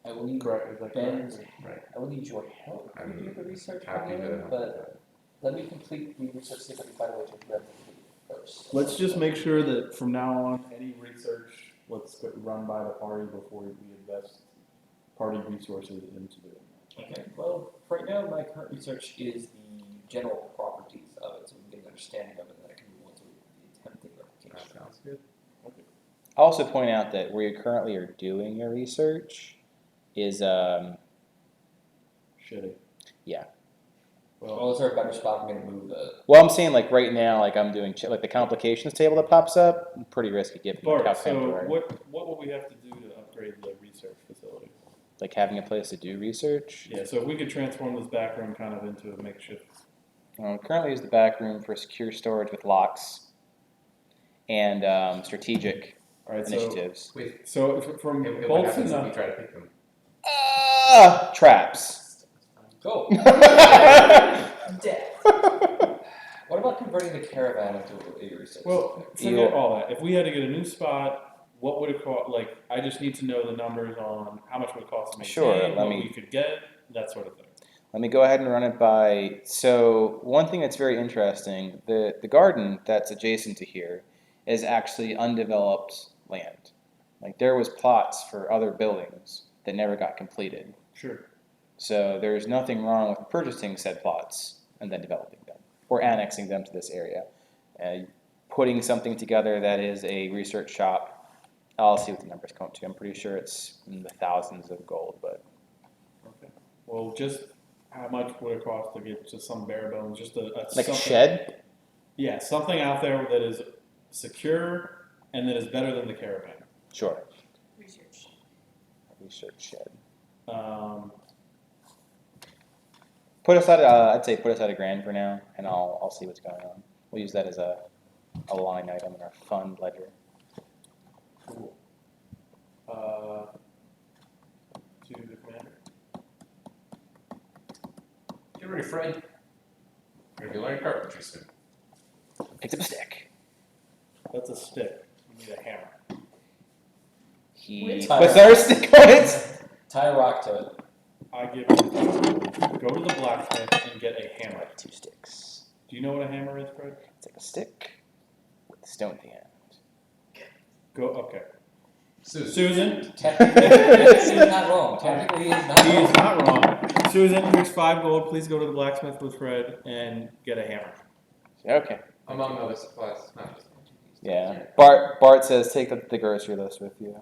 I will need Correct? Is that Ben's. correct? Right. I will need your help I'm to do the research for Happy healing, to. but let me complete the research see if I can find a way to replicate it first. Let's just make sure that from now on, any research, let's run by the party before we invest party resources into doing that. Okay, well, right now my current research is the general properties of it, so we can get an understanding of it, and then I can move on to the attempting That replication. sounds good. I'll also point out that where you currently are doing your research is Shitty. Yeah. Well, is there a better spot for me to move the? well, I'm saying like right now, like I'm doing like the complications table that pops up. Pretty risky given like, how Bart, so cramped you are. what will we have to do to upgrade the research facility? Like having a place to do research. Yeah, so if we could transform this back room kind of into a makeshift. Currently use the back room for secure storage with locks and strategic All right, initiatives. Wait, so from what bolts happens if and we try to pick them? Traps. Go. Death. What about converting the caravan into a research? well, forget all that. If we had to get a new spot, what would it cost? Like, I just need to know the numbers on how much it would cost to maintain, Sure, let what me- we could get, that sort of thing. Let me go ahead and run it by. So one thing that's very interesting, the garden that's adjacent to here is actually undeveloped land. Like there was plots for other buildings that never got completed. Sure. So there's nothing wrong with purchasing said plots and then developing them or annexing them to this area. Putting something together that is a research shop, I'll see what the numbers come to. I'm pretty sure it's in the thousands of gold, but Okay. Well, just how much would it cost to get just some bare bones, just a like a something- shed? Yeah, something out there that is secure and that is better than the caravan. Sure. Research. Research shed. Um, I'd say put aside $1,000 for now, and I'll see what's going on. We'll use that as a line item in our fund ledger. cool. To the commander. Get ready, Fred. You're gonna be learning carpentry soon. Picks up a stick. That's a stick. You need a hammer. He Wait, puts our stick on it. Tie a rock to it. I give you go to the blacksmith and get a hammer. 2 sticks. Do you know what a hammer is, Fred? It's like a stick with a stone at the end. Go. Okay. Susan. Susan. Technically, he's not wrong. Technically, he is not He wrong. is not wrong. Susan, here's 5 gold. Please go to the blacksmith with Fred and get a hammer. Okay. Among other supplies, not just. Yeah. Bart says take the grocery list with you.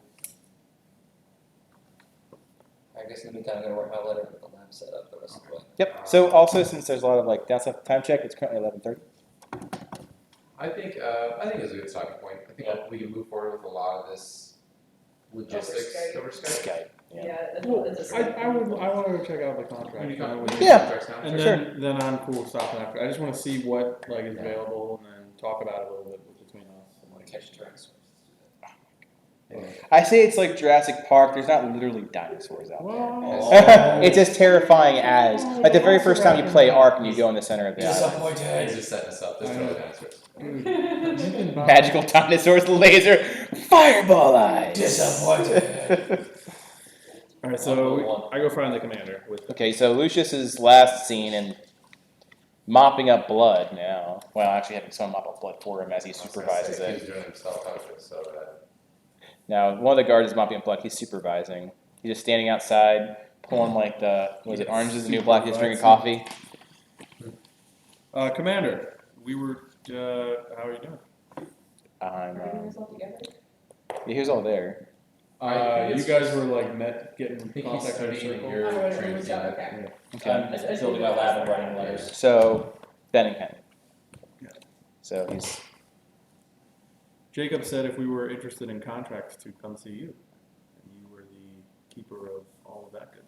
I guess in the meantime, I'm gonna work my letter with the lab set up the rest of the way. Yep. So also since there's a lot of like down stuff, time check. It's currently 11:30. I think it's a good starting point. I think we can move forward with a lot of this logistics over Skype. Skype. Yeah, Well, it's a I wanted to check out the contract. When you come and Yeah. contracts now, and sure. then I'm cool with stopping after. I just want to see what like is available and then talk about it a little bit between us. And, like, Catch dinosaurs. I say it's like Jurassic Park. There's not literally dinosaurs out Well, there. It's as terrifying as like the very first time you play Ark and you go in the center of the island. He's just setting us up. There's no dinosaurs. you can buy- Magical dinosaurs, laser, fireball eyes. Disappointed. All right, so I go find the commander with. Okay, so Lucius is last seen and mopping up blood now. Well, actually having someone mop up blood for him as he supervises it. He's doing himself out, so Now, one of the guards is mopping up blood. He's supervising. He's just standing outside, pulling like orange is the new black, just drinking coffee. Commander, we were. How are you doing? He was all there. You guys were like getting I think he's contact in a studying circle. your Oh, right, training. okay. Okay. I'm building my lab and writing letters. So, Ben and Ken. Yeah. So he's Jacob said if we were interested in contracts to come see you, and you were the keeper of all of that goodness.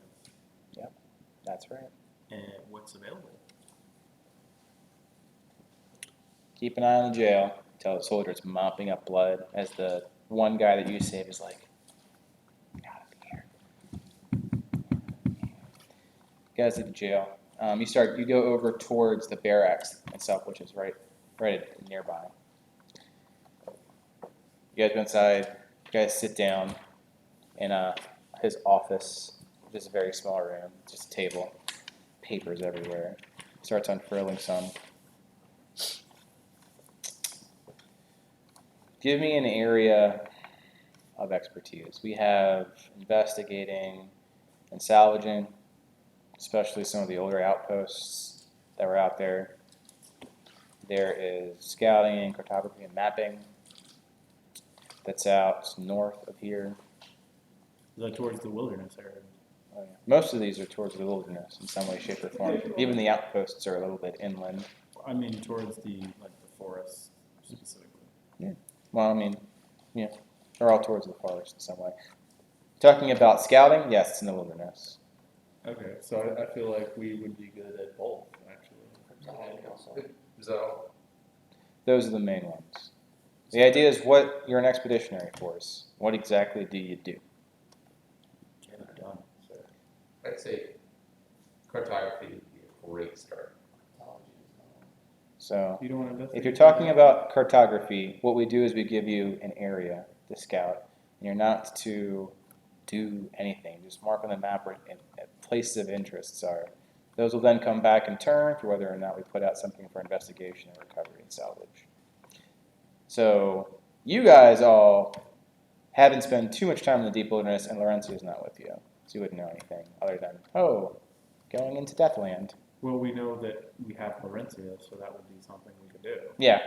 that's right. And what's available? Keep an eye on the jail. Tell the soldiers mopping up blood as the one guy that you save is like, get out of here. Guys at the jail. You go over towards the barracks itself, which is right nearby. You guys go inside. You guys sit down in his office, which is a very small room, just a table, papers everywhere. Starts unfurling some. Give me an area of expertise. We have investigating and salvaging, especially some of the older outposts that were out there. There is scouting, cartography, and mapping. That's out north of here. Is that towards the wilderness area? Oh, yeah. Most of these are towards the wilderness in some way, shape, or form. Even the outposts are a little bit inland. I mean, towards the forest specifically. Well, I mean, they're all towards the forest in some way. Talking about scouting, yes, it's in the wilderness. Okay, so I feel like we would be good at both, actually. So Those are the main ones. The idea is you're an expeditionary force. What exactly do you do? Get it done. So. I'd say cartography would be a great start. So, You don't want to investigate? if you're talking about cartography, what we do is we give you an area to scout. And you're not to do anything. Just mark on the map where places of interests are. Those will then come back in turn for whether or not we put out something for investigation and recovery and salvage. So, you guys all haven't spent too much time in the deep wilderness, and Laurencia's not with you. So you wouldn't know anything other than, going into Deathland. Well, we know that we have Laurencia, so that would be something we could do. Yeah,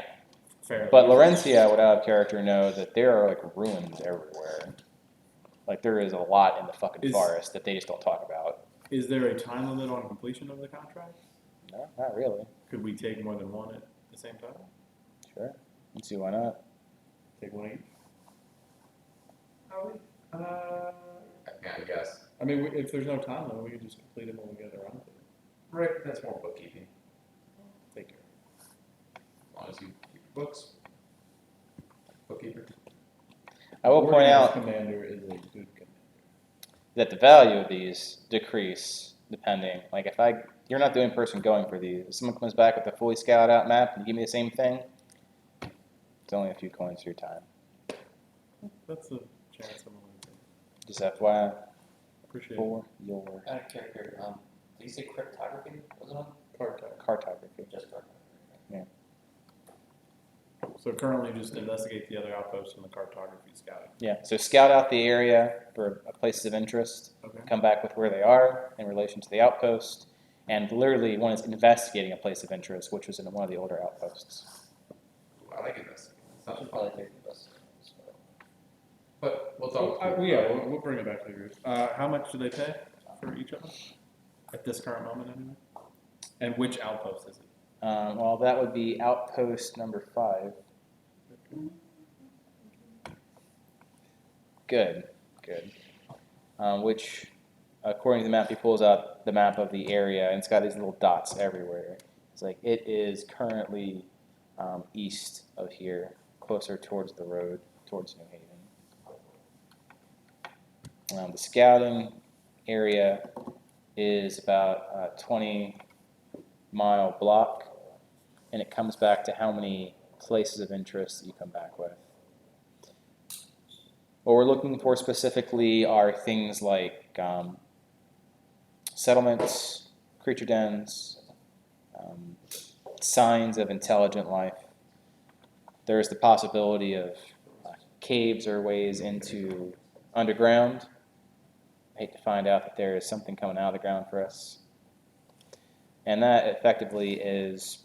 Fair. but Laurencia would out of character know that there are like ruins everywhere. Like there is a lot in the fucking forest that they just don't talk about. Is there a time limit on completion of the contract? No, not really. Could we take more than one at the same time? Sure. Let's see why not. Take one each? I guess. I mean, if there's no time limit, we can just complete them when we get around to it. Right, that's more bookkeeping. Take care. As long as you keep your books. Bookkeeper. I will point out Commander is a good commander. that the value of these decrease depending. Like if you're not the only person going for these. If someone comes back with a fully scouted out map and you give me the same thing, it's only a few coins for your time. That's a chance I'm willing to take. Just FYI Appreciate it. for your Out of character, did you say cryptography? Was it on? cartography. Just cartography. So currently just investigate the other outposts and the cartography scouting. Yeah, so scout out the area for places of interest, Okay. come back with where they are in relation to the outpost, and literally one is investigating a place of interest, which was in one of the older outposts. I like investing. It's not Should fun. probably take the best. But we'll So, talk. we'll bring it back to the group. How much do they pay for each of them at this current moment, anyway? And which outpost is it? Well, that would be outpost number 5. Good. Which, according to the map, he pulls out the map of the area, and it's got these little dots everywhere. It's like it is currently east of here, closer towards the road, towards New Haven. The scouting area is about a 20-mile block, and it comes back to how many places of interest that you come back with. What we're looking for specifically are things like settlements, creature dens, signs of intelligent life. There's the possibility of caves or ways into underground. I hate to find out that there is something coming out of the ground for us. And that effectively is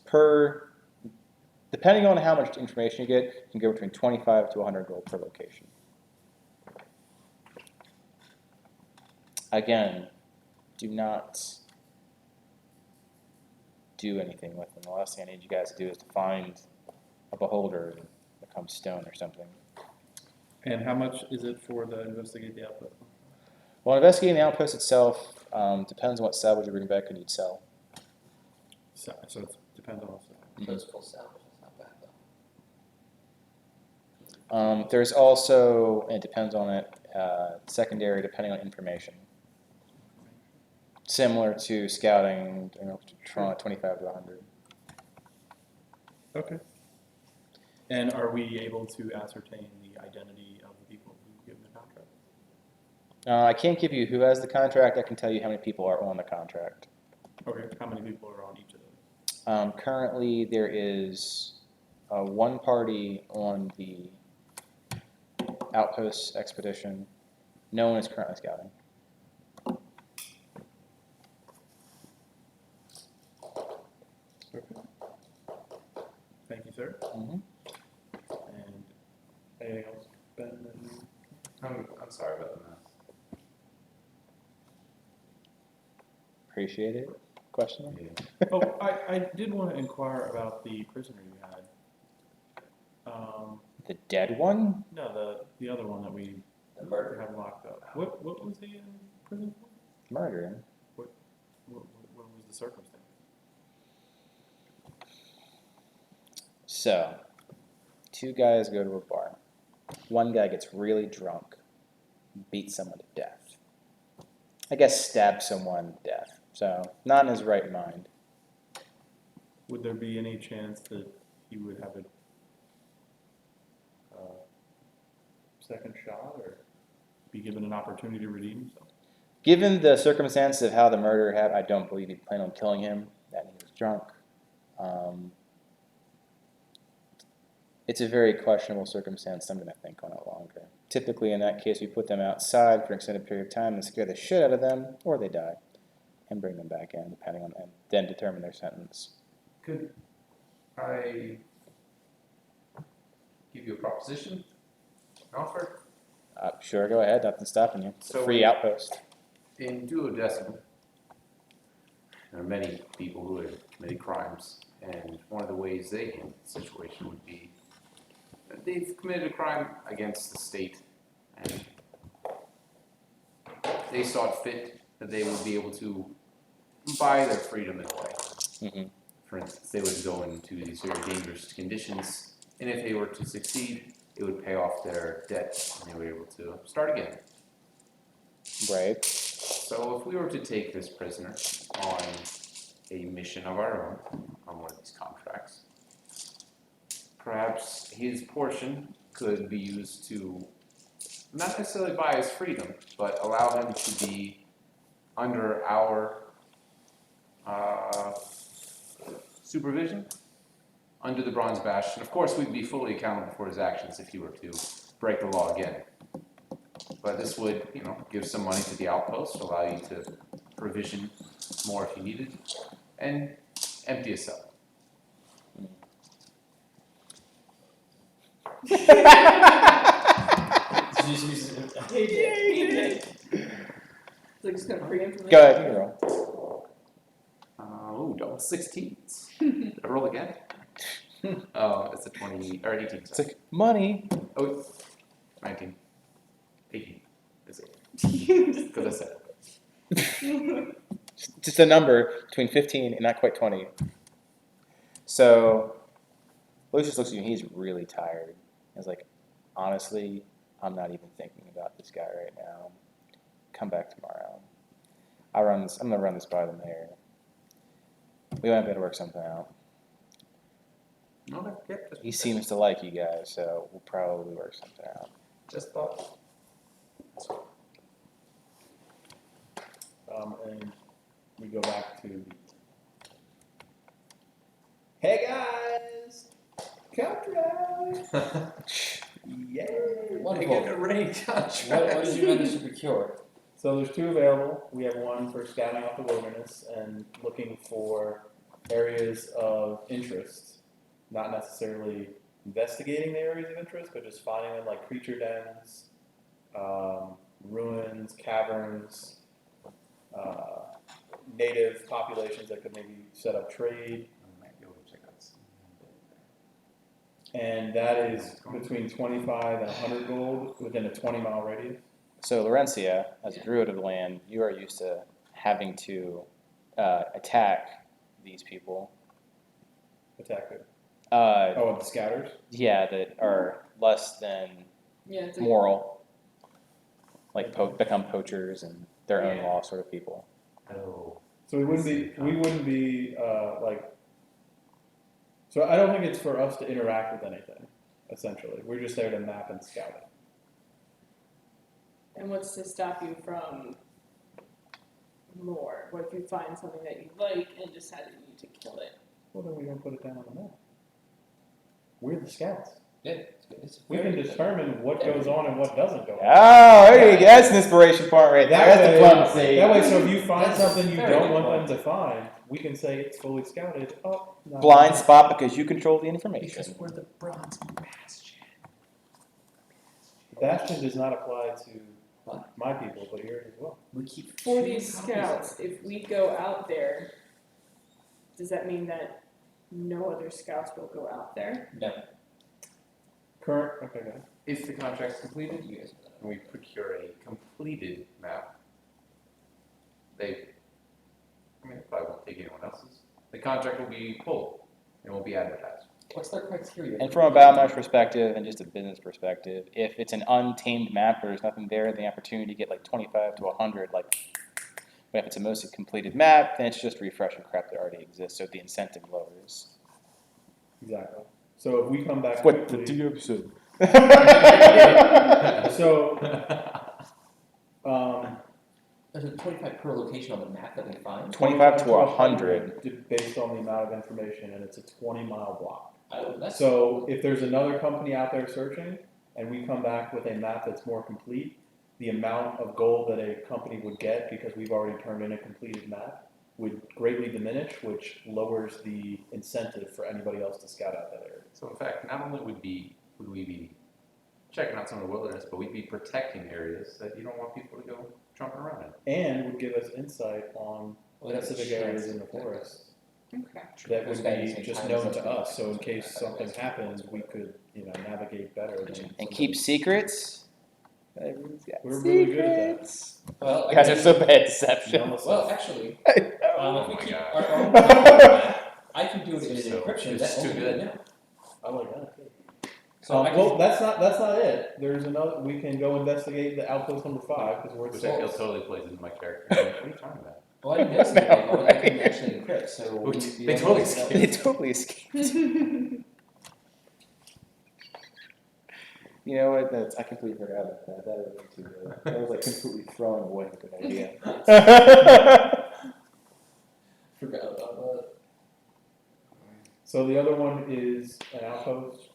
depending on how much information you get, you can go between 25 to 100 gold per location. Again, do not do anything with them. The last thing I need you guys to do is to find a beholder and become stone or something. And how much is it for the investigate the outpost? Well, investigating the outpost itself depends on what salvage you bring back and you'd sell. So it depends on also. Those full salvage is not bad though. There's also, and it depends on it, secondary depending on information. Similar to scouting, 25 to 100. Okay. And are we able to ascertain the identity of the people who give the contract? I can't give you who has the contract. I can tell you how many people are on the contract. Okay. How many people are on each of those? Currently, there is one party on the outpost expedition. No one is currently scouting. Okay. Thank you, sir. Mm-hmm. And anything else, Ben? that you- I'm sorry about the mess. Appreciate it. Question? Yeah. Oh, I did want to inquire about the prisoner you had. The dead one? No, the other one that we The murder. have locked up. What was he in prison for? Murdering. What was the circumstance? So, 2 guys go to a bar. One guy gets really drunk, beats someone to death. I guess stabs someone to death. So, not in his right mind. Would there be any chance that he would have a second shot or be given an opportunity to redeem himself? Given the circumstances of how the murder happened, I don't believe he planned on killing him, that he was drunk. It's a very questionable circumstance. I'm going to think on it longer. Typically, in that case, we put them outside for an extended period of time and scare the shit out of them, or they die, and bring them back in, depending on, and then determine their sentence. Could I give you a proposition? An offer? Sure, go ahead. Nothing's stopping you. It's a So free we- outpost. In duodecimal, there are many people who have committed crimes, and one of the ways they handle the situation would be that they've committed a crime against the state, and they saw it fit that they would be able to buy their freedom in a way. Mm-hmm. For instance, they would go into these very dangerous conditions, and if they were to succeed, it would pay off their debt, and they were able to start again. Right. So if we were to take this prisoner on a mission of our own, on one of these contracts, perhaps his portion could be used to not necessarily buy his freedom, but allow him to be under our supervision, under the Bronze Bastion. Of course, we'd be fully accountable for his actions if he were to break the law again. But this would, give some money to the outpost, allow you to provision more if you needed, and empty a cell. He did. So just gonna preempt him. Go ahead, you can roll. Ooh, double 16s. Did I roll again? Oh, it's a 20 or 18. It's Sorry. like money. Oh, 19. 18. Is it? Because I said it. Just a number between 15 and not quite 20. So Lucius looks at you and he's really tired. He's like, honestly, I'm not even thinking about this guy right now. Come back tomorrow. I'm gonna run this by the mayor. We might be able to work something out. Okay, yep, He seems to like you guys, so we'll probably work something out. just thought. And we go back to. Hey guys, contract! Yay! Wonderful. I get a rain contract. What did you manage to procure? So there's two available. We have one for scouting out the wilderness and looking for areas of interest, not necessarily investigating the areas of interest, but just finding them like creature dens, ruins, caverns, native populations that could maybe set up trade. And that is between 25 and 100 gold within a 20-mile radius. So Laurentia, as a druid of the land, you are used to having to attack these people. Attack it. Oh, The scouters? yeah, that are less than Yeah, it's moral, like become poachers and their own Yeah. law sort of people. Oh. So we wouldn't be like. So I don't think it's for us to interact with anything. Essentially, we're just there to map and scout it. And what's to stop you from more? What if you find something that you like and decide that you need to kill it? Well, then we don't put it down on the map. We're the scouts. Yeah, We can determine what goes on and what doesn't go on. Oh, there you go. That's an inspiration part right there. That's diplomacy. That way, so if you find That's something you very don't good want them to find, we can say it's fully scouted. Oh, no. Blind spot because you control the information. Because we're the bronze bastion. Bastion does not apply to my people, but yours as well. We keep For these scouts, if we go out there, does that mean that no other scouts will go out there? No, Okay, go ahead. If the contract's completed, you guys. and we procure a completed map, they probably won't take anyone else's. The contract will be pulled and will be advertised. What's their criteria? And from a Balmarsh perspective and just a business perspective, if it's an untamed map or there's nothing there, the opportunity to get like 25 to 100, like, but if it's a mostly completed map, then it's just refreshing crap that already exists, so the incentive lowers. Exactly. So if we come back What the quickly, episode? so There's a 25 per location on the map that we find. 25 to 100. based on the amount of information, and it's a 20-mile block. Oh, that's So if there's another company out there searching, and we come back with a map that's more complete, the amount of gold that a company would get because we've already turned in a completed map would greatly diminish, which lowers the incentive for anybody else to scout out that area. So in fact, not only would we be checking out some of the wilderness, but we'd be protecting areas that you don't want people to go jumping around in. And would give us insight on Well, that's specific a areas chance. in the forest Okay. that Those would guys be in just time known is to up us. So in case something happens, we could, navigate better. than And keep secrets. We're really good at that. Well, You guys are so bad at deception. Almost Well, actually, Oh if we my keep God. our own map, I can do it in an So- encryption. it's That's too only good. now. I like that. So I can, Well, that's not it. There's another. We can go investigate the outpost number 5 because we're Which the I feel souls. totally plays into my character. What are you talking about? well, I didn't know something like I can actually encrypt. So Which we- they you totally know, escaped. They totally escaped. You know what? I completely forgot about that. That was too good. That was like completely throwing away a good idea. Forgot about that. So the other one is an outpost.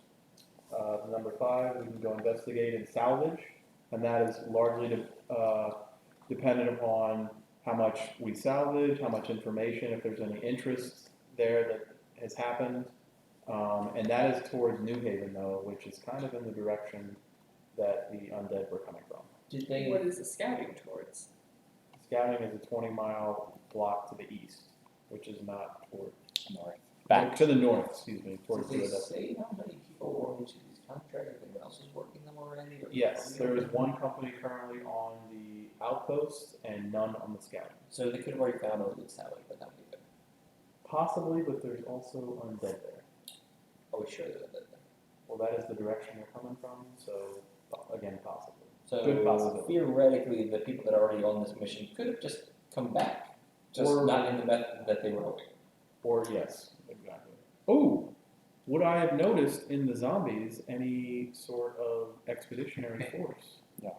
Number 5, we can go investigate and salvage, and that is largely dependent upon how much we salvage, how much information, if there's any interest there that has happened, And that is towards New Haven, though, which is kind of in the direction that the undead were coming from. Did they? What is the scouting towards? Scouting is a 20-mile block to the east, which is not toward North. Back. to the north. Excuse me, towards Did they Duodessa. say how many people were on each of these contracts? Anyone else is working them already? Or Yes, there is one company currently on the outpost and none on the scouting. So they could have already found at least how many, but not many there. Possibly, but there's also undead there. Are we sure that there? Well, that is the direction they're coming from, so again, possibly. So Good possibility. theoretically, the people that are already on this mission could have just come back, just Or- not in the method that they were hoping. Or yes, exactly. Oh, would I have noticed in the zombies any sort of expeditionary force? No.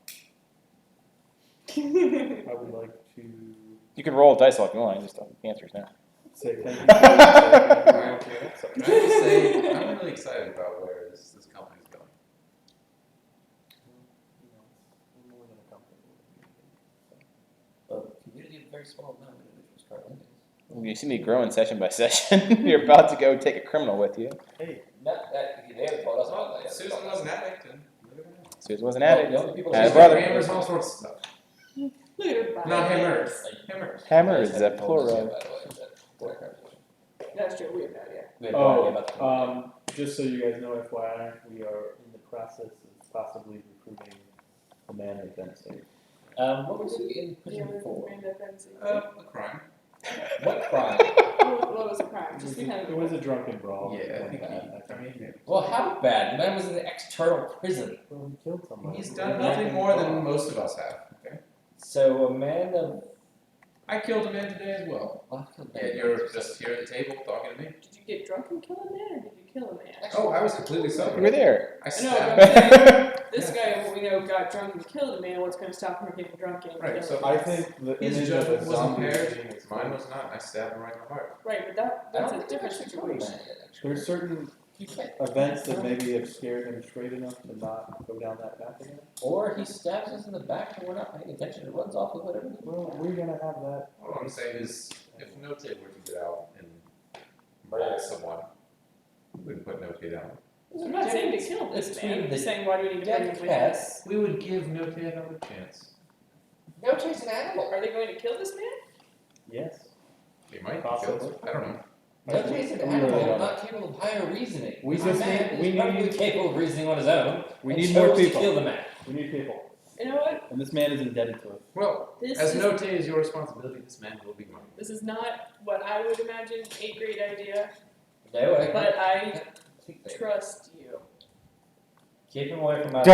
I would like to You can roll a dice if you want. I just don't the answers now. say thank you. Can I just say, I'm really excited about where this company's going. More than a company. But the community is a very small amount of individuals currently. You see me growing session by session. You're about to go take a criminal with you. Hey, Not that they haven't told us about Well, that yet. Susan wasn't addict, and Susan wasn't at The it. only people Had a she's brother. got hammers and all sorts of stuff. Look at her body. Not hammers. Hammers. Hammer You is guys a haven't told us plural. yet, by the way, that Black Revolution. That's true, we have no idea. We have no idea about the just so you guys know, FYI, we are in the process of possibly recruiting a man of Dempsey. What was he in Yeah, prison for? A crime. What crime? What was the crime? Just the kind It of. was a drunken brawl. Yeah, I think I he, Well, how bad? The man was in an external prison. Well, he killed somebody. he's done nothing more than most of us have. Okay. So a man of. I killed a man today as well. Well, I killed Yeah, many you're men. just here at the table talking to me. Did you get drunk and kill a man, or did you kill a man? Oh, I was completely sober. You were there. I I know, stabbed. but I'm saying, this guy, what we know, got drunk and killed a man. What's going to stop him from getting drunk and Right, killing so a I man? think the His image of a judgment was zombie impaired. being is Mine was not. I stabbed him right in the heart. Right, but I that's don't a think different I've actually told him situation. that yet, actually. There's certain You can't. events that maybe have scared him straight enough to not go down that path again. Or he stabs us in the back and we're not paying attention and runs off with whatever. he Well, wants. we're gonna have that. All I'm saying is, if Note were to get out and murder someone, we wouldn't put Note down. I'm not saying to kill this man. I'm just saying why do we need to bring him with us? We would give Note another chance. No chase an animal. Are they going to kill this man? Yes. He might be Possibly. killed. I don't know. No chase an We animal. really I'm don't. not capable of higher reasoning. We This just man need- is we perfectly need- capable of reasoning on his own. We and need more chose to people. kill the man. We need people. You know what? And this man is indebted to us. Well, This as is, Note is your responsibility, this man will be mine. this is not what I would imagine a great idea, No, I but I think they trust you. keep him away from us.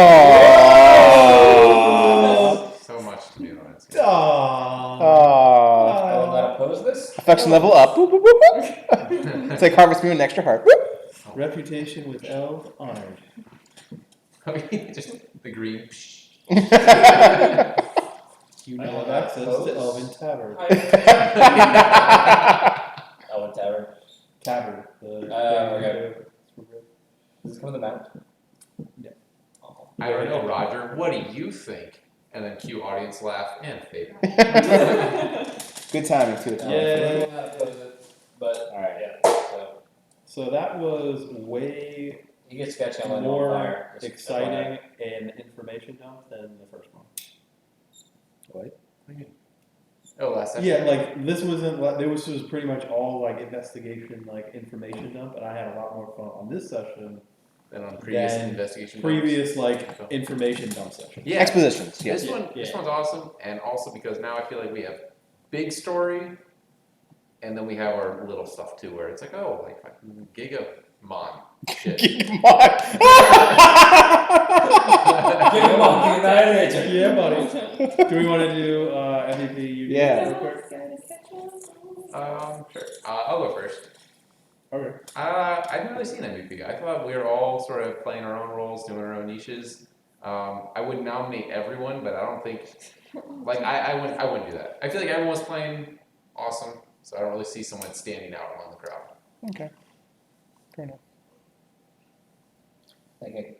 Aww. So much to be honest. Aww. I will not oppose this. Affection level up. Boop, boop, boop, boop. It's like Harvest Moon, an extra heart. Boop. Reputation with L honored. Just the green. You now have access to Elvin Tavern. Elwyn Tavern. Tavern. The okay. Does it come with a mount? Yeah. Oh. I don't know, Roger. What do you think? And then cue audience laugh and fade. Good timing too. Yeah. I will not oppose it, but All right. yeah. So So that was way you get sketchy on more fire. Just exciting and information dump than the first one. Oh, last session. Yeah, like this wasn't. This was pretty much all like investigation, like information dump, and I had a lot more fun on this session. Then on previous Then investigation. Previous like Okay. information dump session. Yeah. Expositions. Yes. This one's awesome, and also because now I feel like we have big story, and then we have our little stuff too, where it's like, oh, like fucking Gigamon shit. Come on. Give him on, give him that energy. Yeah, buddy. Do we want to do MVP? Yeah. Real quick? Sure. I'll go first. Okay. I haven't really seen MVP. I thought we were all sort of playing our own roles, doing our own niches. I would nominate everyone, but I don't think, like, I wouldn't do that. I feel like everyone's playing awesome, so I don't really see someone standing out among the crowd. Okay. Fair enough. Okay.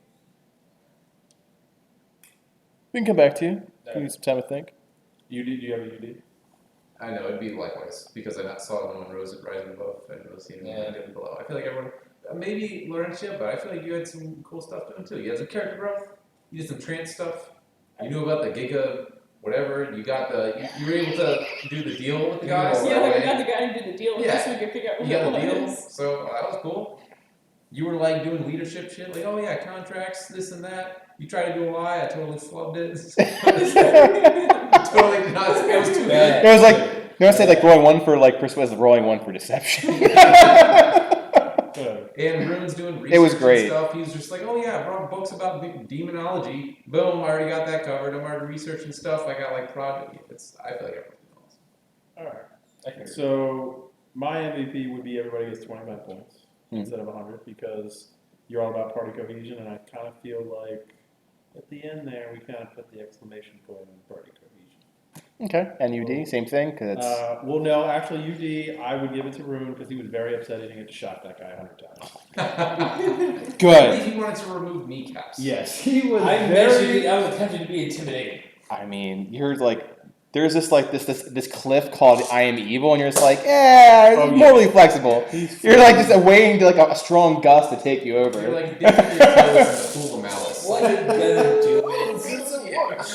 We can come back to you. Give you some time to think. You did. You have a UD? I know, it'd be likewise, because I saw no one rising above. I didn't really see anyone Yeah. getting below. I feel like everyone, maybe Laurentia, but I feel like you had some cool stuff doing too. You had some character growth. You did some trance stuff. You knew about the Giga, whatever. You got you were able to do the deal with the guys. Yeah, right we away. got the guy who did the deal with Yeah. us, so we could figure out what You got the it deal, was. so that was cool. You were like doing leadership shit, like, oh yeah, contracts, this and that. You tried to do a lie, I totally flubbed it. Totally did not. It was too good. It was like, you know, say like rolling one for like persuasive, rolling one for deception. And Rune's doing research It was great. and stuff. He's just like, oh yeah, I brought books about demonology. Boom, I already got that covered. I'm already researching stuff. I got like project. I feel like everything's awesome. Alright. So my MVP would be everybody gets 25 points instead of 100 because you're all about party cohesion, and I kind of feel like at the end there we kind of put the exclamation point on party cohesion. Okay, and UD, same thing, because it's Well, no, actually, UD, I would give it to Rune because he was very upset he didn't get to shot that guy 100 times. I good. think he wanted to remove kneecaps. Yes, he was I was attempting to be intimidating. I mean, you're like, there's this cliff called I Am Evil, and you're just like, yeah, Oh, yeah. morally flexible. He's You're like just waiting to like a strong gust to take you over. You're like dipping your toes in the pool of malice. What are you gonna do?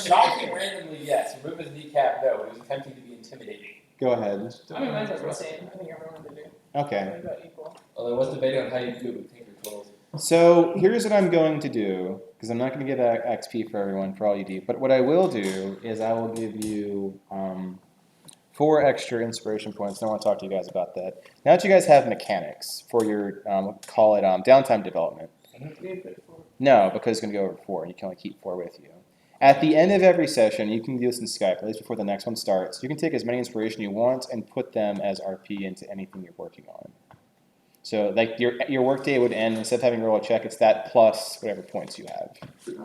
Shocking randomly, yes. Remove his kneecap, no. He was attempting to be intimidating. Go ahead. I mean, mine's the same. I think everyone would do. Okay. Probably about equal. Although I was debating on how you do it with tinker tools. So here's what I'm going to do, because I'm not going to give XP for everyone for all you do. But what I will do is I will give you 4 extra inspiration points. And I want to talk to you guys about that. Now that you guys have mechanics for your call it downtime development. No, because it's going to go over 4, and you can only keep 4 with you. At the end of every session, you can do this in Skype, at least before the next one starts. You can take as many inspiration you want and put them as RP into anything you're working on. So like your workday would end, instead of having to roll a check, it's that plus whatever points you have.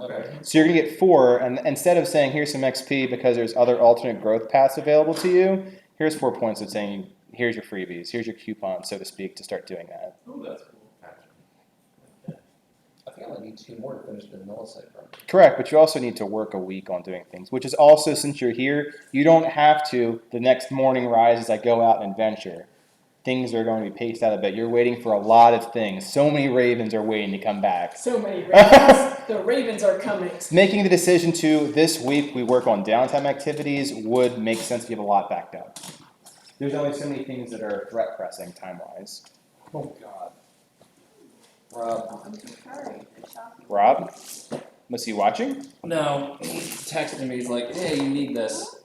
Okay. So you're going to get 4, and instead of saying here's some XP because there's other alternate growth paths available to you, here's 4 points of saying here's your freebies, here's your coupon, so to speak, to start doing that. Oh, that's cool. I think I might need 2 more to finish the null site run. Correct, but you also need to work a week on doing things, which is also, since you're here, you don't have to, the next morning rise as I go out and adventure. Things are going to be paced out a bit. You're waiting for a lot of things. So many ravens are waiting to come back. So many ravens. The ravens are coming. Making the decision to, this week we work on downtime activities would make sense if you have a lot backed up. There's only so many things that are threat pressing time-wise. Oh, God. Rob. I'm so sorry. It's shocking. Rob? Was he watching? No. He texted me. He's like, hey, you need this.